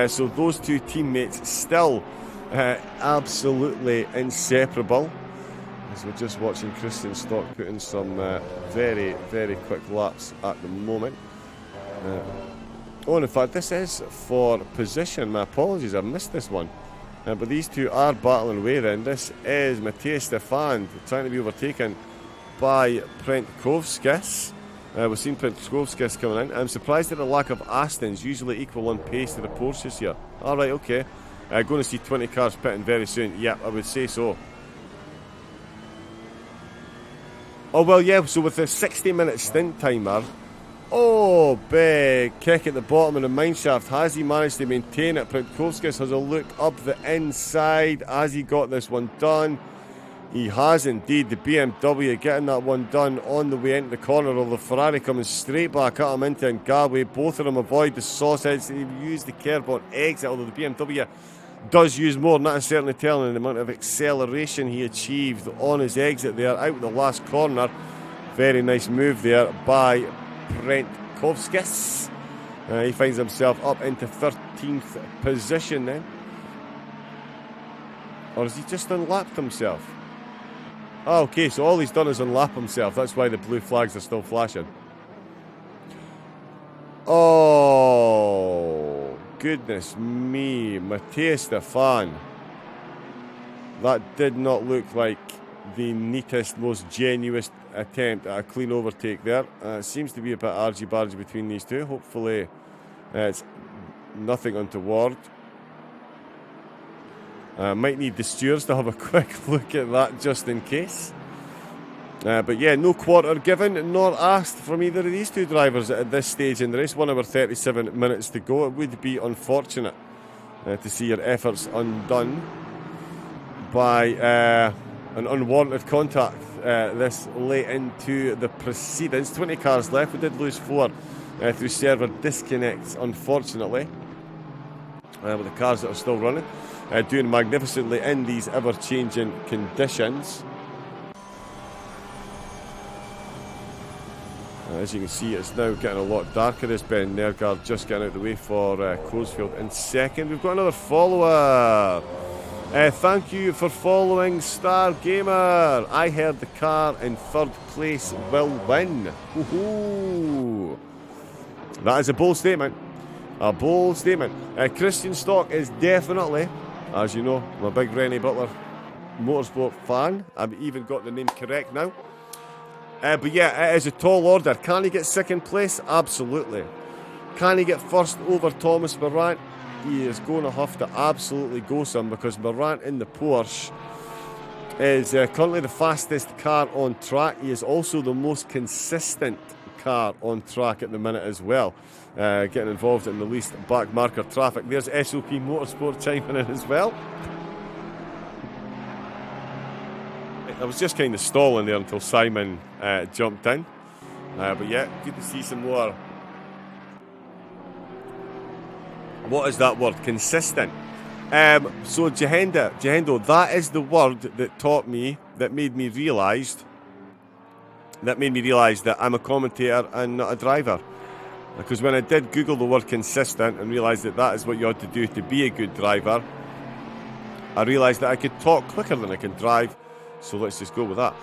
So those two teammates still absolutely inseparable. As we're just watching Christian Stock put in some very, very quick laps at the moment. In fact, this is for position. My apologies, I missed this one. But these two are battling away then. This is Matthias Stefan trying to be overtaken by Prentkovskis. We've seen Prentkovskis coming in. I'm surprised at the lack of Astons, usually equal on pace to the Porsches here. Alright, okay. Going to see 20 cars pitting very soon. Yeah, I would say so. Oh, well, yeah, so with the 60-minute stint timer, oh, big kick at the bottom of the mineshaft. Has he managed to maintain it? Prentkovskis has a look up the inside. Has he got this one done? He has indeed. The BMW getting that one done on the way into the corner, although Ferrari coming straight back at him into Ngawe. Both of them avoid the sausages. They use the curb on exit, although the BMW does use more, and that is certainly telling the amount of acceleration he achieved on his exit there out of the last corner. Very nice move there by Prentkovskis. He finds himself up into 13th position then. Or has he just unlapped himself? Oh, okay, so all he's done is unlap himself. That's why the blue flags are still flashing. Oh, goodness me. Matthias Stefan. That did not look like the neatest, most genuine attempt at a clean overtake there. Seems to be a bit argy-bargy between these two. Hopefully it's nothing untoward. Might need the stewards to have a quick look at that just in case. But yeah, no quarter given nor asked from either of these two drivers at this stage in the race. 1 hour 37 minutes to go. It would be unfortunate to see your efforts undone by an unwarranted contact this late into the proceedings. 20 cars left. We did lose 4 through server disconnects, unfortunately. With the cars that are still running, doing magnificently in these ever-changing conditions. As you can see, it's now getting a lot darker. There's Ben Nergard just getting out of the way for Koosveld in second. We've got another follower. Thank you for following Star Gamer. I heard the car in third place will win. Woohoo! That is a bold statement. A bold statement. Christian Stock is definitely, as you know, I'm a big Rennie Butler motorsport fan. I've even got the name correct now. But yeah, it is a tall order. Can he get second place? Absolutely. Can he get first over Thomas Morant? He is going to have to absolutely go some, because Morant in the Porsche is currently the fastest car on track. He is also the most consistent car on track at the minute as well, getting involved in the least back marker traffic. There's SOP Motorsport chiming in as well. I was just kind of stalling there until Simon jumped in, but yeah, good to see some more. What is that word? Consistent. So Jahendo, that is the word that taught me, that made me realise that I'm a commentator and not a driver. Because when I did Google the word consistent and realised that that is what you had to do to be a good driver, I realised that I could talk quicker than I can drive. So let's just go with that.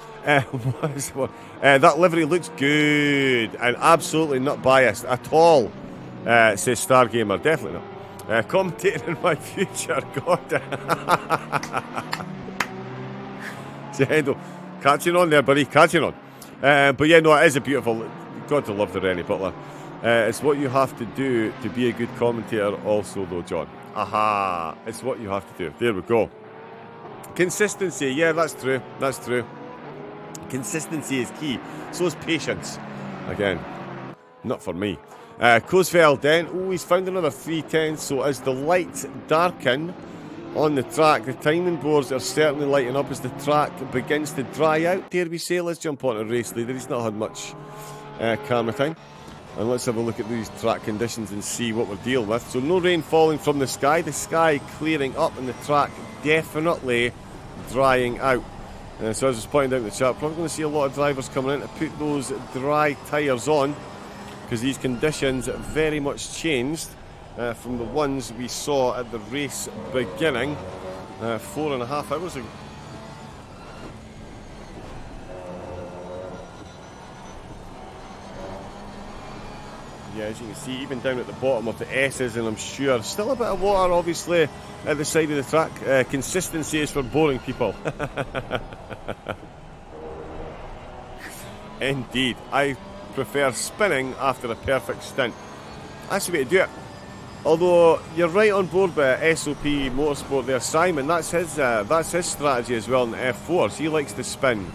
That livery looks good and absolutely not biased at all, says Star Gamer. Definitely not. Commentating in my future, God. Jahendo, catching on there, buddy, catching on. But yeah, no, it is a beautiful. You've got to love the Rennie Butler. It's what you have to do to be a good commentator, also, though, John. Aha! It's what you have to do. There we go. Consistency, yeah, that's true. That's true. Consistency is key. So is patience. Again, not for me. Coesveld then. Oh, he's found another 310. So as the lights darken on the track, the timing boards are certainly lighting up as the track begins to dry out, dare we say. Let's jump on a race leader. He's not had much camera time. And let's have a look at these track conditions and see what we're dealing with. So no rain falling from the sky clearing up, and the track definitely drying out. So as I was pointing out in the chat, probably going to see a lot of drivers coming in to put those dry tyres on, because these conditions very much changed from the ones we saw at the race beginning 4.5 hours ago. Yeah, as you can see, even down at the bottom of the S's, and I'm sure still a bit of water, obviously, at the side of the track. Consistency is for boring people. Indeed. I prefer spinning after a perfect stint. That's the way to do it. Although, you're right on board with SOP Motorsport there, Simon. That's his strategy as well in the F4s. He likes to spin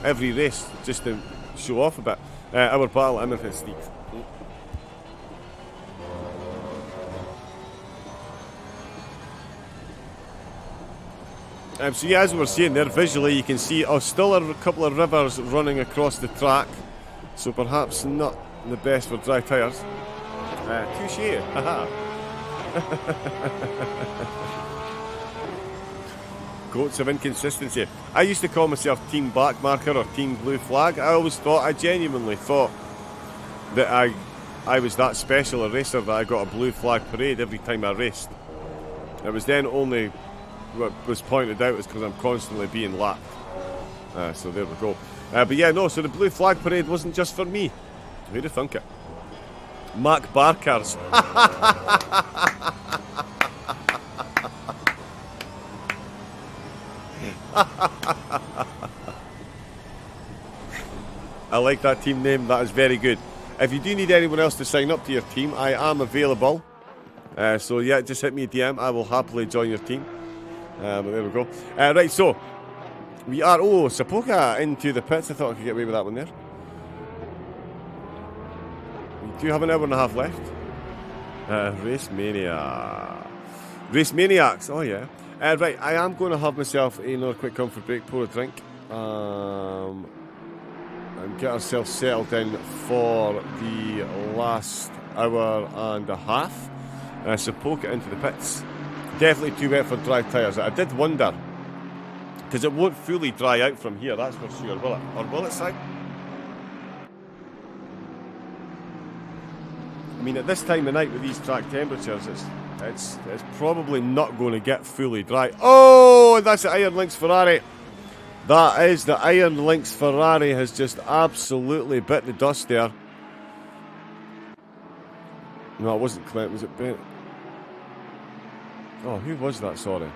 every race just to show off a bit. Our battle, I'm with Steve. So yeah, as we were saying there, visually you can see still a couple of rivers running across the track, so perhaps not the best for dry tyres. Touché, haha. Goats of inconsistency. I used to call myself Team Black Marker or Team Blue Flag. I genuinely thought that I was that special a racer that I got a blue flag parade every time I raced. It was then only what was pointed out is because I'm constantly being lapped. So there we go. But yeah, no, so the blue flag parade wasn't just for me. Who'd have thunk it? Mac Barkers. I like that team name. That is very good. If you do need anyone else to sign up to your team, I am available. So yeah, just hit me a DM. I will happily join your team. But there we go. Right, so we are. Oh, Sapoka into the pits. I thought I could get away with that one there. We do have an hour and a half left. Race Maniacs. Oh yeah. Right, I am going to have myself another quick comfort break, pour a drink, and get ourselves settled in for the last hour and a half. So poke it into the pits. Definitely too wet for dry tyres. I did wonder, because it won't fully dry out from here, that's for sure, will it? Or will it, Si? I mean, at this time of night with these track temperatures, it's probably not going to get fully dry. Oh! Oh, that's the Iron Lynx Ferrari. That is the Iron Lynx Ferrari has just absolutely bit the dust there. No, it wasn't Clint. Was it Ben? Oh, who was that? Sorry.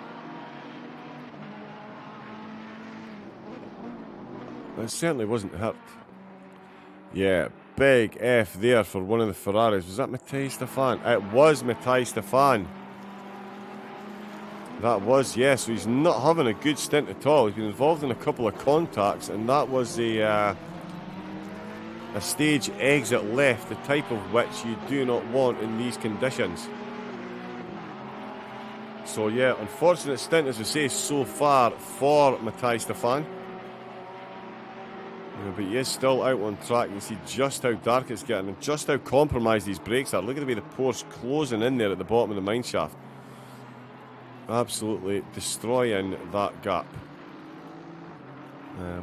It certainly wasn't hurt. Yeah, big F there for one of the Ferraris. Was that Mattei Stefan? It was Mattei Stefan. That was, yes. So he's not having a good stint at all. He's been involved in a couple of contacts, and that was a stage exit left, the type of which you do not want in these conditions. So yeah, unfortunate stint, as we say, so far for Mattei Stefan. Yeah, but he is still out on track. You can see just how dark it's getting and just how compromised these brakes are. Look at the way the Porsche closing in there at the bottom of the mine shaft. Absolutely destroying that gap.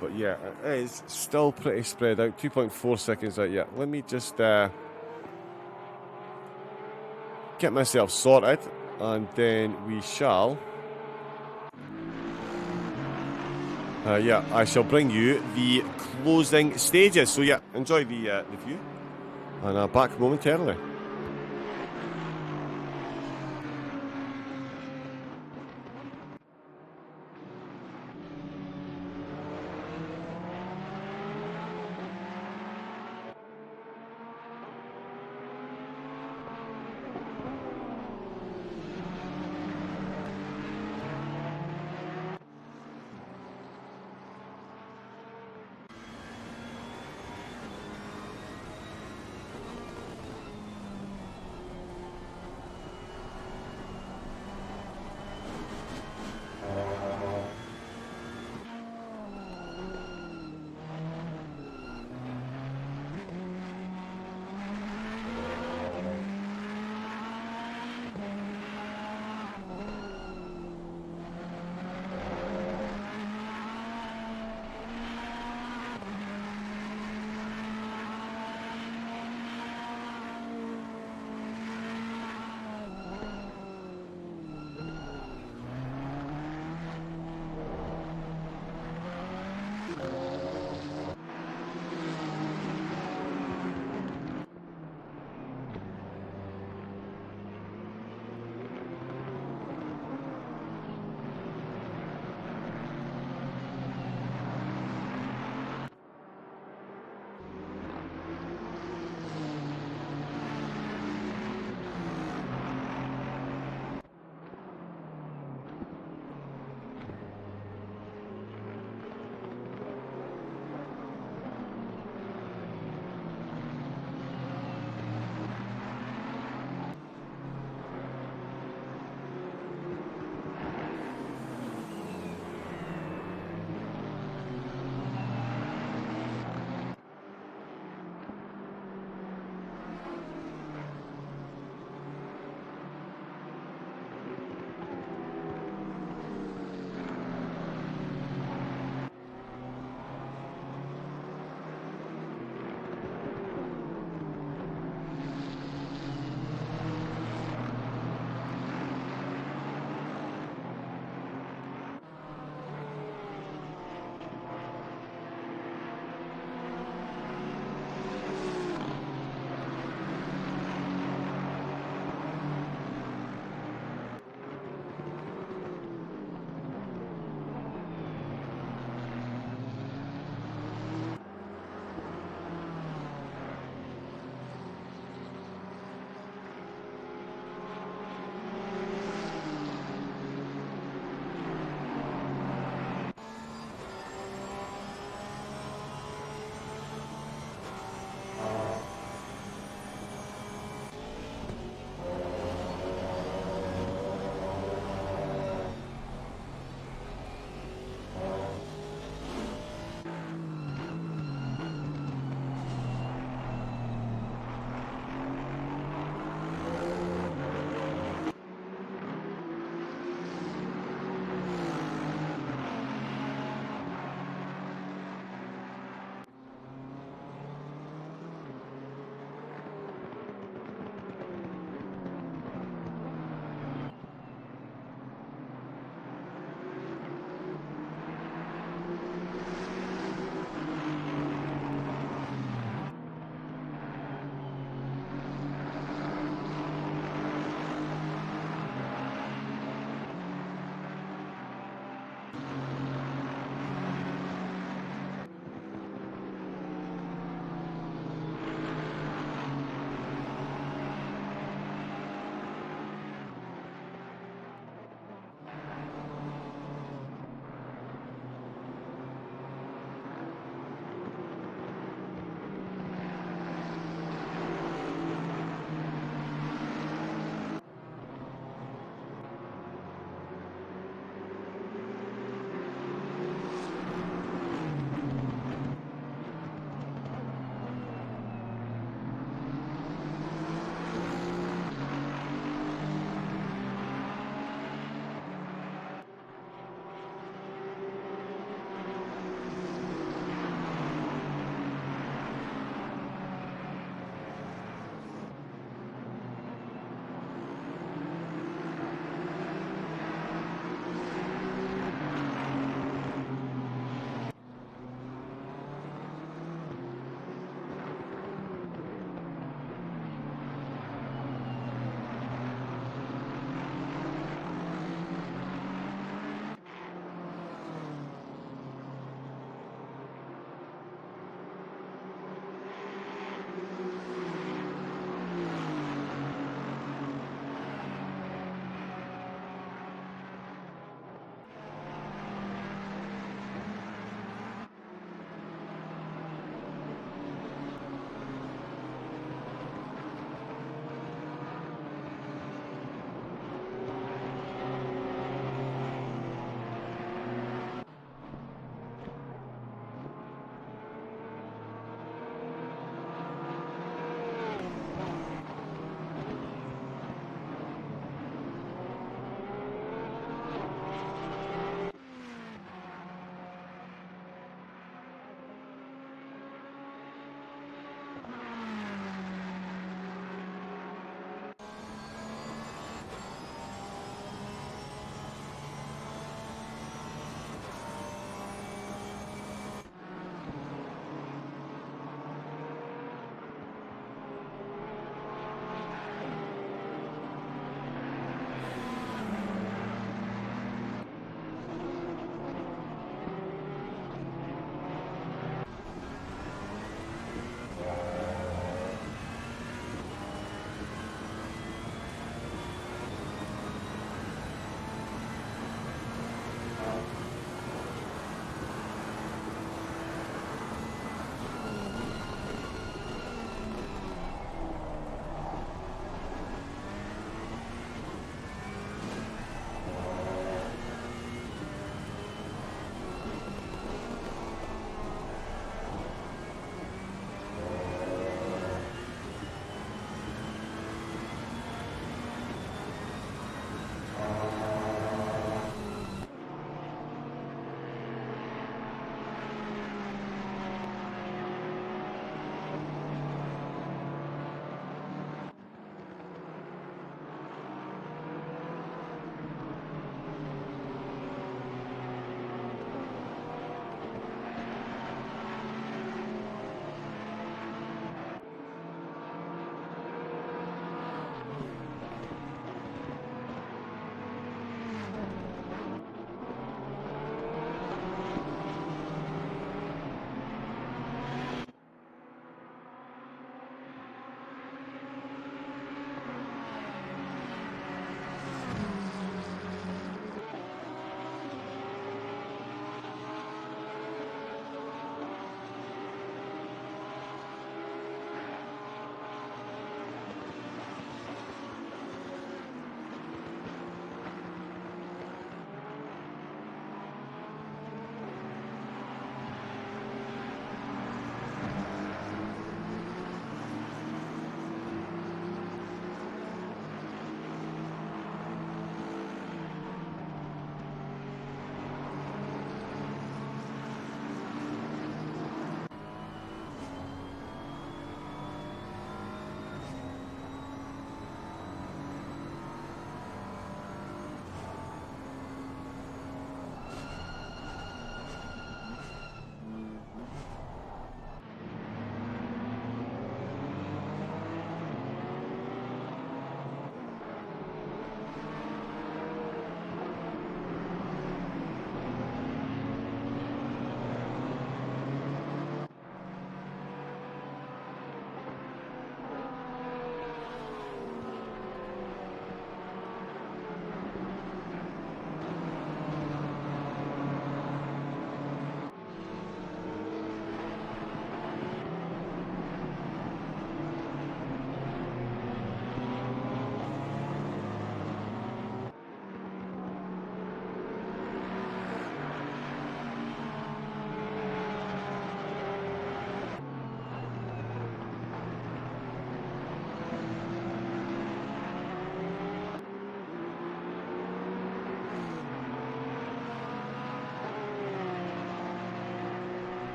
But yeah, it is still pretty spread out. 2.4 seconds out yet. Let me just get myself sorted, and then we shall... yeah, I shall bring you the closing stages. So yeah, enjoy the view, and I'm back momentarily.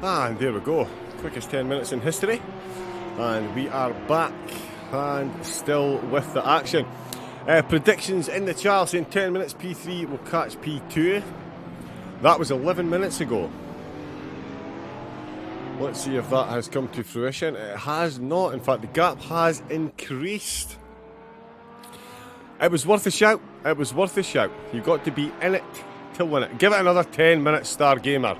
And there we go. Quickest 10 minutes in history. And we are back and still with the action. Predictions in the chart saying 10 minutes P3 will catch P2. That was 11 minutes ago. Let's see if that has come to fruition. It has not. In fact, the gap has increased. It was worth a shout. It was worth a shout. You've got to be in it to win it. Give it another 10 minutes, Star Gamer.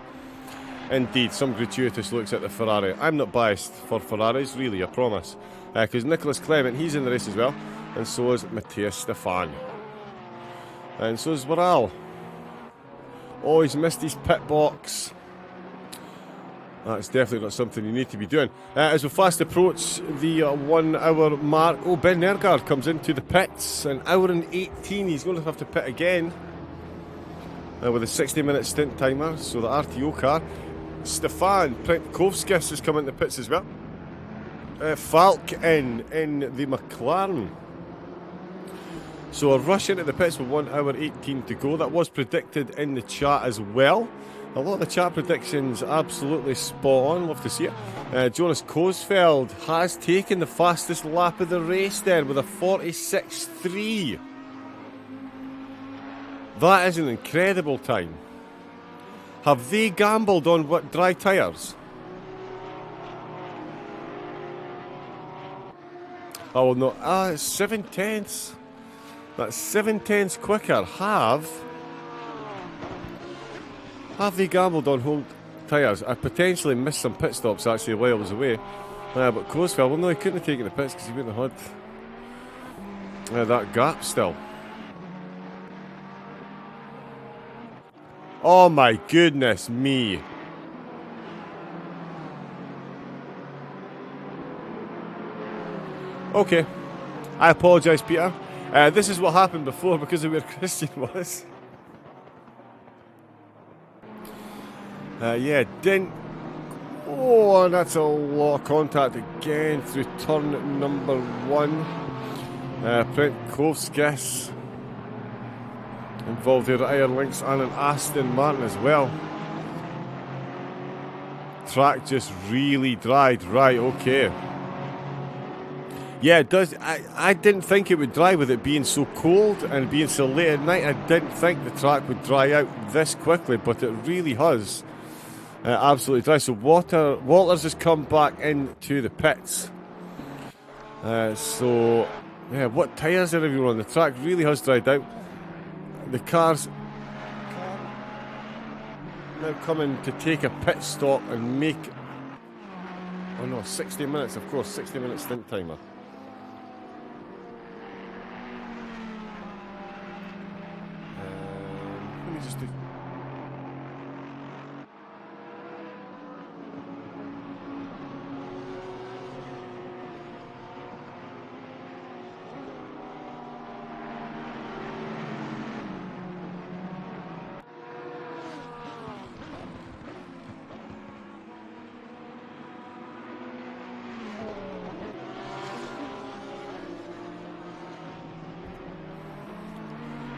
Indeed, some gratuitous looks at the Ferrari. I'm not biased for Ferraris, really, I promise. Because Nicholas Clement, he's in the race as well. And so is Matthias Stefan. And so is Varal. Oh, he's missed his pit box. That's definitely not something you need to be doing. As we fast approach the 1 hour mark. Oh, Ben Nergard comes into the pits. An hour and 18. He's going to have to pit again. With a 60-minute stint timer. So the RTO car. Stefan Prentkovskis has come into the pits as well. Falk in the McLaren. So a rush into the pits with 1 hour 18 to go. That was predicted in the chat as well. A lot of the chat predictions absolutely spot on. Love to see it. Jonas Kosfeld has taken the fastest lap of the race then with a 46.3. That is an incredible time. Have they gambled on what dry tyres? Oh, well, no. It's 7 tenths. That's 7 tenths quicker. Have they gambled on whole tyres? I potentially missed some pit stops actually while I was away. But Closefell, well, no, he couldn't have taken the pits because he wouldn't have had that gap still. Oh my goodness me. Okay. I apologise, Peter. This is what happened before because of where Christian was. Yeah, didn't. Oh, and that's a lot of contact again through turn number 1. Prentkovskis involved there at Iron Lynx and an Aston Martin as well. Track just really dried. Right, okay. Yeah, it does. I didn't think it would dry with it being so cold and being so late at night. I didn't think the track would dry out this quickly, but it really has. Absolutely dry. So Walters has come back into the pits. So, yeah, what tyres are everyone on? The track really has dried out. The car's now coming to take a pit stop and make... Oh no, 60 minutes, of course, 60 minute stint timer. Let me just do...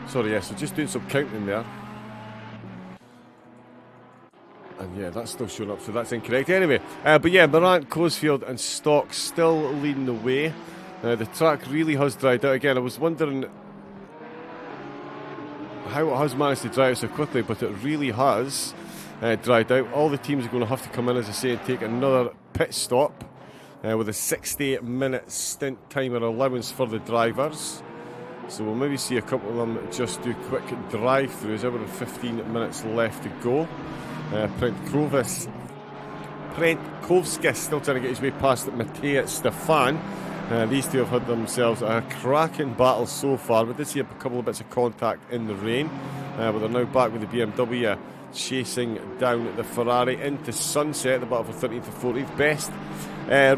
Sorry, yes, so just doing some counting there. And yeah, that's still showing up, so that's incorrect. Anyway, but yeah, Morant, Cosfield and Stock still leading the way. The track really has dried out. Again, I was wondering how it has managed to dry out so quickly, but it really has dried out. All the teams are going to have to come in, as I say, and take another pit stop with a 60-minute stint timer allowance for the drivers. So we'll maybe see a couple of them just do quick drive-throughs. Over 15 minutes left to go. Prentkovskis still trying to get his way past Matthias Stefan. These two have had themselves a cracking battle so far. We did see a couple of bits of contact in the rain. But they're now back with the BMW chasing down the Ferrari into sunset, the battle for 13th to 14th. Best.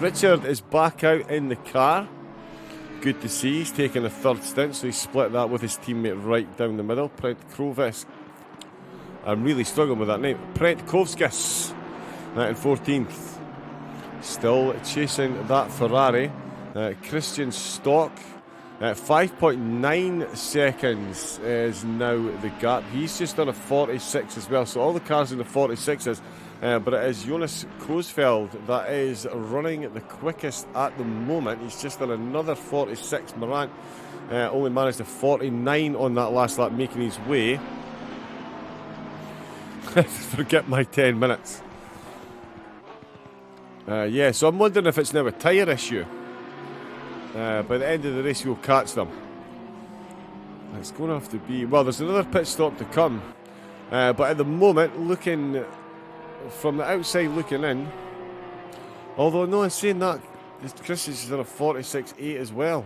Richard is back out in the car. Good to see. He's taken a third stint, so he split that with his teammate right down the middle. Prentkovskis. I'm really struggling with that name. Prentkovskis in 14th. Still chasing that Ferrari. Christian Stock 5.9 seconds is now the gap. He's just on a 46 as well. So all the cars in the 46s. But it is Jonas Koosveld that is running the quickest at the moment. He's just on another 46. Morant only managed a 49 on that last lap, making his way. Forget my 10 minutes. Yeah, so I'm wondering if it's now a tyre issue. By the end of the race, we'll catch them. It's going to have to be... Well, there's another pit stop to come. But at the moment, looking... From the outside looking in... Although, no, I'm saying that... Chris is on a 46.8 as well.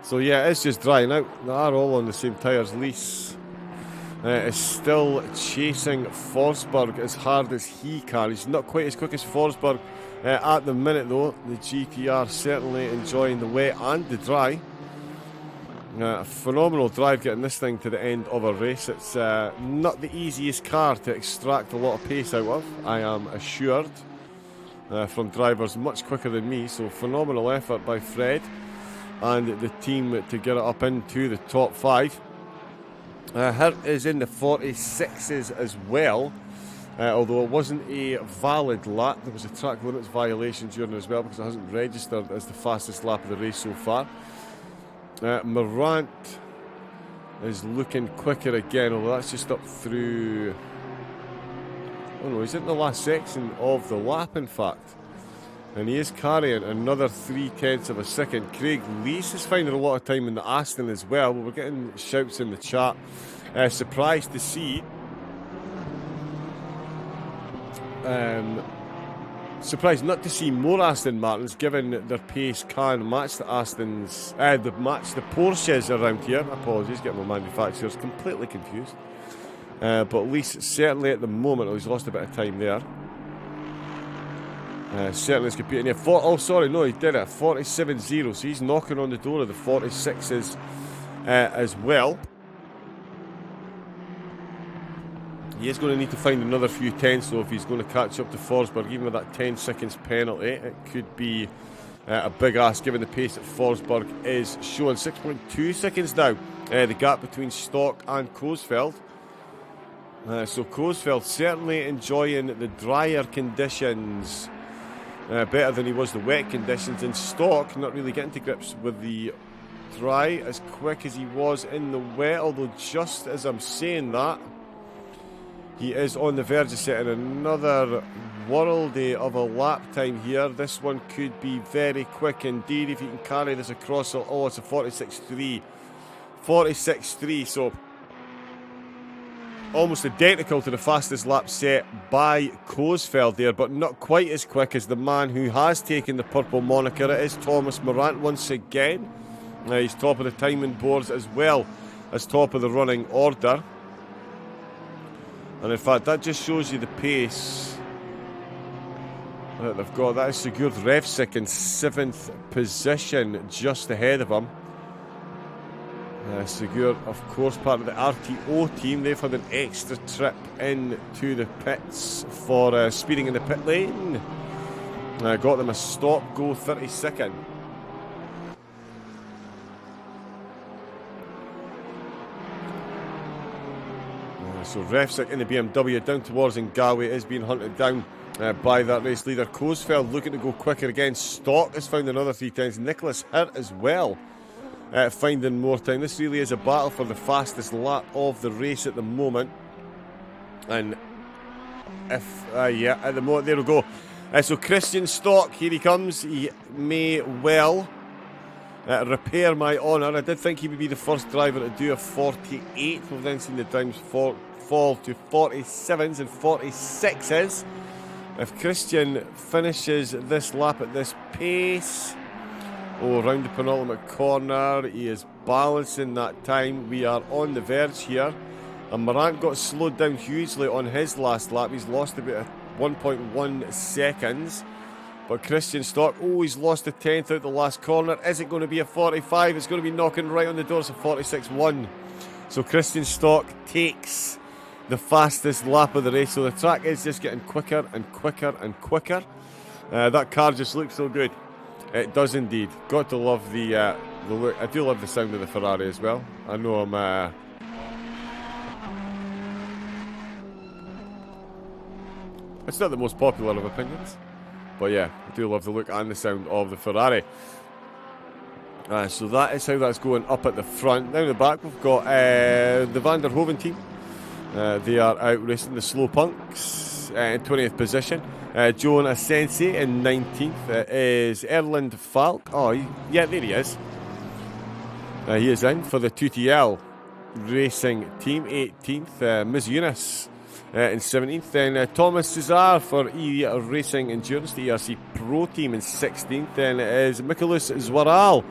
So, yeah, it's just drying out. They are all on the same tyres. Lease is still chasing Forsberg as hard as he can. He's not quite as quick as Forsberg. At the minute, though, the GTR certainly enjoying the wet and the dry. A phenomenal drive getting this thing to the end of a race. It's not the easiest car to extract a lot of pace out of, I am assured, from drivers much quicker than me. So phenomenal effort by Fred and the team to get it up into the top 5. Hirt is in the 46s as well. Although it wasn't a valid lap, there was a track limits violation during it as well because it hasn't registered as the fastest lap of the race so far. Morant is looking quicker again, although that's just up through... Oh no, he's in the last section of the lap in fact. And he is carrying another 0.3 of a second. Craig Lees is finding a lot of time in the Aston as well, but we're getting shouts in the chat. Surprised to see... surprised not to see more Aston Martins, given their pace can match the Astons, match the Porsches around here. Apologies, getting my manufacturers completely confused. But at least certainly at the moment, he's lost a bit of time there. Certainly is competing here. Oh, sorry, no, he did it. 47.0, so he's knocking on the door of the 46s as well. He is going to need to find another few tenths, though, if he's going to catch up to Forsberg. Even with that 10 seconds penalty, it could be a big ask, given the pace that Forsberg is showing. 6.2 seconds now, the gap between Stock and Koosveld. So Koosveld certainly enjoying the drier conditions better than he was the wet conditions. And Stock not really getting to grips with the dry as quick as he was in the wet, although just as I'm saying that, he is on the verge of setting another worldie of a lap time here. This one could be very quick indeed if he can carry this across. Oh, it's a 46.3. 46.3, so almost identical to the fastest lap set by Koosveld there, but not quite as quick as the man who has taken the purple moniker. It is Thomas Morant once again. He's top of the timing boards as well as top of the running order. And in fact, that just shows you the pace that they've got. That is Sigurd Revsik in 7th position, just ahead of him. Sigurd, of course, part of the RTO team. They've had an extra trip into the pits for speeding in the pit lane. Got them a stop-go 32nd. So Revsik in the BMW down towards Ngawi is being hunted down by that race leader. Koosveld looking to go quicker again. Stock has found another 3 times. Nicholas Hirt as well finding more time. This really is a battle for the fastest lap of the race at the moment. And if, yeah, at the moment, there we go. So Christian Stock, here he comes. He may well repair my honour. I did think he would be the first driver to do a 48. We've then seen the times fall to 47s and 46s. If Christian finishes this lap at this pace, round the penultimate corner, he is balancing that time. We are on the verge here. And Morant got slowed down hugely on his last lap. He's lost about 1.1 seconds. But Christian Stock, he's lost a 10th out the last corner. Is it going to be a 45? It's going to be knocking right on the doors of 46.1. So Christian Stock takes the fastest lap of the race. So the track is just getting quicker and quicker and quicker. That car just looks so good. It does indeed. Got to love the look. I do love the sound of the Ferrari as well. I know I'm... It's not the most popular of opinions, but yeah, I do love the look and the sound of the Ferrari. So that is how that's going up at the front. Down the back, we've got the Van der Hoeven team. They are out racing the Slow Punks in 20th position. Joan Asensi in 19th. Is Erland Falk. Oh, yeah, there he is. He is in for the 2TL racing team. 18th, Ms. Eunice in 17th. Then Thomas Cesar for Racing Endurance, the ERC Pro team in 16th. Then it is Michaelis Zwaral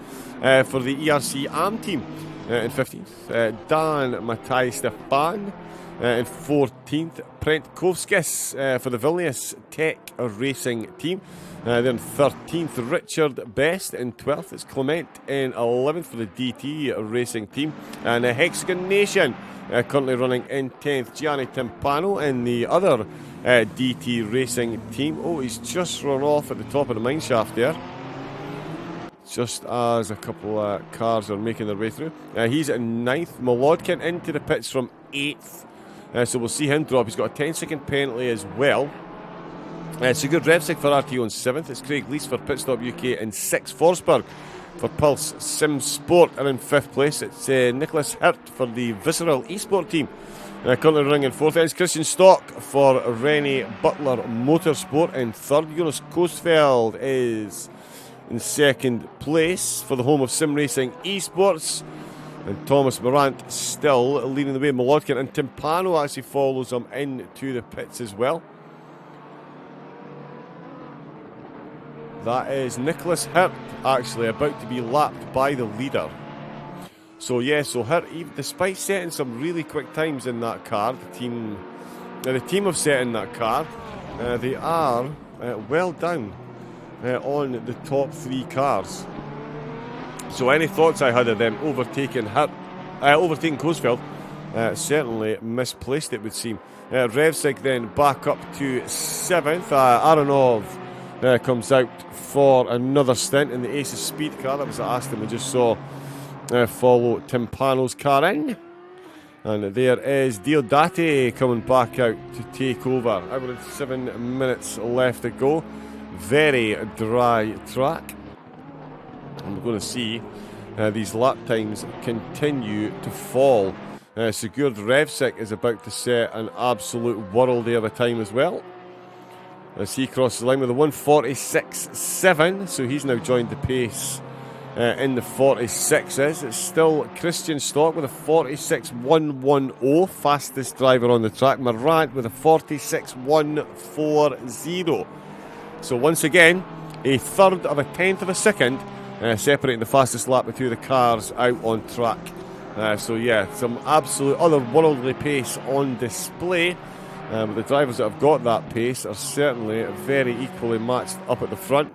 for the ERC AM team in 15th. Dan Matthias Stefan in 14th. Brent Kovskis for the Vilnius Tech Racing team. Then 13th, Richard Best in 12th. It's Clement in 11th for the DT Racing team. And Hexagon Nation currently running in 10th. Gianni Timpano in the other DT Racing team. Oh, he's just run off at the top of the mine shaft there, just as a couple cars are making their way through. He's at 9th. Molodkin into the pits from 8th. So we'll see him drop. He's got a 10-second penalty as well. It's a good Revsig for RTO in 7th. It's Craig Lees for Pitstop UK in 6th. Forsberg for Pulse Sim Sport are in 5th place. It's Nicholas Hirt for the Visceral Esport team. Currently running in 4th. It's Christian Stock for Rennie Butler Motorsport in 3rd. Jonas Kostfeld is in 2nd place for the home of Sim Racing Esports. And Thomas Morant still leading the way. Molodkin and Timpano actually follows him into the pits as well. That is Nicholas Hirt actually about to be lapped by the leader. So yeah, so Hirt, despite setting some really quick times in that car, the team have set in that car. They are well down on the top 3 cars. So any thoughts I had of them overtaking Coesfeld, certainly misplaced, it would seem. Revsig then back up to 7th. Aronov comes out for another stint in the Aces Speed car. That was at Aston we just saw follow Timpano's car in. And there is Diodati coming back out to take over. Hour and 7 minutes left to go. Very dry track. And we're going to see these lap times continue to fall. Sigurd Revsik is about to set an absolute worldie of a time as well, as he crosses the line with a 1:46.7, so he's now joined the pace in the 46s. It's still Christian Stock with a 46.110, fastest driver on the track. Morant with a 46.140. So once again, a third of a tenth of a second separating the fastest lap of 2 of the cars out on track. So yeah, some absolute otherworldly pace on display. But the drivers that have got that pace are certainly very equally matched up at the front.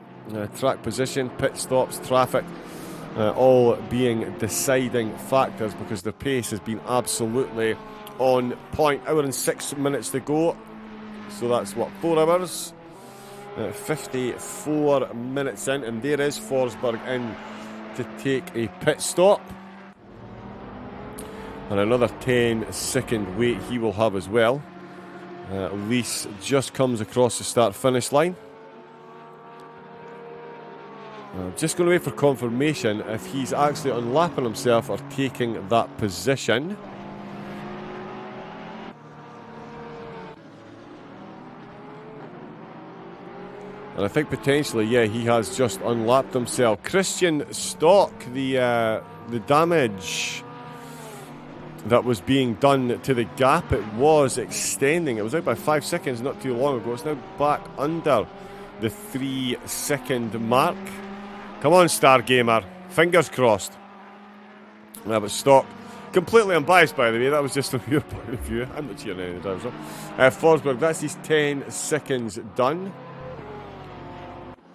Track position, pit stops, traffic, all being deciding factors because their pace has been absolutely on point. Hour and 6 minutes to go. So that's what, 4 hours? 54 minutes in, and there is Forsberg in to take a pit stop. And another 10-second wait he will have as well. Lees just comes across the start-finish line. I'm just going to wait for confirmation if he's actually unlapping himself or taking that position. And I think potentially, yeah, he has just unlapped himself. Christian Stock, the damage that was being done to the gap, it was extending. It was out by 5 seconds not too long ago. It's now back under the 3-second mark. Come on, Stargamer. Fingers crossed. But Stock, completely unbiased by the way, that was just from your point of view. I'm not cheering any of the drivers up. Forsberg, that's his 10 seconds done.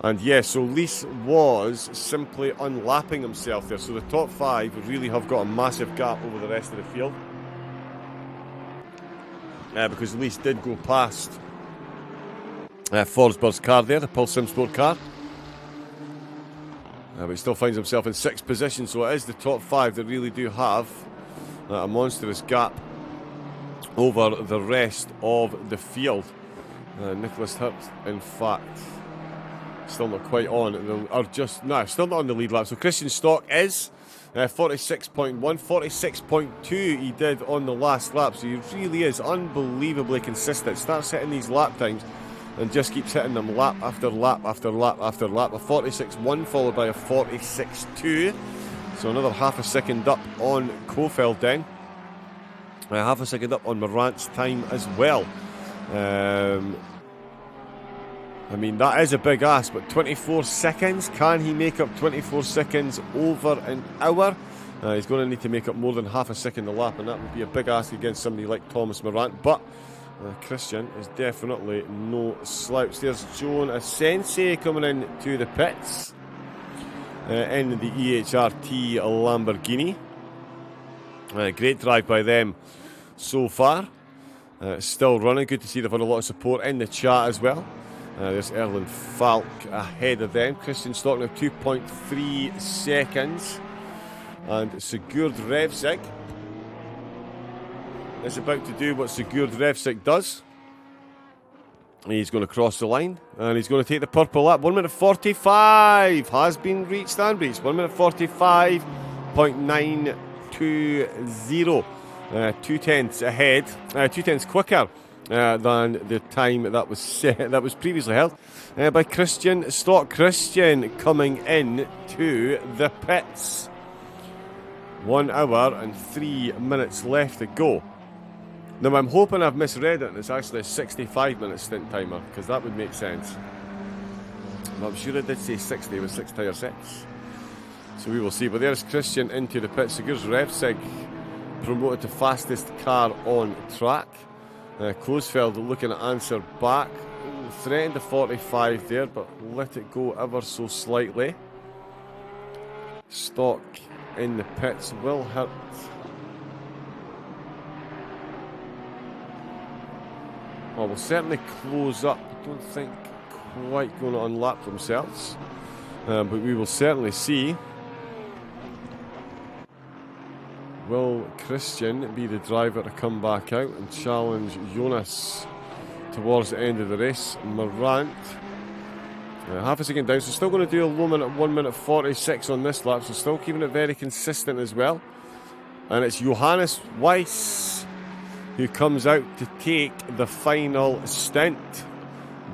And yes, so Lees was simply unlapping himself there. So the top 5 really have got a massive gap over the rest of the field. Because Lees did go past Forsberg's car there, the Pulse Sim Sport car. But he still finds himself in 6th position, so it is the top 5 that really do have a monstrous gap over the rest of the field. Nicholas Hurt, in fact, still not quite on, still not on the lead lap. So Christian Stock is 46.1, 46.2 he did on the last lap. So he really is unbelievably consistent. Starts hitting these lap times and just keeps hitting them lap after lap after lap after lap. A 46.1 followed by a 46.2. So another half a second up on Kofeld then. Half a second up on Morant's time as well. I mean, that is a big ask, but 24 seconds, can he make up 24 seconds over an hour? He's going to need to make up more than half a second a lap, and that would be a big ask against somebody like Thomas Morant. But Christian is definitely no slouch. There's Joan Asensi coming in to the pits in the EHRT Lamborghini. Great drive by them so far. Still running. Good to see they've had a lot of support in the chat as well. There's Erland Falk ahead of them. Christian Stock now 2.3 seconds. And Sigurd Revsig is about to do what Sigurd Revsig does. He's going to cross the line and he's going to take the purple lap. 1 minute 45 has been reached and reached. 1 minute 45.920. 2 tenths ahead, 2 tenths quicker than the time that was previously held by Christian Stock. Christian coming in to the pits. 1 hour and 3 minutes left to go. Now I'm hoping I've misread it and it's actually a 65-minute stint timer, because that would make sense. But I'm sure it did say 60 with 6 tyre sets. So we will see. But there's Christian into the pits. Sigurd Revsig promoted to fastest car on track. Klosfeld looking to answer back. Threatened the 45 there, but let it go ever so slightly. Stock in the pits will hurt. Well, will certainly close up. I don't think quite going to unlap themselves. But we will certainly see. Will Christian be the driver to come back out and challenge Jonas towards the end of the race? Morant, half a second down, so still going to do a low minute, 1 minute 46 on this lap, so still keeping it very consistent as well. And it's Johannes Weiss who comes out to take the final stint.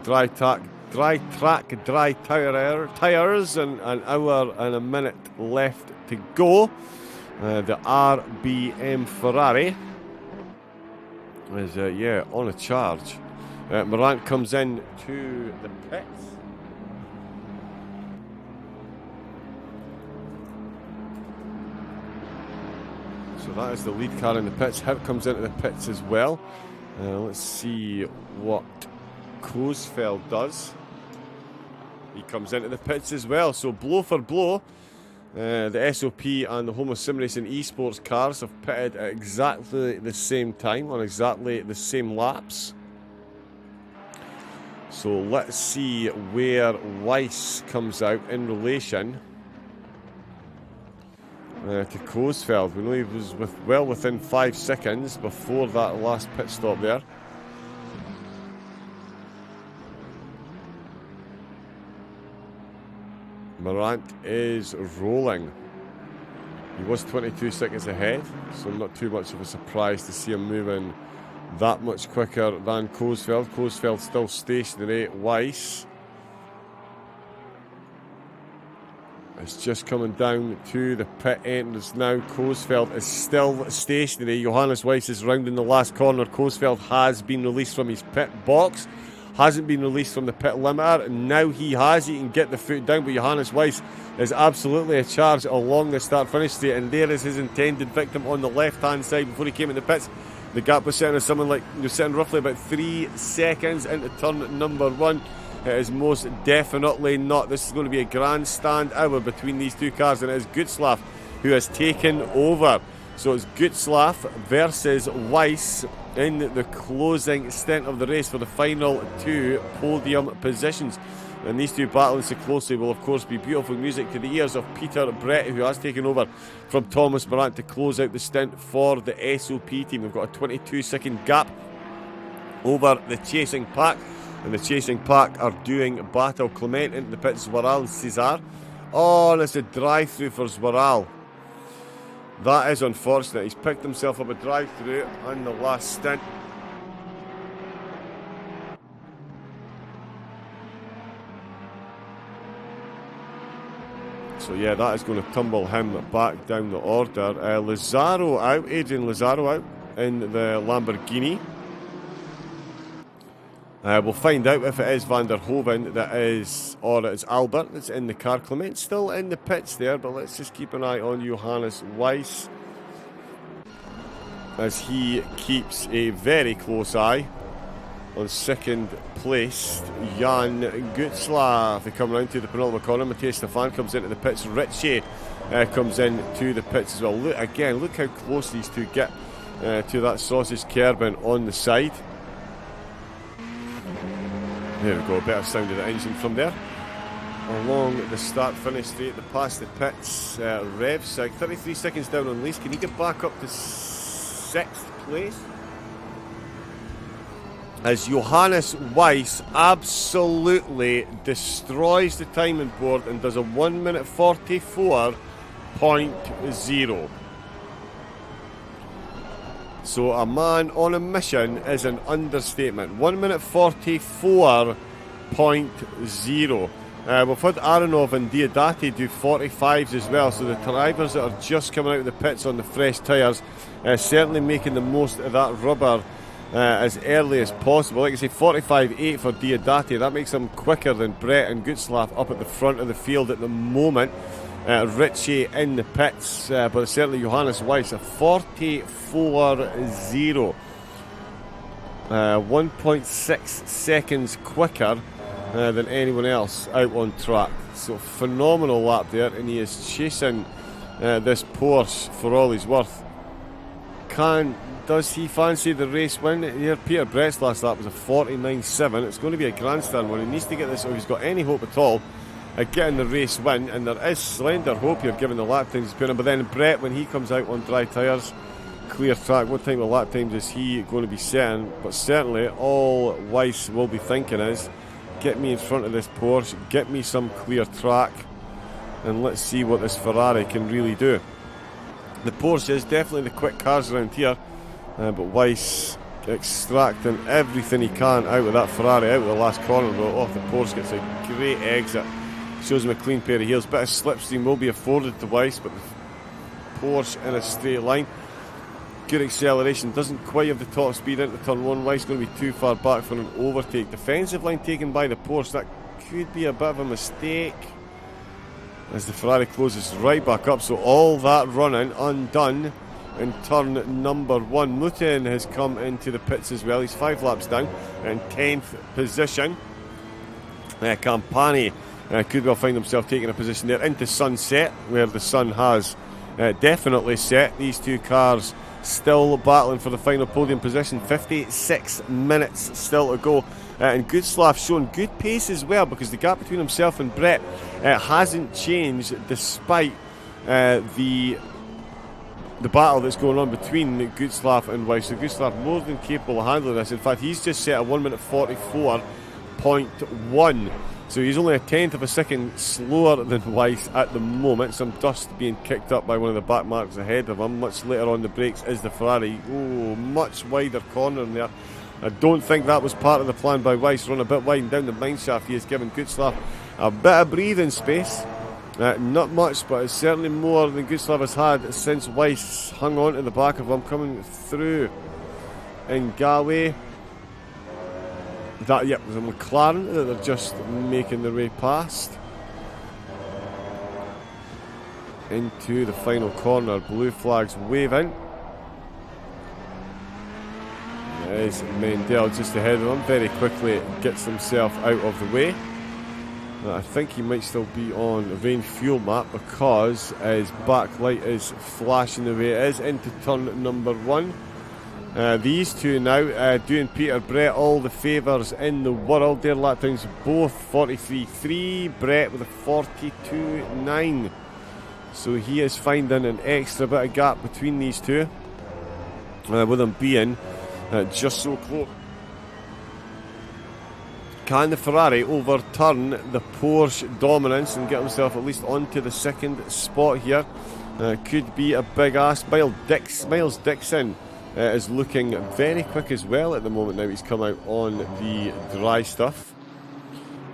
Dry track, dry tyres, and an hour and a minute left to go. The RBM Ferrari is on a charge. Morant comes in to the pits. So that is the lead car in the pits. Hurt comes into the pits as well. Let's see what Kosfeld does. He comes into the pits as well. So blow for blow. The SOP and the Homo Sim Racing esports cars have pitted at exactly the same time on exactly the same laps. So let's see where Weiss comes out in relation to Kosfeld. We know he was well within 5 seconds before that last pit stop there. Morant is rolling. He was 22 seconds ahead, so not too much of a surprise to see him moving that much quicker than Kosfeld. Kosfeld still stationary. Weiss is just coming down to the pit entrance now. Kosfeld is still stationary. Johannes Weiss is rounding the last corner. Kosfeld has been released from his pit box. Hasn't been released from the pit limiter, and now he has. He can get the foot down, but Johannes Weiss is absolutely a charge along the start-finish straight, and there is his intended victim on the left-hand side before he came in the pits. The gap was sitting at sitting roughly about 3 seconds into turn number 1. It is most definitely not. This is going to be a grandstand hour between these two cars, and it is Gutzlaff who has taken over. So it's Gutzlaff versus Weiss in the closing stint of the race for the final 2 podium positions. And these two battling so closely will, of course, be beautiful music to the ears of Peter Brett, who has taken over from Thomas Morant to close out the stint for the SOP team. They've got a 22-second gap over the chasing pack. And the chasing pack are doing battle. Clement into the pits, Zwaral and Cesar. Oh, and it's a drive-through for Zwaral. That is unfortunate. He's picked himself up a drive-through on the last stint. So yeah, that is going to tumble him back down the order. Lazaro out, Adrian Lazaro out in the Lamborghini. We'll find out if it is Van der Hoeven that is, or it's Albert that's in the car. Clement still in the pits there, but let's just keep an eye on Johannes Weiss as he keeps a very close eye on second place, Jan Gutzlaff. They come round to the penultimate corner. Matthias Stefan comes into the pits. Ritchie comes into the pits as well. Look how close these two get to that sausage kerbin on the side. There we go, better sound of the engine from there. Along the start-finish straight, the past the pits. Revsig, 33 seconds down on Lees. Can he get back up to 6th place? As Johannes Weiss absolutely destroys the timing board and does a 1 minute 44.0. So a man on a mission is an understatement. 1 minute 44.0. We've had Aronov and Diodati do 45s as well, so the drivers that are just coming out of the pits on the fresh tyres certainly making the most of that rubber as early as possible. Like I say, 45.8 for Diodati. That makes him quicker than Brett and Gutzlaff up at the front of the field at the moment. Ritchie in the pits, but certainly Johannes Weiss, a 44.0. 1.6 seconds quicker than anyone else out on track. So phenomenal lap there, and he is chasing this Porsche for all he's worth. Does he fancy the race win? Here, Peter Brett's last lap was a 49.7. It's going to be a grandstand one. He needs to get this, if he's got any hope at all at getting the race win, and there is slender hope here given the lap times he's put in. But then Brett, when he comes out on dry tyres, clear track, what type of lap times is he going to be setting? But certainly all Weiss will be thinking is, get me in front of this Porsche, get me some clear track, and let's see what this Ferrari can really do. The Porsche is definitely the quick cars around here, but Weiss extracting everything he can out of that Ferrari, out of the last corner. Off the Porsche, gets a great exit, shows him a clean pair of heels. Bit of slipstream will be afforded to Weiss, but the Porsche in a straight line. Good acceleration, doesn't quite have the top speed into turn one. Weiss going to be too far back for an overtake. Defensive line taken by the Porsche, that could be a bit of a mistake as the Ferrari closes right back up. So all that running undone in turn number one. Mutin has come into the pits as well. He's 5 laps down in 10th position. Campani could well find himself taking a position there into sunset, where the sun has definitely set. These two cars still battling for the final podium position. 56 minutes still to go. And Gutzlaff showing good pace as well, because the gap between himself and Brett hasn't changed despite the battle that's going on between Gutzlaff and Weiss. So Gutzlaff more than capable of handling this. In fact, he's just set a 1 minute 44.1. So he's only a tenth of a second slower than Weiss at the moment. Some dust being kicked up by one of the back marks ahead of him. Much later on the brakes is the Ferrari. Oh, much wider corner in there. I don't think that was part of the plan by Weiss. Run a bit wide and down the mineshaft. He has given Gutzlaff a bit of breathing space. Not much, but it's certainly more than Gutzlaff has had since Weiss hung on to the back of him coming through in Galway. That, yep, was a McLaren that they're just making their way past. Into the final corner. Blue flags waving. There's Mendel just ahead of him. Very quickly gets himself out of the way. I think he might still be on rain fuel map, because his backlight is flashing the way it is into turn number one. These two now doing Peter Brett all the favours in the world. Their lap times both 43.3. Brett with a 42.9. So he is finding an extra bit of gap between these two, with them being just so close. Can the Ferrari overturn the Porsche dominance and get himself at least onto the second spot here? Could be a big ask. Miles Dixon is looking very quick as well at the moment now. He's come out on the dry stuff.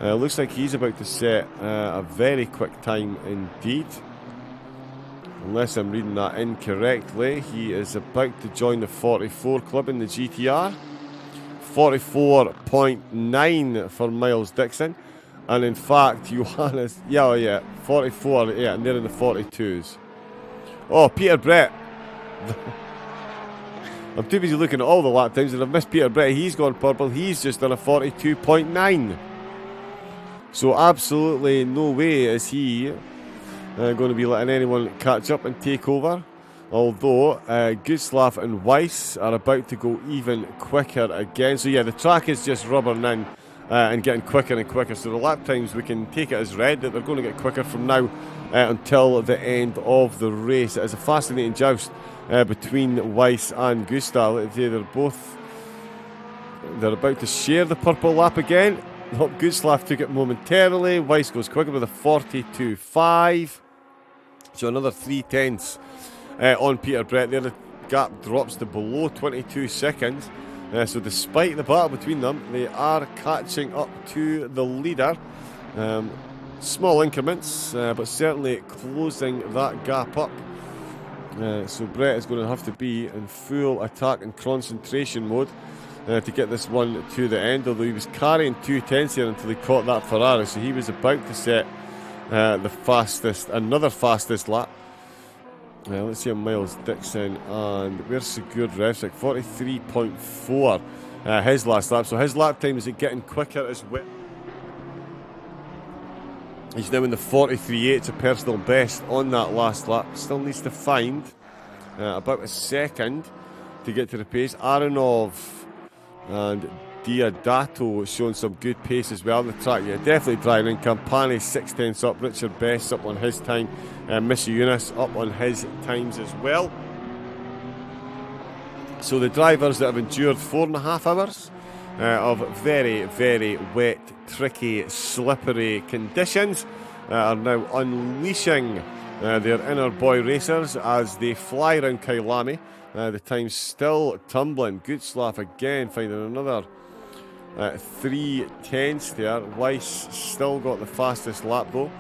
Looks like he's about to set a very quick time indeed. Unless I'm reading that incorrectly, he is about to join the 44 club in the GTR. 44.9 for Miles Dixon. And in fact, Johannes, 44, and they're in the 42s. Oh, Peter Brett. I'm too busy looking at all the lap times and I've missed Peter Brett. He's gone purple. He's just done a 42.9. So absolutely no way is he going to be letting anyone catch up and take over. Although Gutzlaff and Weiss are about to go even quicker again. So yeah, the track is just rubbering in and getting quicker and quicker. So the lap times, we can take it as read that they're going to get quicker from now until the end of the race. It is a fascinating joust between Weiss and Gustav. They're about to share the purple lap again. Gutzlaff took it momentarily. Weiss goes quicker with a 42.5. So another 3/10 on Peter Brett there. The gap drops to below 22 seconds. So despite the battle between them, they are catching up to the leader. Small increments, but certainly closing that gap up. So Brett is going to have to be in full attack and concentration mode to get this one to the end, although he was carrying 2/10 here until he caught that Ferrari. So he was about to set another fastest lap. Let's see Miles Dixon, and where's Secured Refs? Like 43.4 his last lap. So his lap time is getting quicker as well. He's now in the 43.8. It's a personal best on that last lap. Still needs to find about a second to get to the pace. Aronov and Diodato showing some good pace as well on the track. Yeah, definitely driving. Campani 6/10 up. Richard Best up on his time. Missy Eunice up on his times as well. So the drivers that have endured 4.5 hours of very, very wet, tricky, slippery conditions are now unleashing their inner boy racers as they fly around Kyalami. The time's still tumbling. Gutzlaff again finding another 3/10 there. Weiss still got the fastest lap though.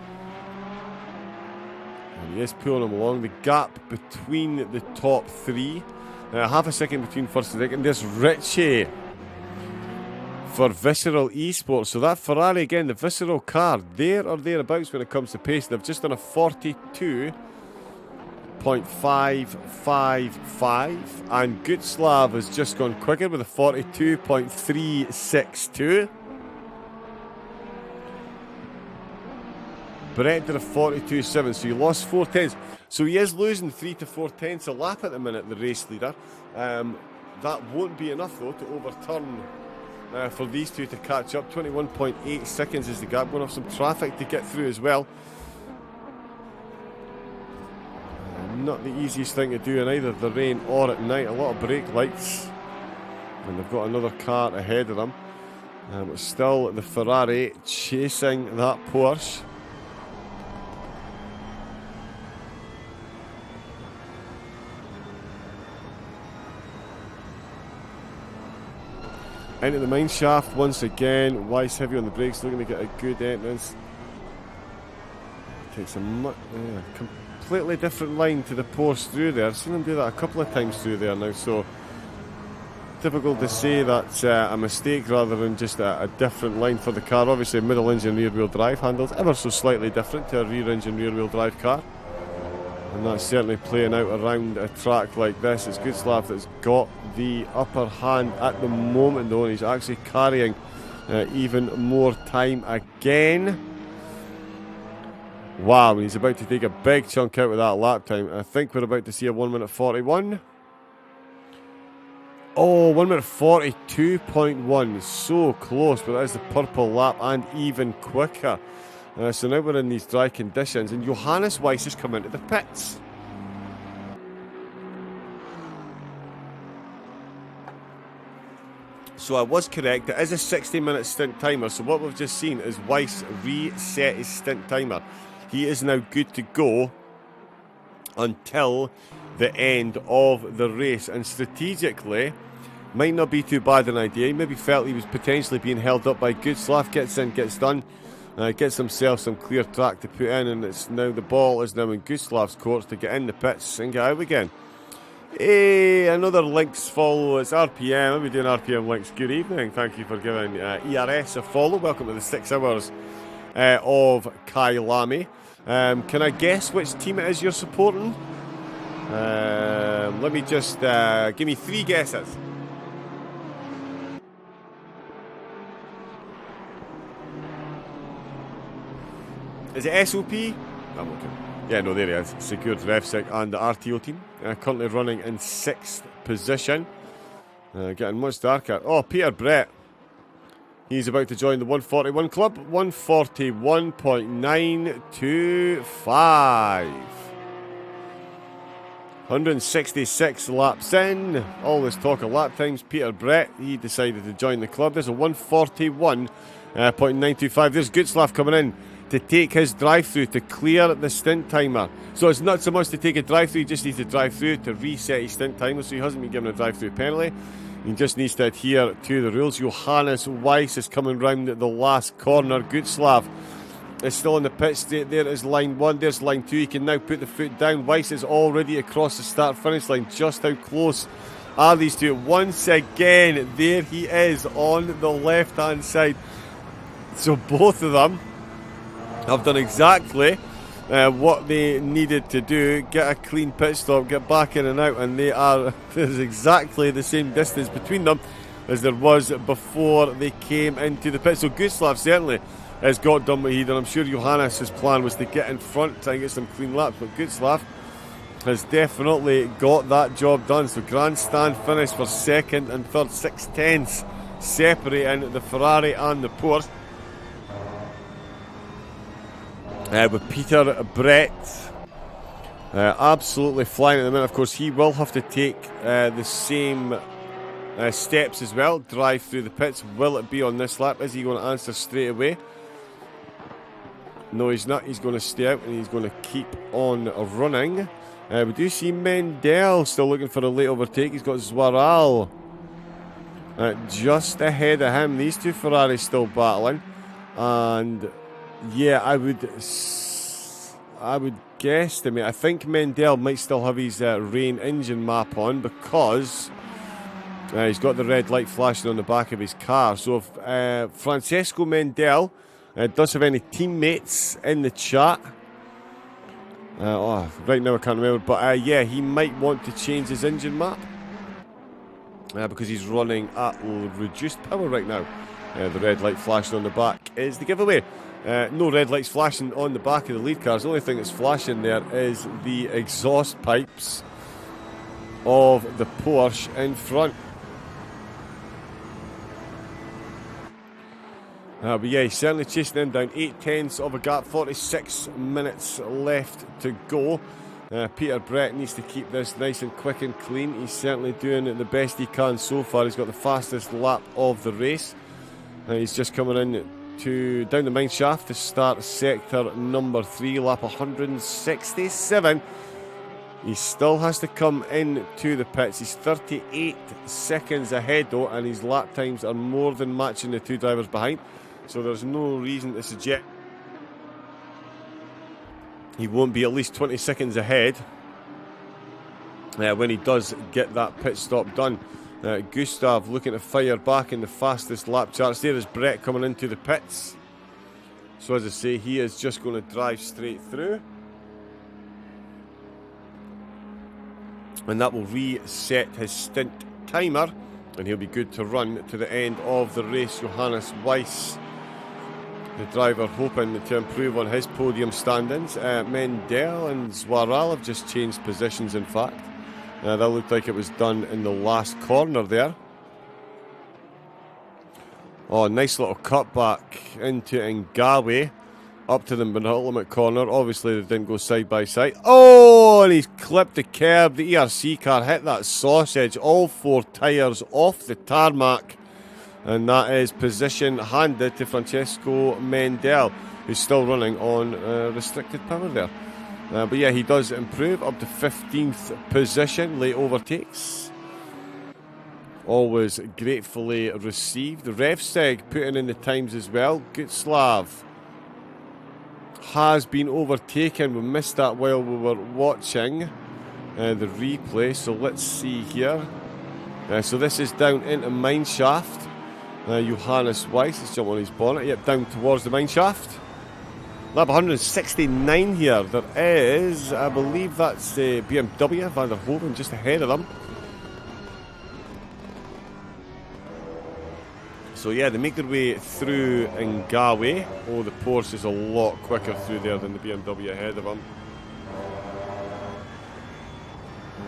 And he is pulling them along. The gap between the top three, half a second between first and second. There's Richie for Visceral Esports. So that Ferrari again, the Visceral car, there or thereabouts when it comes to pace. They've just done a 42.555, and Gutzlav has just gone quicker with a 42.362. Brett did a 42.7, so he lost 4/10. So he is losing 3 to 4/10 a lap at the minute, the race leader. That won't be enough though to overturn for these two to catch up. 21.8 seconds is the gap. Going off some traffic to get through as well. Not the easiest thing to do in either the rain or at night. A lot of brake lights, and they've got another car ahead of them. But still the Ferrari chasing that Porsche. Into the mine shaft once again. Weiss heavy on the brakes, looking to get a good entrance. Takes a completely different line to the Porsche through there. I've seen them do that a couple of times through there now, so difficult to say that's a mistake rather than just a different line for the car. Obviously middle engine rear wheel drive handles ever so slightly different to a rear engine rear wheel drive car, and that's certainly playing out around a track like this. It's Gutzlaff that's got the upper hand at the moment though, and he's actually carrying even more time again. Wow, he's about to take a big chunk out of that lap time. I think we're about to see a 1 minute 41. Oh, 1 minute 42.1. So close, but that is the purple lap and even quicker. So now we're in these dry conditions, and Johannes Weiss has come into the pits. So I was correct. It is a 60-minute stint timer. So what we've just seen is Weiss reset his stint timer. He is now good to go until the end of the race. And strategically, might not be too bad an idea. He maybe felt he was potentially being held up by Gustav. Gets in, gets done, gets himself some clear track to put in, and it's now the ball is now in Gustav's court to get in the pits and get out again. Hey, another links follow. It's RPM. I'll be doing RPM links. Good evening. Thank you for giving ERS a follow. Welcome to the 6 hours of Kyalami. Can I guess which team it is you're supporting? Let me just give me 3 guesses. Is it SOP? I'm looking. Yeah, no, there he is. Secured RevSec and the RTO team. Currently running in 6th position. Getting much darker. Oh, Peter Brett. He's about to join the 141 club. 141.925. 166 laps in. All this talk of lap times. Peter Brett, he decided to join the club. There's a 141.925. There's Gutzlaff coming in to take his drive-through to clear the stint timer. So it's not so much to take a drive-through, he just needs to drive through to reset his stint timer, so he hasn't been given a drive-through penalty. He just needs to adhere to the rules. Johannes Weiss is coming round the last corner. Gutzlaff is still in the pit straight. There is line 1, there's line 2. He can now put the foot down. Weiss is already across the start-finish line. Just how close are these two? Once again, there he is on the left-hand side. So both of them have done exactly what they needed to do. Get a clean pit stop, get back in and out, and there's exactly the same distance between them as there was before they came into the pit. So Gustav certainly has got done what he did. I'm sure Johannes' plan was to get in front, try and get some clean laps, but Gustav has definitely got that job done. So grandstand finish for 2nd and 3rd, 6/10 separating the Ferrari and the Porsche. With Peter Brett absolutely flying at the minute. Of course, he will have to take the same steps as well. Drive through the pits. Will it be on this lap? Is he going to answer straight away? No, he's not. He's going to stay out and he's going to keep on running. We do see Mendel still looking for a late overtake. He's got Zwaral just ahead of him. These two Ferraris still battling. And yeah, I would guesstimate. I think Mendel might still have his rain engine map on because he's got the red light flashing on the back of his car. So if Francesco Mendel does have any teammates in the chat, right now I can't remember, but yeah, he might want to change his engine map because he's running at reduced power right now. The red light flashing on the back is the giveaway. No red lights flashing on the back of the lead cars. The only thing that's flashing there is the exhaust pipes of the Porsche in front. But yeah, he's certainly chasing him down. 8/10 of a gap, 46 minutes left to go. Peter Brett needs to keep this nice and quick and clean. He's certainly doing the best he can so far. He's got the fastest lap of the race. He's just coming in down the mine shaft to start sector number 3, lap 167. He still has to come into the pits. He's 38 seconds ahead though, and his lap times are more than matching the two drivers behind, so there's no reason to suggest he won't be at least 20 seconds ahead when he does get that pit stop done. Gustav looking to fire back in the fastest lap charts. There is Brett coming into the pits. So as I say, he is just going to drive straight through. And that will reset his stint timer. And he'll be good to run to the end of the race. Johannes Weiss, the driver, hoping to improve on his podium standings. Mendel and Zwaral have just changed positions, in fact. That looked like it was done in the last corner there. Oh, nice little cutback into Ngawe. Up to the penultimate corner. Obviously, they didn't go side by side. Oh, and he's clipped the curb. The ERC car hit that sausage. All 4 tyres off the tarmac. And that is position handed to Francesco Mendel, who's still running on restricted power there. But yeah, he does improve up to 15th position. Late overtakes. Always gratefully received. Revseg putting in the times as well. Gutslav has been overtaken. We missed that while we were watching the replay. So let's see here. So this is down into mineshaft. Johannes Weiss, let's jump on his bonnet. Yep, down towards the mineshaft. Lap 169 here. There is, I believe that's BMW, Van der Hoven just ahead of them. So yeah, they make their way through Ngawe. Oh, the Porsche is a lot quicker through there than the BMW ahead of them.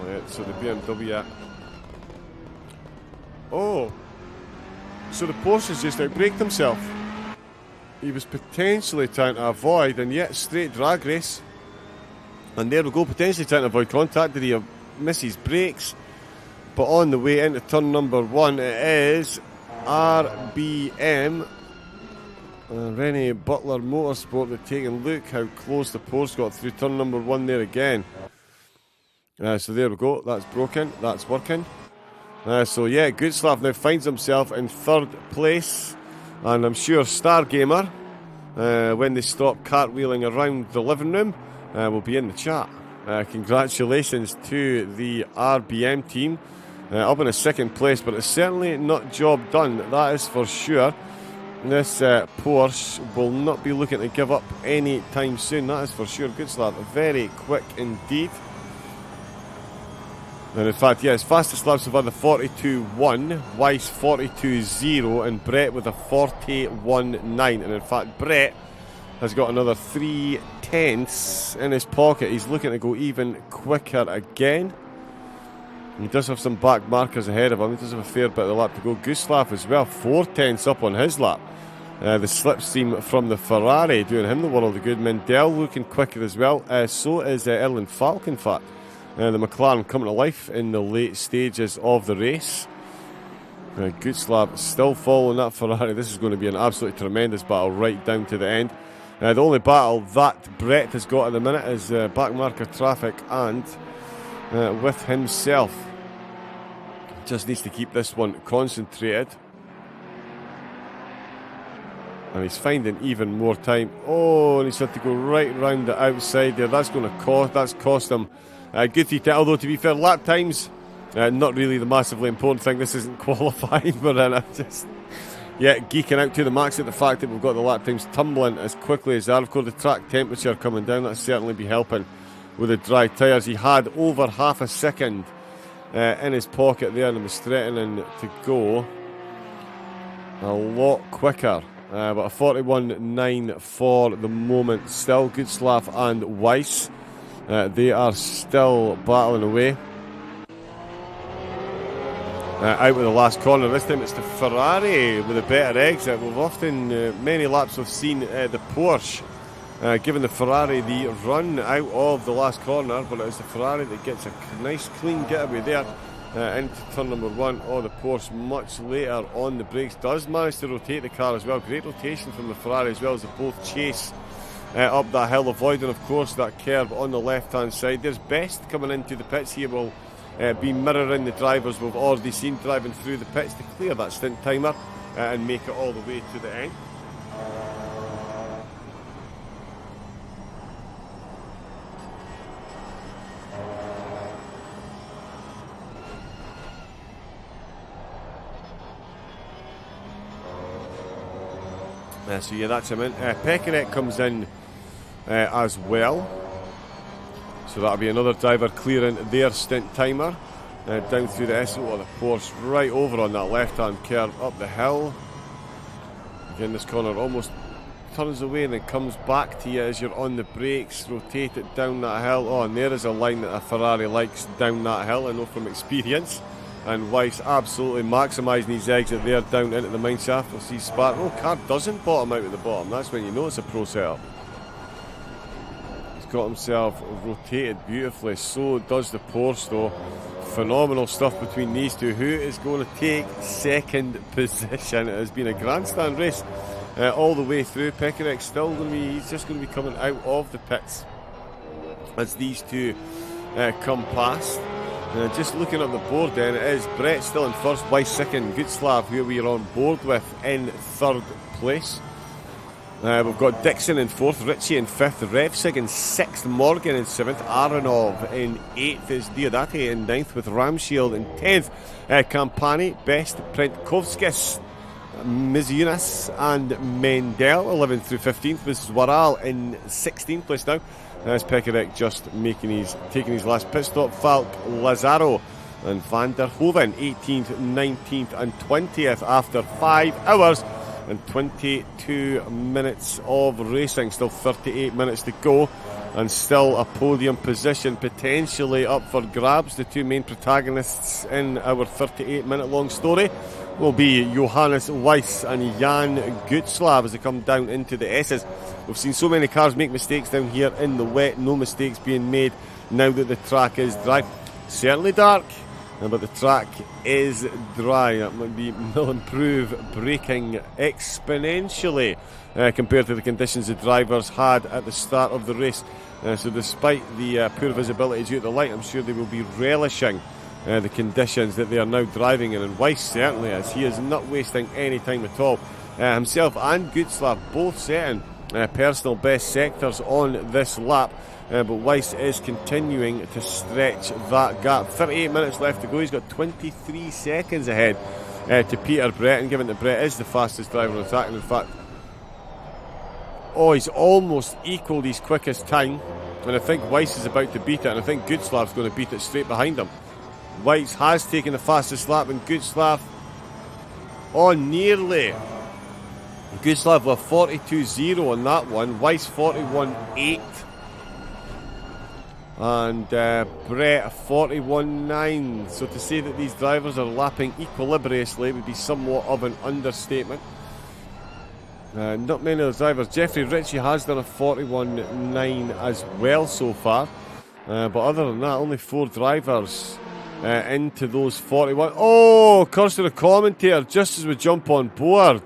Oh yeah, so the BMW... Oh! So the Porsche has just outbraked himself. He was potentially trying to avoid, and yet straight drag race. And there we go, potentially trying to avoid contact. Did he miss his brakes? But on the way into turn number 1, it is RBM, Rennie Butler Motorsport. They're taking, look how close the Porsche got through turn number 1 there again. So there we go, that's broken, that's working. So yeah, Gutslav now finds himself in 3rd place. And I'm sure Stargamer, when they stop cartwheeling around the living room, will be in the chat. Congratulations to the RBM team. Up in a 2nd place, but it's certainly not job done, that is for sure. This Porsche will not be looking to give up any time soon, that is for sure. Gutslav, very quick indeed. And in fact, yes, fastest laps have had the 42.1, Weiss 42.0, and Brett with a 41.9. And in fact, Brett has got another 3 tenths in his pocket. He's looking to go even quicker again. He does have some back markers ahead of him. He does have a fair bit of the lap to go. Gustaf as well, 4 tenths up on his lap. The slipstream from the Ferrari doing him the world of good. Mendel looking quicker as well. So is Erlen Falk, in fact. The McLaren coming to life in the late stages of the race. Gutslav still following that Ferrari. This is going to be an absolutely tremendous battle right down to the end. The only battle that Brett has got at the minute is back marker traffic and with himself. Just needs to keep this one concentrated. And he's finding even more time. Oh, and he's had to go right round the outside there. That's going to cost him Guti, although to be fair, lap times not really the massively important thing. This isn't qualifying, but I'm just geeking out to the max at the fact that we've got the lap times tumbling as quickly as that. Of course, the track temperature coming down, that'll certainly be helping with the dry tyres. He had over half a second in his pocket there and was threatening to go a lot quicker. But a 41.9 for the moment. Still Gutslav and Weiss. They are still battling away. Out with the last corner. This time it's the Ferrari with a better exit. We've often, many laps we've seen the Porsche giving the Ferrari the run out of the last corner, but it's the Ferrari that gets a nice clean getaway there into turn number 1. Oh, the Porsche much later on the brakes does manage to rotate the car as well. Great rotation from the Ferrari as well as they both chase up that hill, avoiding of course that curve on the left hand side. There's Best coming into the pits here, will be mirroring the drivers we've already seen driving through the pits to clear that stint timer and make it all the way to the end. So yeah, that's him in. Pekaret comes in as well. So that'll be another driver clearing their stint timer. Down through the SO of the Porsche, right over on that left-hand curve, up the hill. Again, this corner almost turns away and then comes back to you as you're on the brakes, rotate it down that hill. Oh, and there is a line that a Ferrari likes down that hill, I know from experience. And Weiss absolutely maximising his exit there down into the mineshaft. We'll see Spark. Oh, car doesn't bottom out at the bottom. That's when you know it's a pro setup. He's got himself rotated beautifully. So does the Porsche though. Phenomenal stuff between these two. Who is going to take second position? It has been a grandstand race all the way through. Pekarik still going to be, he's just going to be coming out of the pits as these two come past. Just looking at the board then, it is Brett still in first, Weiss second, Gutslav, who we are on board with, in third place. We've got Dixon in fourth, Ritchie in fifth, Revsig in sixth, Morgan in seventh, Aronov in eighth, is Diodati in ninth, with Ramshield in 10th, Campani, Best, Prentkovskis, Mizunas and Mendel 11th through 15th, Mrs. Waral in 16th place now. As Pekarik just taking his last pit stop. Falk, Lazaro and Van der Hoven 18th, 19th and 20th after 5 hours and 22 minutes of racing. Still 38 minutes to go and still a podium position potentially up for grabs. The two main protagonists in our 38-minute long story will be Johannes Weiss and Jan Gutslav as they come down into the S's. We've seen so many cars make mistakes down here in the wet, no mistakes being made now that the track is dry. Certainly dark, but the track is dry. That will improve braking exponentially compared to the conditions the drivers had at the start of the race. So despite the poor visibility due to the light, I'm sure they will be relishing the conditions that they are now driving in, and Weiss certainly is. He is not wasting any time at all. Himself and Gutslav both setting personal best sectors on this lap, but Weiss is continuing to stretch that gap. 38 minutes left to go. He's got 23 seconds ahead to Peter Brett, and given that Brett is the fastest driver on the track, and in fact, he's almost equalled his quickest time, and I think Weiss is about to beat it, and I think Gutslav's going to beat it straight behind him. Weiss has taken the fastest lap, and Gutslav, nearly. Gutslav with 42.0 on that one, Weiss 41.8, and Brett 41.9. So to say that these drivers are lapping equilibriously would be somewhat of an understatement. Not many of the drivers. Jeffrey Ritchie has done a 41.9 as well so far, but other than that, only 4 drivers into those 41. Curse to the commentator just as we jump on board.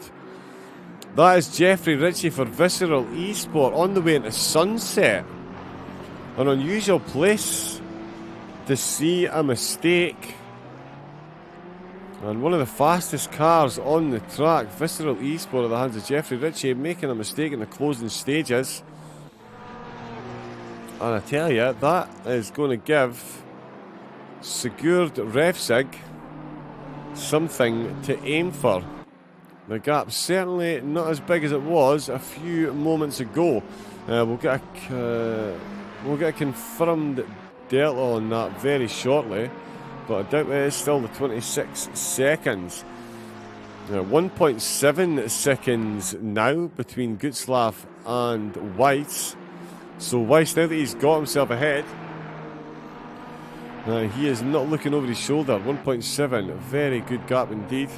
That is Jeffrey Ritchie for Visceral Esport on the way into Sunset. An unusual place to see a mistake. And one of the fastest cars on the track, Visceral Esport at the hands of Jeffrey Ritchie, making a mistake in the closing stages. And I tell you, that is going to give Sigurd Revsig something to aim for. The gap's certainly not as big as it was a few moments ago. We'll get a confirmed delta on that very shortly, but I doubt it is still the 26 seconds. 1.7 seconds now between Gutslav and Weiss. So Weiss, now that he's got himself ahead, he is not looking over his shoulder. 1.7, very good gap indeed.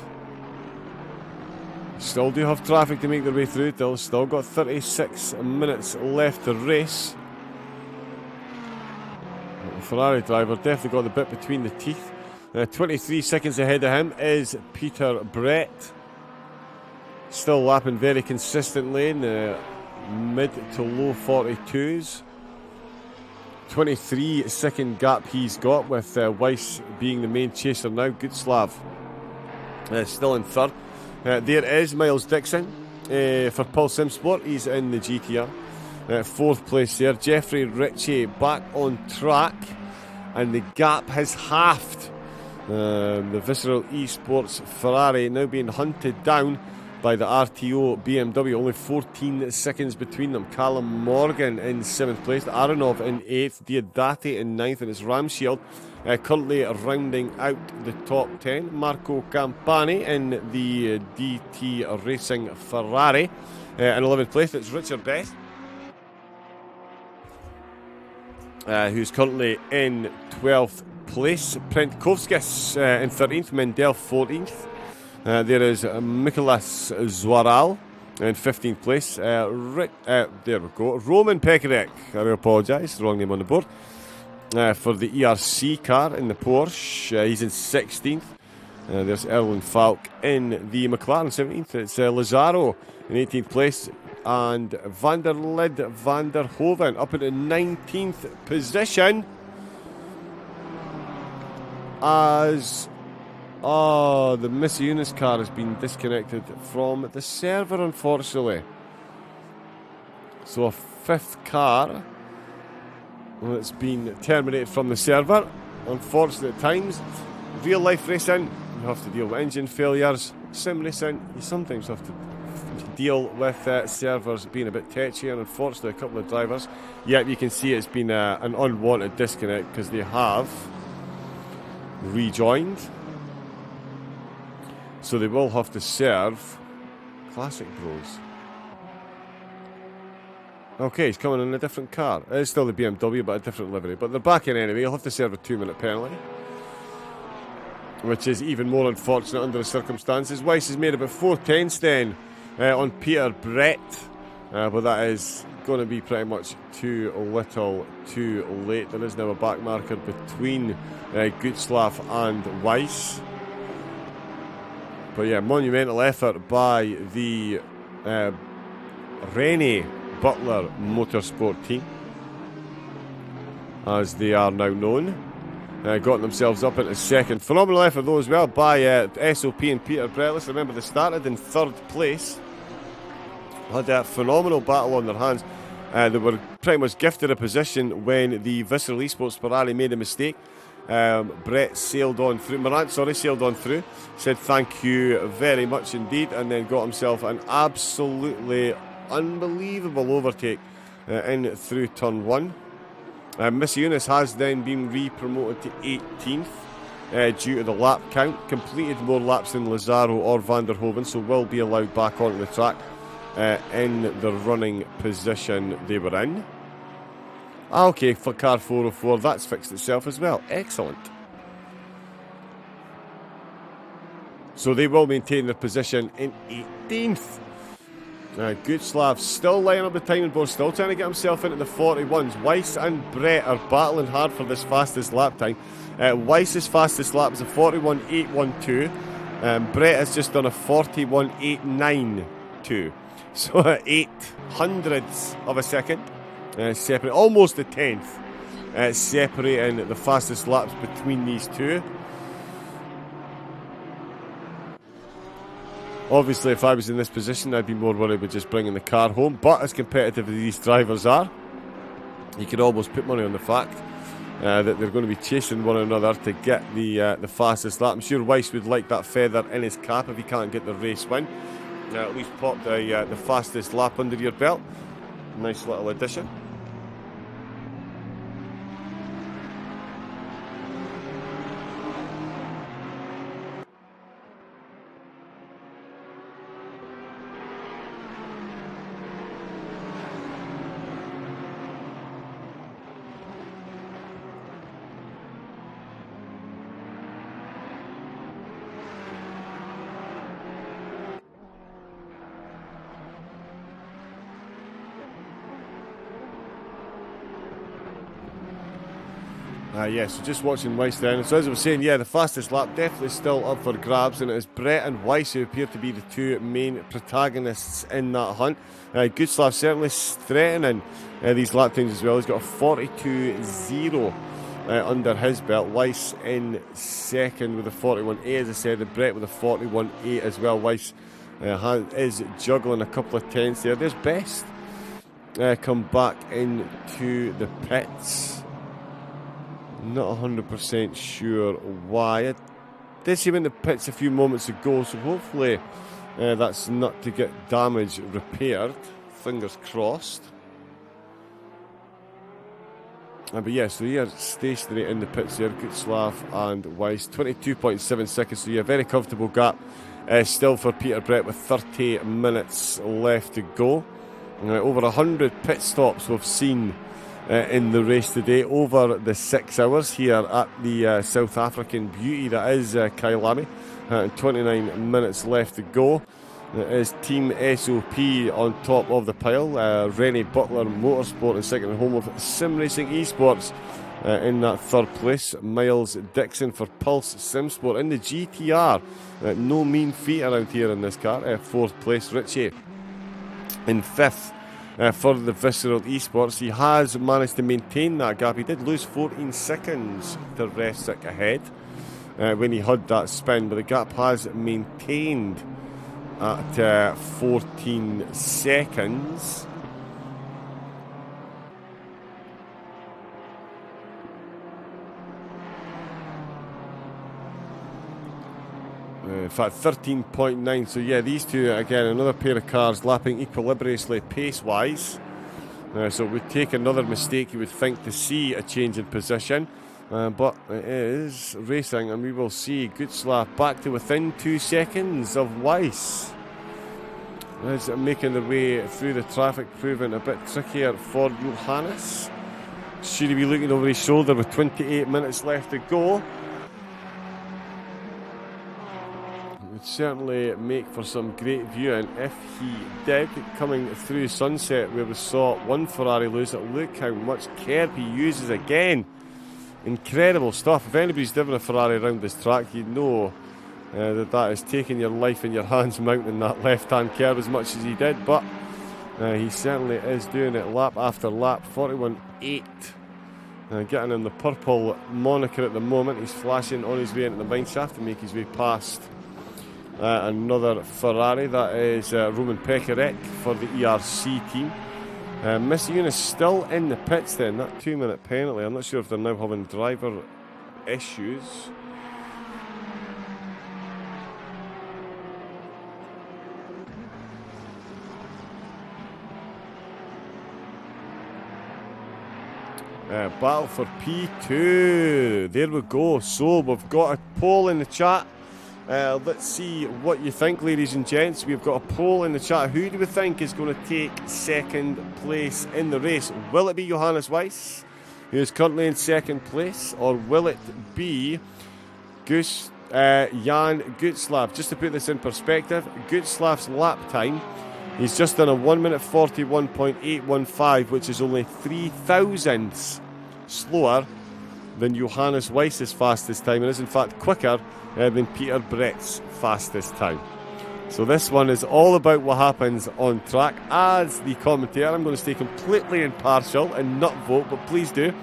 Still do have traffic to make their way through. They'll still got 36 minutes left to race. The Ferrari driver definitely got the bit between the teeth. 23 seconds ahead of him is Peter Brett. Still lapping very consistently in the mid to low 42s. 23 second gap he's got, with Weiss being the main chaser now. Gutslav still in third. There is Miles Dixon for Paul Simsport. He's in the GTR. Fourth place there. Jeffrey Ritchie back on track, and the gap has halved. The Visceral Esports Ferrari now being hunted down by the RTO BMW. Only 14 seconds between them. Callum Morgan in 7th place. Aronov in 8th. Diodati in 9th. And it's Ramshield currently rounding out the top 10. Marco Campani in the DT Racing Ferrari in 11th place, it's Richard Best, who's currently in 12th place. Prentkovskis in 13th, Mendel 14th. There is Mikolas Zwaral in 15th place. There we go. Roman Pekarek, I apologise, wrong name on the board. For the ERC car in the Porsche, he's in 16th. There's Erwin Falk in the McLaren 17th. It's Lazaro in 18th place. And Vanderlid Vanderhoven up into 19th position. As the Missy Eunice car has been disconnected from the server, unfortunately. So a fifth car that's been terminated from the server. Unfortunate times. Real life racing, you have to deal with engine failures. Sim racing, you sometimes have to deal with servers being a bit tetchy, and unfortunately a couple of drivers. Yet you can see it's been an unwanted disconnect because they have rejoined. So they will have to serve Classic Bros. Okay, he's coming in a different car. It's still the BMW, but a different livery. But they're back in anyway. He'll have to serve a 2-minute penalty, which is even more unfortunate under the circumstances. Weiss has made about 4/10 then on Peter Brett. But that is going to be pretty much too little too late. There is now a back marker between Gutzlaff and Weiss. But yeah, monumental effort by the Rennie Butler Motorsport team, as they are now known. Got themselves up into second. Phenomenal effort though as well by SOP and Peter Brett. Let's remember they started in 3rd place. Had a phenomenal battle on their hands. They were pretty much gifted a position when the Visceral Esports Ferrari made a mistake. Brett sailed on through. Morant, sailed on through. Said thank you very much indeed, and then got himself an absolutely unbelievable overtake in through turn 1. Miss Eunice has then been re-promoted to 18th due to the lap count. Completed more laps than Lazaro or Vanderhoven, so will be allowed back onto the track in the running position they were in. Okay, for car 404, that's fixed itself as well. Excellent. So they will maintain their position in 18th. Gutzlaff still lining up the timing board, still trying to get himself into the 41s. Weiss and Brett are battling hard for this fastest lap time. Weiss's fastest lap is a 41.812. Brett has just done a 41.892. So 8 hundredths of a second. Separate, almost a 10th, separating the fastest laps between these two. Obviously, if I was in this position, I'd be more worried about just bringing the car home. But as competitive as these drivers are, you could almost put money on the fact that they're going to be chasing one another to get the fastest lap. I'm sure Weiss would like that feather in his cap if he can't get the race win. At least pop the fastest lap under your belt. Nice little addition. So just watching Weiss then. So as I was saying, yeah, the fastest lap definitely still up for grabs, and it is Brett and Weiss who appear to be the two main protagonists in that hunt. Gutzlaff certainly threatening these lap times as well. He's got a 42.0 under his belt. Weiss in second with a 41.8, as I said, and Brett with a 41.8 as well. Weiss is juggling a couple of tenths there. There's Best come back into the pits. Not 100% sure why. I did see him in the pits a few moments ago, so hopefully that's not to get damage repaired. Fingers crossed. But yeah, so here stationary in the pits there, Gutzlaff and Weiss. 22.7 seconds, so yeah, very comfortable gap still for Peter Brett with 30 minutes left to go. Over 100 pit stops we've seen in the race today over the 6 hours here at the South African beauty that is Kyalami. 29 minutes left to go. It is Team SOP on top of the pile. Rennie Butler Motorsport in second, home of Sim Racing Esports in that third place. Miles Dixon for Pulse Simsport in the GTR. No mean feat around here in this car. Fourth place, Richie in fifth. For the Visceral Esports, he has managed to maintain that gap. He did lose 14 seconds to Resick ahead when he had that spin, but the gap has maintained at 14 seconds. In fact, 13.9. So yeah, these two, again, another pair of cars lapping equilibriously pace-wise. So it would take another mistake, you would think, to see a change in position. But it is racing, and we will see Goodslap back to within 2 seconds of Weiss. Is making their way through the traffic, proving a bit trickier for Johannes. Should he be looking over his shoulder with 28 minutes left to go? Certainly make for some great viewing if he did. Coming through Sunset where we saw one Ferrari lose it, look how much kerb he uses again. Incredible stuff. If anybody's driven a Ferrari around this track, you know that is taking your life in your hands mounting that left hand kerb as much as he did, but he certainly is doing it lap after lap. 41.8. Getting him the purple moniker at the moment. He's flashing on his way into the mineshaft to make his way past another Ferrari. That is Roman Pekarek for the ERC team. Missy Eunice still in the pits then. That 2-minute penalty. I'm not sure if they're now having driver issues. Battle for P2. There we go. So we've got a poll in the chat. Let's see what you think, ladies and gents. We've got a poll in the chat. Who do we think is going to take second place in the race? Will it be Johannes Weiss, who is currently in second place, or will it be Jan Goodslav? Just to put this in perspective, Goodslav's lap time, he's just done a 1 minute 41.815, which is only 3 thousandths slower than Johannes Weiss's fastest time, and is in fact quicker than Peter Brett's fastest time. So this one is all about what happens on track. As the commentator, I'm going to stay completely impartial and not vote, but please do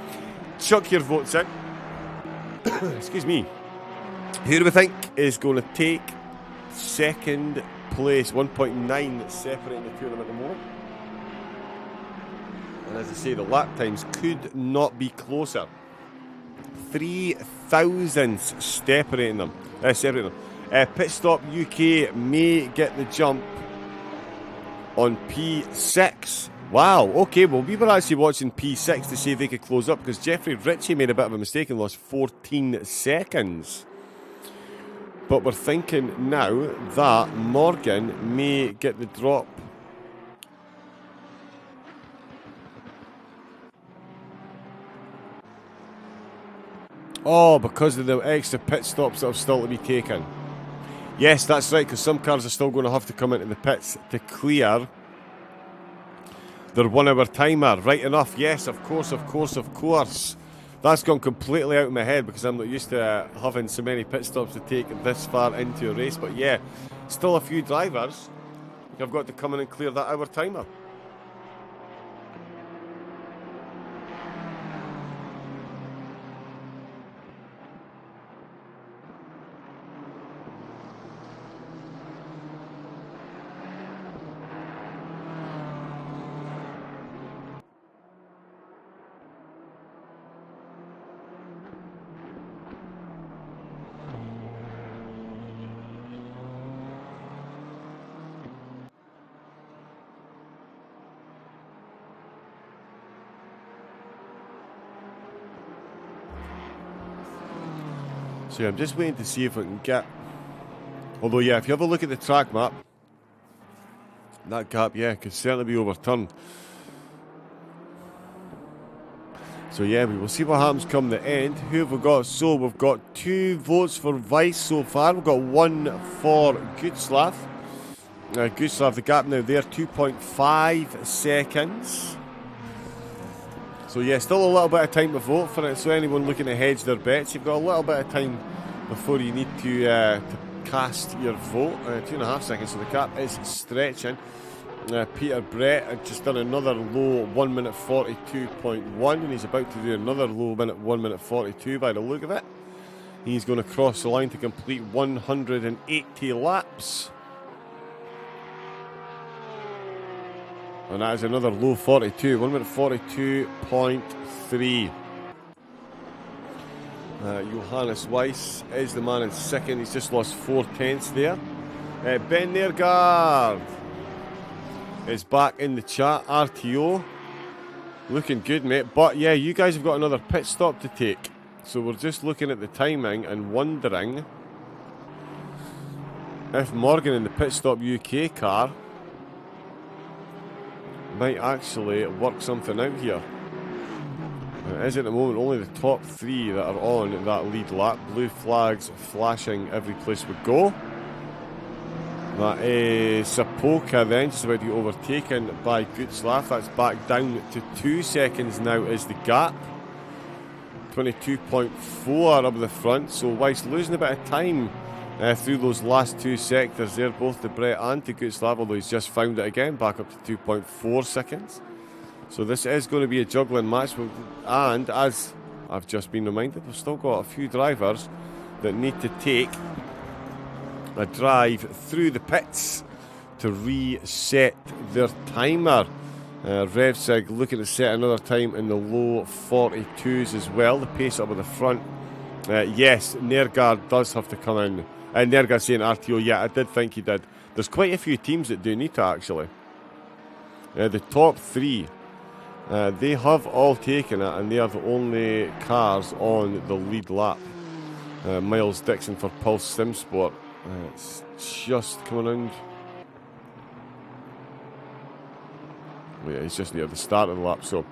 chuck your votes in. Excuse me. Who do we think is going to take second place? 1.9 separating the two of them at the moment. And as I say, the lap times could not be closer. 3 thousandths separating them. Pit Stop UK may get the jump on P6. Wow, okay, well, we were actually watching P6 to see if they could close up, because Jeffrey Ritchie made a bit of a mistake and lost 14 seconds. But we're thinking now that Morgan may get the drop. Oh, because of the extra pit stops that have still to be taken. Yes, that's right, because some cars are still going to have to come into the pits to clear their 1 hour timer. Right enough, yes, of course. That's gone completely out of my head because I'm not used to having so many pit stops to take this far into a race. But yeah, still a few drivers have got to come in and clear that hour timer. So I'm just waiting to see if I can get Although, yeah, if you have a look at the track map, that gap, yeah, could certainly be overturned. So, yeah, we will see what happens come the end. Who have we got? So, we've got 2 votes for Vice so far. We've got 1 for Gutzlaff. Gutzlaff, the gap now there, 2.5 seconds. So, yeah, still a little bit of time to vote for it. So, anyone looking to hedge their bets, you've got a little bit of time before you need to cast your vote. 2.5 seconds, so the gap is stretching. Peter Brett just done another low 1 minute 42.1, and he's about to do another low 1 minute 42 by the look of it. He's going to cross the line to complete 180 laps. And that is another low 42, 1 minute 42.3. Johannes Weiss is the man in second. He's just lost 4/10 there. Ben Nergard is back in the chat. RTO, looking good, mate. But yeah, you guys have got another pit stop to take. So we're just looking at the timing and wondering if Morgan in the Pit Stop UK car might actually work something out here. It is at the moment only the top 3 that are on that lead lap. Blue flags flashing every place we go. That is Sapoka then, just about to be overtaken by Gutzlaff. That's back down to 2 seconds now is the gap. 22.4 up the front, so Weiss losing a bit of time through those last 2 sectors there, both to Brett and to Gutzlaff, although he's just found it again, back up to 2.4 seconds. So this is going to be a juggling match, and as I've just been reminded, we've still got a few drivers that need to take a drive through the pits to reset their timer. Revsig looking to set another time in the low 42s as well. The pace up at the front. Yes, Nergard does have to come in. Nergard saying RTO, yeah, I did think he did. There's quite a few teams that do need to actually. The top 3, they have all taken it, and they are the only cars on the lead lap. Miles Dixon for Pulse Sim Sport. It's just coming around. Well, yeah, he's just near the start of the lap. So,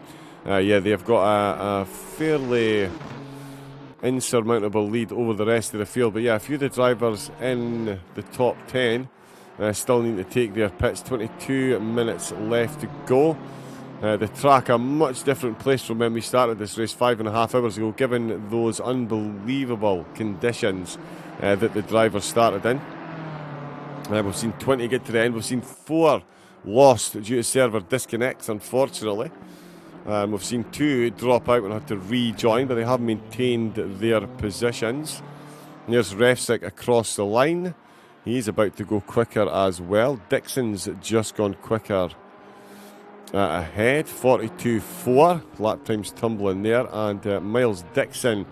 yeah, they've got a fairly insurmountable lead over the rest of the field. But yeah, a few of the drivers in the top 10 still need to take their pits. 22 minutes left to go. The track a much different place from when we started this race 5.5 hours ago, given those unbelievable conditions that the drivers started in. We've seen 20 get to the end. We've seen 4 lost due to server disconnects, unfortunately. We've seen 2 drop out and had to rejoin, but they have maintained their positions. There's Refsick across the line. He's about to go quicker as well. Dixon's just gone quicker ahead, 42.4. Lap time's tumbling there, and Miles Dixon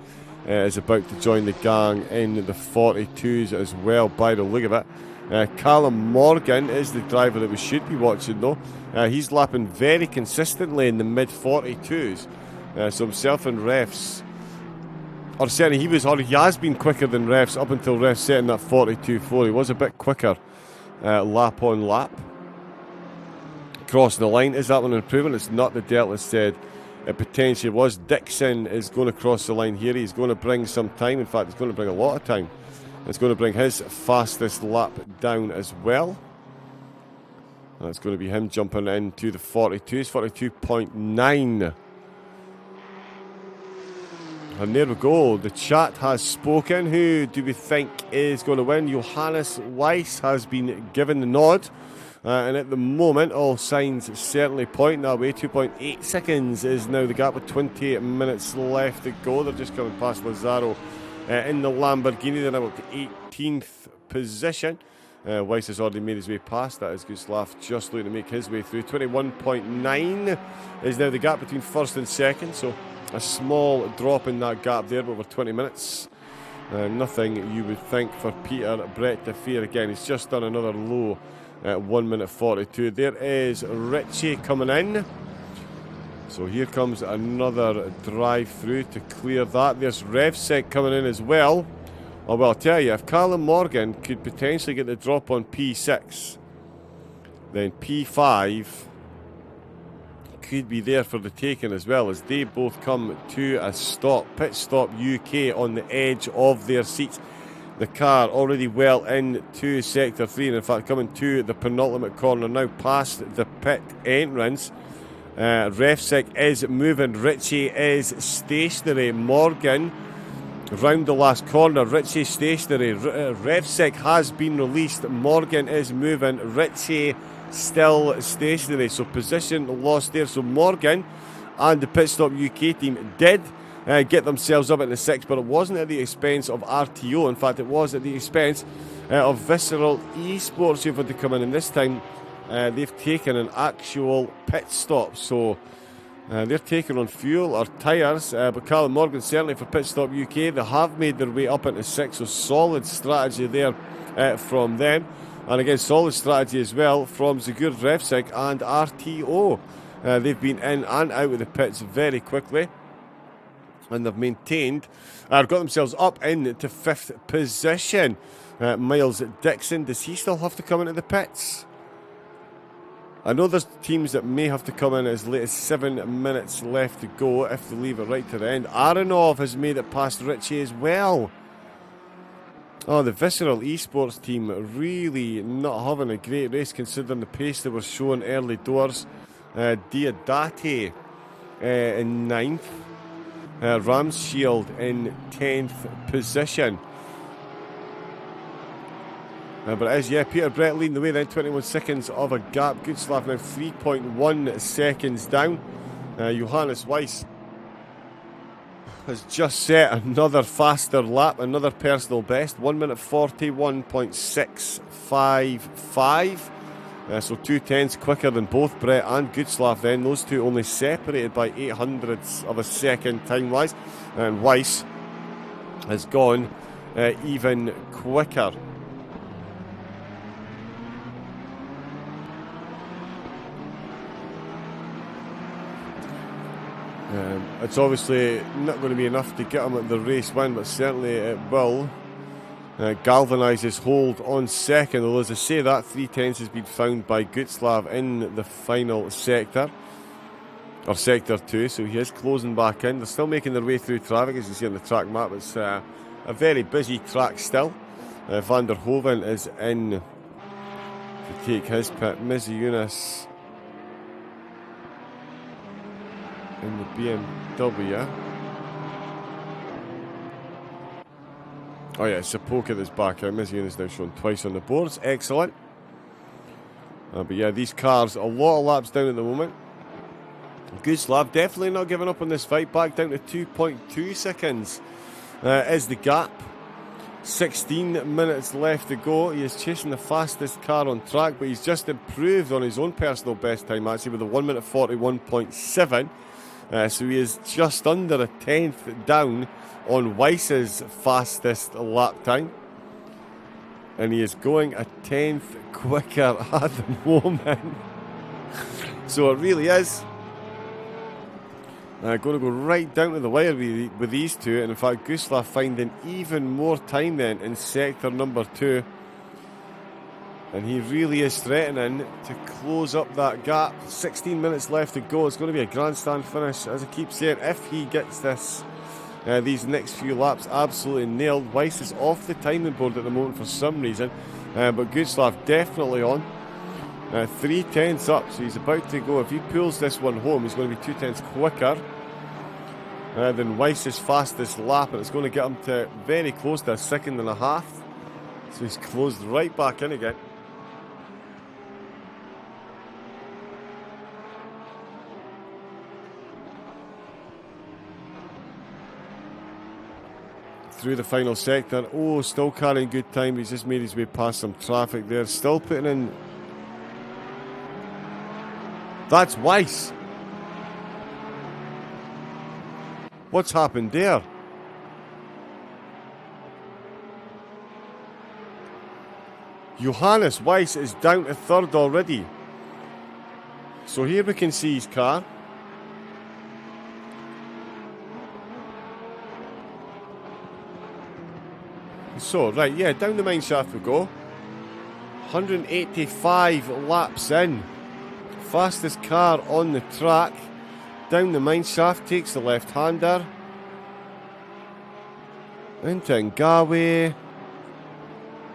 is about to join the gang in the 42s as well, by the look of it. Callum Morgan is the driver that we should be watching, though. He's lapping very consistently in the mid-42s. So himself and Refs, or certainly he has been quicker than Refs up until Refs setting that 42.4. He was a bit quicker lap on lap. Crossing the line, is that one an improvement? It's not. The Delta said it potentially was. Dixon is going to cross the line here. He's going to bring some time. In fact, he's going to bring a lot of time. It's going to bring his fastest lap down as well. That's going to be him jumping into the 42s, 42.9. And there we go. The chat has spoken. Who do we think is going to win? Johannes Weiss has been given the nod. And at the moment, all signs certainly point that way. 2.8 seconds is now the gap with 28 minutes left to go. They're just coming past Lazaro in the Lamborghini. They're now up to 18th position. Weiss has already made his way past. That is Gutzlaff just looking to make his way through. 21.9 is now the gap between first and second. So a small drop in that gap there, but over 20 minutes. Nothing you would think for Peter Brett to fear again. He's just done another low at 1 minute 42. There is Richie coming in. So here comes another drive through to clear that. There's Revsec coming in as well. Oh, well, I'll tell you, if Callum Morgan could potentially get the drop on P6, then P5 could be there for the taking as well, as they both come to a stop. Pit stop UK on the edge of their seats. The car already well into Sector 3, and in fact coming to the penultimate corner now, past the pit entrance. Refsec is moving, Ritchie is stationary. Morgan round the last corner, Ritchie stationary. Refsec has been released, Morgan is moving, Ritchie still stationary. So position lost there. So Morgan and the Pit Stop UK team did get themselves up at the 6, but it wasn't at the expense of RTO. In fact, it was at the expense of Visceral Esports, who've had to come in, and this time they've taken an actual pit stop. So they're taking on fuel or tyres, but Callum Morgan certainly for Pit Stop UK, they have made their way up into 6, so solid strategy there from them. And again, solid strategy as well from Zagur Refsec and RTO. They've been in and out of the pits very quickly, and they've maintained, got themselves up into 5th position. Miles Dixon, does he still have to come into the pits? I know there's teams that may have to come in as late as 7 minutes left to go if they leave it right to the end. Aronov has made it past Ritchie as well. Oh, the Visceral Esports team really not having a great race considering the pace they were showing early doors. Diodati in 9th. Ramshield in 10th position. But it is, Peter Brett leading the way then, 21 seconds of a gap. Goodslav now 3.1 seconds down. Johannes Weiss has just set another faster lap, another personal best, 1 minute 41.655. So 2/10 quicker than both Brett and Goodslav then. Those two only separated by 0.08 of a second time-wise. And Weiss has gone even quicker. It's obviously not going to be enough to get him at the race win, but certainly it will galvanise his hold on second. Although, as I say, that 3/10 has been found by Goodslav in the final sector, or sector 2, so he is closing back in. They're still making their way through traffic, as you see on the track map. It's a very busy track still. Van der Hoven is in to take his pit. Mizunas in the BMW. Oh yeah, Sapoka that's back out. Mizunas now shown twice on the boards. Excellent. But yeah, these cars, a lot of laps down at the moment. Goodslav definitely not giving up on this fight. Back down to 2.2 seconds is the gap. 16 minutes left to go. He is chasing the fastest car on track, but he's just improved on his own personal best time actually with a 1 minute 41.7. So he is just under a 10th down on Weiss's fastest lap time. And he is going a 10th quicker at the moment. So it really is going to go right down to the wire with these two. And in fact, Goodslav finding even more time then in sector number 2. And he really is threatening to close up that gap. 16 minutes left to go. It's going to be a grandstand finish, as I keep saying. If he gets this, these next few laps absolutely nailed. Weiss is off the timing board at the moment for some reason. But Goodslav definitely on. 3/10 up, so he's about to go. If he pulls this one home, he's going to be 2/10 quicker than Weiss's fastest lap. And it's going to get him to very close to a second and a half. So he's closed right back in again. Through the final sector. Oh, still carrying good time. He's just made his way past some traffic there. Still putting in. That's Weiss. What's happened there? Johannes Weiss is down to 3rd already. So here we can see his car. So, right, yeah, down the mine shaft we go. 185 laps in. Fastest car on the track. Down the mine shaft, takes the left-hander. Into Ngawe.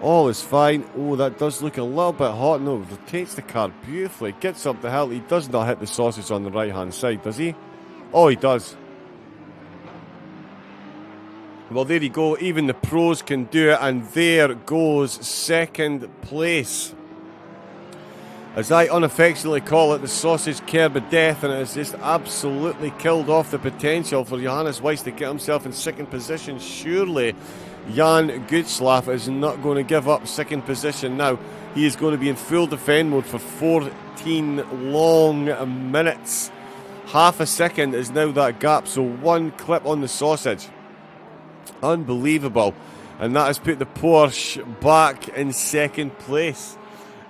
All is fine. Oh, that does look a little bit hot. No, rotates the car beautifully. Gets up the hill. He does not hit the sausage on the right-hand side, does he? Oh, he does. Well, there you go. Even the pros can do it. And there goes second place. As I unaffectionately call it, the sausage curb of death. And it has just absolutely killed off the potential for Johannes Weiss to get himself in second position. Surely Jan Gutslav is not going to give up second position now. He is going to be in full defend mode for 14 long minutes. Half a second is now that gap. So one clip on the sausage. Unbelievable. And that has put the Porsche back in second place.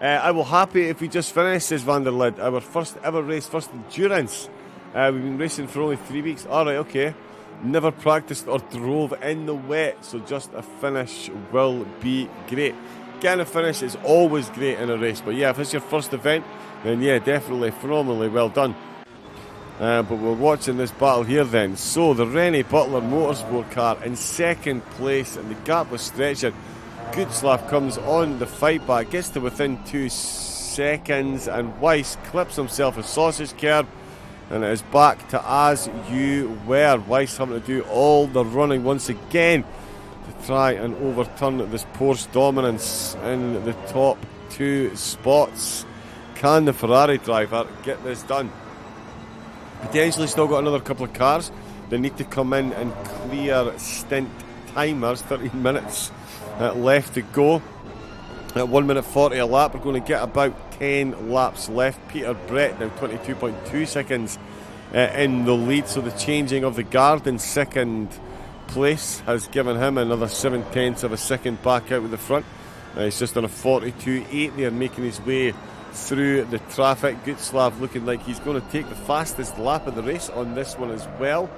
I will happy if we just finish, says Van der Lid. Our first ever race, first endurance. We've been racing for only 3 weeks. Alright, okay. Never practiced or drove in the wet, so just a finish will be great. Getting a finish is always great in a race, but yeah, if it's your first event, then yeah, definitely phenomenally well done. But we're watching this battle here then. So the Rennie Butler Motorsport car in second place, and the gap was stretching. Gutslav comes on the fight back, gets to within 2 seconds, and Weiss clips himself a sausage curb, and it is back to as you were. Weiss having to do all the running once again to try and overturn this Porsche dominance in the top 2 spots. Can the Ferrari driver get this done? Potentially still got another couple of cars. They need to come in and clear stint timers. 13 minutes left to go. At 1 minute 40 a lap, we're going to get about 10 laps left. Peter Brett now 22.2 seconds in the lead. So the changing of the guard in second place has given him another 7/10 of a second back out with the front. He's just on a 42.8 there, making his way through the traffic. Gutslav looking like he's going to take the fastest lap of the race on this one as well.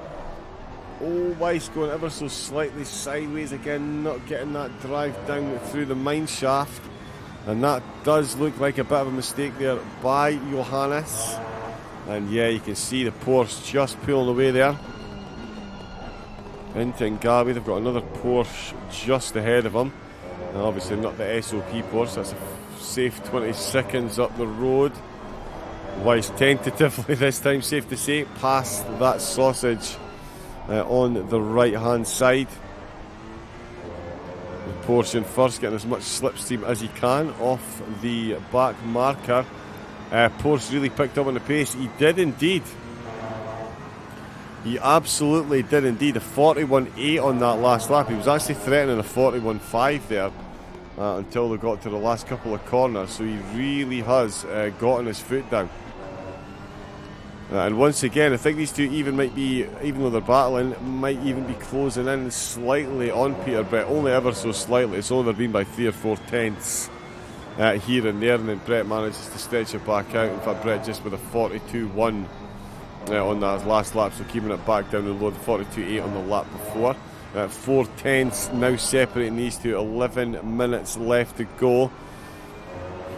Oh, Weiss going ever so slightly sideways again, not getting that drive down through the mine shaft. And that does look like a bit of a mistake there by Johannes. And yeah, you can see the Porsche just pulling away there. Into Ngawe, they've got another Porsche just ahead of them. And obviously not the SOP Porsche, that's a safe 20 seconds up the road. Weiss tentatively this time, safe to say, past that sausage on the right hand side. The Porsche in first, getting as much slipstream as he can off the back marker. Porsche really picked up on the pace. He did indeed. He absolutely did indeed. A 41.8 on that last lap. He was actually threatening a 41.5 there until they got to the last couple of corners. So he really has gotten his foot down. And once again, I think these two even might be, even though they're battling, might even be closing in slightly on Peter Brett, only ever so slightly. It's only been by 3 or 4 tenths here and there, and then Brett manages to stretch it back out. In fact, Brett just with a 42.1 on that last lap, so keeping it back down the low, the 42.8 on the lap before. 4 tenths now separating these two, 11 minutes left to go.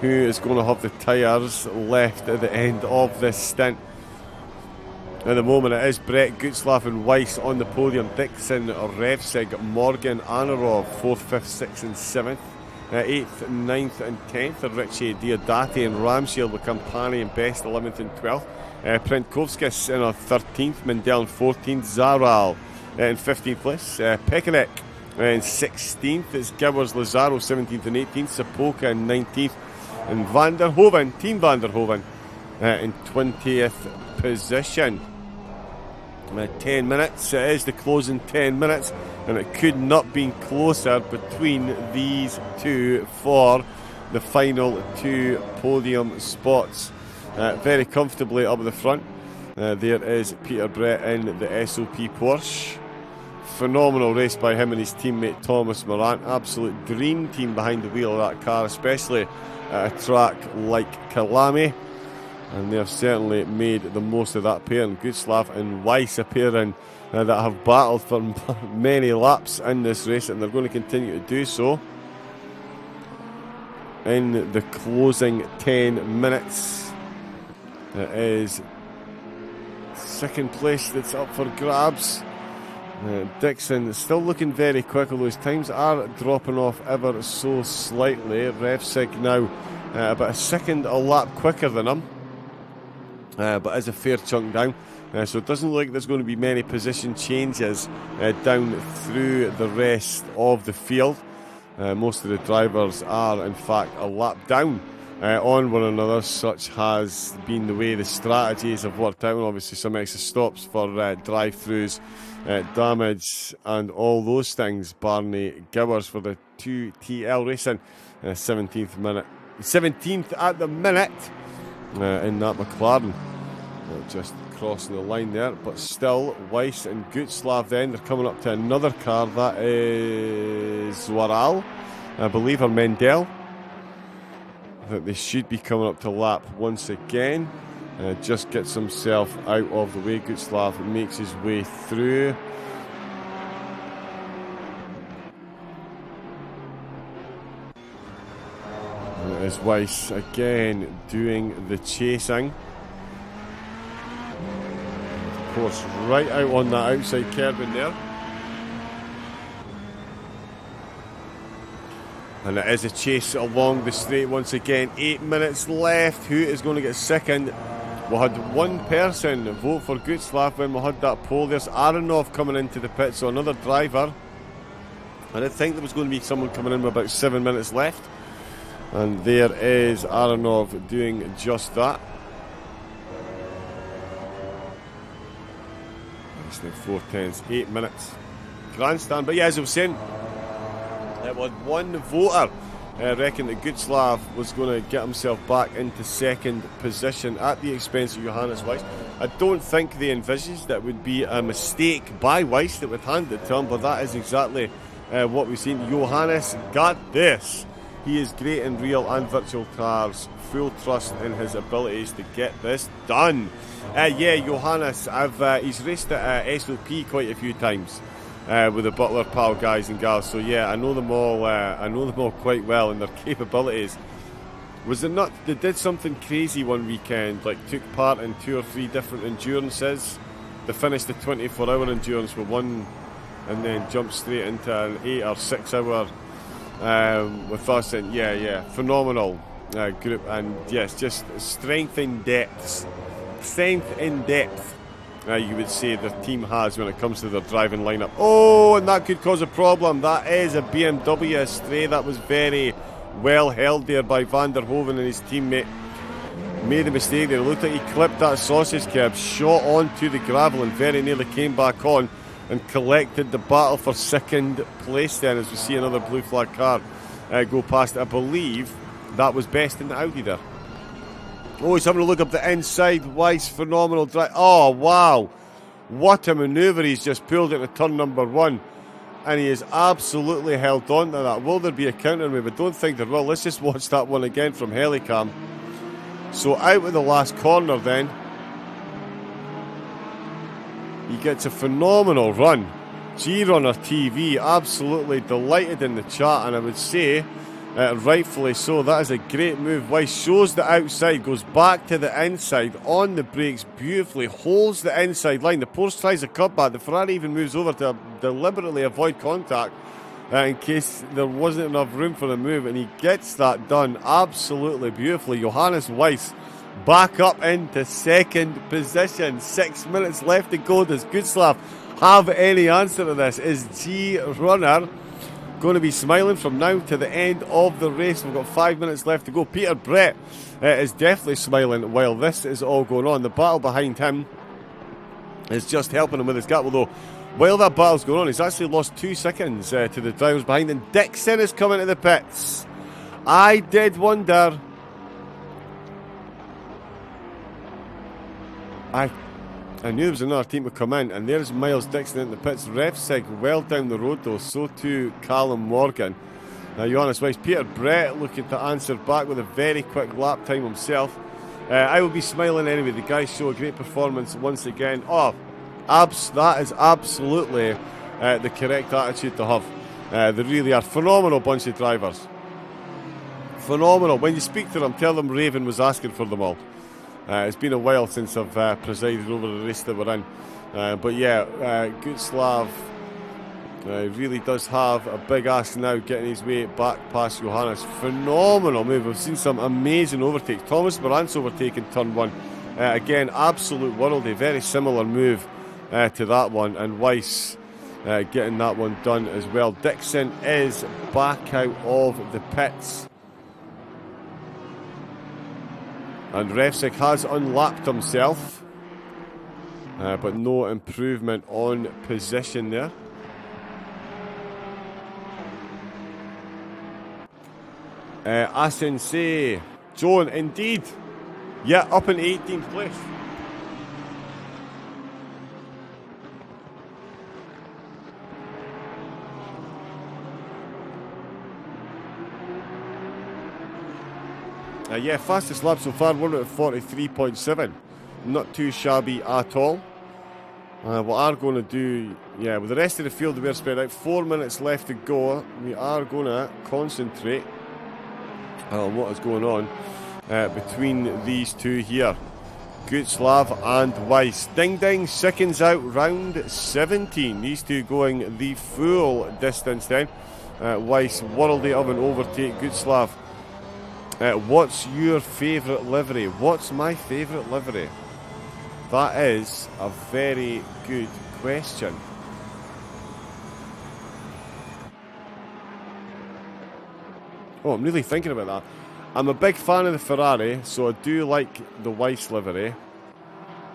Who is going to have the tyres left at the end of this stint? At the moment it is Brett, Gutslav and Weiss on the podium. Dixon, Revsig, Morgan, Anarov 4th, 5th, 6th and 7th. 8th, 9th and 10th. Richie, Diodati and Ramshield with Campani and Best 11th and 12th. Prentkovskis in our 13th, Mendel in 14th, Zaral in 15th place. Pekanek in 16th. It's Gowers, Lazaro 17th and 18th. Sapoka in 19th. And Van der Hoven, Team Van der Hoven in 20th position. 10 minutes, it is the closing 10 minutes, and it could not be closer between these two for the final 2 podium spots. Very comfortably up at the front, there is Peter Brett in the SOP Porsche. Phenomenal race by him and his teammate Thomas Morant. Absolute dream team behind the wheel of that car, especially at a track like Kyalami. And they have certainly made the most of that pair. And Gutslav and Weiss appearing that have battled for many laps in this race, and they're going to continue to do so in the closing 10 minutes. It is second place that's up for grabs. Dixon still looking very quick, although his times are dropping off ever so slightly. Refsig now about a second a lap quicker than him, but is a fair chunk down. So it doesn't look like there's going to be many position changes down through the rest of the field. Most of the drivers are in fact a lap down on one another. Such has been the way the strategies have worked out, and obviously some extra stops for drive-throughs, damage and all those things. Barney Gowers for the 2TL Racing, 17th at the minute in that McLaren. Just crossing the line there, but still Weiss and Gutslav then, they're coming up to another car. That is Zwaral, I believe, or Mendel. I think they should be coming up to lap once again. Just gets himself out of the way. Gutslav makes his way through. And it is Weiss again doing the chasing. Of course, right out on that outside curb in there. And it is a chase along the straight once again. 8 minutes left. Who is going to get second? We had one person vote for Gutslav when we had that poll. There's Aronov coming into the pit, so another driver. And I think there was going to be someone coming in with about 7 minutes left. And there is Aronov doing just that. 4/10, 8 minutes. Grandstand. But yeah, as I was saying, it was one voter reckoned that Gutslav was going to get himself back into second position at the expense of Johannes Weiss. I don't think they envisaged that would be a mistake by Weiss that would hand it to him, but that is exactly what we've seen. Johannes got this. He is great in real and virtual cars. Full trust in his abilities to get this done. Yeah, Johannes, he's raced at SOP quite a few times with the Butler Pal guys and gals. So yeah, I know them all. I know them all quite well and their capabilities. Was it not? They did something crazy one weekend, like took part in 2 or 3 different endurances. They finished the 24-hour endurance with one, and then jumped straight into an 8 or 6 hour with us. And yeah, phenomenal group. And yes, just strength in depth. You would say their team has when it comes to their driving lineup. Oh, and that could cause a problem. That is a BMW Astray. That was very well held there by Van der Hoeven and his teammate. Made a mistake there. It looked like he clipped that sausage curb, shot onto the gravel, and very nearly came back on and collected the battle for second place then, as we see another blue flag car go past. I believe that was best in the Audi there. Oh, he's having a look up the inside. Weiss, phenomenal drive. Oh, wow. What a manoeuvre. He's just pulled into turn number 1. And he is absolutely held on to that. Will there be a counter move? I don't think there will. Let's just watch that one again from Helicam. So out with the last corner then. He gets a phenomenal run. G-Runner TV, absolutely delighted in the chat. And I would say, rightfully so, that is a great move. Weiss shows the outside, goes back to the inside on the brakes beautifully, holds the inside line. The Porsche tries a cutback. The Ferrari even moves over to deliberately avoid contact in case there wasn't enough room for the move, and he gets that done absolutely beautifully. Johannes Weiss back up into second position. 6 minutes left to go. Does Gutslav have any answer to this? Is G-Runner going to be smiling from now to the end of the race? We've got 5 minutes left to go. Peter Brett is definitely smiling while this is all going on. The battle behind him is just helping him with his gap, although while that battle's going on, he's actually lost 2 seconds to the drivers behind, and Dixon is coming to the pits. I did wonder. I knew there was another team to come in, and there's Miles Dixon in the pits. Refsig well down the road though, so too Callum Morgan. Now Johannes Weiss, Peter Brett looking to answer back with a very quick lap time himself. I will be smiling anyway. The guys show a great performance once again. Oh, That is absolutely the correct attitude to have. They really are phenomenal bunch of drivers. Phenomenal. When you speak to them, tell them Raven was asking for them all. It's been a while since I've presided over a race that we're in. But yeah, Gutslav really does have a big ask now, getting his way back past Johannes. Phenomenal move. We've seen some amazing overtakes. Thomas Morant's overtaking turn 1. Again, absolute worldly. Very similar move to that one. And Weiss getting that one done as well. Dixon is back out of the pits. And Revsik has unlapped himself. But no improvement on position there. Asensei. Joan, indeed. Yeah, up in 18th place. Yeah, fastest lap so far, 1 out of 43.7. Not too shabby at all. What are going to do, yeah, with the rest of the field we're spread out, 4 minutes left to go. We are going to concentrate on what is going on between these two here. Gutslav and Weiss. Ding ding, seconds out, round 17. These two going the full distance then. Weiss, worldly of an overtake. Gutslav, what's your favourite livery? What's my favourite livery? That is a very good question. Oh, I'm really thinking about that. I'm a big fan of the Ferrari, so I do like the Weiss livery.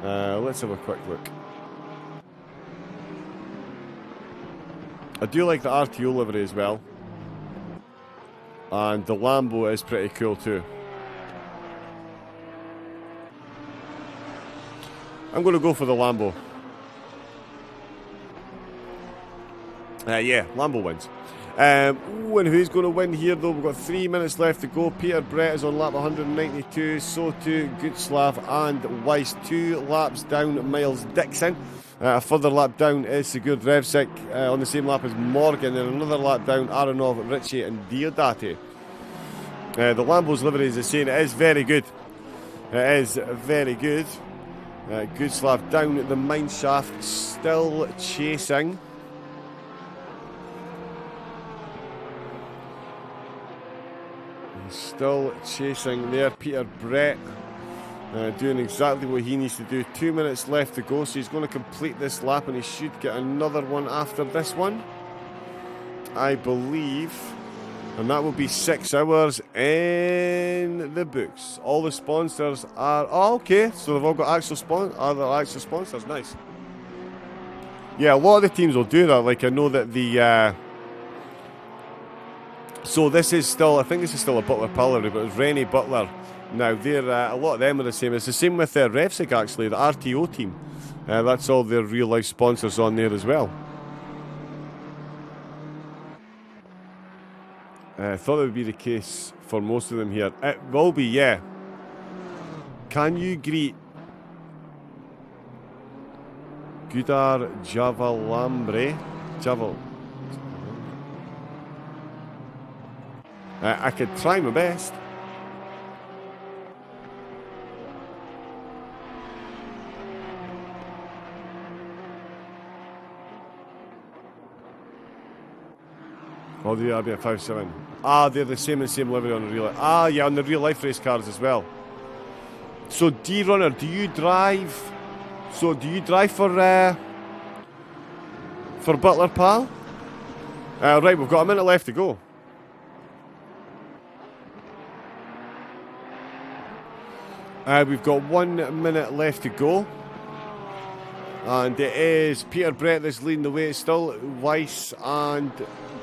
Let's have a quick look. I do like the RTO livery as well. And the Lambo is pretty cool too. I'm going to go for the Lambo. Yeah, Lambo wins. And who's going to win here though? We've got 3 minutes left to go. Peter Brett is on lap 192. So too Gutslav and Weiss. 2 laps down Miles Dixon. A further lap down is Sigurd Revsik on the same lap as Morgan. And another lap down Aronov, Ritchie and Diodati. The Lambo's livery, as I say, it is very good. It is very good. Gutslav down at the mine shaft, still chasing. Still chasing there. Peter Brett doing exactly what he needs to do. 2 minutes left to go, so he's going to complete this lap and he should get another one after this one, I believe. And that will be 6 hours in the books. All the sponsors are... Oh, okay. So they've all got actual sponsors. Nice. Yeah, a lot of the teams will do that. Like, I know that the... So this is still... I think this is still a Butler Pallery, but it's Rennie Butler. Now, they're... a lot of them are the same. It's the same with Revsik, actually, the RTO team. That's all their real-life sponsors on there as well. I thought it would be the case for most of them here. It will be, yeah. Can you greet Gudar Javalambre? I could try my best. Oh, they are at 5-7. Ah, they're the same livery on the real life. Ah, yeah, on the real life race cars as well. So, D-Runner, do you drive? So, do you drive for Butler Pal? Right, we've got a minute left to go. We've got 1 minute left to go. And it is Peter Brett that's leading the way. It's still Weiss and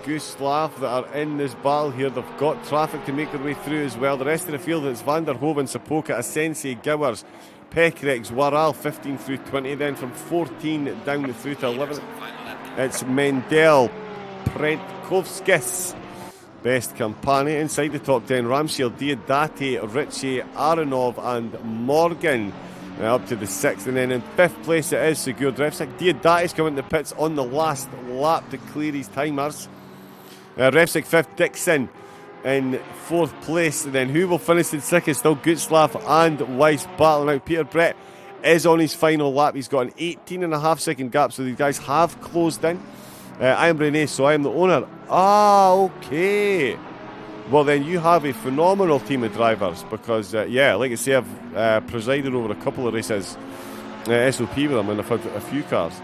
Gutslav that are in this battle here. They've got traffic to make their way through as well. The rest of the field, it's Van der Hoven, Sapoka, Asensei, Gowers, Pekrex, Waral, 15 through 20. Then from 14 down through to 11, it's Mendel, Prentkovskis, Best Campani. Inside the top 10, Ramshiel, Diodati, Ritchie, Aronov and Morgan. up to the 6th. And then in 5th place it is Sigurd Refsik. Diodati's coming into the pits on the last lap to clear his timers. Refsik 5th, Dixon in 4th place. And then who will finish in 6th is still Gutzlaff and Weiss battling out. Peter Brett is on his final lap. He's got an 18.5 second gap, so these guys have closed in. I am Rene, so I am the owner. Okay. Well, then you have a phenomenal team of drivers because, like I say, I've presided over a couple of races, SOP with them, and I've had a few cars.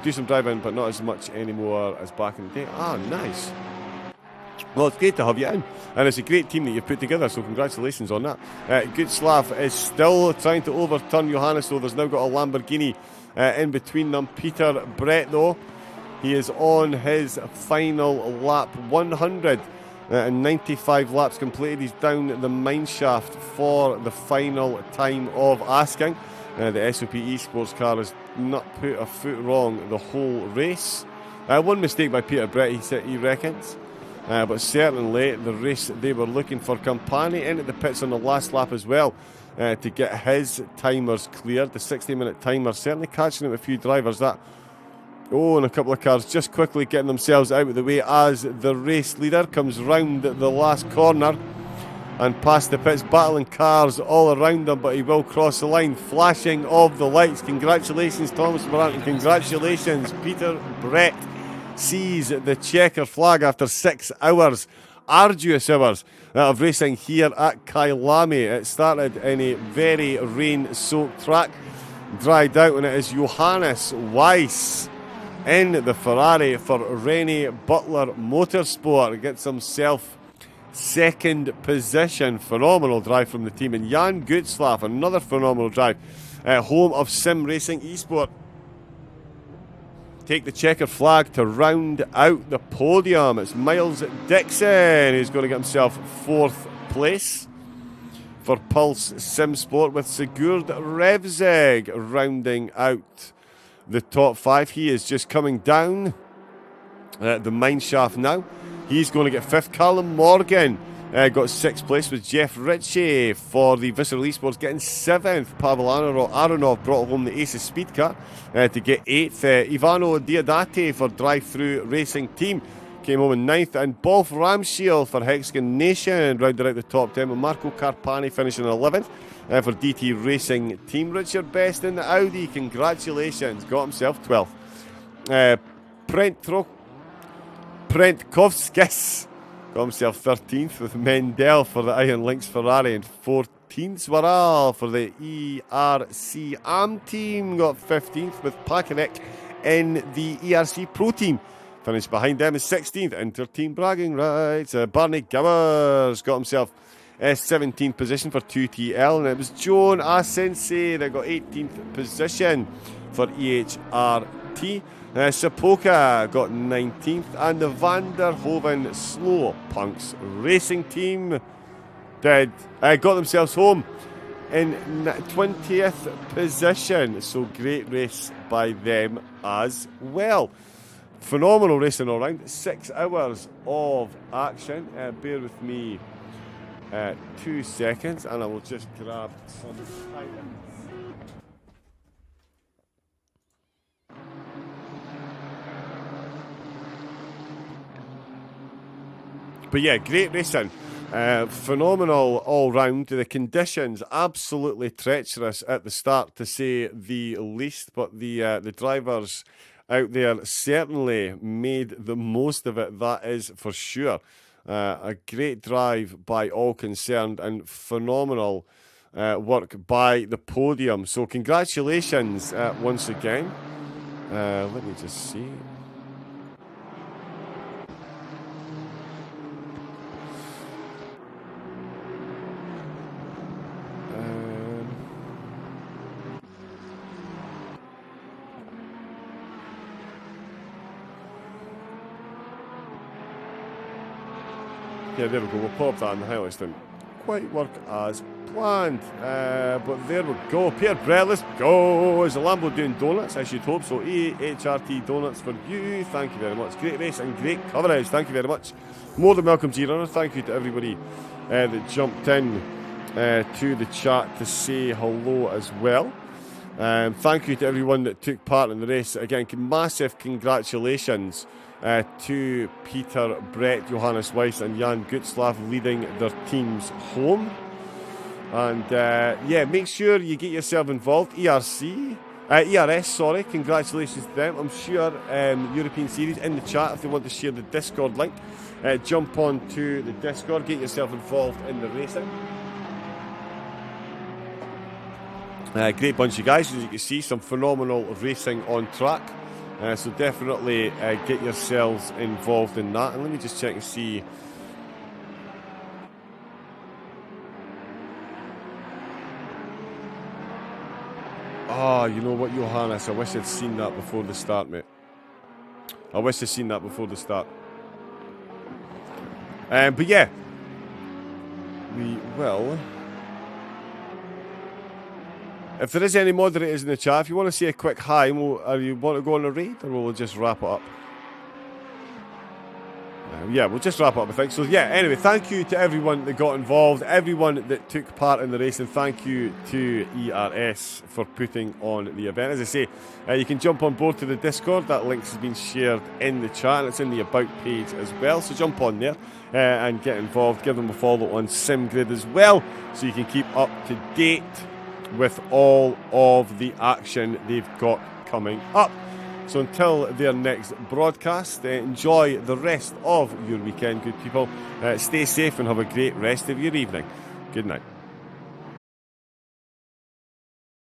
Do some driving, but not as much anymore as back in the day. Nice. Well, it's great to have you in, and it's a great team that you've put together, so congratulations on that. Gutzlaff is still trying to overturn Johannes, so there's now got a Lamborghini in between them. Peter Brett, though, he is on his final lap, 195 laps completed. He's down the mine shaft for the final time of asking. The SOP Esports car has not put a foot wrong the whole race. One mistake by Peter Brett, he reckons. But certainly the race they were looking for. Campani in at the pits on the last lap as well to get his timers cleared. The 60-minute timer certainly catching up a few drivers. And a couple of cars just quickly getting themselves out of the way as the race leader comes round the last corner and past the pits, battling cars all around them, but he will cross the line. Flashing of the lights. Congratulations, Thomas Morant, and congratulations, Peter Brett. Sees the checker flag after 6 hours, arduous hours of racing here at Kyalami. It started in a very rain-soaked track, dried out, and it is Johannes Weiss in the Ferrari for Rennie Butler Motorsport. Gets himself 2nd position. Phenomenal drive from the team. And Jan Gutzlaff, another phenomenal drive. Home of Sim Racing Esport. Take the checkered flag to round out the podium. It's Miles Dixon who's going to get himself 4th place for Pulse Sim Sport, with Sigurd Revzeg rounding out the top 5. He is just coming down the mine shaft now. He's going to get 5th. Callum Morgan got 6th place with Jeff Ritchie for the Visceral Esports, getting 7th. Pavel Aronov brought home the Ace of Speed car to get 8th. Ivano Diodati for Drive Through Racing Team came home in 9th. And Bolf Ramshiel for Hexagon Nation rounded out the top 10, with Marco Carpani finishing 11th for DT Racing Team. Richard Best in the Audi, congratulations, got himself 12th. Prentkovskis got himself 13th with Mendel for the Iron Lynx Ferrari, and 14th. Swaral for the ERC AM team got 15th, with Pakinek in the ERC Pro team. Finished behind them is 16th. Inter-team bragging rights. Barney Gowers got himself 17th position for 2TL, and it was Joan Asensi that got 18th position for EHRT. Sapoka got 19th, and the Vanderhoven Slow Punks Racing Team got themselves home in 20th position. So great race by them as well. Phenomenal racing all round. 6 hours of action. Bear with me 2 seconds, and I will just grab some time. But yeah, great racing. Phenomenal all round. The conditions absolutely treacherous at the start, to say the least. But the drivers out there certainly made the most of it, that is for sure. A great drive by all concerned, and phenomenal work by the podium. So congratulations once again. Let me just see. Yeah, there we go. We'll pop that in the highlights. Didn't quite work as planned. But there we go. Peter Brett, let's go. Is the Lambo doing donuts? I should hope so. EHRT donuts for you. Thank you very much. Great race and great coverage. Thank you very much. More than welcome to your runner. Thank you to everybody that jumped in to the chat to say hello as well. Thank you to everyone that took part in the race. Again, massive congratulations to Peter, Brett, Johannes Weiss and Jan Gutslav leading their teams home. And yeah, make sure you get yourself involved. ERS, sorry, congratulations to them. I'm sure European Series in the chat, if they want to share the Discord link, jump on to the Discord, get yourself involved in the racing. Great bunch of guys, as you can see, some phenomenal racing on track. So definitely get yourselves involved in that. And let me just check and see. Oh, you know what, Johannes? I wish I'd seen that before the start, mate. I wish I'd seen that before the start. But yeah, we will. If there is any moderators in the chat, if you want to say a quick hi, you want to go on a raid, or we'll just wrap it up? Yeah, we'll just wrap up, I think. So yeah, anyway, thank you to everyone that got involved, everyone that took part in the race, and thank you to ERS for putting on the event. As I say, you can jump on board to the Discord. That link has been shared in the chat, and it's in the About page as well. So jump on there and get involved. Give them a follow on SimGrid as well, so you can keep up to date with all of the action they've got coming up. So until their next broadcast, enjoy the rest of your weekend, good people. Stay safe and have a great rest of your evening. Good night.